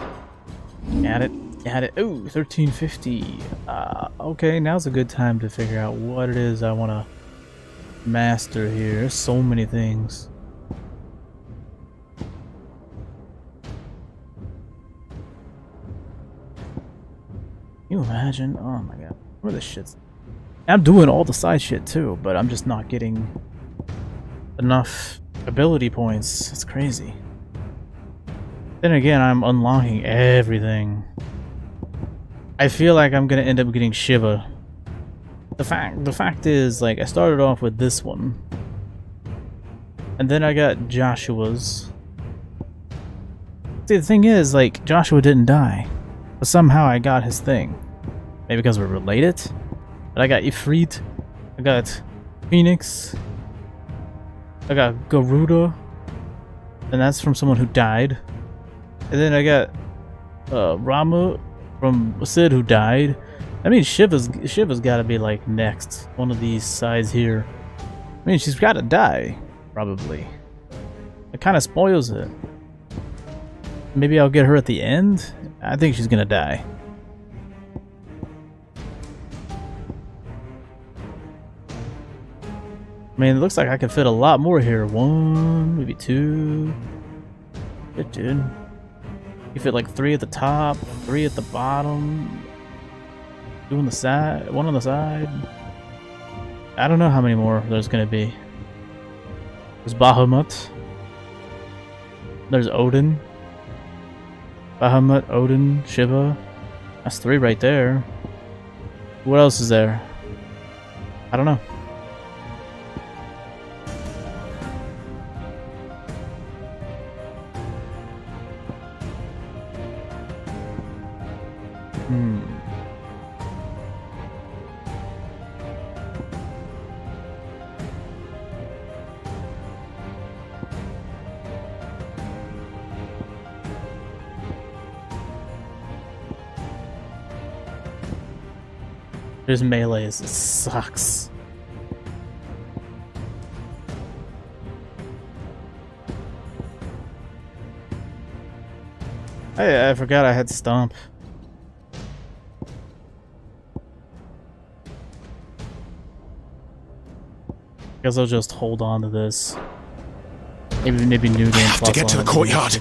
Got it. Got it. Ooh, 1350. Okay, now's a good time to figure out what it is I want to master here. There's so many things. Can you imagine? Oh my god. What are this shits? I'm doing all the side shit too, but I'm just not getting enough ability points. It's crazy. Then again, I'm unlocking everything. I feel like I'm gonna end up getting Shiva. The fact is, like, I started off with this one, and then I got Joshua's. See, the thing is, like, Joshua didn't die, but somehow I got his thing. Maybe because we're related. But I got Ifrit, I got Phoenix, I got Garuda, and that's from someone who died. And then I got Rama from Sid, who died. I mean, Shiva's got to be like next. One of these sides here. I mean, she's got to die, probably. It kind of spoils it. Maybe I'll get her at the end. I think she's gonna die. I mean, it looks like I can fit a lot more here. One, maybe two. Good, dude. You fit like 3 at the top, 3 at the bottom, 2 on the side, 1 on the side. I don't know how many more there's gonna be. There's Bahamut. There's Odin. Bahamut, Odin, Shiva. That's 3 right there. What else is there? I don't know. There's melees. It sucks. Hey, I forgot I had Stomp. Guess I'll just hold on to this. Maybe new game. I have to get to the courtyard.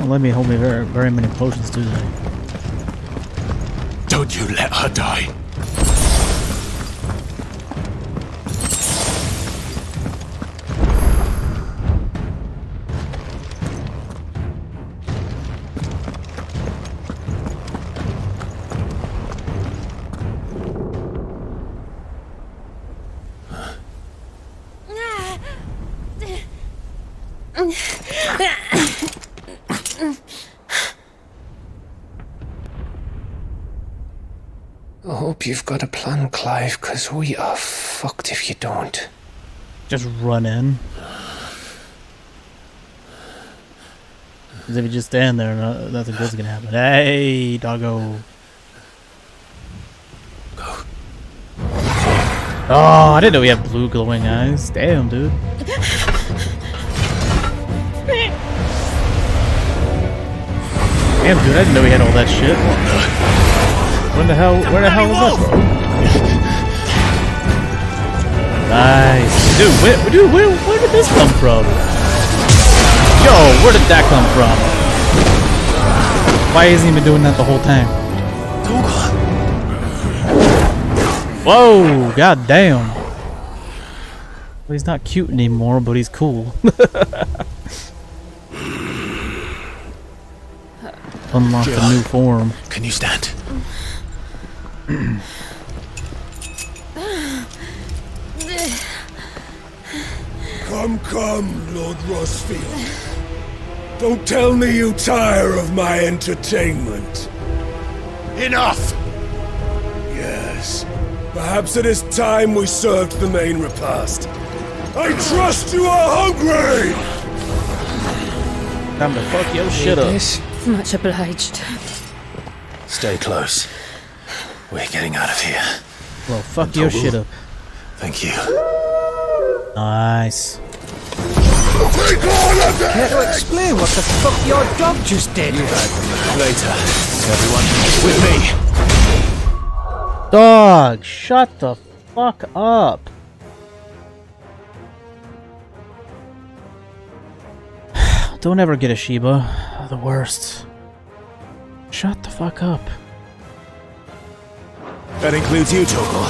Let me hold me very many potions, do they? Don't you let her die. I hope you've got a plan, Clive, because we are fucked if you don't. Just run in. Because if you just stand there, nothing good's gonna happen. Hey, doggo. Oh, I didn't know we had blue glowing eyes. Damn, dude. Damn, dude, I didn't know we had all that shit. Where the hell was that from? Nice. Dude, where did this come from? Yo, where did that come from? Why isn't he been doing that the whole time? Whoa, god damn. Well, he's not cute anymore, but he's cool. Unlock a new form. Can you stand? Come, Lord Rosfield. Don't tell me you tire of my entertainment. Enough! Yes. Perhaps it is time we served the main repast. I trust you are hungry! Time to fuck your shit up. Much obliged. Stay close. We're getting out of here. Well, fuck your shit up. Thank you. Nice. Care to explain what the fuck your dog just did? Later, everyone. With me. Dog, shut the fuck up. Don't ever get a Shiba. The worst. Shut the fuck up. That includes you, Toggle.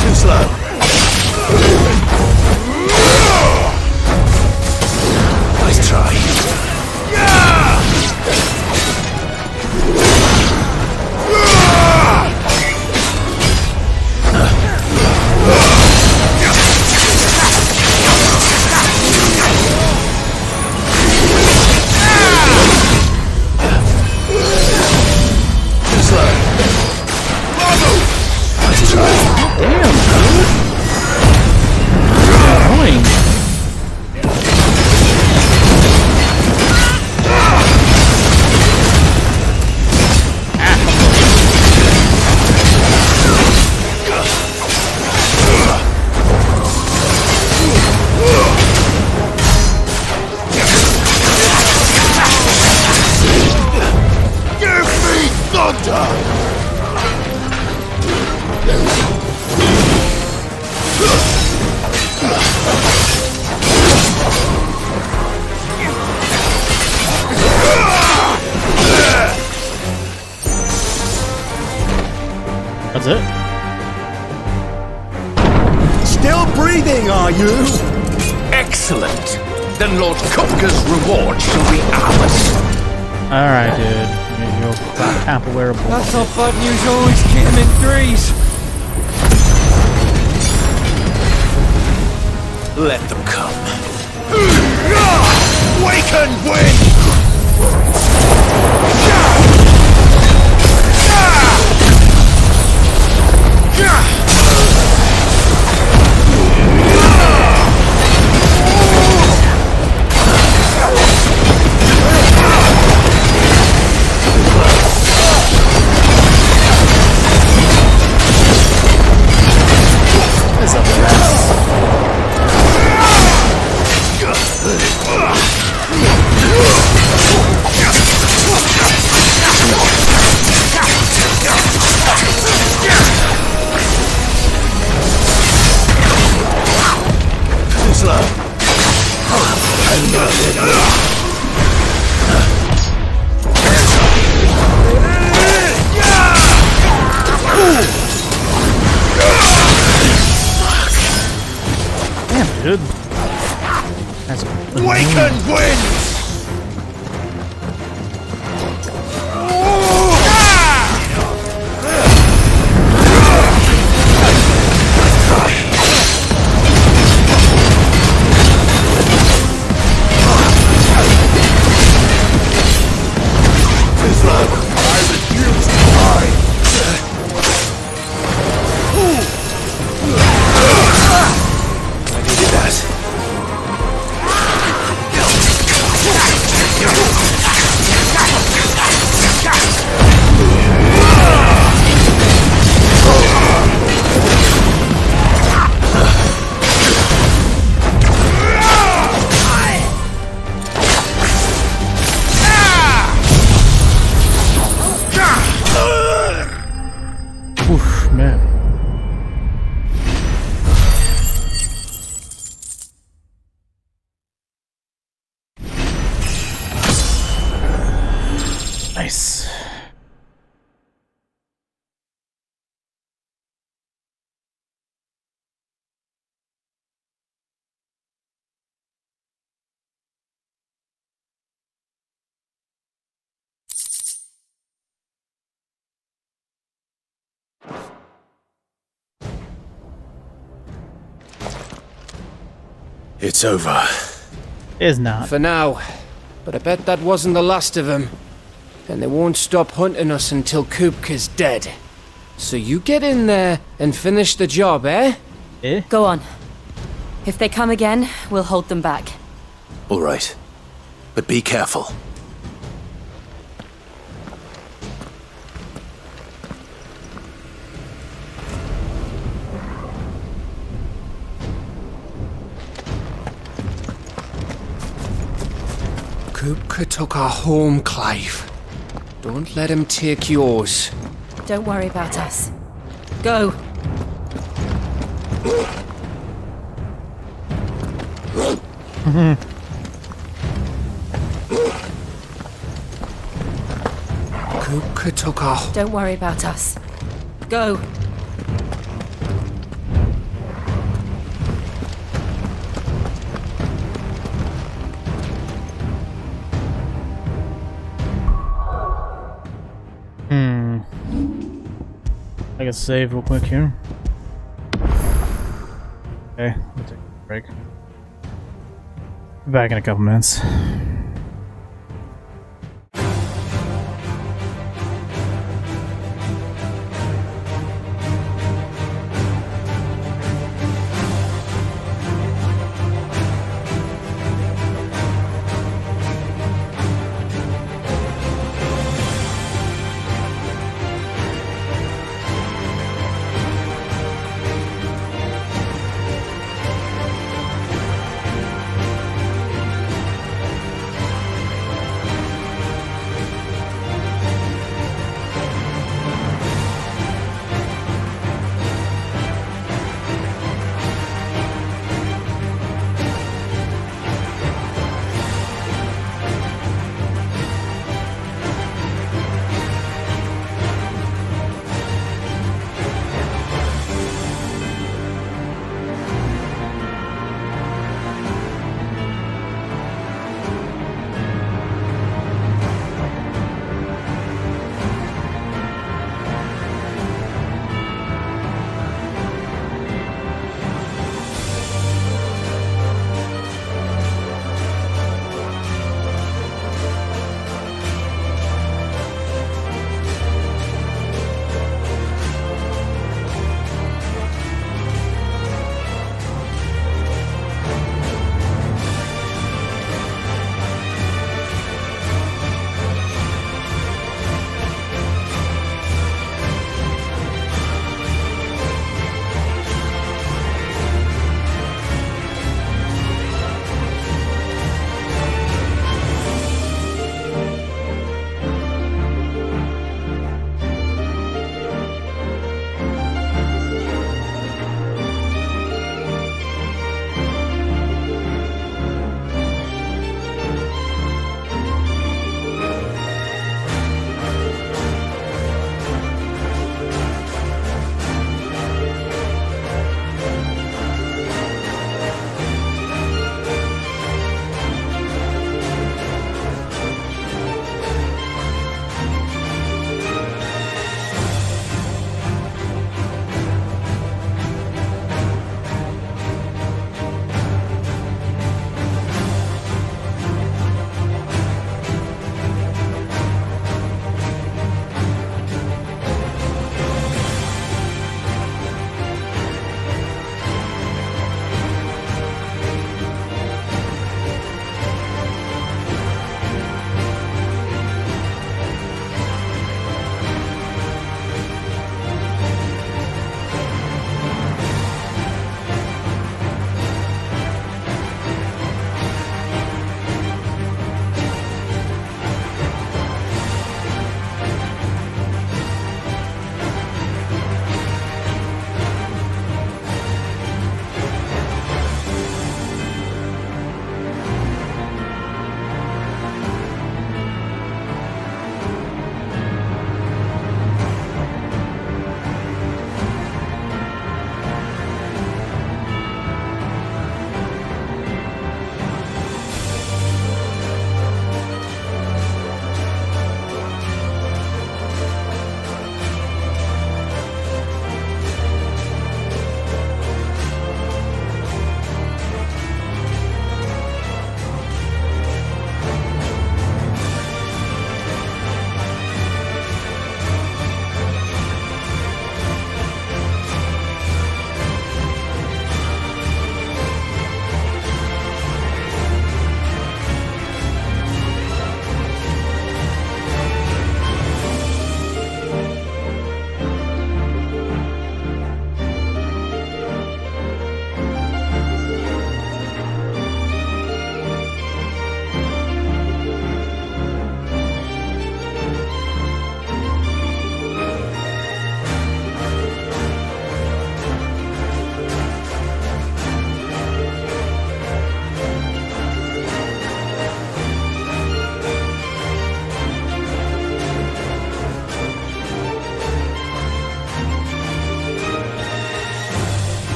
Too slow. That's it? Still breathing, are you? Excellent. Then Lord Kupka's reward shall be ours. Alright, dude. Your apple wearable. That's how bad news always came in threes. Let them come. We can win! Fizzler! Damn, dude. That's Waken wins! Oof, man. Nice. It's over. Is not. For now. But I bet that wasn't the last of them. And they won't stop hunting us until Kupka's dead. So you get in there and finish the job, eh? Go on. If they come again, we'll hold them back. All right. But be careful. Kupka took our home, Clive. Don't let him take yours. Don't worry about us. Go. Kupka took our... Don't worry about us. Go. I can save real quick here. Okay, we'll take a break. Be back in a couple minutes.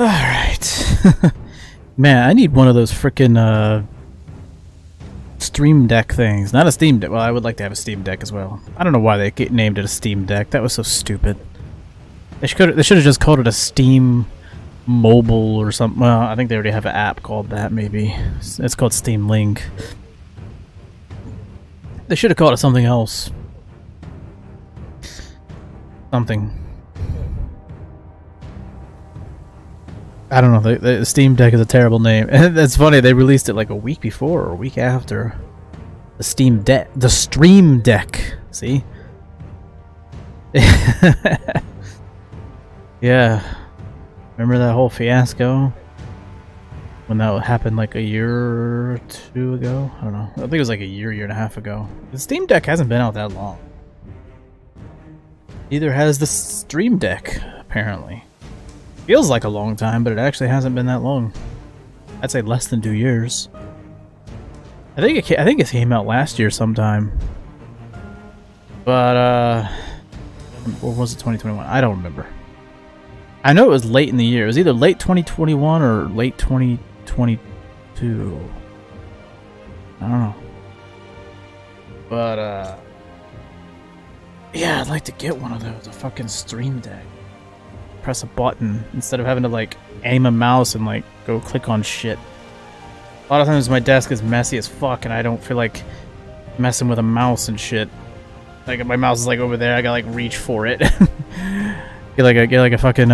Alright. Man, I need one of those frickin' Stream Deck things. Not a Steam Deck. Well, I would like to have a Steam Deck as well. I don't know why they named it a Steam Deck. That was so stupid. They should have just called it a Steam Mobile or something. Well, I think they already have an app called that, maybe. It's called Steam Link. They should have called it something else. Something. I don't know. The Steam Deck is a terrible name. And that's funny. They released it like a week before or a week after. The Steam Deck. The Stream Deck. See? Yeah. Remember that whole fiasco? When that happened like a year or two ago? I don't know. I think it was like a year and a half ago. The Steam Deck hasn't been out that long. Neither has the Stream Deck, apparently. Feels like a long time, but it actually hasn't been that long. I'd say less than 2 years. I think it came out last year sometime. But or was it 2021? I don't remember. I know it was late in the year. It was either late 2021 or late 2022. I don't know. But yeah, I'd like to get one of those, a fucking Stream Deck. Press a button instead of having to like aim a mouse and like go click on shit. A lot of times my desk is messy as fuck and I don't feel like messing with a mouse and shit. Like my mouse is like over there, I gotta like reach for it. get like a fucking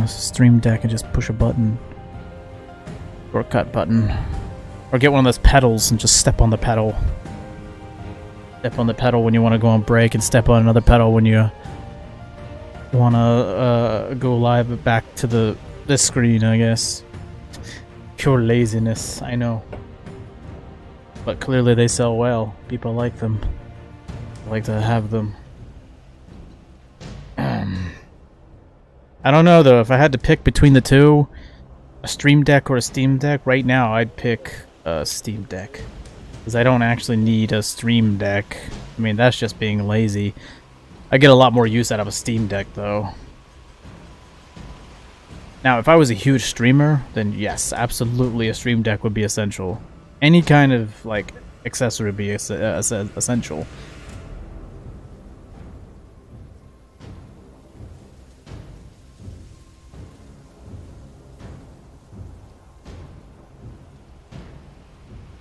Stream Deck and just push a button. Shortcut button. Or get one of those pedals and just step on the pedal. Step on the pedal when you want to go on break and step on another pedal when you want to go live back to this screen, I guess. Pure laziness, I know. But clearly they sell well. People like them. I like to have them. I don't know though, if I had to pick between the two, a Stream Deck or a Steam Deck, right now I'd pick a Steam Deck. Because I don't actually need a Stream Deck. I mean, that's just being lazy. I get a lot more use out of a Steam Deck, though. Now, if I was a huge streamer, then yes, absolutely a Stream Deck would be essential. Any kind of, like, accessory would be essential.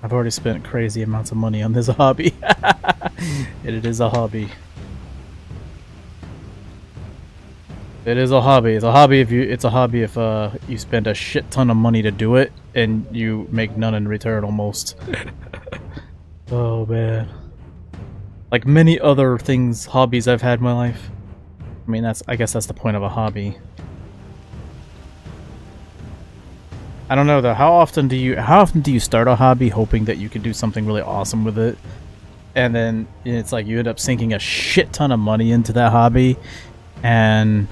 I've already spent crazy amounts of money on this hobby. It is a hobby. It is a hobby. It's a hobby if you spend a shit ton of money to do it and you make none in return almost. Oh man. Like many other hobbies I've had in my life. I mean, I guess that's the point of a hobby. I don't know though. How often do you start a hobby hoping that you can do something really awesome with it, and then it's like you end up sinking a shit ton of money into that hobby, and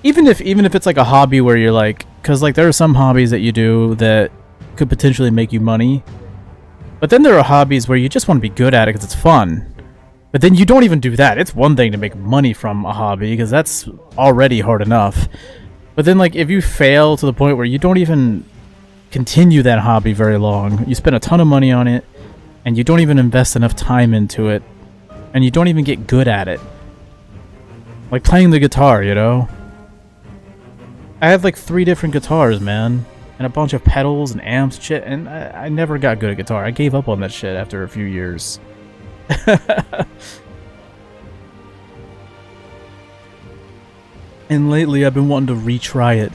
even if it's like a hobby where you're like, because like there are some hobbies that you do that could potentially make you money, but then there are hobbies where you just want to be good at it because it's fun, but then you don't even do that. It's one thing to make money from a hobby because that's already hard enough, but then like if you fail to the point where you don't even continue that hobby very long, you spend a ton of money on it and you don't even invest enough time into it and you don't even get good at it, like playing the guitar, you know. I have like 3 different guitars, man, and a bunch of pedals and amps shit, and I never got good at guitar. I gave up on that shit after a few years. And lately I've been wanting to retry it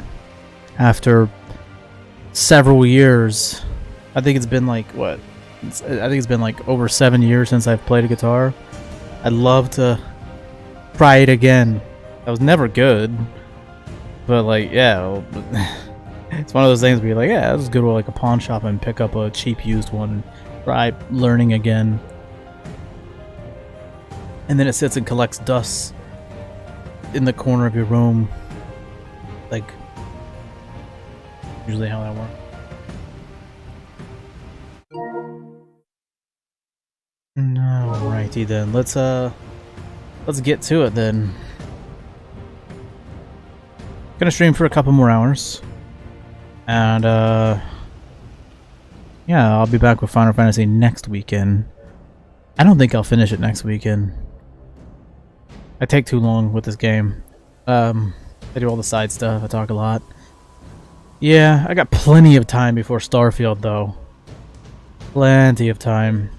after several years. I think it's been like what? I think it's been like over 7 years since I've played a guitar. I'd love to try it again. I was never good, but like, yeah, it's one of those things where you're like, yeah, let's go to like a pawn shop and pick up a cheap used one and try learning again. And then it sits and collects dust in the corner of your room, like usually how that works. Alrighty then, let's get to it then. Gonna stream for a couple more hours. And, yeah, I'll be back with Final Fantasy next weekend. I don't think I'll finish it next weekend. I take too long with this game. I do all the side stuff, I talk a lot. Yeah, I got plenty of time before Starfield, though. Plenty of time.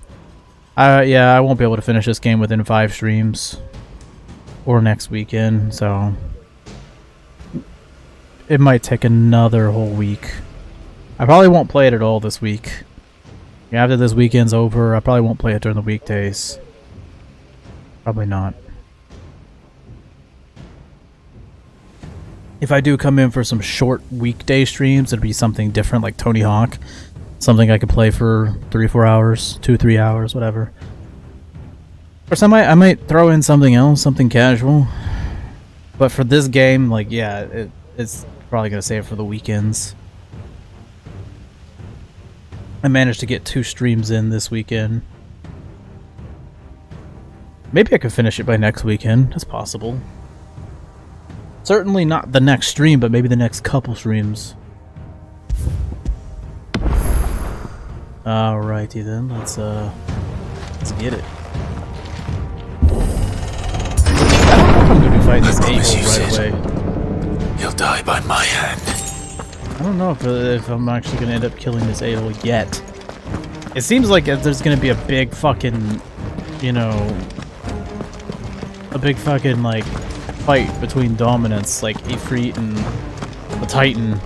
Yeah, I won't be able to finish this game within 5 streams. Or next weekend, so... It might take another whole week. I probably won't play it at all this week. After this weekend's over, I probably won't play it during the weekdays. Probably not. If I do come in for some short weekday streams, it'll be something different, like Tony Hawk. Something I could play for 3-4 hours, 2-3 hours, whatever. Or some I might throw in something else, something casual. But for this game, like, yeah, it's probably gonna save it for the weekends. I managed to get 2 streams in this weekend. Maybe I could finish it by next weekend. That's possible. Certainly not the next stream, but maybe the next couple streams. Alrighty then, let's get it. I don't know if I'm gonna be fighting this a-hole right away. He'll die by my hand. I don't know if I'm actually gonna end up killing this a-hole yet. It seems like there's gonna be a big fucking, you know, a big fucking like fight between dominants, like Ifrit and the Titan.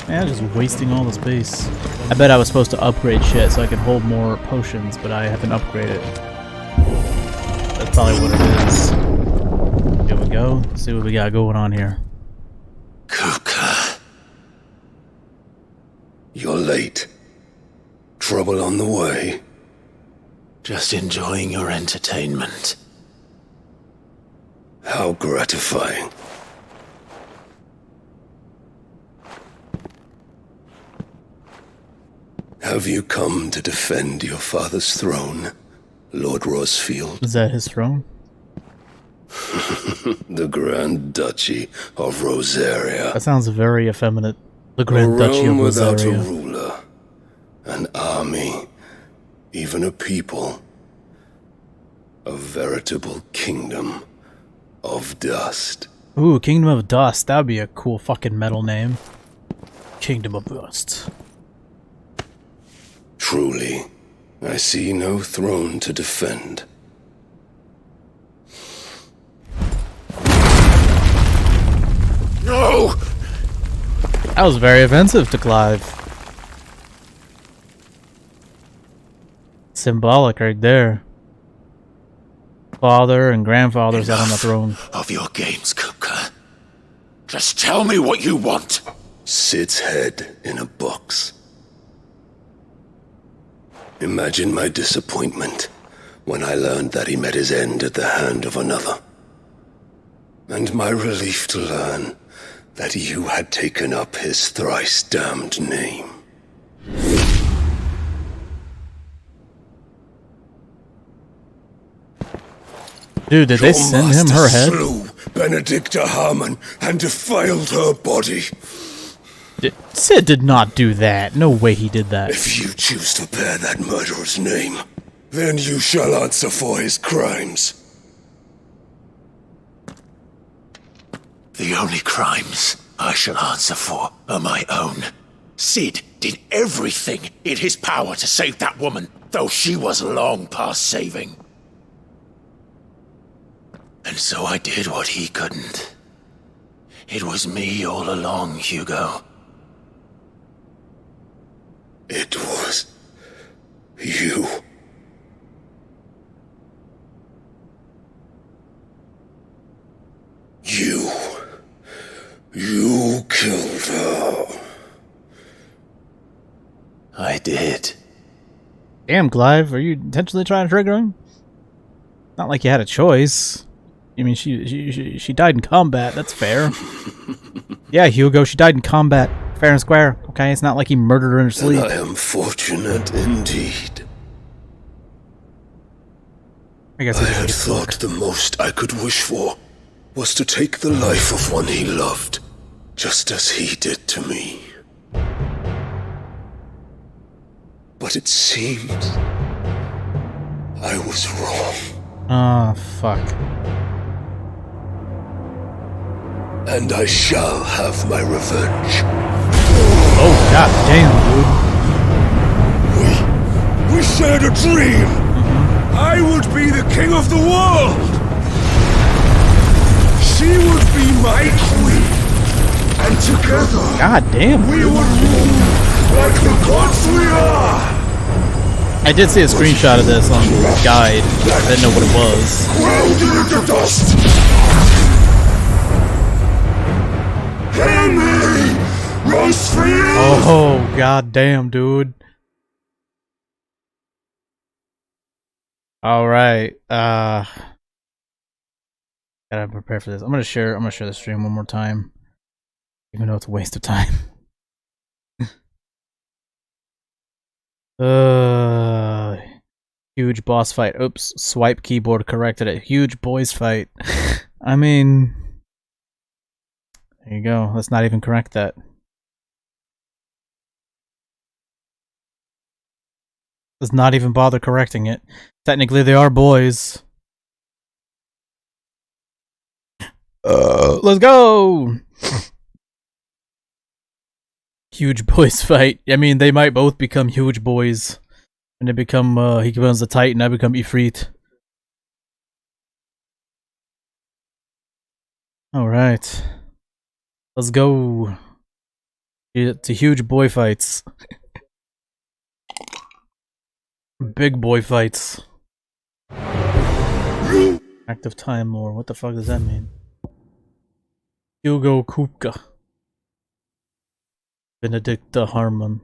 Man, just wasting all the space. I bet I was supposed to upgrade shit so I could hold more potions, but I haven't upgraded. That's probably what it is. Here we go. Let's see what we got going on here. Kupka. You're late. Trouble on the way? Just enjoying your entertainment. How gratifying. Have you come to defend your father's throne, Lord Rosfield? Is that his throne? The Grand Duchy of Rosaria. That sounds very effeminate. The Grand Duchy of Rosaria. Without a ruler, an army, even a people. A veritable kingdom of dust. Ooh, Kingdom of Dust. That would be a cool fucking metal name. Kingdom of Dust. Truly, I see no throne to defend. No! That was very offensive to Clive. Symbolic right there. Father and grandfather sat on the throne. Of your games, Kupka. Just tell me what you want. Sid's head in a box. Imagine my disappointment when I learned that he met his end at the hand of another. And my relief to learn that you had taken up his thrice damned name. Dude, did they send him her head? Slew Benedicta Harmon and defiled her body. Sid did not do that. No way he did that. If you choose to bear that murderer's name, then you shall answer for his crimes. The only crimes I shall answer for are my own. Sid did everything in his power to save that woman, though she was long past saving. And so I did what he couldn't. It was me all along, Hugo. It was you. You killed her. I did. Damn, Clive, are you intentionally trying to trigger him? Not like you had a choice. I mean, she died in combat. That's fair. Yeah, Hugo, she died in combat. Fair and square. Okay, it's not like he murdered her in her sleep. I am fortunate indeed. I guess I had thought the most I could wish for was to take the life of one he loved, just as he did to me. But it seems I was wrong. Oh, fuck. And I shall have my revenge. Oh, god damn, dude. We shared a dream. I would be the king of the world. She would be my queen. And together, god damn, we would rule like the gods we are. I did see a screenshot of this on the guide. I didn't know what it was. Grounded into dust. Hear me, Rosefield. Oh, god damn, dude. All right. Gotta prepare for this. I'm gonna share the stream one more time, even though it's a waste of time. Huge boss fight. Oops, swipe keyboard corrected it. Huge boys fight. I mean, there you go. Let's not even correct that. Let's not even bother correcting it. Technically, they are boys. Let's go! Huge boys fight. I mean, they might both become huge boys. And they become, he becomes the Titan, I become Ifrit. Alright. Let's go. To huge boy fights. Big boy fights. Active time more. What the fuck does that mean? Hugo Kupka. Benedicta Harmon.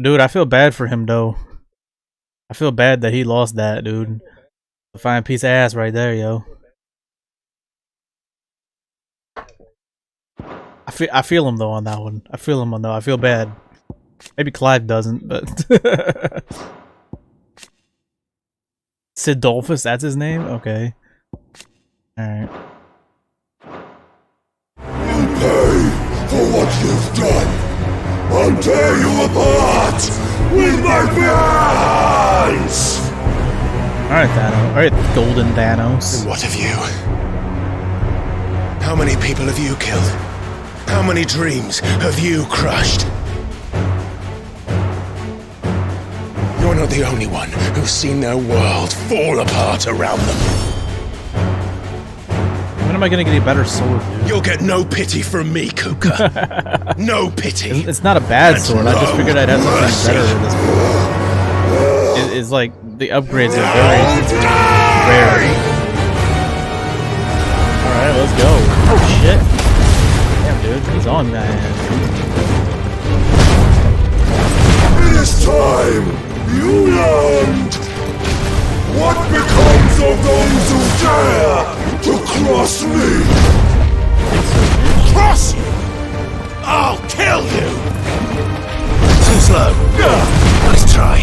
Dude, I feel bad for him though. I feel bad that he lost that, dude. A fine piece of ass right there, yo. I feel him though on that one. I feel him on though. I feel bad. Maybe Clive doesn't, but Sidolphus, that's his name? Okay. Alright. You pay for what you've done. I'll tear you apart with my hands! Alright, Thanos. Alright, Golden Thanos. And what of you? How many people have you killed? How many dreams have you crushed? You're not the only one who's seen their world fall apart around them. When am I gonna get a better sword, dude? You'll get no pity from me, Kupka. No pity. It's not a bad sword, I just figured I'd have something better at this point. It's like, the upgrades are very rare. Alright, let's go. Oh shit. Damn, dude, he's on that. It is time you learned what becomes of those who dare to cross me. Cross you? I'll kill you. Too slow. Nice try.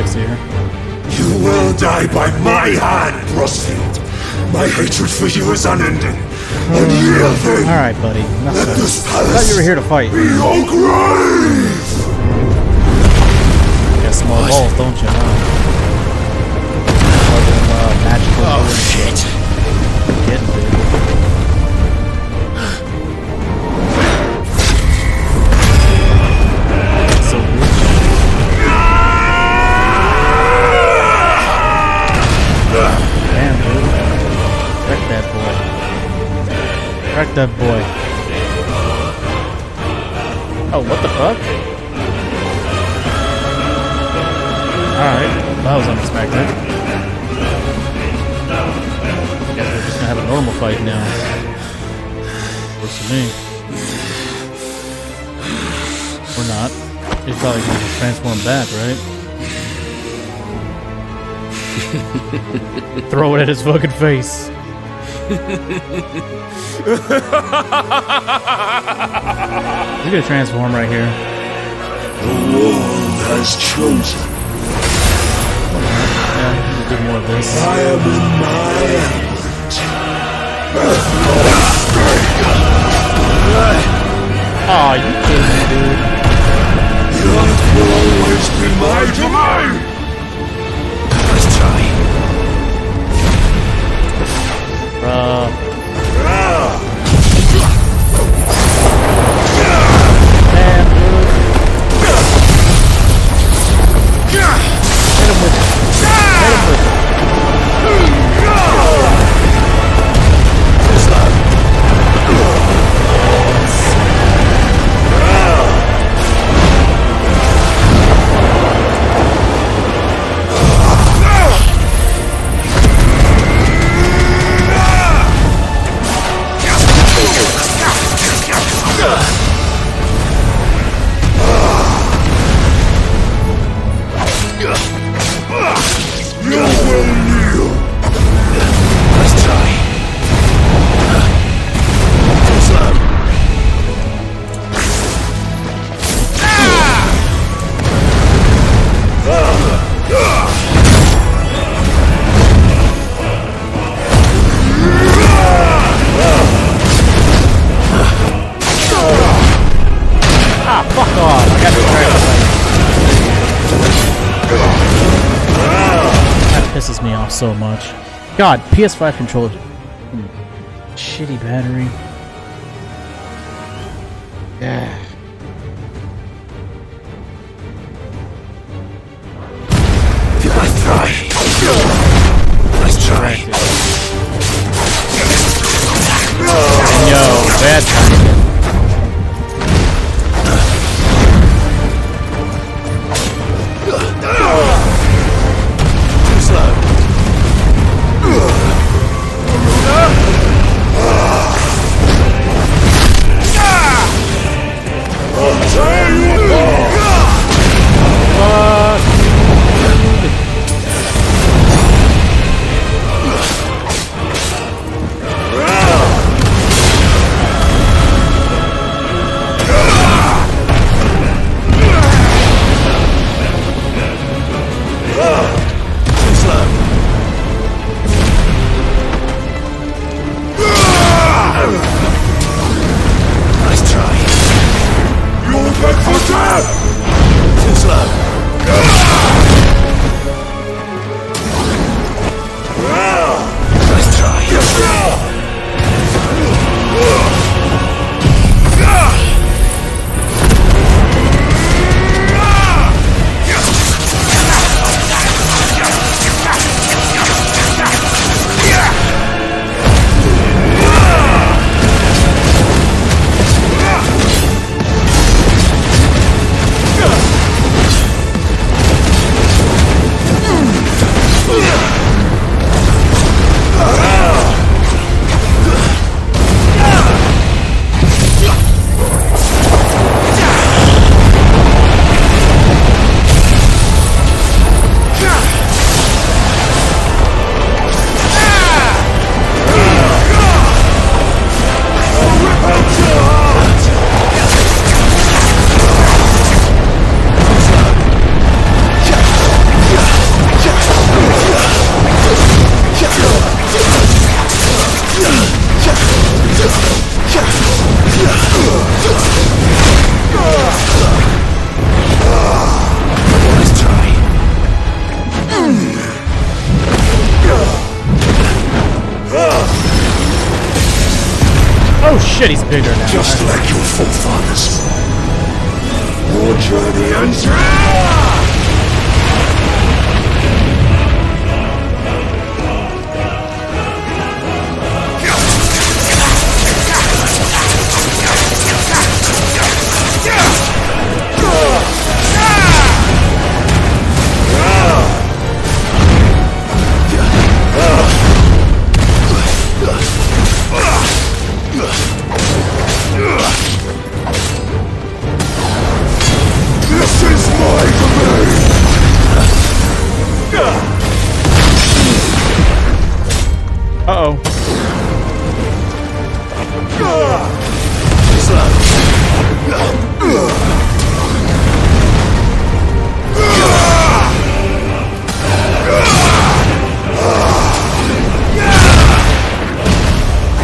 fix here. You will die by my hand, Rosfield. My hatred for you is unending. Unyielding. Alright, buddy. Let this I thought palace you were here to fight. be your grave! You got small balls, don't you? Magical. Oh, shit. Getting dude. So rich. Damn, dude. Wreck that boy. Wreck that boy. Oh, what the fuck? Alright, that was unexpected. Guess we're just gonna have a normal fight now. Works for me. Or not. He's probably gonna just transform back, right? Throw it at his fucking face. He's gonna transform right here. The world has chosen. Yeah, we'll do more of this. I am in my element. Aw, you kidding me, dude? The earth will always be my domain! Let's try. Pisses me off so much. God, PS5 controller. Shitty battery. Yeah. Let's try. Let's try. Yo, bad timing. shit, he's bigger now. Just like your forefathers. Your journey ends now! This is my domain! Uh-oh.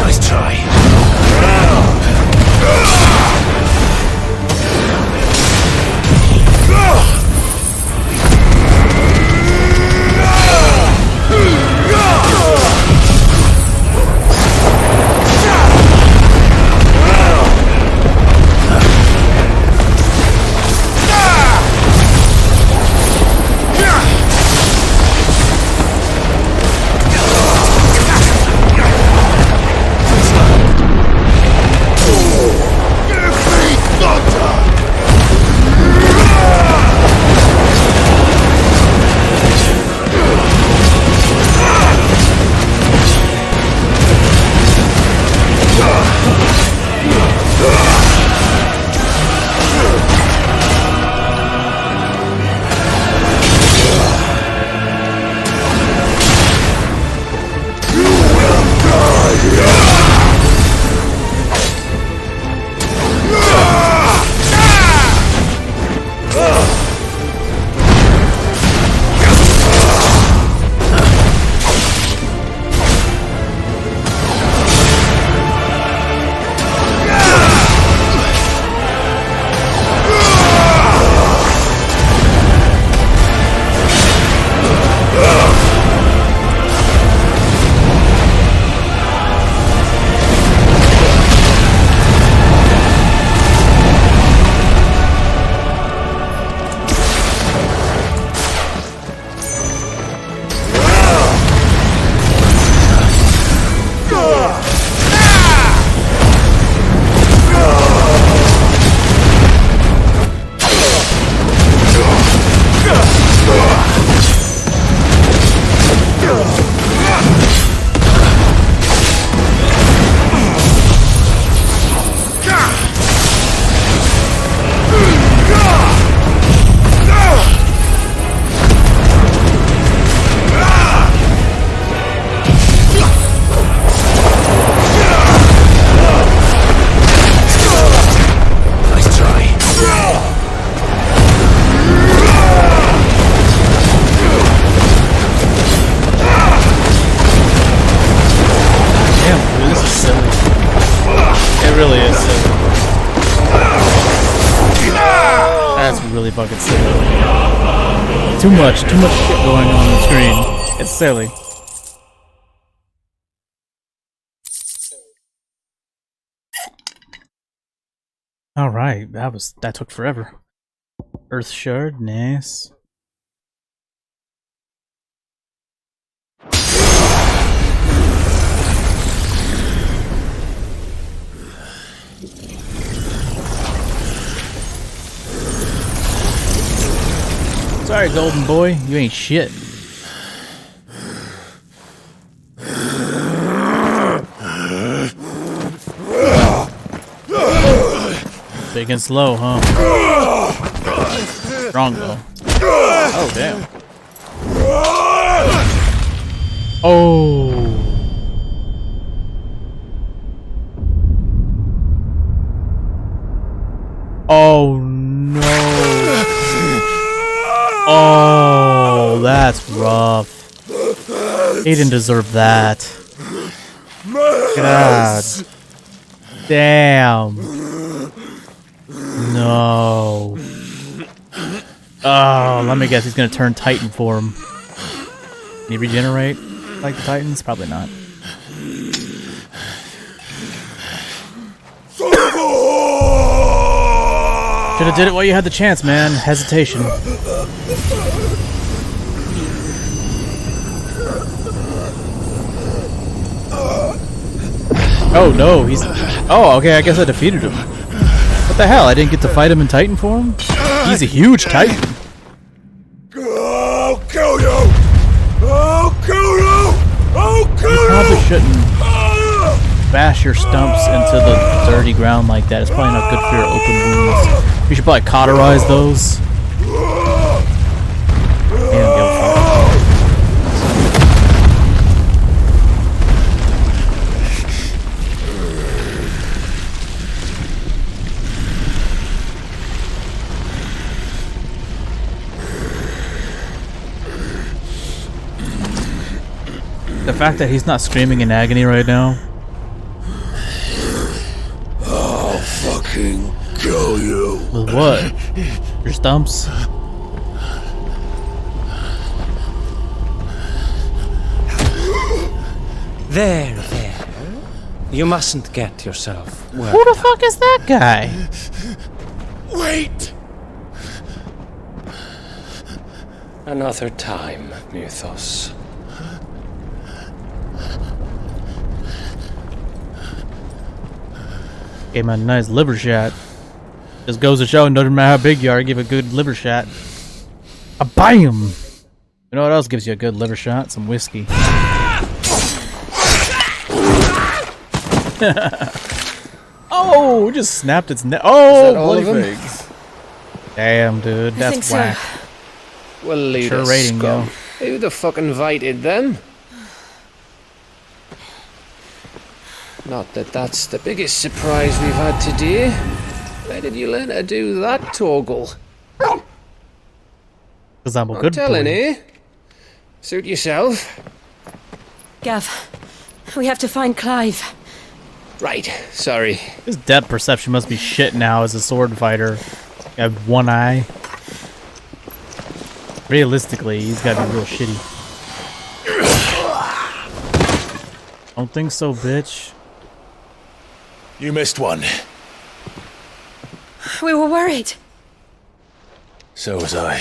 Nice try. Fucking silly. Too much shit going on the screen. It's silly. Alright, that took forever. Earth Shard, nice. Sorry, golden boy, you ain't shit. Big and slow, huh? Strong though. Oh damn. Oh. Oh no. Oh, that's rough. He didn't deserve that. God. Damn. No. Oh, let me guess. He's gonna turn Titan for him. Can he regenerate like the Titans? Probably not. Should have did it while you had the chance, man. Hesitation. Oh no, he's... Oh, okay, I guess I defeated him. What the hell, I didn't get to fight him in Titan form? He's a huge Titan. I'll kill you! I'll kill you! I'll kill you! You probably shouldn't bash your stumps into the dirty ground like that. It's probably not good for your open wounds. You should probably cauterize those. The fact that he's not screaming in agony right now. I'll fucking kill you. With what? Your stumps? There. You mustn't get yourself worked Who the fuck is that guy? Wait! Another time, Mythos. Gave him a nice liver shot. Just goes to show, no matter how big you are, give a good liver shot. A bam! You know what else gives you a good liver shot? Some whiskey. Oh, just snapped its neck. Oh, bloody figs. Damn, dude, that's whack. Well, leave Sure us, rating, scum. yo. Who the fuck invited them? Not that that's the biggest surprise we've had today. Where did you learn to do that, Torgal? Because I'm a Not good telling, boy. eh? Suit yourself. Gav, we have to find Clive. Right, sorry. His depth perception must be shit now as a sword fighter. You have one eye. Realistically, he's gotta be real shitty. Don't think so, bitch. You missed one. We were worried. So was I.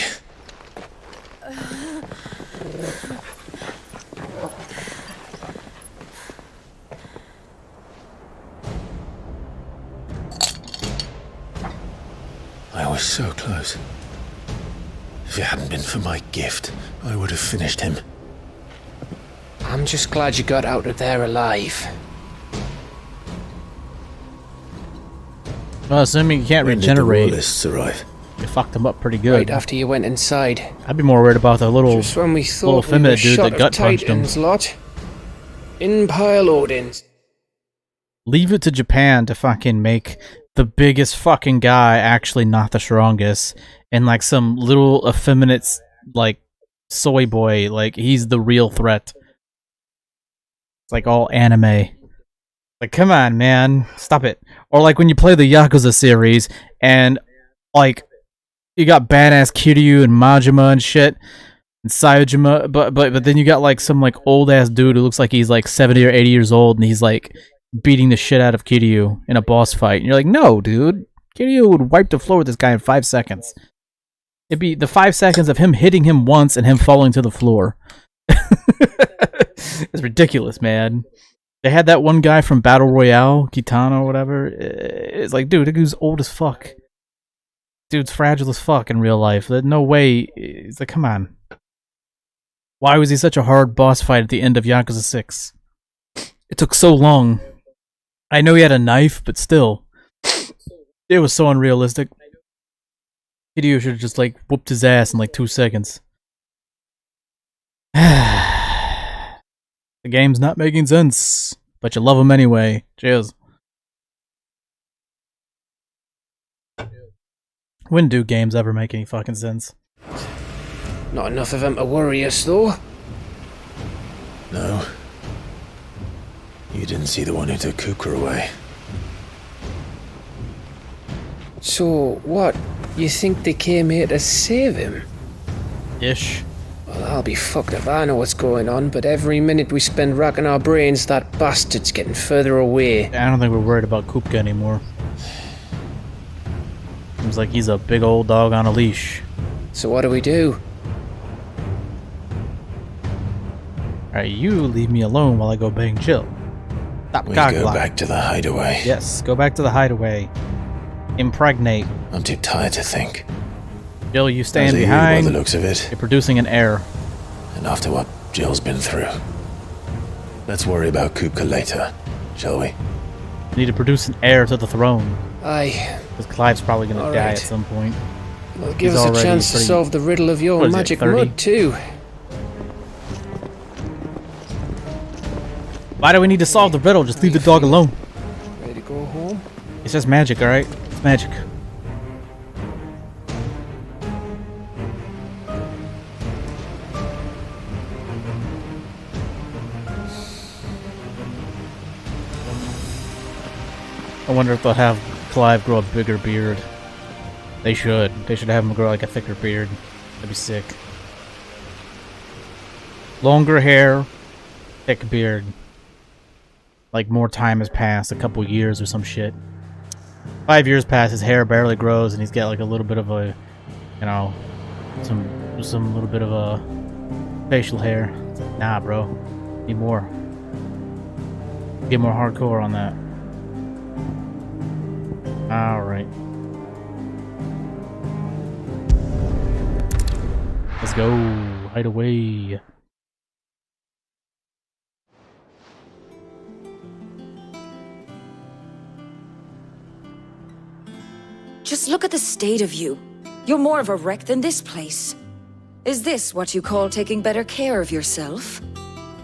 I was so close. If it hadn't been for my gift, I would have finished him. I'm just glad you got out of there alive. Well, assuming you can't When did the regenerate, Royalists arrive? you fucked him up pretty good. Right after you went inside. I'd be more worried about the little, Just when we little thought we were effeminate dude shot that of gut punched him. Titans lot. In pile Odins. Leave it to Japan to fucking make the biggest fucking guy actually not the strongest, and like some little effeminate like soy boy, like he's the real threat. It's like all anime. Like, come on, man, stop it. Or like when you play the Yakuza series and like you got badass Kiryu and Majima and shit and Sayajima, but then you got like some like old ass dude who looks like he's like 70 or 80 years old and he's like beating the shit out of Kiryu in a boss fight. And you're like, no, dude. Kiryu would wipe the floor with this guy in 5 seconds. It'd be the 5 seconds of him hitting him once and him falling to the floor. It's ridiculous, man. They had that one guy from Battle Royale, Kitana or whatever. It's like, dude, that dude's old as fuck. Dude's fragile as fuck in real life. There's no way. It's like, come on. Why was he such a hard boss fight at the end of Yakuza 6? It took so long. I know he had a knife, but still. It was so unrealistic. Hideo should have just like whooped his ass in like 2 seconds. The game's not making sense, but you love him anyway. Cheers. When do games ever make any fucking sense? Not enough of them to worry us, though. No. You didn't see the one who took Kukra away. So, what? You think they came here to save him? Ish. Well, I'll be fucked if I know what's going on, but every minute we spend racking our brains, that bastard's getting further away. I don't think we're worried about Kupka anymore. seems like he's a big old dog on a leash. So what do we do? Alright, you leave me alone while I go bang Jill. Stop We cock go block. back to the hideaway. Yes, go back to the hideaway. Impregnate. I'm too tired to think. Jill, you stand How's it behind. by the looks of it. You're producing an heir. And after what Jill's been through, let's worry about Kupka later, shall we? You need to produce an heir to the throne. Aye. Because Clive's probably going to die Alright. at some point. Well, give He's us a already chance to pretty- solve the riddle of your what is it, magic 30? mud, too. Why do we need to solve the riddle? Just leave the dog alone. Ready to go home? It's just magic, alright? It's magic. I wonder if they'll have Clive grow a bigger beard. They should. They should have him grow like a thicker beard. That'd be sick. Longer hair, thick beard. Like more time has passed, a couple years or some shit. 5 years pass, his hair barely grows, and he's got like a little bit of a, you know, some little bit of a facial hair. Nah, bro, need more. Get more hardcore on that. All right, let's go. Hide away. Just look at the state of you. You're more of a wreck than this place. Is this what you call taking better care of yourself?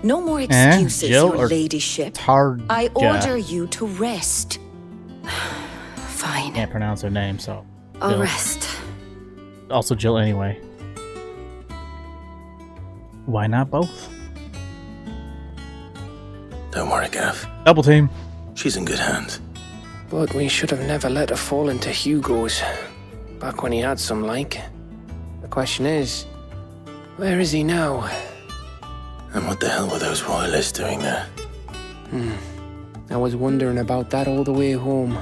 No more excuses, Jill your or ladyship. Tarja? I order you to rest. I can't pronounce her name, so. I'll Jill. rest. Also Jill anyway. Why not both? Don't worry, Gav. Double team. She's in good hands. But we should have never let her fall into Hugo's. Back when he had some like. The question is, where is he now? And what the hell were those royalists doing there? I was wondering about that all the way home.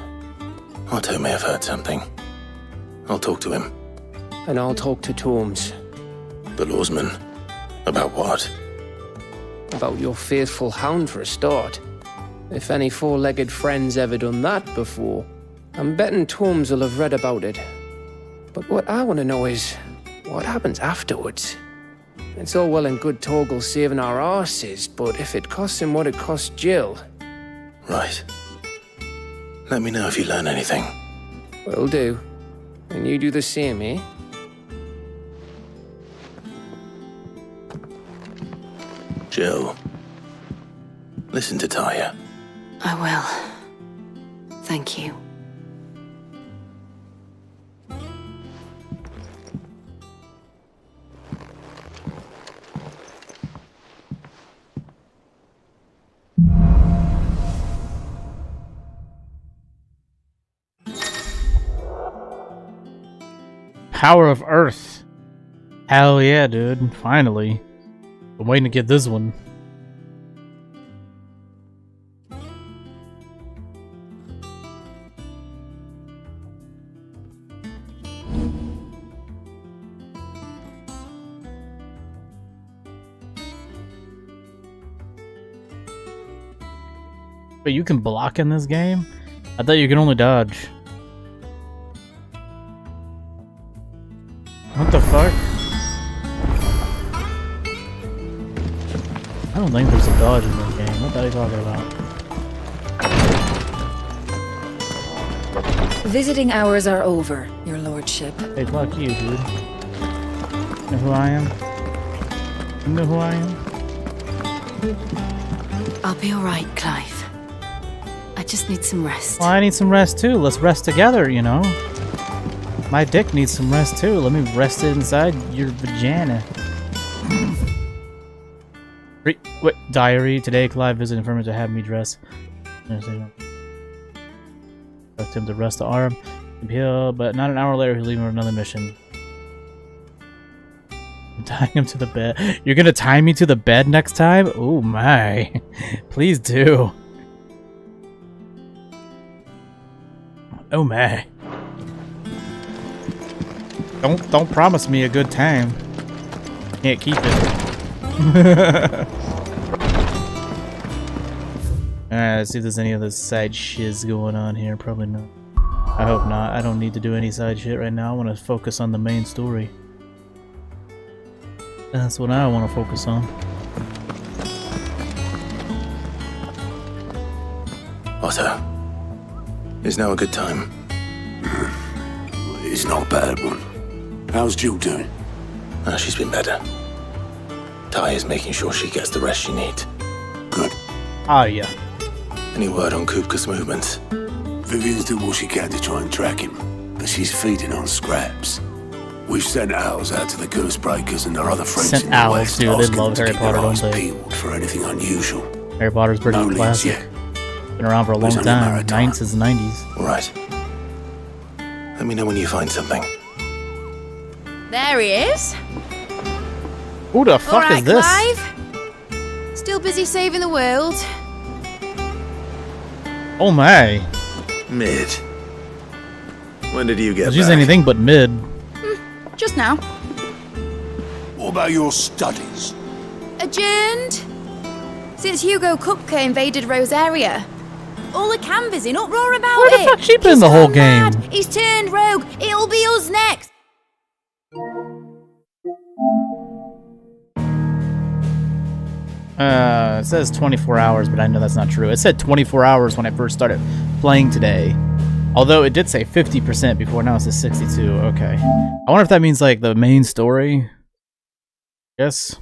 Otto may have heard something. I'll talk to him. And I'll talk to Tomes. The lawsman? About what? About your faithful hound for a start. If any four-legged friend's ever done that before, I'm betting Tomes will have read about it. But what I want to know is, what happens afterwards? It's all well and good Torgal saving our arses, but if it costs him what it cost Jill... Right. Let me know if you learn anything. Will do. And you do the same, eh? Jill. Listen to Taya. I will. Thank you. Power of Earth. Hell yeah, dude. Finally. I'm waiting to get this one. But you can block in this game? I thought you could only dodge. What the fuck? I don't think there's a dodge in this game. What are you talking about? Visiting hours are over, your lordship. Hey, fuck you, dude. You know who I am? You know who I am? I'll be alright, Clive. I just need some rest. Well, I need some rest too. Let's rest together, you know? My dick needs some rest too. Let me rest it inside your vagina. Wait, diary. Today, Clive visited infirmary to have me dress. Asked him to rest the arm. But not an hour later, he's leaving for another mission. I'm tying him to the bed. You're gonna tie me to the bed next time? Oh my. Please do. Oh my. Don't promise me a good time. Can't keep it. Alright, let's see if there's any other side shiz going on here. Probably not. I hope not. I don't need to do any side shit right now. I want to focus on the main story. That's what I want to focus on. Otto, is now a good time? It's not a bad one. How's Jill doing? She's been better. Ty is making sure she gets the rest she needs. Good. Ah, yeah. Any word on Kupka's movements? Vivian's doing what she can to try and track him, but she's feeding on scraps. We've sent owls out to the Cursebreakers and our other friends in the West, dude. They asking love them Harry to keep their Potter, eyes don't they? peeled for anything unusual. Harry Potter's pretty No leads classic. yet. Been around for a long There's only a matter time. of time. Since the 90s. All right. Let me know when you find something. There he is. Who the fuck All right, is this? Clive. Still busy saving the world. Oh my. Mid. When did you get She's back? anything but mid. Just now. What about your studies? Adjourned. Since Hugo Kupka invaded Rosaria. All the canvas in uproar about Where it. the fuck she been the whole game? Mad. He's turned rogue. It'll be us next. It says 24 hours, but I know that's not true. It said 24 hours when I first started playing today. Although it did say 50% before, now it says 62. Okay. I wonder if that means, like, the main story? Yes.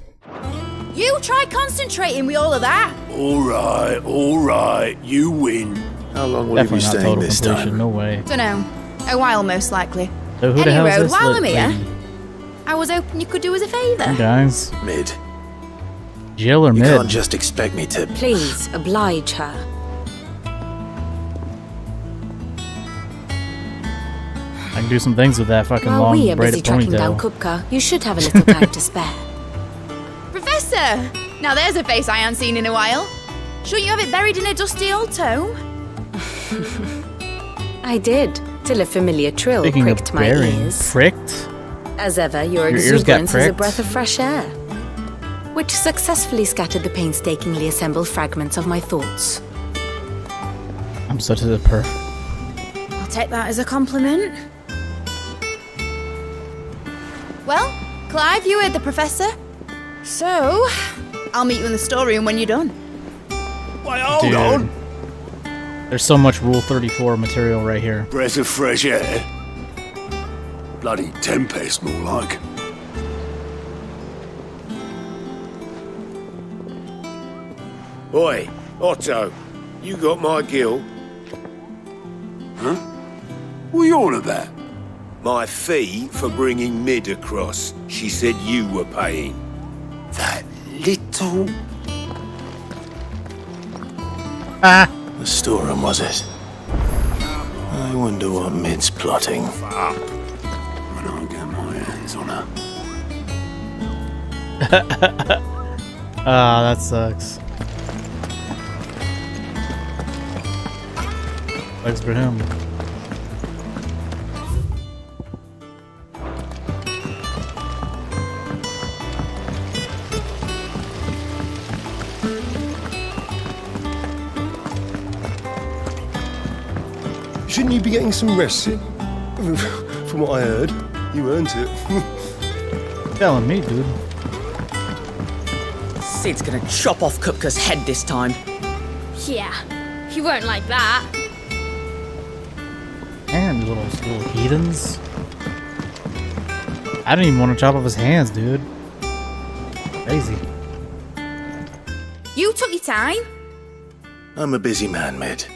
You try concentrating with all of that. All right, you win. How long will Definitely you not be staying total this completion, time? no way. Dunno. A while, most likely. So who the hell is Road, this while I'm here, lady? I was hoping you could do us a favour. Hey guys. Mid. Jill or You mid? can't just expect me to... Please, oblige her. I can do some things with that fucking While long we are busy braided tracking down ponytail. Kupka, you should have a little time to spare. Professor! Now there's a face I haven't seen in a while. Shouldn't you have it buried in a dusty old tome? I did, till a familiar trill Speaking pricked of my bearing, ears. pricked? As ever, your Your ears got exuberance is a pricked? breath of fresh air, which successfully scattered the painstakingly assembled fragments of my thoughts. I'm such a perf. I'll take that as a compliment. Well, Clive, you heard the Professor. So, I'll meet you in the storeroom when you're done. Wait, hold Dude. on. There's so much Rule 34 material right here. Breath of fresh air. Bloody tempest, more like. Oi, Otto, you got my gill? Huh? What are you on about? My fee for bringing Mid across. She said you were paying. That little... The storeroom, was it? I wonder what Mid's plotting. Up. When I get my hands on her. Ah, that sucks. Sucks for him. Shouldn't you be getting some rest, Sid? From what I heard, you earned it. Telling me, dude. Sid's gonna chop off Kupka's head this time. Yeah, he won't like that. And you little heathens. I didn't even want to chop off his hands, dude. Crazy. You took your time. I'm a busy man, Mid.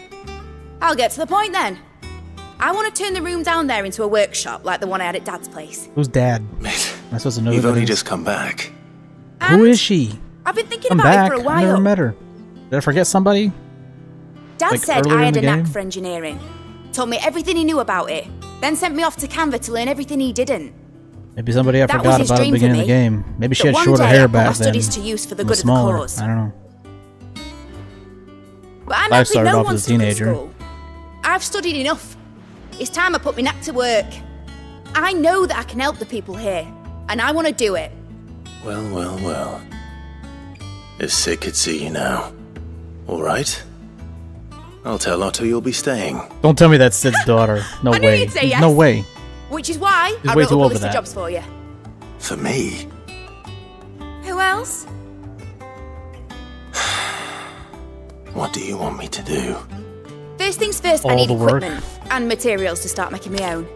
I'll get to the point then. I want to turn the room down there into a workshop like the one I had at Dad's place. Who's Dad? Am I supposed to know You've who that only is? just come back. Who is she? I've been thinking I'm about back. it for a I never while. met her. Did I forget somebody? Dad Like, said earlier I in had the a knack game? for engineering. Told me everything he knew about it. Then sent me off to Canva to learn everything he didn't. Maybe somebody I That was forgot his about at the dream for beginning of the me. game. Maybe she That had one shorter day hair I put my back then. studies to use for the and good was of the smaller. cause. I don't know. But I'm I helping started no off one as a through teenager. school. I've studied enough. It's time I put my knack to work. I know that I can help the people here, and I want to do it. Well, well, well. If Sid could see you now. All right. I'll tell Otto you'll be staying. Don't tell me that's Sid's daughter. No I knew way. you'd say yes. No way. Which is why He's I way wrote too up a old for list of that. jobs for you. For me? Who else? What do you want me to do? First things first, I All need the work. equipment and materials to start making my own.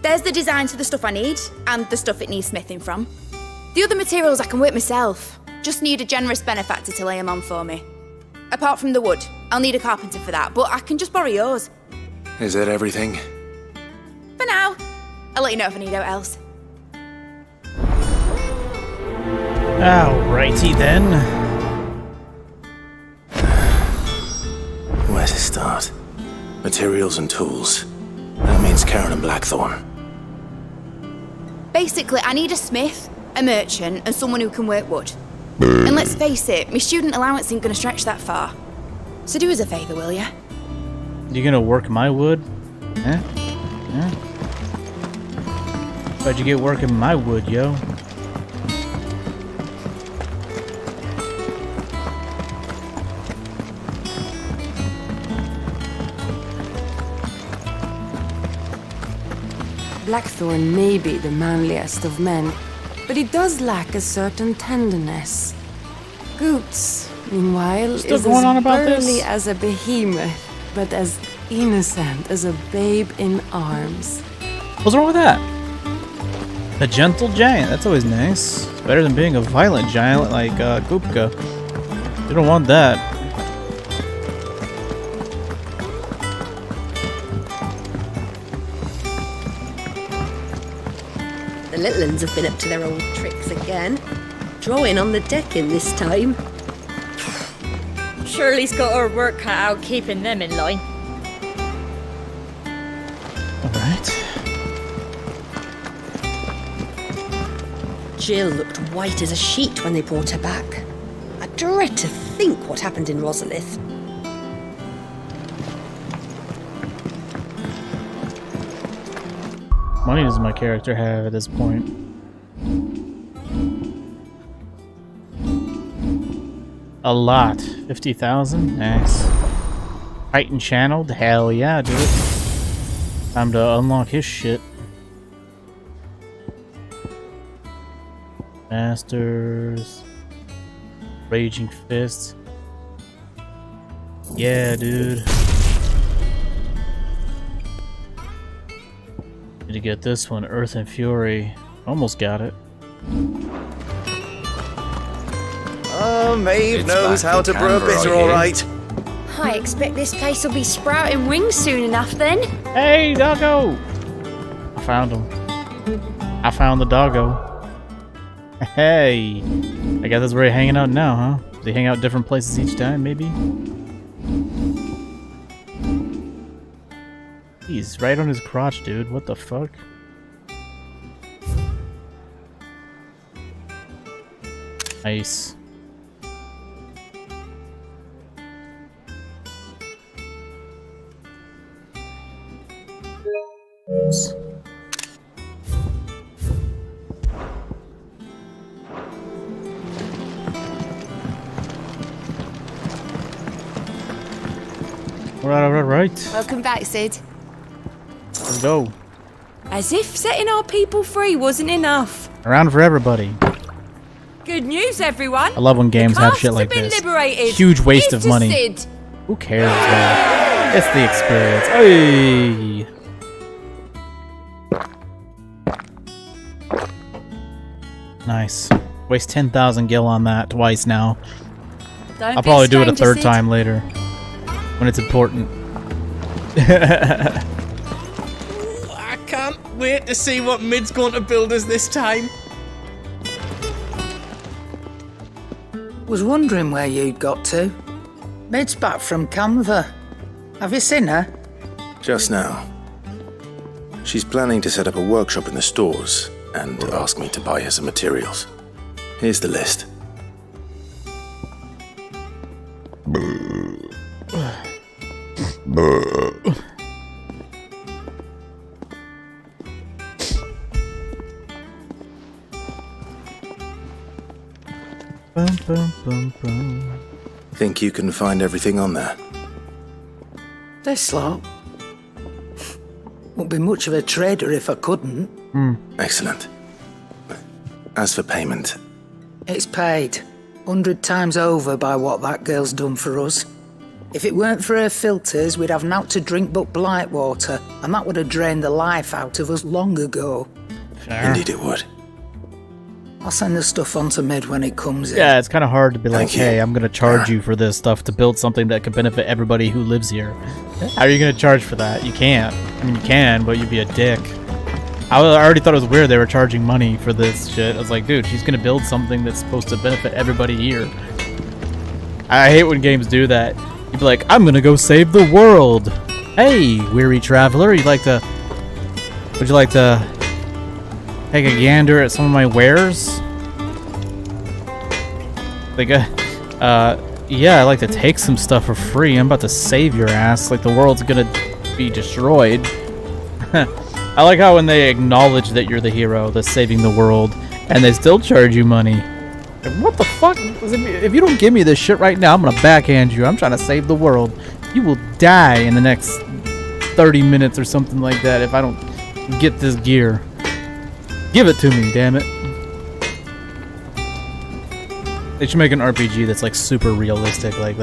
There's the designs for the stuff I need, and the stuff it needs smithing from. The other materials I can work myself. Just need a generous benefactor to lay them on for me. Apart from the wood, I'll need a carpenter for that, but I can just borrow yours. Is that everything? For now. I'll let you know if I need out else. Alrighty then. Where to start? Materials and tools. That means Karen and Blackthorn. Basically, I need a smith, a merchant, and someone who can work wood. And let's face it, my student allowance ain't gonna stretch that far. So do us a favour, will ya? You gonna work my wood? Huh? Huh? Why'd you get working my wood, yo? Blackthorn may be the manliest of men, but he does lack a certain tenderness. Goots, meanwhile, Still is going as on about burly this? as a behemoth, but as innocent as a babe in arms. What's wrong with that? A gentle giant. That's always nice. It's better than being a violent giant like Gupka. You don't want that. The little uns have been up to their old tricks again. Drawing on the decking this time. Shirley's got her work cut out keeping them in line. Alright. Jill looked white as a sheet when they brought her back. I dread to think what happened in Rosalith. Money does my character have at this point? A lot. 50,000? Nice. Titan channeled? Hell yeah, dude. Time to unlock his shit. Masters. Raging Fist. Yeah, dude. Need to get this one, Earth and Fury. Almost got it. Oh, Maeve knows how to brew a bitter, all right. I expect this place will be sprouting wings soon enough then. Hey, doggo! I found him. I found the doggo. Hey! I guess that's where he's hanging out now, huh? Does he hang out different places each time, maybe? He's right on his crotch, dude. What the fuck? Nice. Oops. Alright. Welcome back, Sid. Let's go. As if setting our people free wasn't enough. Around for everybody. Good news, everyone. I love when games The have casts shit like been this. liberated. Huge waste Here's of money. to Sid. Who cares, man? It's the experience. Hey. Nice. Waste 10,000 gil on that twice now. Don't I'll be probably do it a stranger, third Sid. time later. When it's important. I can't wait to see what Mid's going to build us this time. Was wondering where you'd got to. Mid's back from Canva. Have you seen her? Just now. She's planning to set up a workshop in the stores and ask me to buy her some materials. Here's the list. Think you can find everything on there? This lot. Won't be much of a trader if I couldn't. Excellent. As for payment, It's paid 100 times over by what that girl's done for us. If it weren't for her filters, we'd have naught to drink but blight water, and that would have drained the life out of us long ago. Indeed it would. I'll send the stuff on to Mid when it comes in. Yeah, it's kind of hard to be like, hey, I'm going to charge you for this stuff to build something that could benefit everybody who lives here. How are you going to charge for that? You can't. I mean, you can, but you'd be a dick. I already thought it was weird they were charging money for this shit. I was like, dude, she's going to build something that's supposed to benefit everybody here. I hate when games do that. You'd be like, I'm going to go save the world. Hey, weary traveler, would you like to take a gander at some of my wares? Like, yeah, I'd like to take some stuff for free. I'm about to save your ass. Like, the world's gonna be destroyed. I like how when they acknowledge that you're the hero that's saving the world, and they still charge you money. Like, what the fuck? If you don't give me this shit right now, I'm gonna backhand you. I'm trying to save the world. You will die in the next 30 minutes or something like that if I don't get this gear. Give it to me, damn it. They should make an RPG that's like super realistic, like,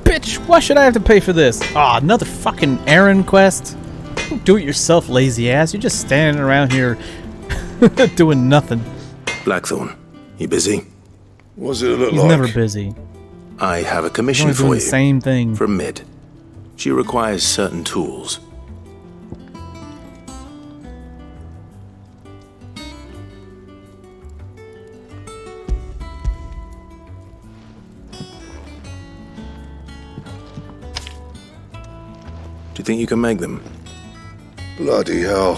bitch, why should I have to pay for this? Aw, another fucking errand quest? Don't do it yourself, lazy ass. You're just standing around here doing nothing. Blackthorn, you busy? What's it look He's like? never busy. I have a commission He's for doing you. the same thing. From Mid. She requires certain tools. Do you think you can make them? Bloody hell.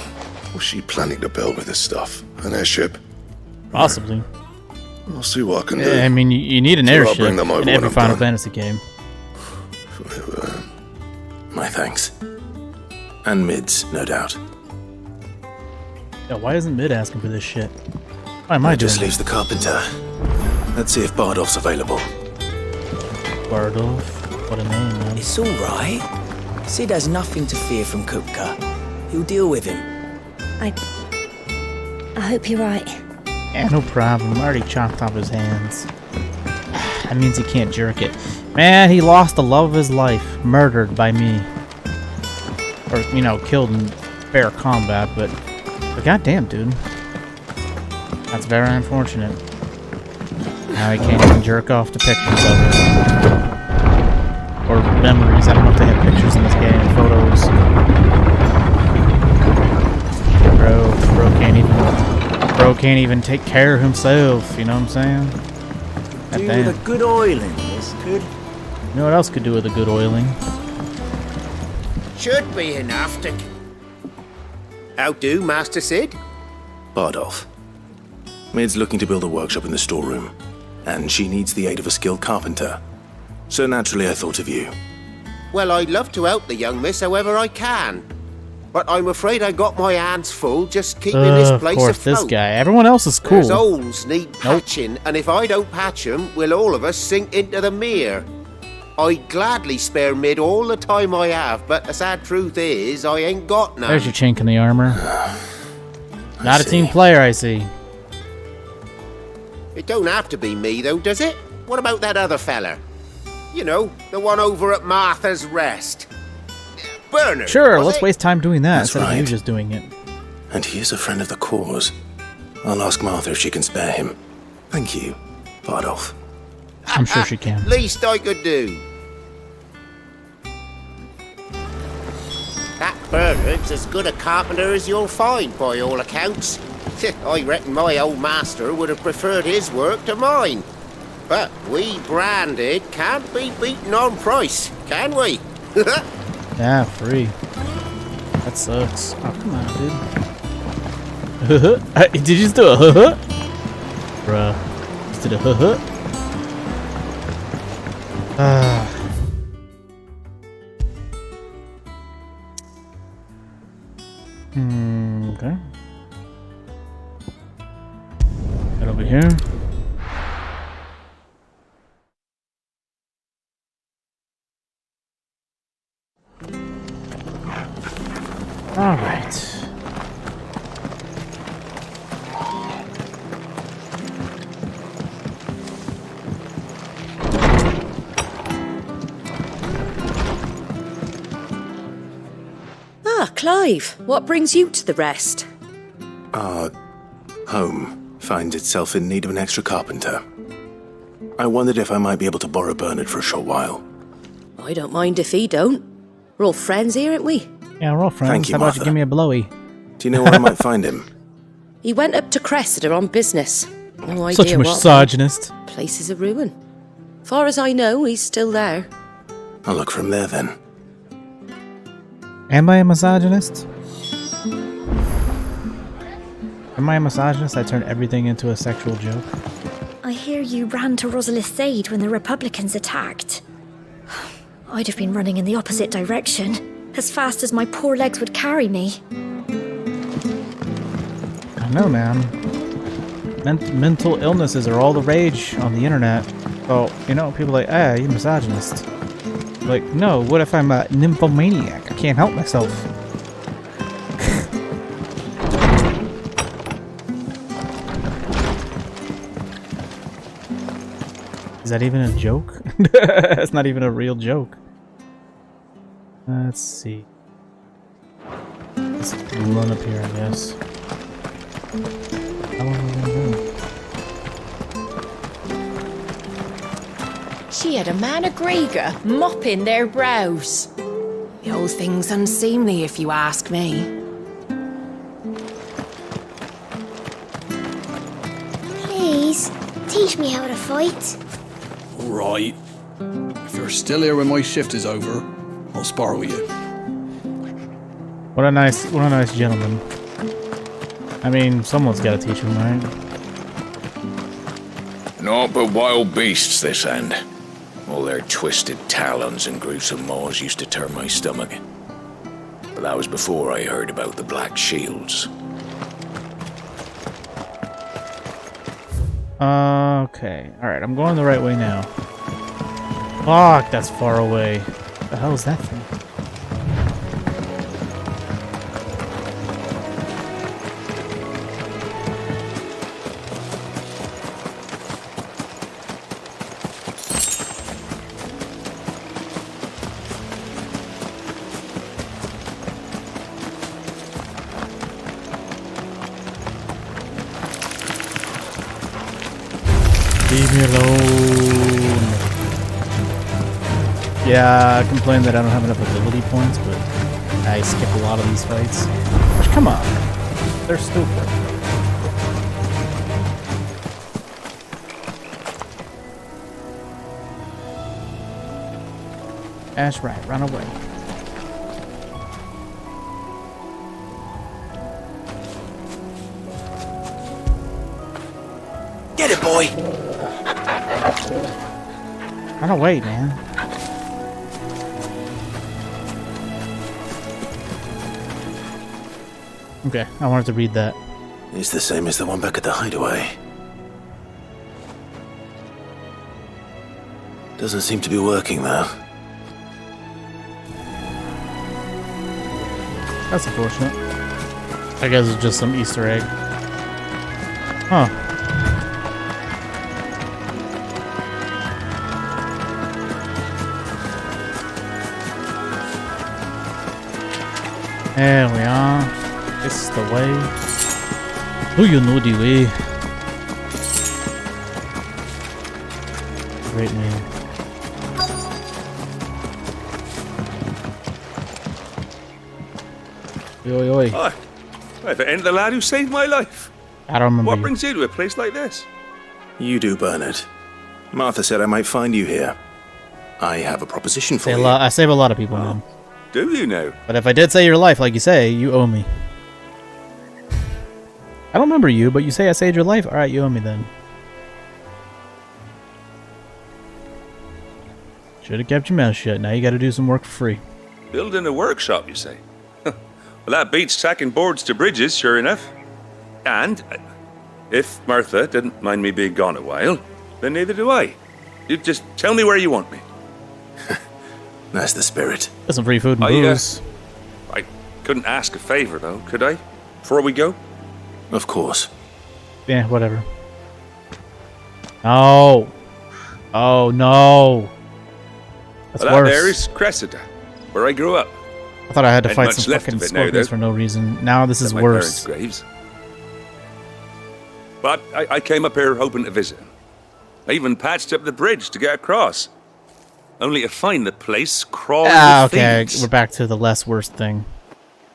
What's she planning to build with this stuff? An airship? Possibly. I'll see what I can do. Yeah, I mean, you need an So I'll airship bring them over in when every I'm Final done. Fantasy game. My thanks. And Mid's, no doubt. Yeah, why isn't Mid asking for this shit? Why am I doing just this? leaves the carpenter. Let's see if Bardolph's available. Bardolph? What a name, man. It's all right. Sid has nothing to fear from Kupka. He'll deal with him. I hope you're right. Yeah, no problem. I already chopped off his hands. That means he can't jerk it. Man, he lost the love of his life. Murdered by me. Or, you know, killed in fair combat, but goddamn, dude. That's very unfortunate. Now he can't even jerk off to pictures of it. Or memories. I don't know if they have pictures in this game. Photos. Bro can't even take care of himself. You know what I'm saying? Do Goddamn. with a good oiling, this could. You know what else could do with a good oiling? Should be enough to... How do, Master Sid? Bardolph. Mid's looking to build a workshop in the storeroom, and she needs the aid of a skilled carpenter. So naturally I thought of you. Well, I'd love to help the young miss however I can. But I'm afraid I got my hands full just keeping this place Of course, afloat. this guy. Everyone else is cool. There's holes need patching, and if I don't patch them, will all of us sink into the mere. I'd gladly spare Mid all the time I have, but the sad truth is, I ain't got none. There's your chink in the armor. Not a team player, I see. It don't have to be me, though, does it? What about that other fella? You know, the one over at Martha's Rest. Bernard, Sure, was let's it? waste time doing that That's instead of you right. just doing it. And he is a friend of the cause. I'll ask Martha if she can spare him. Thank you, Bardolph. I'm sure she can. Least I could do. That Bernard's as good a carpenter as you'll find, by all accounts. I reckon my old master would have preferred his work to mine. But we branded can't be beaten on price, can we? Yeah, free. That sucks. Oh, come on, dude. Did you just do a huh? Bruh. Just did a huh? Okay. Head over here. All right. Ah, Clive, what brings you to the rest? Our home finds itself in need of an extra carpenter. I wondered if I might be able to borrow Bernard for a short while. I don't mind if he don't. We're all friends here, aren't we? Yeah, we're all friends. Thank you, How about Martha. you give me a blowy? Do you know where I might find him? He went up to Cressida on business. No Such idea a what. misogynist. Place is a ruin. Far as I know, he's still there. I'll look from there then. Am I a misogynist? Am I a misogynist? I turn everything into a sexual joke. I hear you ran to Rosalith's aid when the Republicans attacked. I'd have been running in the opposite direction, as fast as my poor legs would carry me. I know, man. Mental illnesses are all the rage on the internet. So, you know, people are like, ah, you're misogynist. Like, no, what if I'm a nymphomaniac? I can't help myself. Is that even a joke? That's not even a real joke. Let's see. Let's run up here, I guess. How long are we gonna go? She had a man of Grega mopping their brows. The whole thing's unseemly, if you ask me. Please, teach me how to fight. Right. If you're still here when my shift is over, I'll spar with you. What a nice gentleman. I mean, someone's got to teach him, right? Naught but wild beasts this end. All their twisted talons and gruesome maws used to turn my stomach. But that was before I heard about the Black Shields. Okay. Alright, I'm going the right way now. Fuck, that's far away. What the hell is that thing? Leave me alone. Yeah, I complain that I don't have enough ability points, but I skip a lot of these fights. Which, come on. They're stupid. That's right, run away. Get it, boy! Run away, man. Okay, I wanted to read that. It's the same as the one back at the hideaway. Doesn't seem to be working, though. That's unfortunate. I guess it's just some Easter egg. Huh. There we are. This is the way. Do you know the way? Great name. Oi, oi. Hi. If it ain't the lad who saved my life. I don't remember What you. brings you to a place like this? You do, Bernard. Martha said I might find you here. I have a proposition for Say a you. lot, I save a lot of people, man. Do you now? But if I did save your life, like you say, you owe me. I don't remember you, but you say I saved your life? Alright, you owe me then. Should have kept your mouth shut. Now you gotta do some work for free. Building a workshop, you say? Well, that beats tacking boards to bridges, sure enough. And, if Martha didn't mind me being gone a while, then neither do I. You just tell me where you want me. That's the spirit. Got some free food and booze. I couldn't ask a favor, though, could I? Before we go? Of course. Yeah, whatever. No. Oh, no. That's Well, that worse. there is Cressida, where I grew up. I thought I had to Ain't fight much some left fucking of it now, scorpions though. for no reason. Now this is My worse. parents' graves. But I came up here hoping to visit. I even patched up the bridge to get across. Only to find the place crawling with Okay, thieves. we're back to the less worst thing.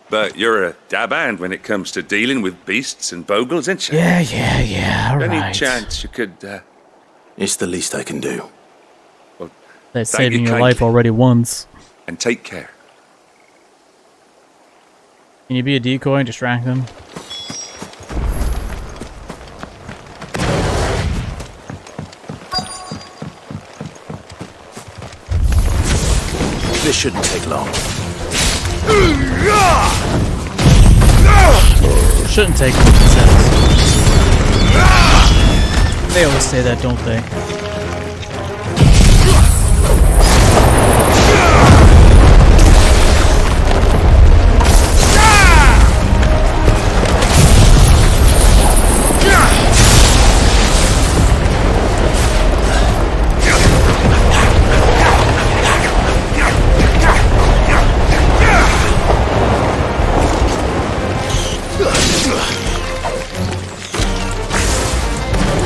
But you're a dab hand when it comes to dealing with beasts and bogles, ain't you? Yeah, Any alright. chance you could, It's the least I can do. Well, That's thank saving you your kindly. life already once. And take care. Can you be a decoy and distract them? This shouldn't take long. Shouldn't take what it says. They always say that, don't they?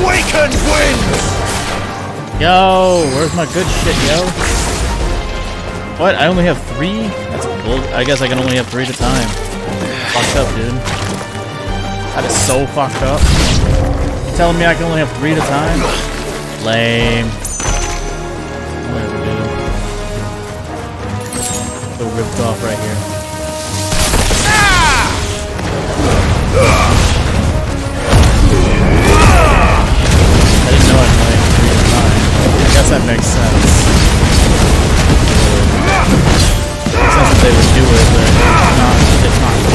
Waken winds! Yo, where's my good shit, yo? What? I only have 3? That's bull. I guess I can only have 3 at a time. Fucked up, dude. That is so fucked up. You're telling me I can only have 3 at a time? Lame. Whatever, dude. So ripped off right here. I didn't know I could only have 3 at a time. I guess that makes sense. Makes sense that they would do it, but it's not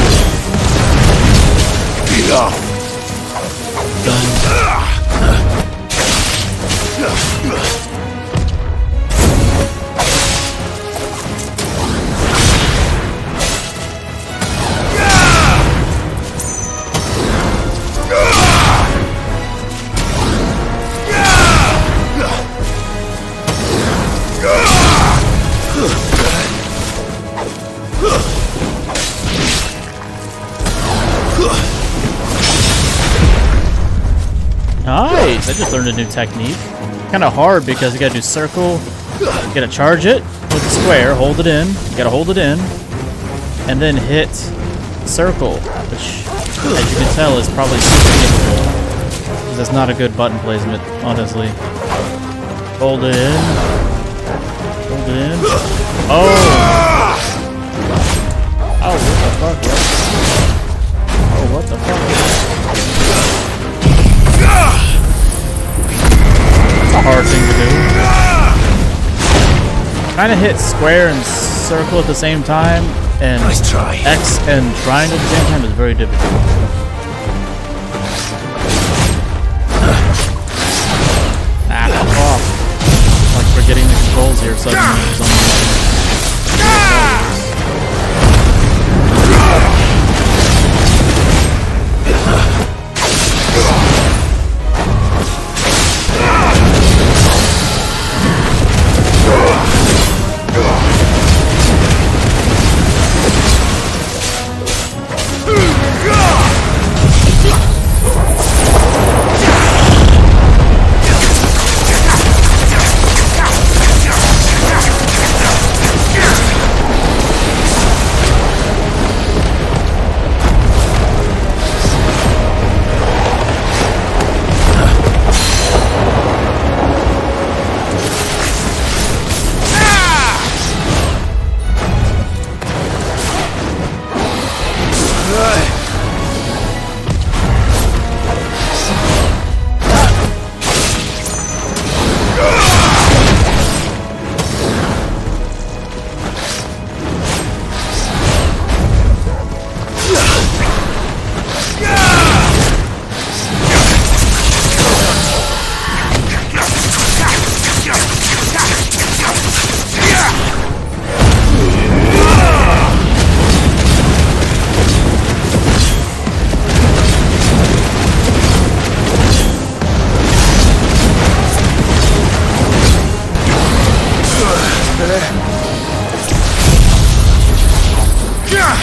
Nice! I just learned a new technique. Kind of hard because you gotta do circle, you gotta charge it with the square, hold it in, you gotta hold it in, and then hit circle, which, as you can tell, is probably super difficult. Because that's not a good button placement, honestly. Hold it in. Hold it in. Oh! Oh, what the fuck? Oh, what the fuck? That's a hard thing to do. Trying to hit square and circle at the same time, and Nice try. X and triangle at the same time is very difficult. Ah, fuck off. Like forgetting the controls here suddenly for some reason.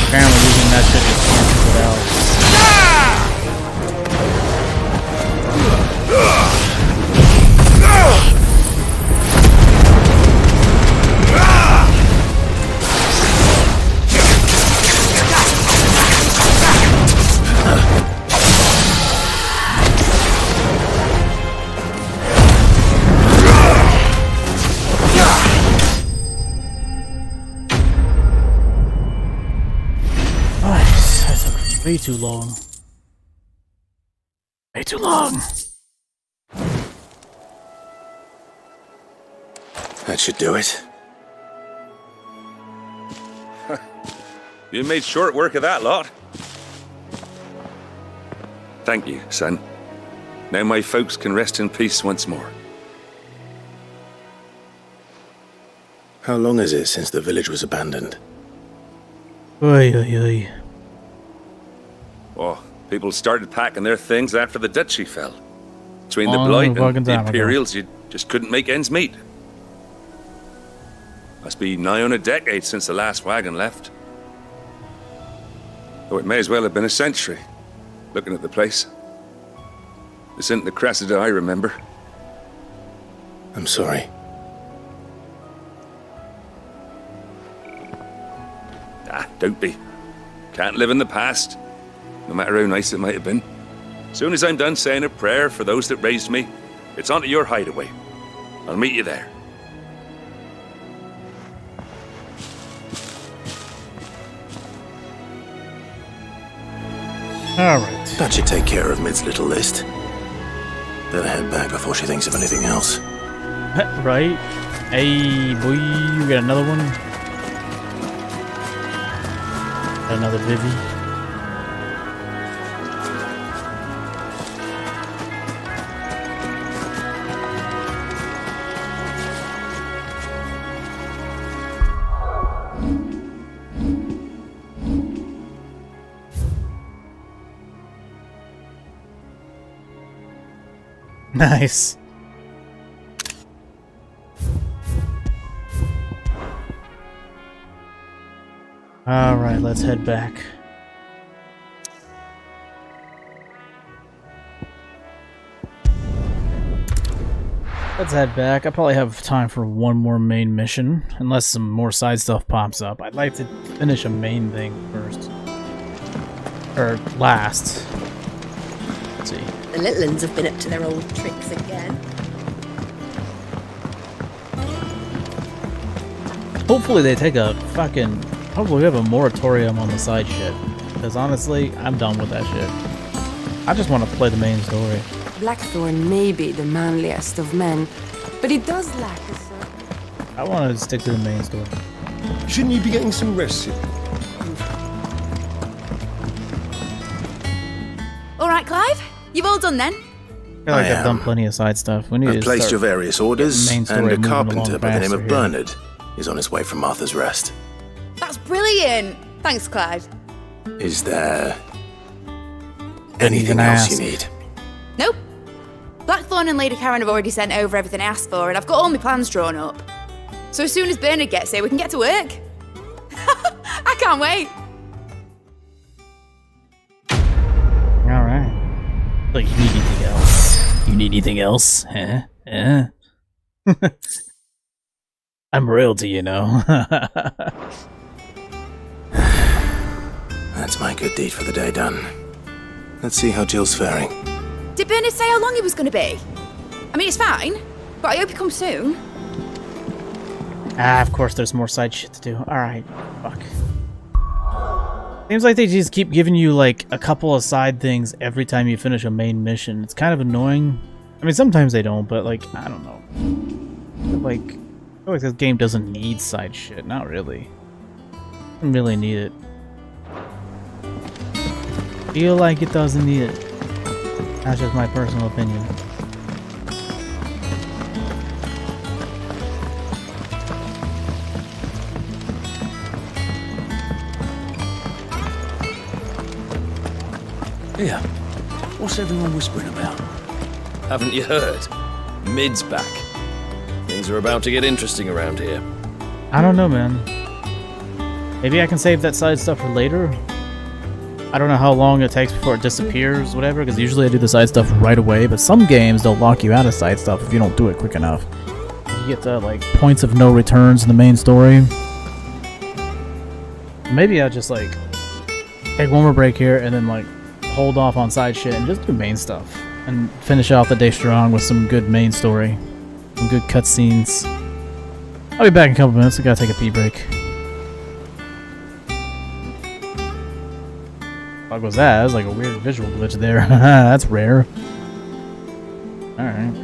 Apparently using that shit just cancels it out. Way too long. Way too long. That should do it. You made short work of that lot. Thank you, son. Now my folks can rest in peace once more. How long is it since the village was abandoned? Oy, oy, oy. Oh, people started packing their things after the duchy fell. Between the Blight and the Imperials, you just couldn't make ends meet. Must be nigh on a decade since the last wagon left. Though it may as well have been a century, looking at the place. This isn't the Cressida I remember. I'm sorry. Don't be. Can't live in the past. No matter how nice it might have been. Soon as I'm done saying a prayer for those that raised me, it's on to your hideaway. I'll meet you there. Alright. That should take care of Mid's little list. Better head back before she thinks of anything else. Right? Hey, boy, you got another one? Got another Vivi? Nice. Alright, let's head back. Let's head back. I probably have time for one more main mission, unless some more side stuff pops up. I'd like to finish a main thing first. Or last. Let's see. The little ones have been up to their old tricks again. Hopefully they take a fucking... Hopefully we have a moratorium on the side shit. Because honestly, I'm done with that shit. I just want to play the main story. Blackthorn may be the manliest of men, but he does lack a certain... I want to stick to the main story. Shouldn't you be getting some rest? All right, Clive. You've all done then? I feel like I've done plenty of side stuff. We need I've placed your various orders, main story and a carpenter by the name of here. Bernard is on his way from Martha's Rest. That's brilliant. Thanks, Clive. Is there anything else you need? Nope. Blackthorn and Lady Karen have already sent over everything I asked for, and I've got all my plans drawn up. So as soon as Bernard gets here, we can get to work. I can't wait. Alright. Like, you need anything else? You need anything else? Huh? Huh? I'm royalty, you know. That's my good deed for the day done. Let's see how Jill's faring. Did Bernard say how long he was going to be? I mean, it's fine, but I hope he comes soon. Ah, of course there's more side shit to do. Alright, fuck. Seems like they just keep giving you, like, a couple of side things every time you finish a main mission. It's kind of annoying. I mean, sometimes they don't, but, like, I don't know. Like, I feel like this game doesn't need side shit. Not really. Doesn't really need it. Feel like it doesn't need it. That's just my personal opinion. Here, what's everyone whispering about? Haven't you heard? Mid's back. Things are about to get interesting around here. I don't know, man. Maybe I can save that side stuff for later. I don't know how long it takes before it disappears, whatever, because usually I do the side stuff right away, but some games, they'll lock you out of side stuff if you don't do it quick enough. You get the, like, points of no returns in the main story. Maybe I'll just, like, take one more break here and then, like, hold off on side shit and just do main stuff. And finish off the day strong with some good main story. Some good cutscenes. I'll be back in a couple minutes. I gotta take a pee break. What was that? That was like a weird visual glitch there. That's rare. Alright.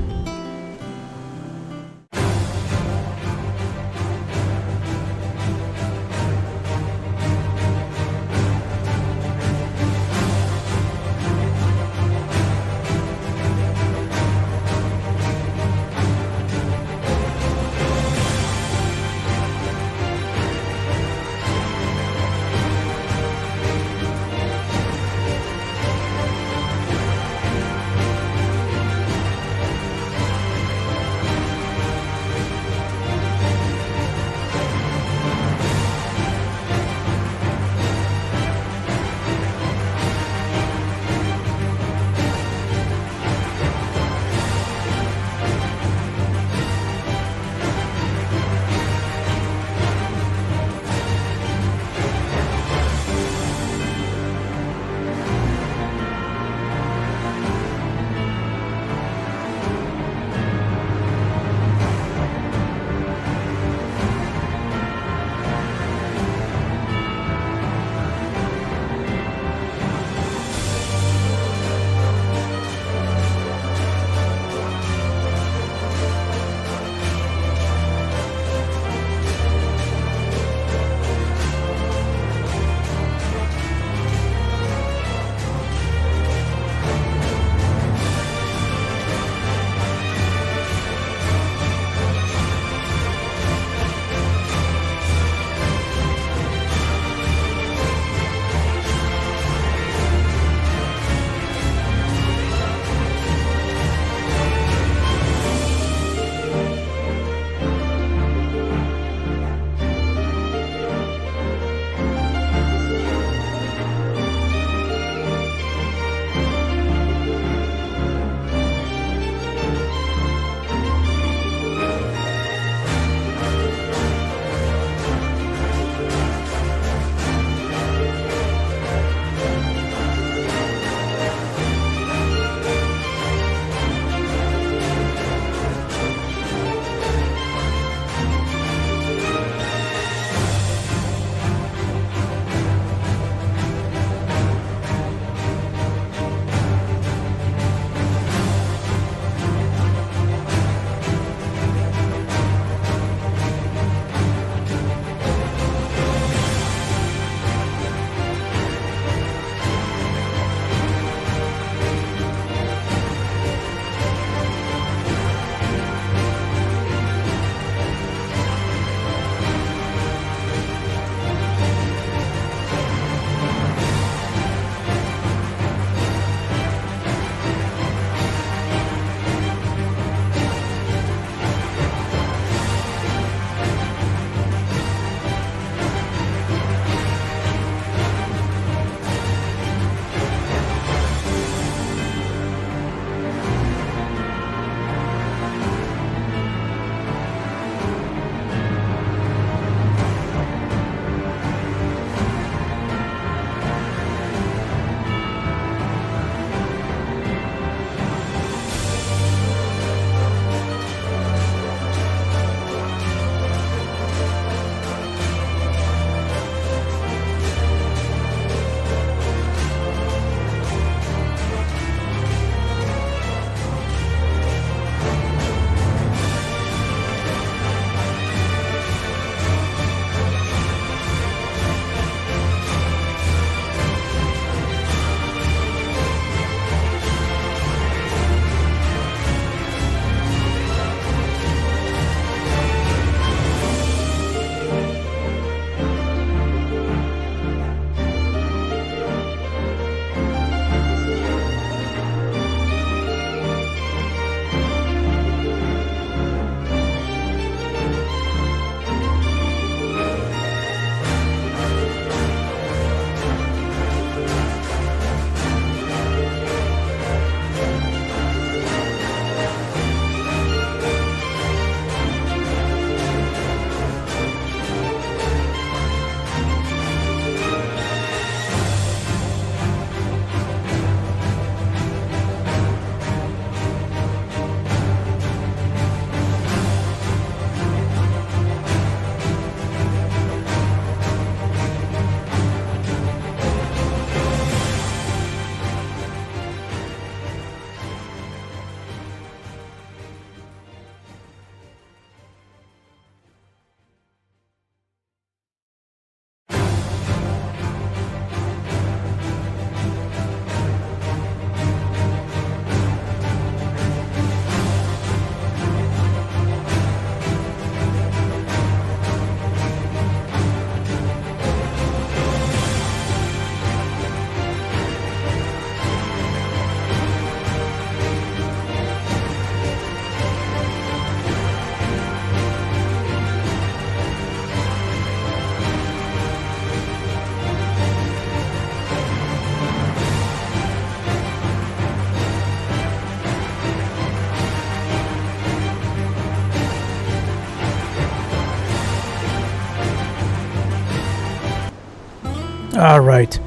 Alright.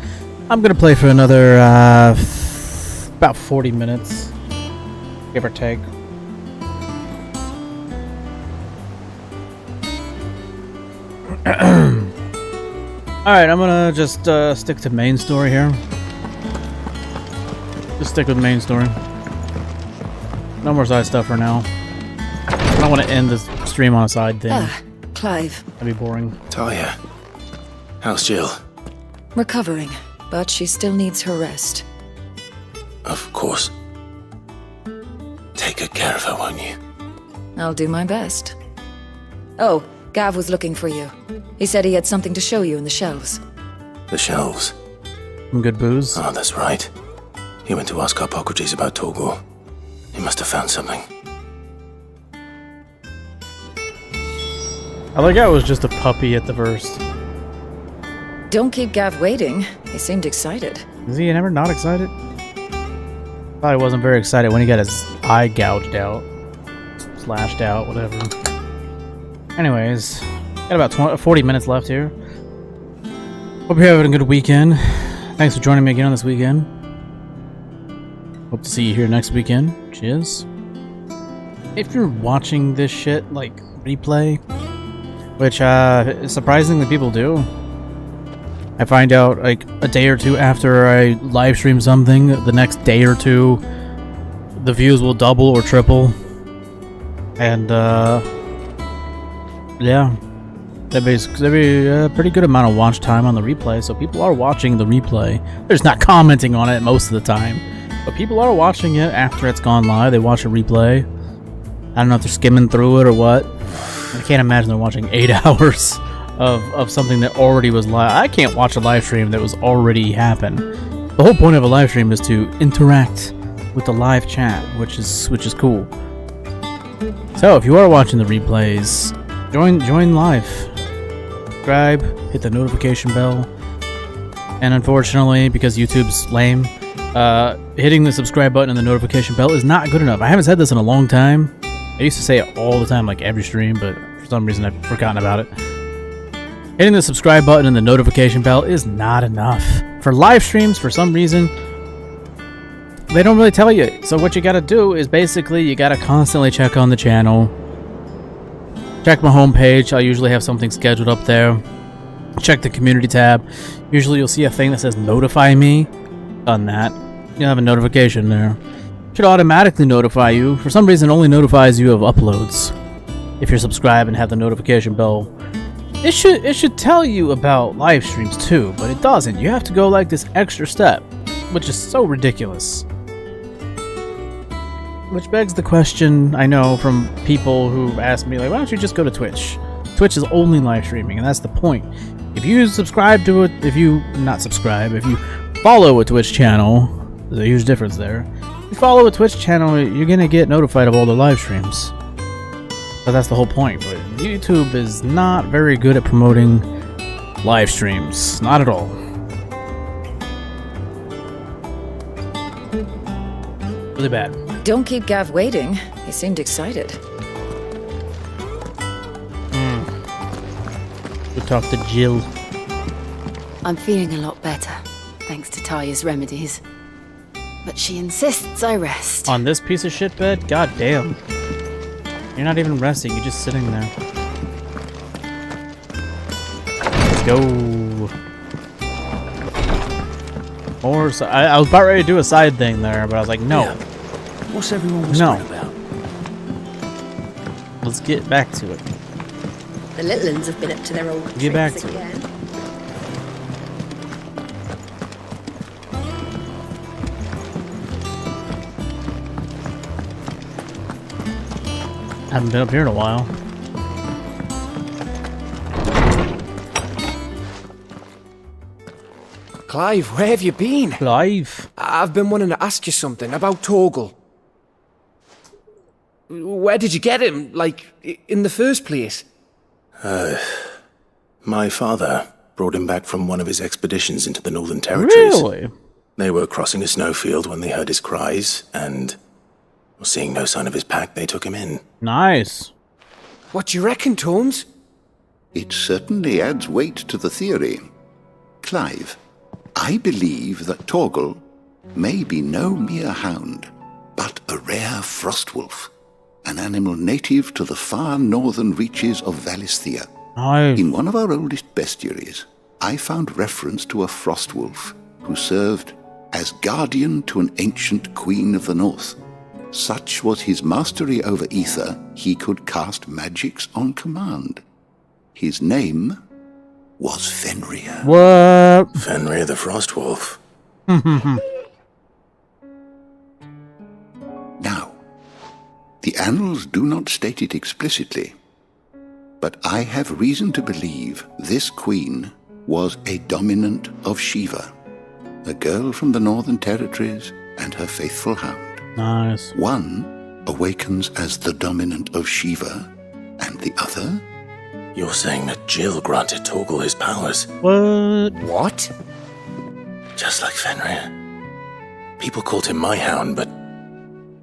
I'm gonna play for another, about 40 minutes. Give or take. Alright, I'm gonna just stick to main story here. Just stick with main story. No more side stuff for now. I don't want to end this stream on a side thing. Clive. That'd be boring. Talia, how's Jill? Recovering, but she still needs her rest. Of course. Take good care of her, won't you? I'll do my best. Oh, Gav was looking for you. He said he had something to show you in the shelves. The shelves? Some good booze? Oh, that's right. He went to ask Harpocrates about Torgor. He must have found something. I like how it was just a puppy at the first. Don't keep Gav waiting. He seemed excited. Is he never not excited? Probably wasn't very excited when he got his eye gouged out. Slashed out, whatever. Anyways, got about 40 minutes left here. Hope you're having a good weekend. Thanks for joining me again on this weekend. Hope to see you here next weekend. Cheers. If you're watching this shit, like, replay, which, surprisingly people do. I find out, like, a day or two after I live stream something, the next day or two, the views will double or triple. And, yeah. That'd be a pretty good amount of watch time on the replay, so people are watching the replay. They're just not commenting on it most of the time. But people are watching it after it's gone live. They watch a replay. I don't know if they're skimming through it or what. I can't imagine they're watching 8 hours of something that already was live. I can't watch a live stream that was already happened. The whole point of a live stream is to interact with the live chat, which is cool. So if you are watching the replays, join live. Subscribe, hit the notification bell. And unfortunately, because YouTube's lame, hitting the subscribe button and the notification bell is not good enough. I haven't said this in a long time. I used to say it all the time, like every stream, but for some reason I've forgotten about it. Hitting the subscribe button and the notification bell is not enough. For live streams, for some reason, they don't really tell you. So what you gotta do is basically you gotta constantly check on the channel. Check my homepage. I'll usually have something scheduled up there. Check the community tab. Usually you'll see a thing that says notify me. On that, you'll have a notification there. Should automatically notify you. For some reason, it only notifies you of uploads. If you're subscribed and have the notification bell, it should tell you about live streams too, but it doesn't. You have to go like this extra step, which is so ridiculous. Which begs the question, I know, from people who ask me, like, why don't you just go to Twitch? Twitch is only live streaming, and that's the point. If you subscribe to it, if you follow a Twitch channel, there's a huge difference there. If you follow a Twitch channel, you're gonna get notified of all the live streams. But that's the whole point. But YouTube is not very good at promoting live streams. Not at all. Really bad. Don't keep Gav waiting. He seemed excited. We'll talk to Jill. I'm feeling a lot better, thanks to Talia's remedies. But she insists I rest. On this piece of shit bed? God damn. You're not even resting, you're just sitting there. Let's go. Or so, I was about ready to do a side thing there, but I was like, no. Yeah. What's everyone whispering about? Let's get back to it. The little ones have been up to their old Get back tricks to again. it. Haven't been up here in a while. Clive, where have you been? Clive? I've been wanting to ask you something about Torgal. Where did you get him? Like, in the first place? My father brought him back from one of his expeditions into the Northern Territories. Really? They were crossing a snowfield when they heard his cries, and seeing no sign of his pack, they took him in. Nice. What do you reckon, Tomes? It certainly adds weight to the theory. Clive, I believe that Torgal may be no mere hound, but a rare frostwolf, an animal native to the far northern reaches of Valisthea. In one of our oldest bestiaries, I found reference to a frostwolf who served as guardian to an ancient queen of the north. Such was his mastery over ether, he could cast magics on command. His name was Fenrir. What? Fenrir the Frostwolf. Now, the annals do not state it explicitly, but I have reason to believe this queen was a dominant of Shiva, a girl from the Northern Territories and her faithful hound. Nice. One awakens as the dominant of Shiva, and the other? You're saying that Jill granted Torgal his powers? What? What? Just like Fenrir. People called him my hound, but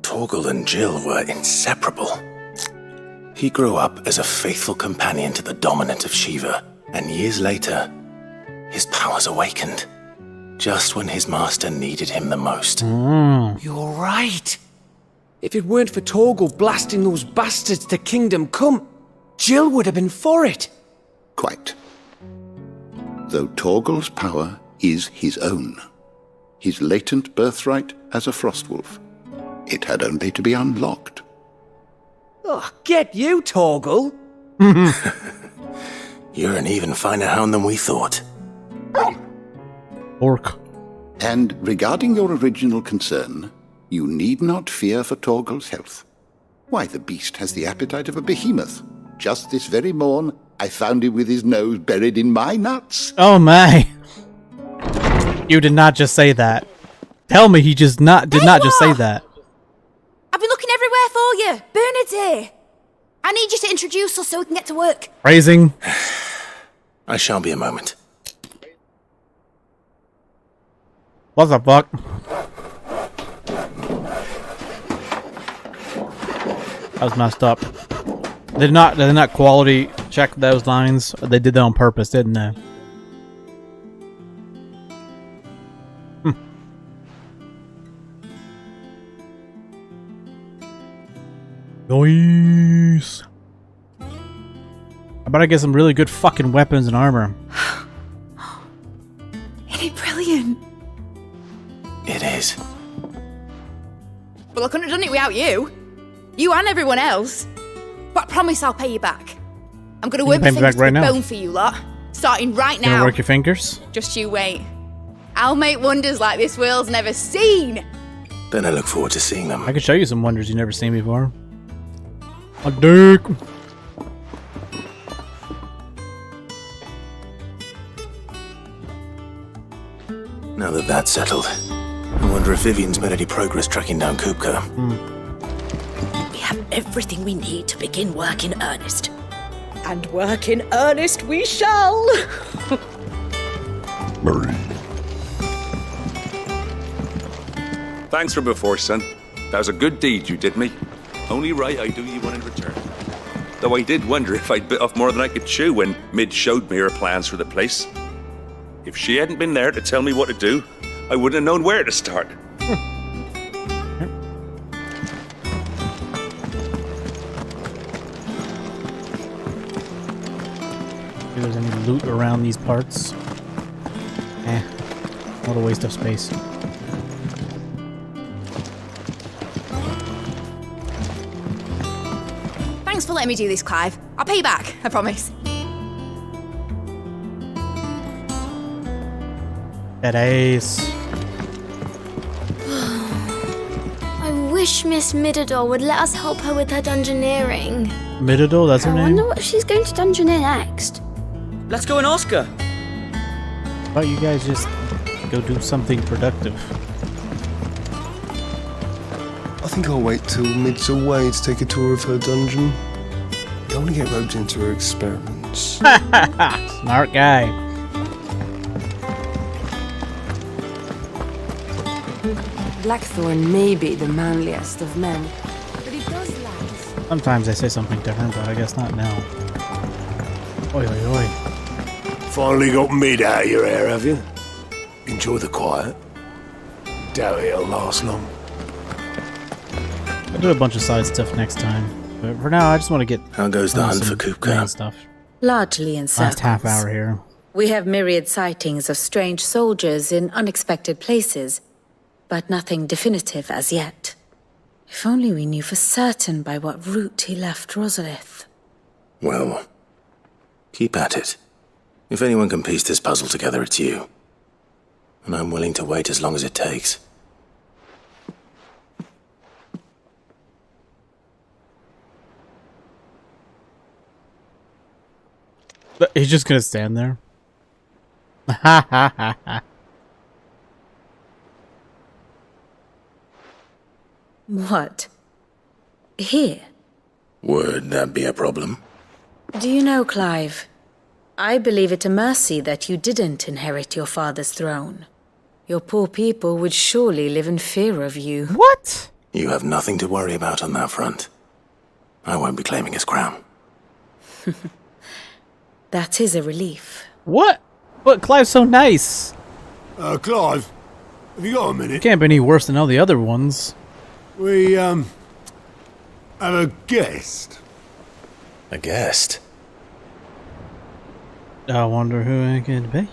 Torgal and Jill were inseparable. He grew up as a faithful companion to the dominant of Shiva, and years later, his powers awakened. Just when his master needed him the most. You're right. If it weren't for Torgal blasting those bastards to Kingdom Come, Jill would have been for it. Quite. Though Torgal's power is his own, his latent birthright as a frostwolf, it had only to be unlocked. Oh, get you, Torgal. You're an even finer hound than we thought. Orc. And regarding your original concern, you need not fear for Torgal's health. Why, the beast has the appetite of a behemoth. Just this very morn, I found him with his nose buried in my nuts. Oh my. You did not just say that. Tell me he just did not just say that. I've been looking everywhere for you. Bernard's here. I need you to introduce us so we can get to work. Phrasing. I shall be a moment. What the fuck? That was messed up. They did not quality check those lines. They did that on purpose, didn't they? Nice. I bet I get some really good fucking weapons and armor. Isn't it brilliant? It is. Well, I couldn't have done it without you. You and everyone else. But I promise I'll pay you back. I'm going to work my fingers to the bone for you lot. Starting right now. Gonna work your fingers? Just you wait. I'll make wonders like this world's never seen. Then I look forward to seeing them. I can show you some wonders you've never seen before. A dick. Now that that's settled, I wonder if Vivian's made any progress tracking down Kupka. We have everything we need to begin work in earnest. And work in earnest we shall! Thanks for before, son. That was a good deed you did me. Only right I do you one in return. Though I did wonder if I'd bit off more than I could chew when Mid showed me her plans for the place. If she hadn't been there to tell me what to do, I wouldn't have known where to start. See if there's any loot around these parts. What a waste of space. Thanks for letting me do this, Clive. I'll pay you back, I promise. That ace. I wish Miss Midador would let us help her with her dungeoneering. Midador, that's her I name? wonder what she's going to dungeoneer next. Let's go and ask her. How about you guys just go do something productive? I think I'll wait till Mid's away to take a tour of her dungeon. Don't want to get roped into her experiments. Smart guy. Blackthorn may be the manliest of men, but he does lack. Sometimes I say something different, but I guess not now. Oi, oi, oi. Finally got mid out of your hair, have you? Enjoy the quiet. Doubt it'll last long. I'll do a bunch of side stuff next time. But for now, I just want to get... How goes the hunt for Kupka? Stuff. Largely in circles. Last half hour here. We have myriad sightings of strange soldiers in unexpected places, but nothing definitive as yet. If only we knew for certain by what route he left Rosalith. Well, keep at it. If anyone can piece this puzzle together, it's you. And I'm willing to wait as long as it takes. But he's just gonna stand there. Ha ha ha ha. What? Here? Would that be a problem? Do you know, Clive? I believe it a mercy that you didn't inherit your father's throne. Your poor people would surely live in fear of you. What? You have nothing to worry about on that front. I won't be claiming his crown. That is a relief. What? But Clive's so nice. Clive, have you got a minute? Can't be any worse than all the other ones. We, have a guest. A guest? I wonder who it could be.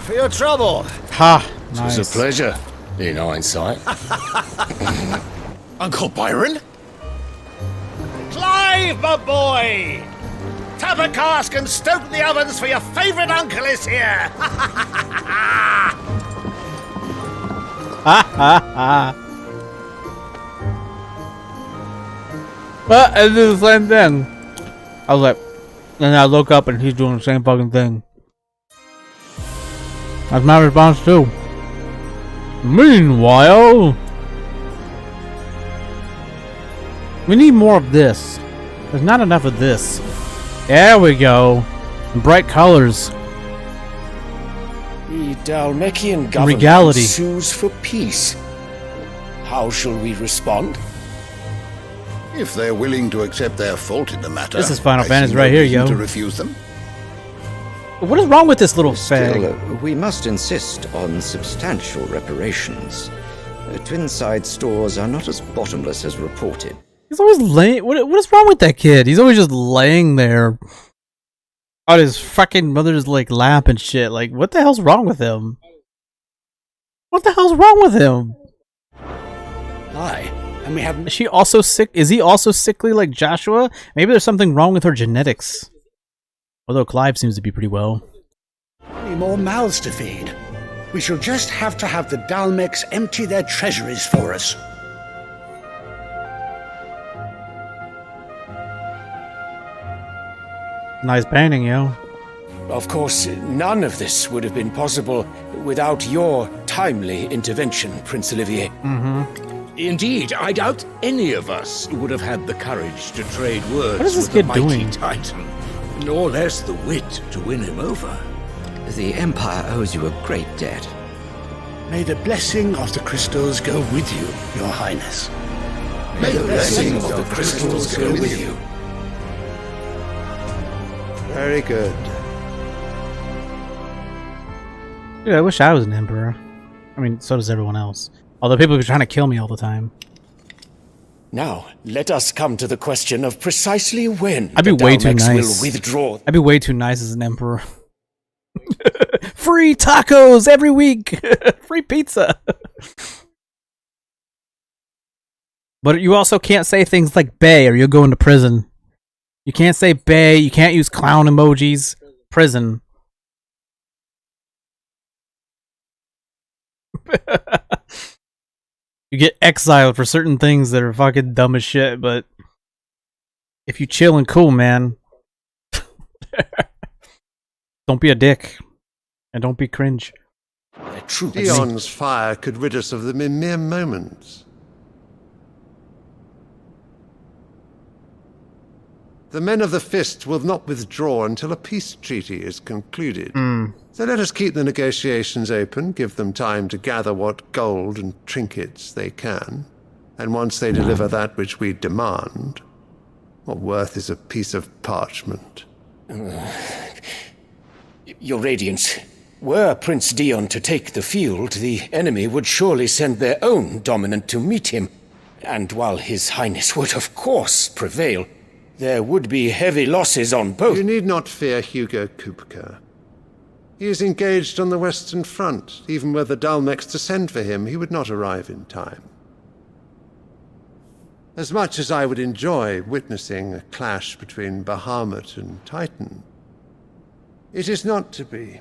For your trouble. Ha! Nice. It was a pleasure, in hindsight. Uncle Byron? Clive, my boy! Tap a cask and stoke the ovens for your favourite uncle is here! Ha ha ha! But I do the same thing. I was like, and I look up and he's doing the same fucking thing. That's my response too. Meanwhile, we need more of this. There's not enough of this. There we go. Bright colors. The Dalmekian government Regality. sues for peace. How shall we respond? If they're willing to accept their fault in the matter, This is Final I Fantasy see right no here, reason yo. to refuse them. What is wrong with this little fag? Still, we must insist on substantial reparations. Twinside stores are not as bottomless as reported. He's always laying. What is wrong with that kid? He's always just laying there on his fucking mother's like lap and shit. Like, what the hell's wrong with him? What the hell's wrong with him? Aye, and we have. Is she also sick? Is he also sickly like Joshua? Maybe there's something wrong with her genetics. Although Clive seems to be pretty well. Many more mouths to feed. We shall just have to have the Dalmecs empty their treasuries for us. Nice painting, yo. Of course, none of this would have been possible without your timely intervention, Prince Olivier. Mm-hmm. Indeed, I doubt any of us would have had the courage to trade words What is this with the kid mighty doing? Titan, nor less the wit to win him over. The Empire owes you a great debt. May the blessing of the crystals go with you, Your Highness. May the blessing of the crystals go with you. Very good. Dude, I wish I was an emperor. I mean, so does everyone else. Although people are trying to kill me all the time. Now, let us come to the question of precisely when I'd be the way too Dalmecs nice. will withdraw. I'd be way too nice as an emperor. Free tacos every week. Free pizza. But you also can't say things like "bae" or you'll go into prison. You can't say "bae." You can't use clown emojis. Prison. You get exiled for certain things that are fucking dumb as shit, but if you chill and cool, man, don't be a dick. And don't be cringe. Dion's fire could rid us of them in mere moments. The men of the Fist will not withdraw until a peace treaty is concluded. So let us keep the negotiations open, give them time to gather what gold and trinkets they can. And once they deliver that which we demand, what worth is a piece of parchment? Your Radiance, were Prince Dion to take the field, the enemy would surely send their own dominant to meet him. And while His Highness would of course prevail, there would be heavy losses on both. You need not fear Hugo Kupka. He is engaged on the Western Front. Even were the Dalmex to send for him, he would not arrive in time. As much as I would enjoy witnessing a clash between Bahamut and Titan, it is not to be.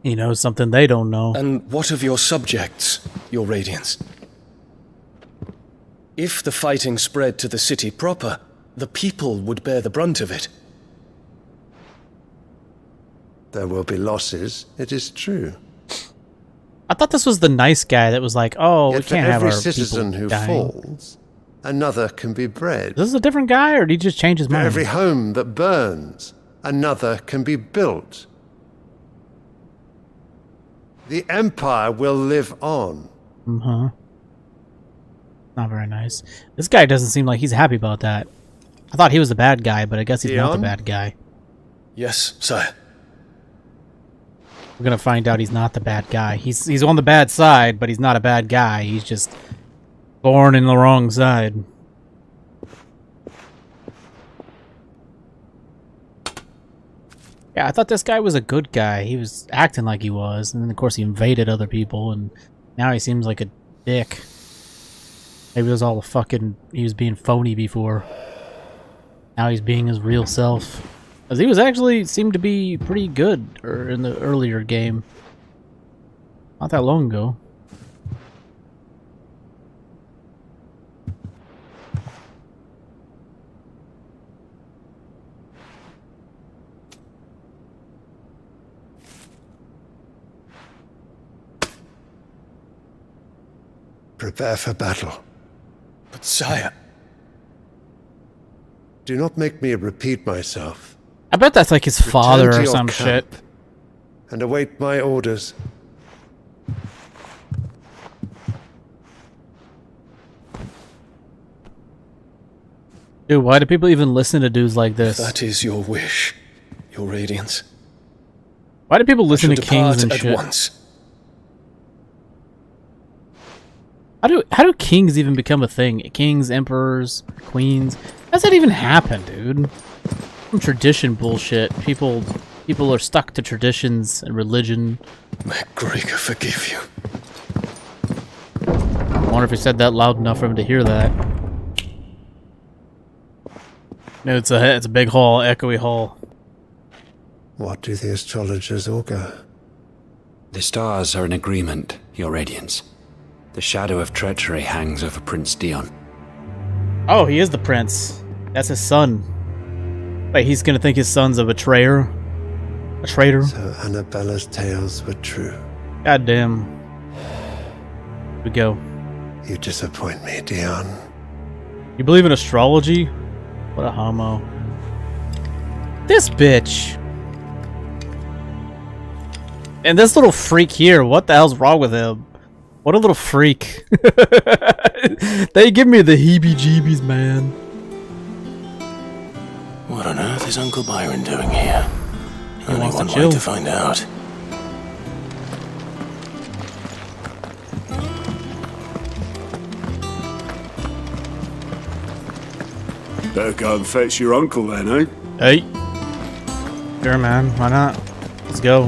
He knows something they don't know. And what of your subjects, Your Radiance? If the fighting spread to the city proper, the people would bear the brunt of it. There will be losses, it is true. I thought this was the nice guy that was like, oh, Yet we can't have for our every citizen people who dying. falls, another can be bred. Is this a different guy, or did he just change his For mind? every home that burns, another can be built. The Empire will live on. Not very nice. This guy doesn't seem like he's happy about that. I thought he was the bad guy, but I guess he's not the bad guy. Yes, sire. We're gonna find out he's not the bad guy. He's on the bad side, but he's not a bad guy. He's just born in the wrong side. Yeah, I thought this guy was a good guy. He was acting like he was, and then of course he invaded other people, and now he seems like a dick. Maybe it was all a fucking... he was being phony before. Now he's being his real self. Because he was actually... seemed to be pretty good in the earlier game. Not that long ago. Prepare for battle. But sire... Do not make me repeat myself. I bet that's like his father Return to or your some camp shit. And await my orders. Dude, why do people even listen to dudes like this? That is your wish, Your Radiance. Why do people listen I to shall kings depart and at shit? once. How do kings even become a thing? Kings, emperors, queens? How does that even happen, dude? Some tradition bullshit. People are stuck to traditions and religion. May Gregor forgive you. I wonder if he said that loud enough for him to hear that. No, it's a big hall, echoey hall. What do the astrologers augur? The stars are in agreement, Your Radiance. The shadow of treachery hangs over Prince Dion. Oh, he is the prince. That's his son. Wait, he's gonna think his son's a betrayer? A traitor? So Annabella's tales were true. God damn. Here we go. You disappoint me, Dion. You believe in astrology? What a homo. This bitch. And this little freak here, what the hell's wrong with him? What a little freak. They give me the heebie-jeebies, man. What on earth is Uncle Byron doing here? Only wants to one way chill. to find out. Better go and fetch your uncle then, eh? Hey. Sure, man. Why not? Let's go.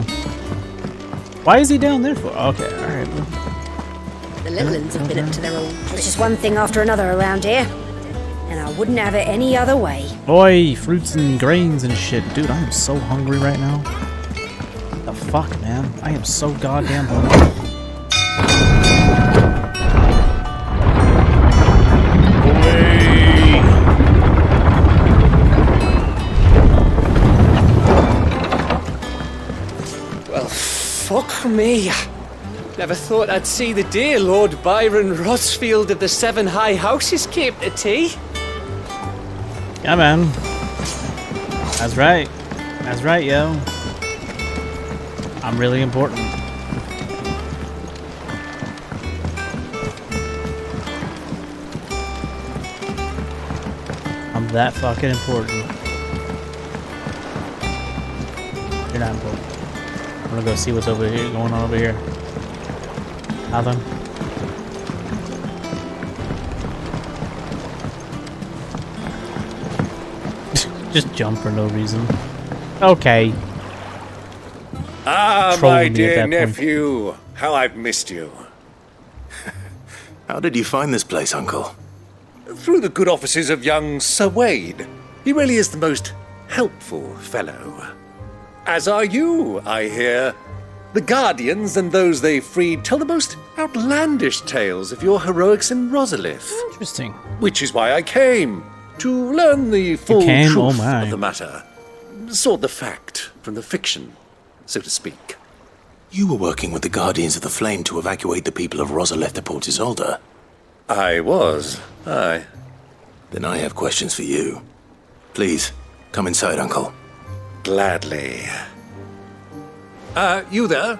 Why is he down there for? Okay, alright. The Littlins have been up to their old. It's just one thing after another around here. And I wouldn't have it any other way. Boy, fruits and grains and shit. Dude, I am so hungry right now. What the fuck, man? I am so goddamn hungry. Well, fuck me. Never thought I'd see the dear Lord Byron Rosfield of the Seven High Houses came to tea. Yeah, man. That's right. That's right, yo. I'm really important. I'm that fucking important. You're not important. I'm gonna go see what's over here, going on over here. Nothing. Just jump for no reason. Okay. Ah, Trolling my me at dear that point. nephew, how I've missed you. How did you find this place, Uncle? Through the good offices of young Sir Wade. He really is the most helpful fellow. As are you, I hear. The Guardians and those they freed tell the most outlandish tales of your heroics in Rosalith. Interesting. Which is why I came, to learn the full came? Oh truth my. of the matter. Sort the fact from the fiction, so to speak. You were working with the Guardians of the Flame to evacuate the people of Rosalith to Port Isolde. I was, aye. Then I have questions for you. Please, come inside, Uncle. Gladly. You there?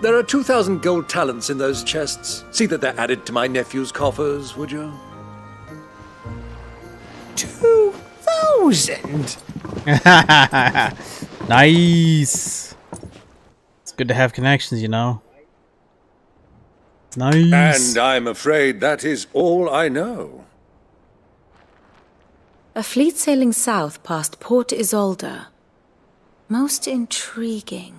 There are 2,000 gold talents in those chests. See that they're added to my nephew's coffers, would you? 2,000? Nice. It's good to have connections, you know. It's nice. And I'm afraid that is all I know. A fleet sailing south past Port Isolde. Most intriguing.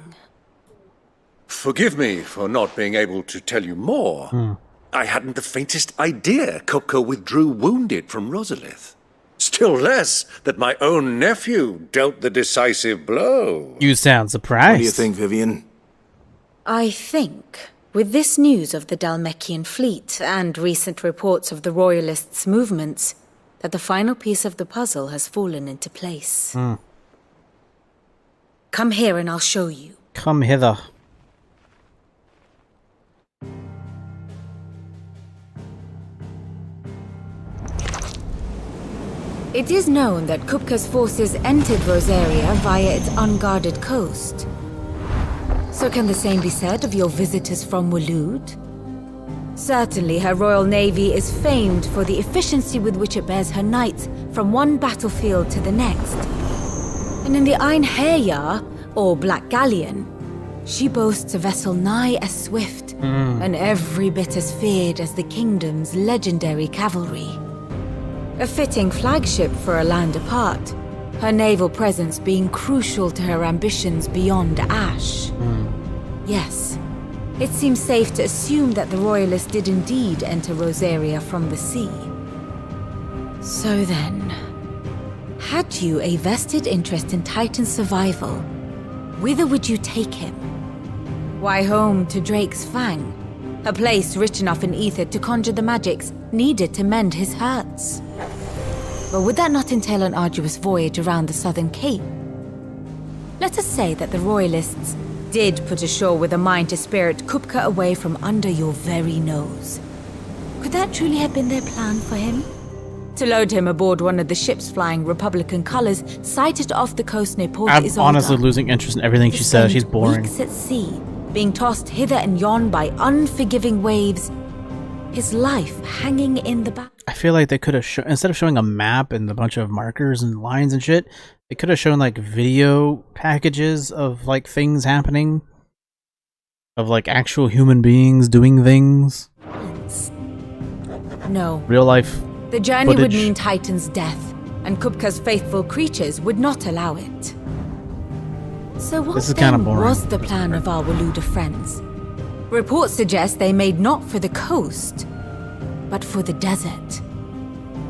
Forgive me for not being able to tell you more. I hadn't the faintest idea Kupka withdrew wounded from Rosalith. Still less that my own nephew dealt the decisive blow. You sound surprised. What do you think, Vivian? I think, with this news of the Dalmekian fleet and recent reports of the Royalists' movements, that the final piece of the puzzle has fallen into place. Come here and I'll show you. Come hither. It is known that Kupka's forces entered Rosaria via its unguarded coast. So can the same be said of your visitors from Waloed? Certainly her royal navy is famed for the efficiency with which it bears her knights from one battlefield to the next. And in the Einherjar, or Black Galleon, she boasts a vessel nigh as swift and every bit as feared as the kingdom's legendary cavalry. A fitting flagship for a land apart, her naval presence being crucial to her ambitions beyond Ash. Yes, it seems safe to assume that the Royalists did indeed enter Rosaria from the sea. So then, had you a vested interest in Titan's survival, whither would you take him? Why, home to Drake's Fang, a place rich enough in ether to conjure the magics needed to mend his hurts. But would that not entail an arduous voyage around the southern cape? Let us say that the Royalists did put ashore with a mind to spirit Kupka away from under your very nose. Could that truly have been their plan for him? To load him aboard one of the ships flying Republican colors sighted off the coast near Port I'm Isolde. honestly losing interest in everything she says. She's boring. Weeks at sea, being tossed hither and yon by unforgiving waves, his life hanging in the back. I feel like they could have instead of showing a map and a bunch of markers and lines and shit, they could have shown like video packages of like things happening, of like actual human beings doing things. No. Real life. The journey footage. would mean Titan's death, and Kupka's faithful creatures would not allow it. So what This is kinda then boring. was the plan of our Waluda friends? Reports suggest they made not for the coast, but for the desert.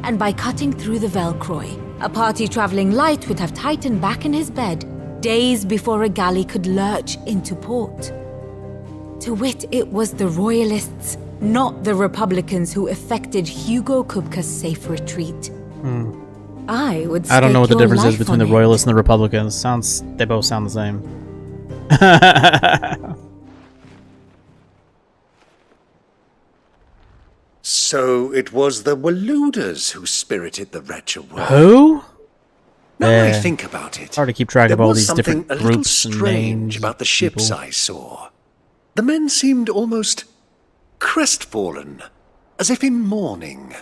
And by cutting through the Velcroy, a party traveling light would have Titan back in his bed days before a galley could lurch into port. To wit, it was the Royalists, not the Republicans, who effected Hugo Kupka's safe retreat. I would I don't know what the stake your difference is life between the on it. Royalists and the Republicans. They both sound the same. So it was the Waluders who spirited the wretch away. Who? Now I Man, think about it. hard to keep track there of all was these something different a little groups and strange names about the of ships people. I saw. The men seemed almost crestfallen, as if in mourning,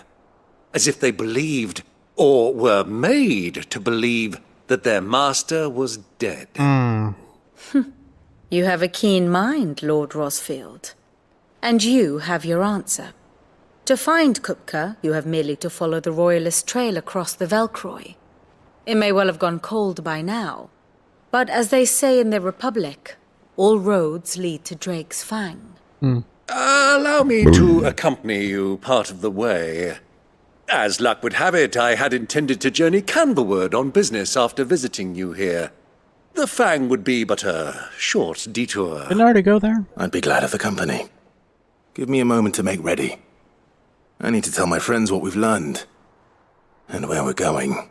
as if they believed, or were made to believe, that their master was dead. You have a keen mind, Lord Rosfield. And you have your answer. To find Kupka, you have merely to follow the Royalist trail across the Velcroy. It may well have gone cold by now, but as they say in the Republic, all roads lead to Drake's Fang. Allow me to accompany you part of the way. As luck would have it, I had intended to journey Canberward on business after visiting you here. The Fang would be but a short detour. Didn't I already go there? I'd be glad of the company. Give me a moment to make ready. I need to tell my friends what we've learned. And where we're going.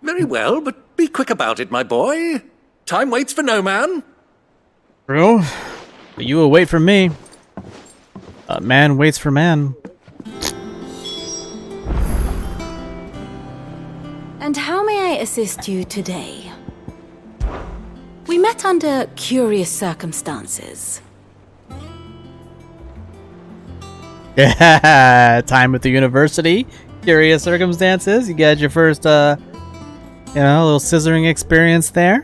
Very well, but be quick about it, my boy. Time waits for no man. True. But you will wait for me. Man waits for man. And how may I assist you today? We met under curious circumstances. Yeah, time at the university. Curious circumstances. You got your first, little scissoring experience there.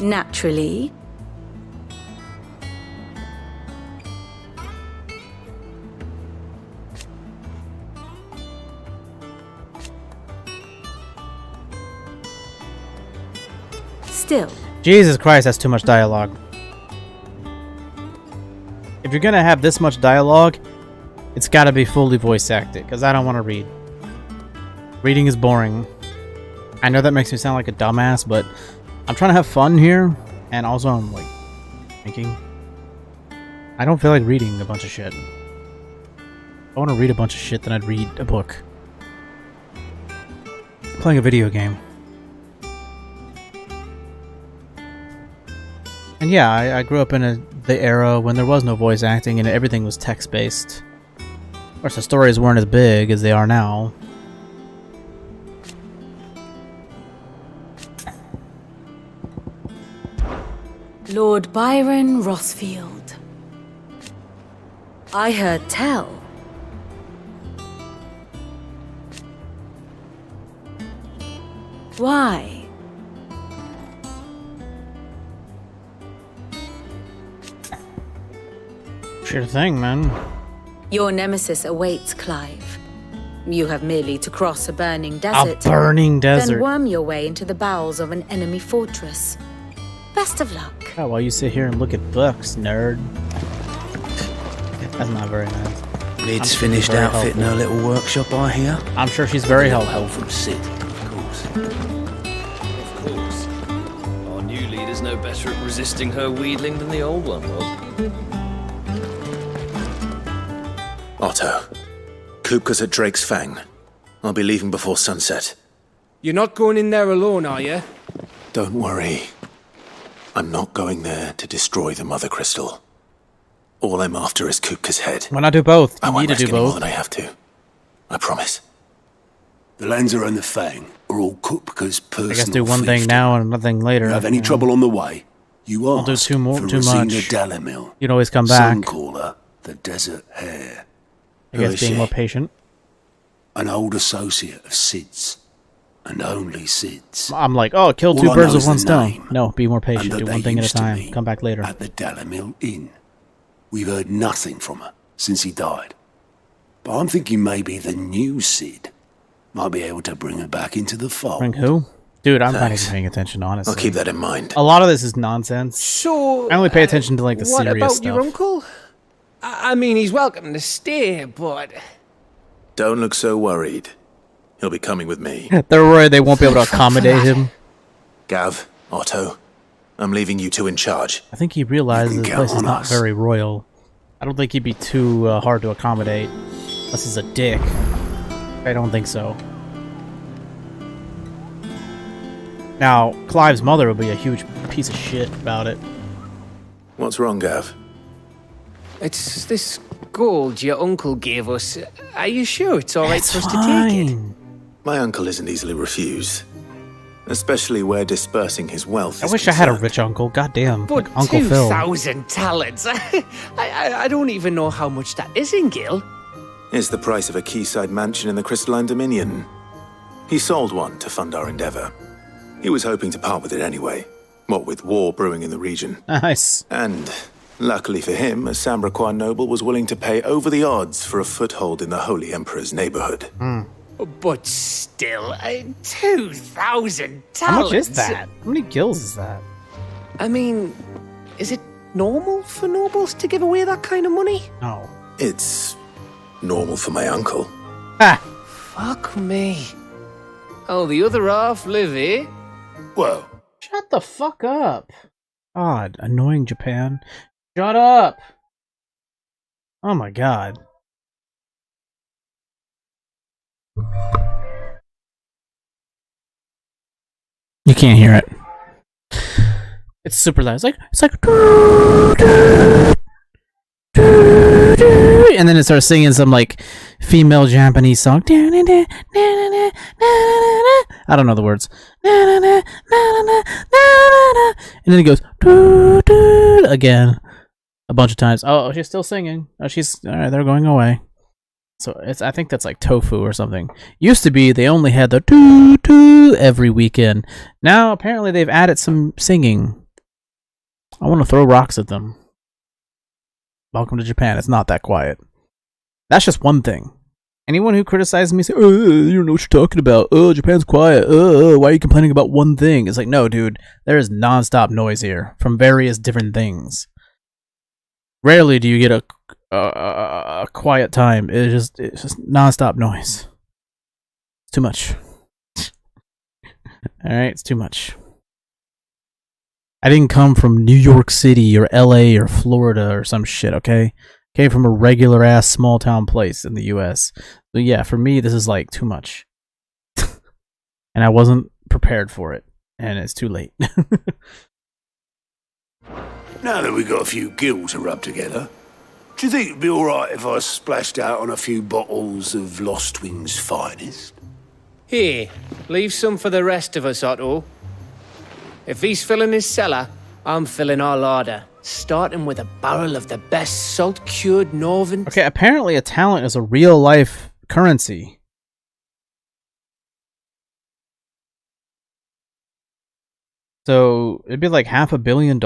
Naturally. Still. Jesus Christ, that's too much dialogue. If you're gonna have this much dialogue, it's gotta be fully voice acted, because I don't want to read. Reading is boring. I know that makes me sound like a dumbass, but I'm trying to have fun here, and also I'm, like, thinking. I don't feel like reading a bunch of shit. If I want to read a bunch of shit, then I'd read a book. Playing a video game. And yeah, I grew up in the era when there was no voice acting and everything was text-based. Of course, the stories weren't as big as they are now. Lord Byron Rosfield. I heard tell. Why? Sure thing, man. Your nemesis awaits, Clive. You have merely to cross a burning desert. A burning desert. Then worm your way into the bowels of an enemy fortress. Best of luck. Oh, while you sit here and look at books, nerd. That's not very nice. Lid's finished outfitting her little workshop, I hear. I'm sure she's very helpful. Help from Sid, of course. Of course. Our new leader's no better at resisting her wheedling than the old one was. Otto, Kupka's at Drake's Fang. I'll be leaving before sunset. You're not going in there alone, are you? Don't worry. I'm not going there to destroy the Mother Crystal. All I'm after is Kupka's head. Why not do both? I You won't need to risk do any more both. than I have to. I promise. The Lancer and the Fang are all Kupka's personal I guess do one thing fiefdom. now and another thing later. You have any trouble on the way, you I'll do ask too for much. Rosina Dalamil. You'd always come back. Suncaller, the Desert Hare. I Who guess is being she? more patient. An old associate of Sid's. And only Sid's. I'm like, oh, kill All two I birds know with is one the stone. name, No, be more and patient. that Do they one thing at a used to time. meet Come back later. At the Dalamil Inn. We've heard nothing from her since he died. But I'm thinking maybe the new Sid might be able to bring her back into the fold. Bring who? Dude, I'm not Thanks. even paying attention, honestly. I'll keep that in mind. A lot of this is nonsense. So, I only pay attention to, like, the what serious about stuff. your uncle? I mean, he's welcome to stay, but... Don't look so worried. He'll be coming with me. They're worried they won't be able to accommodate him. Gav, Otto, I'm leaving you two in charge. I think he realizes You this can place count is on not us. very royal. I don't think he'd be too hard to accommodate. Unless he's a dick. I don't think so. Now, Clive's mother will be a huge piece of shit about it. What's wrong, Gav? It's this gold your uncle gave us. Are you sure it's alright for us to take it? My uncle isn't easily refused. Especially where dispersing his wealth I is wish I had a concerned. rich uncle. Goddamn, But like Uncle Phil. 2,000 talents. I don't even know how much that is in Gil. It's the price of a quayside mansion in the Crystalline Dominion. He sold one to fund our endeavor. He was hoping to part with it anyway, what with war brewing in the region. Nice. And, luckily for him, a Sambraquan noble was willing to pay over the odds for a foothold in the Holy Emperor's neighborhood. But still, 2,000 talents. How much is that? How many gills is that? I mean, is it normal for nobles to give away that kind of money? No. It's normal for my uncle. Fuck me. Oh, the other half live, eh? Well, shut the fuck up. God, annoying Japan. Shut up. Oh my god. You can't hear it. It's super loud. It's like and then it starts singing some like female Japanese song. I don't know the words. And then it goes again a bunch of times. Oh, she's still singing. Oh, she's all right. They're going away. So I think that's like tofu or something. Used to be they only had the doo every weekend. Now apparently they've added some singing. I want to throw rocks at them. Welcome to Japan. It's not that quiet. That's just one thing. Anyone who criticizes me say, "Oh, you don't know what you're talking about. Oh, Japan's quiet. Why are you complaining about one thing?" It's like, no, dude. There is nonstop noise here from various different things. Rarely do you get a quiet time. It's just nonstop noise. It's too much. All right, it's too much. I didn't come from New York City or LA or Florida or some shit, okay? Came from a regular ass small town place in the US. So yeah, for me this is like too much. And I wasn't prepared for it. And it's too late. Now that we've got a few gills to rub together, do you think it'd be alright if I splashed out on a few bottles of Lost Wing's finest? Here, leave some for the rest of us, Otto. If he's filling his cellar, I'm filling our larder, starting with a barrel of the best salt-cured northern... Okay, apparently a talent is a real-life currency. So, it'd be like $500 million?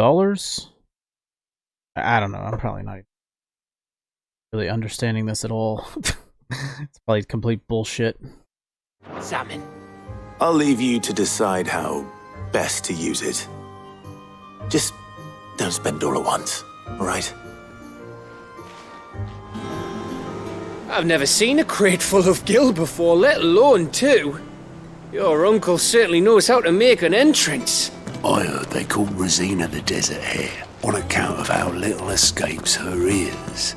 I don't know, I'm probably not really understanding this at all. It's probably complete bullshit. Salmon. I'll leave you to decide how best to use it. Just don't spend all at once, alright? I've never seen a crate full of gill before, let alone two. Your uncle certainly knows how to make an entrance. I heard they called Rosina the Desert Hare on account of how little escapes her ears.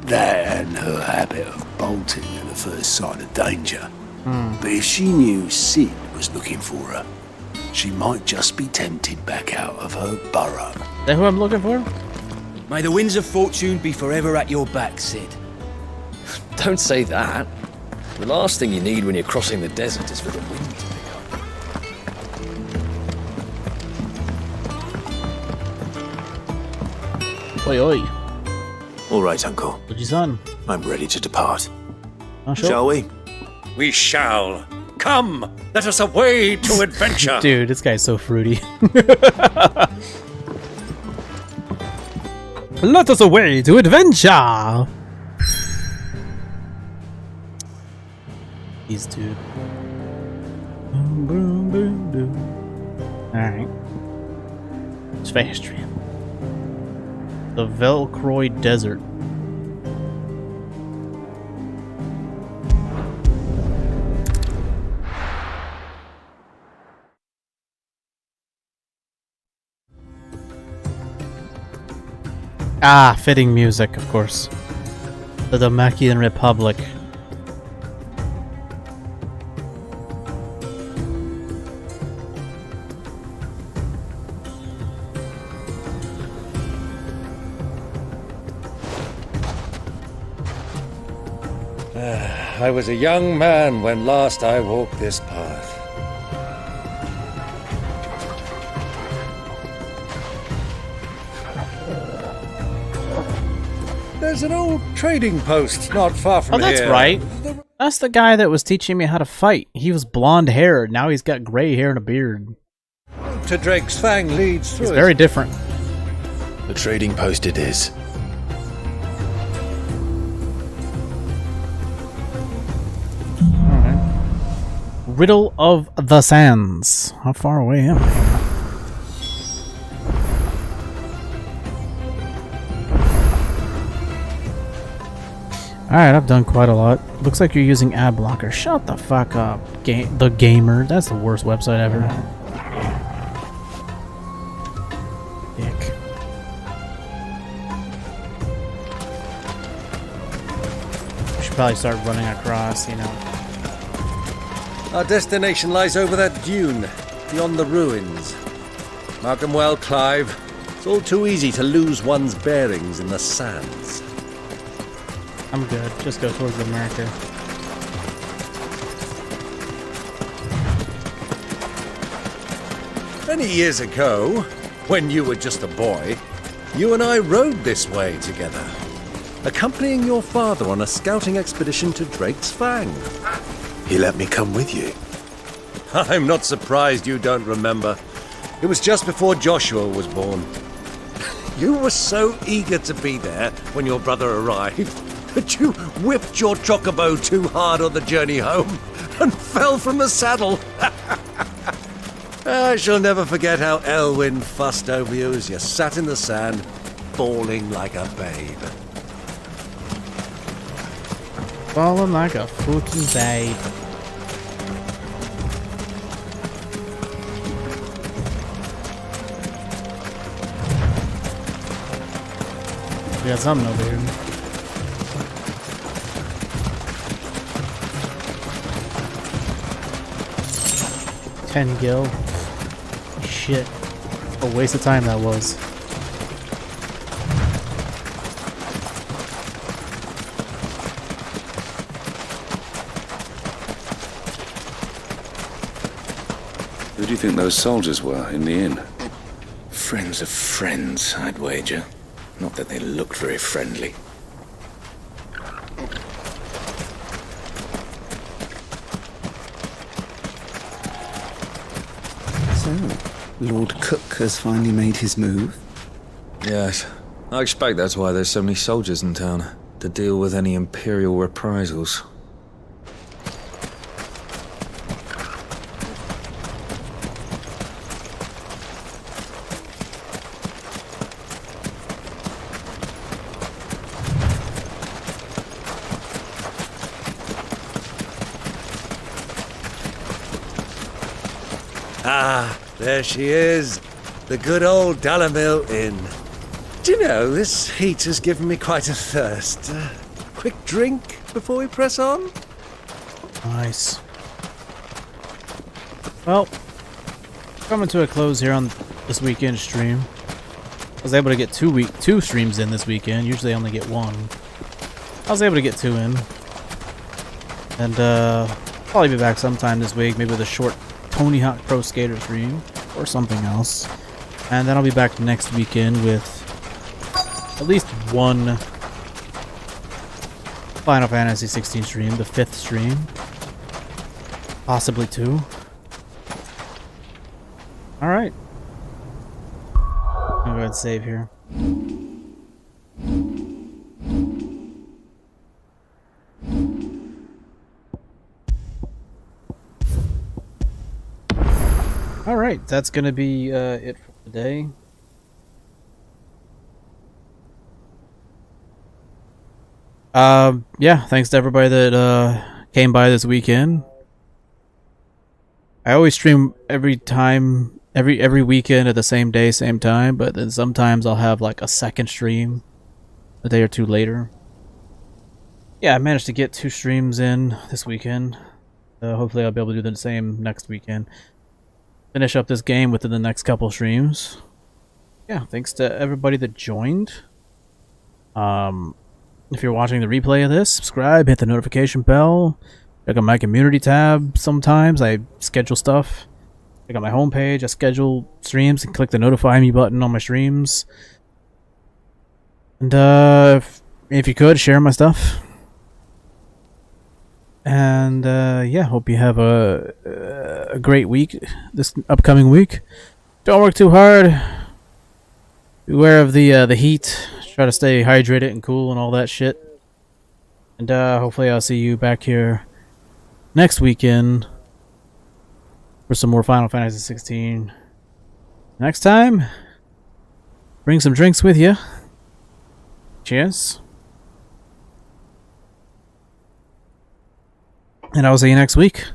That and her habit of bolting at the first sign of danger. But if she knew Sid was looking for her, she might just be tempted back out of her burrow. Is that who I'm looking for? May the winds of fortune be forever at your back, Sid. Don't say that. The last thing you need when you're crossing the desert is for the wind to pick up. Oi, oi. Alright, Uncle. What's your son? I'm ready to depart. Oh, sure. Shall we? We shall. Come, let us away to adventure. Dude, this guy's so fruity. Let us away to adventure. These two. Boom, boom, boom, boom. Alright. It's Fastrian. The Velcroy Desert. Ah, fitting music, of course. The Damakian Republic. I was a young man when last I walked this path. There's an old trading post not far from here. Oh, that's right. That's the guy that was teaching me how to fight. He was blonde haired. Now he's got gray hair and a beard. To Drake's Fang leads through It's very different. The trading post it is. Riddle of the Sands. How far away am I? Alright, I've done quite a lot. Looks like you're using ad blocker. Shut the fuck up. The Gamer. That's the worst website ever. Dick. We should probably start running across, you know. Our destination lies over that dune, beyond the ruins. Mark 'em well, Clive. It's all too easy to lose one's bearings in the sands. I'm good. Just go towards America. Many years ago, when you were just a boy, you and I rode this way together, accompanying your father on a scouting expedition to Drake's Fang. He let me come with you. I'm not surprised you don't remember. It was just before Joshua was born. You were so eager to be there when your brother arrived that you whipped your chocobo too hard on the journey home and fell from the saddle. I shall never forget how Elwyn fussed over you as you sat in the sand, bawling like a babe. Falling like a fucking babe. We got something over here. $10 gil. Shit. What a waste of time that was. Who do you think those soldiers were in the inn? Friends of friends, I'd wager. Not that they looked very friendly. So, Lord Cook has finally made his move? Yes. I expect that's why there's so many soldiers in town, to deal with any Imperial reprisals. Ah, there she is. The good old Dalamil Inn. Do you know, this heat has given me quite a thirst. Quick drink before we press on? Nice. Well, coming to a close here on this weekend stream. I was able to get two streams in this weekend. Usually I only get one. I was able to get 2 in. And probably be back sometime this week, maybe with a short Tony Hawk Pro Skater stream or something else. And then I'll be back next weekend with at least one Final Fantasy 16 stream, the 5th stream. Possibly 2. Alright. I'll go ahead and save here. Alright, that's gonna be it for today. Yeah, thanks to everybody that came by this weekend. I always stream every weekend at the same day, same time, but then sometimes I'll have like a second stream a day or 2 later. Yeah, I managed to get 2 streams in this weekend. Hopefully I'll be able to do the same next weekend. Finish up this game within the next couple streams. Yeah, thanks to everybody that joined. If you're watching the replay of this, subscribe, hit the notification bell. Check out my community tab sometimes. I schedule stuff. Check out my homepage. I schedule streams and click the notify me button on my streams. And if you could, share my stuff. And yeah, hope you have a great week this upcoming week. Don't work too hard. Beware of the heat. Try to stay hydrated and cool and all that shit. And hopefully I'll see you back here next weekend for some more Final Fantasy 16. Next time, bring some drinks with you. Cheers. And I'll see you next week.